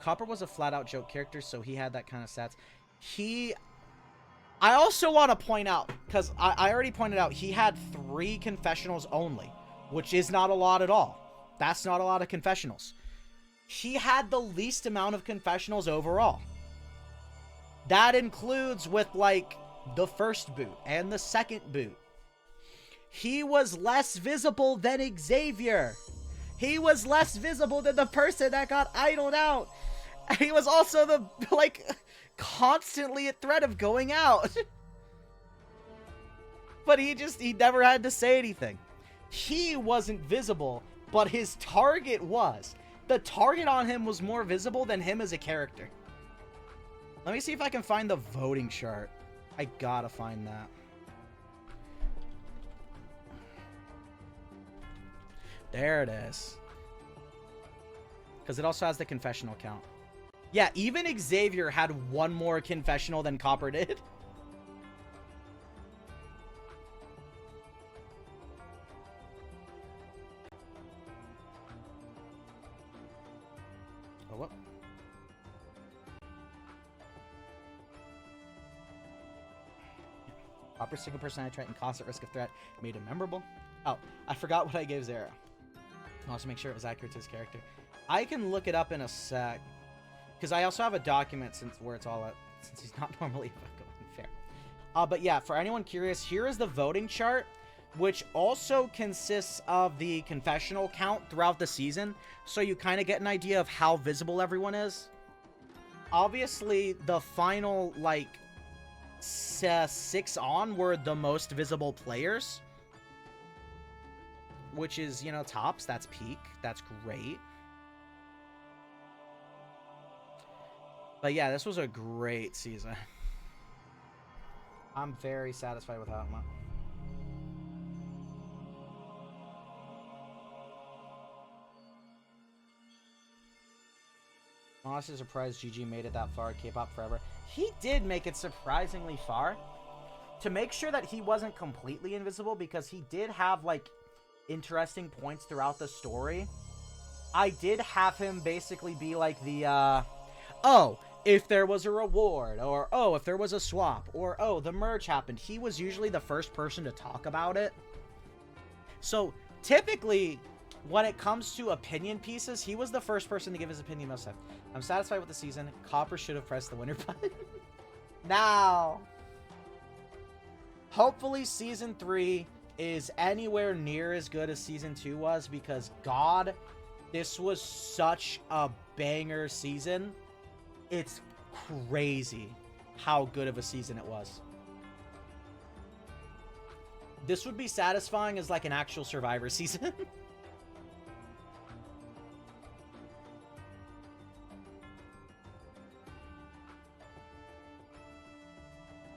Copper was a flat-out joke character, so he had that kind of stats. I also want to point out, because I already pointed out, he had 3 confessionals only, which is not a lot at all. That's not a lot of confessionals. He had the least amount of confessionals overall. That includes with, like, the first boot and the second boot. He was less visible than Xavier. He was less visible than the person that got idled out. He was also the, like, constantly at threat of going out. But he never had to say anything. He wasn't visible, but his target was. The target on him was more visible than him as a character. Let me see if I can find the voting chart. I gotta find that. There it is. Because it also has the confessional count. Yeah, even Xavier had 1 more confessional than Copper did. Oh, what? Copper's single personality trait and constant risk of threat made him memorable. Oh, I forgot what I gave Zara. I want to make sure it was accurate to his character. I can look it up in a sec. Because I also have a document where it's all at, since he's not normally fair. But yeah, for anyone curious, here is the voting chart, which also consists of the confessional count throughout the season, so you kind of get an idea of how visible everyone is. Obviously, the final, like, 6 on were the most visible players. Which is, you know, tops. That's peak. That's great. But yeah, this was a great season. I'm very satisfied with how it went. Honestly surprised GG made it that far. K-pop forever. He did make it surprisingly far. To make sure that he wasn't completely invisible, because he did have, like, interesting points throughout the story. I did have him basically be like the, oh, if there was a reward, or, oh, if there was a swap, or, oh, the merge happened. He was usually the first person to talk about it. So, typically, when it comes to opinion pieces, he was the first person to give his opinion most of the time. I'm satisfied with the season. Copper should have pressed the winner button. Now, hopefully Season 3 is anywhere near as good as Season 2 was, because, God, this was such a banger season. It's crazy how good of a season it was. This would be satisfying as, like, an actual Survivor season.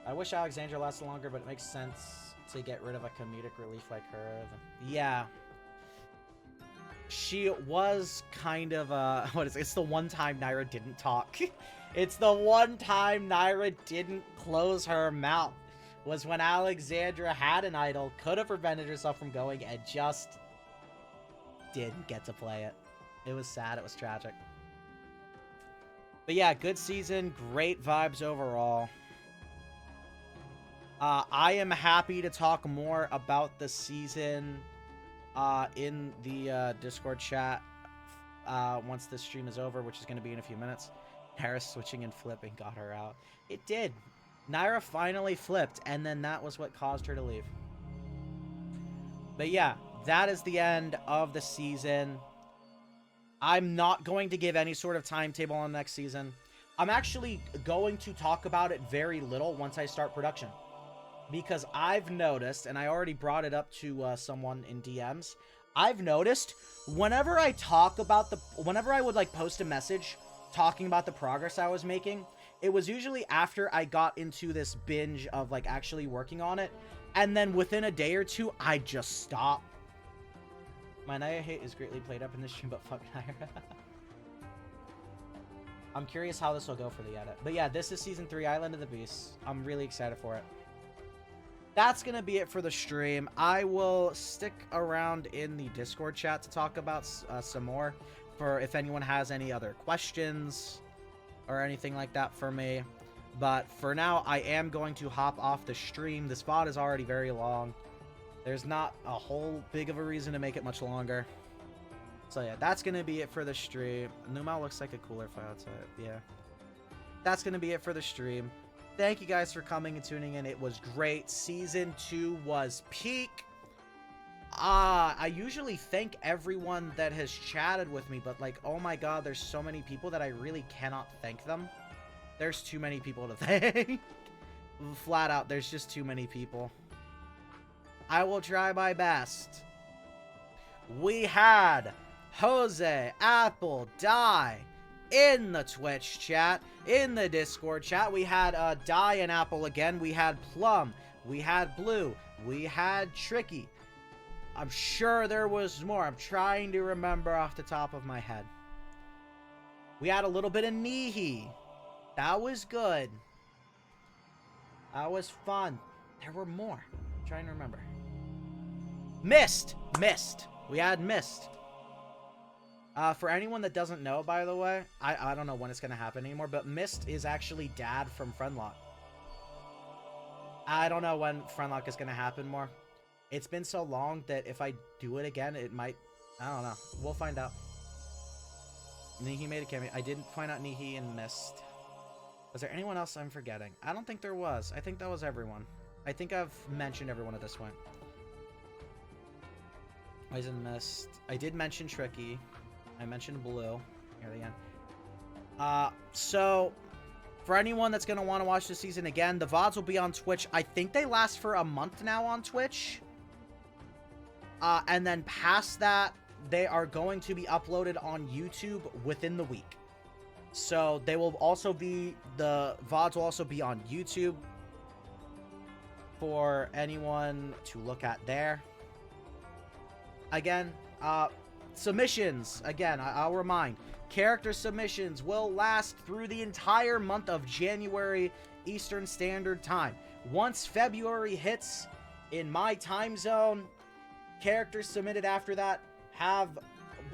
I wish Alexandra lasted longer, but it makes sense to get rid of a comedic relief like her. Yeah. She was kind of, what is it? It's the one time Naira didn't talk. It's the one time Naira didn't close her mouth. Was when Alexandra had an idol, could have prevented herself from going, and just didn't get to play it. It was sad. It was tragic. But yeah, good season. Great vibes overall. I am happy to talk more about the season in the Discord chat once this stream is over, which is going to be in a few minutes. Naira switching and flipping got her out. It did. Naira finally flipped, and then that was what caused her to leave. But yeah, that is the end of the season. I'm not going to give any sort of timetable on next season. I'm actually going to talk about it very little once I start production. Because I've noticed, and I already brought it up to someone in DMs, I've noticed whenever I talk about whenever I would, like, post a message talking about the progress I was making, it was usually after I got into this binge of, like, actually working on it, and then within a day or two, I just stop. My Naya hate is greatly played up in this stream, but fuck Naya. I'm curious how this will go for the edit. But yeah, this is Season 3, Island of the Beasts. I'm really excited for it. That's going to be it for the stream. I will stick around in the Discord chat to talk about some more, for if anyone has any other questions or anything like that for me. But for now, I am going to hop off the stream. This VOD is already very long. There's not a whole big of a reason to make it much longer. So yeah, that's going to be it for the stream. Numao looks like a cooler file type. Yeah. That's going to be it for the stream. Thank you guys for coming and tuning in. It was great. Season 2 was peak. I usually thank everyone that has chatted with me, but, like, oh my god, there's so many people that I really cannot thank them. There's too many people to thank. Flat out, there's just too many people. I will try my best. We had Jose, Apple, Die in the Twitch chat, in the Discord chat. We had Die and Apple again. We had Plum. We had Blue. We had Tricky. I'm sure there was more. I'm trying to remember off the top of my head. We had a little bit of Nihi. That was good. That was fun. There were more. I'm trying to remember. Mist. We had Mist. For anyone that doesn't know, by the way, I don't know when it's going to happen anymore, but Mist is actually Dad from Friendlock. I don't know when Friendlock is going to happen more. It's been so long that if I do it again, it might... I don't know. We'll find out. Nihi made a cameo. I didn't find out Nihi and Mist. Was there anyone else I'm forgetting? I don't think there was. I think that was everyone. I think I've mentioned everyone at this point. Poison Mist. I did mention Tricky. I mentioned Blue. Here they go. So, for anyone that's going to want to watch the season again, the VODs will be on Twitch. I think they last for a month now on Twitch. And then past that, they are going to be uploaded on YouTube within the week. So, they will also be, the VODs will also be on YouTube for anyone to look at there. Again, submissions, again, I'll remind, character submissions will last through the entire month of January Eastern Standard Time. Once February hits in my time zone, characters submitted after that have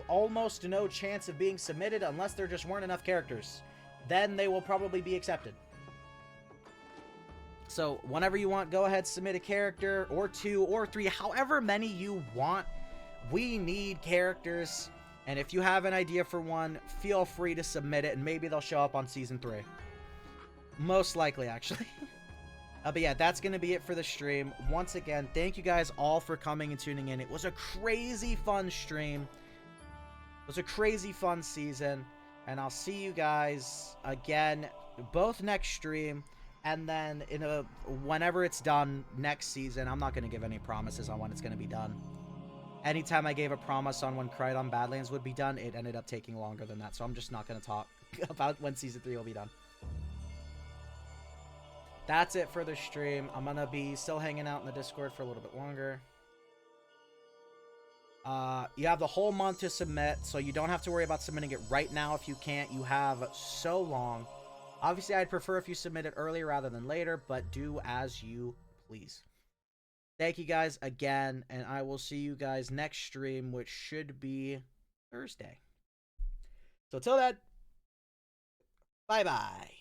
almost no chance of being submitted unless there just weren't enough characters. Then they will probably be accepted. So whenever you want, go ahead, submit a character, or 2 or 3, however many you want. We need characters, and if you have an idea for one, feel free to submit it, and maybe they'll show up on Season 3. Most likely, actually. But yeah, that's going to be it for the stream. Once again, thank you guys all for coming and tuning in. It was a crazy fun stream. It was a crazy fun season, and I'll see you guys again, both next stream, and then whenever it's done next season. I'm not going to give any promises on when it's going to be done. Anytime I gave a promise on when Crydon Badlands would be done, it ended up taking longer than that. So I'm just not going to talk about when Season 3 will be done. That's it for the stream. I'm going to be still hanging out in the Discord for a little bit longer. You have the whole month to submit, so you don't have to worry about submitting it right now if you can't. You have so long. Obviously, I'd prefer if you submit it earlier rather than later, but do as you please. Thank you guys again, and I will see you guys next stream, which should be Thursday. So till then, bye-bye.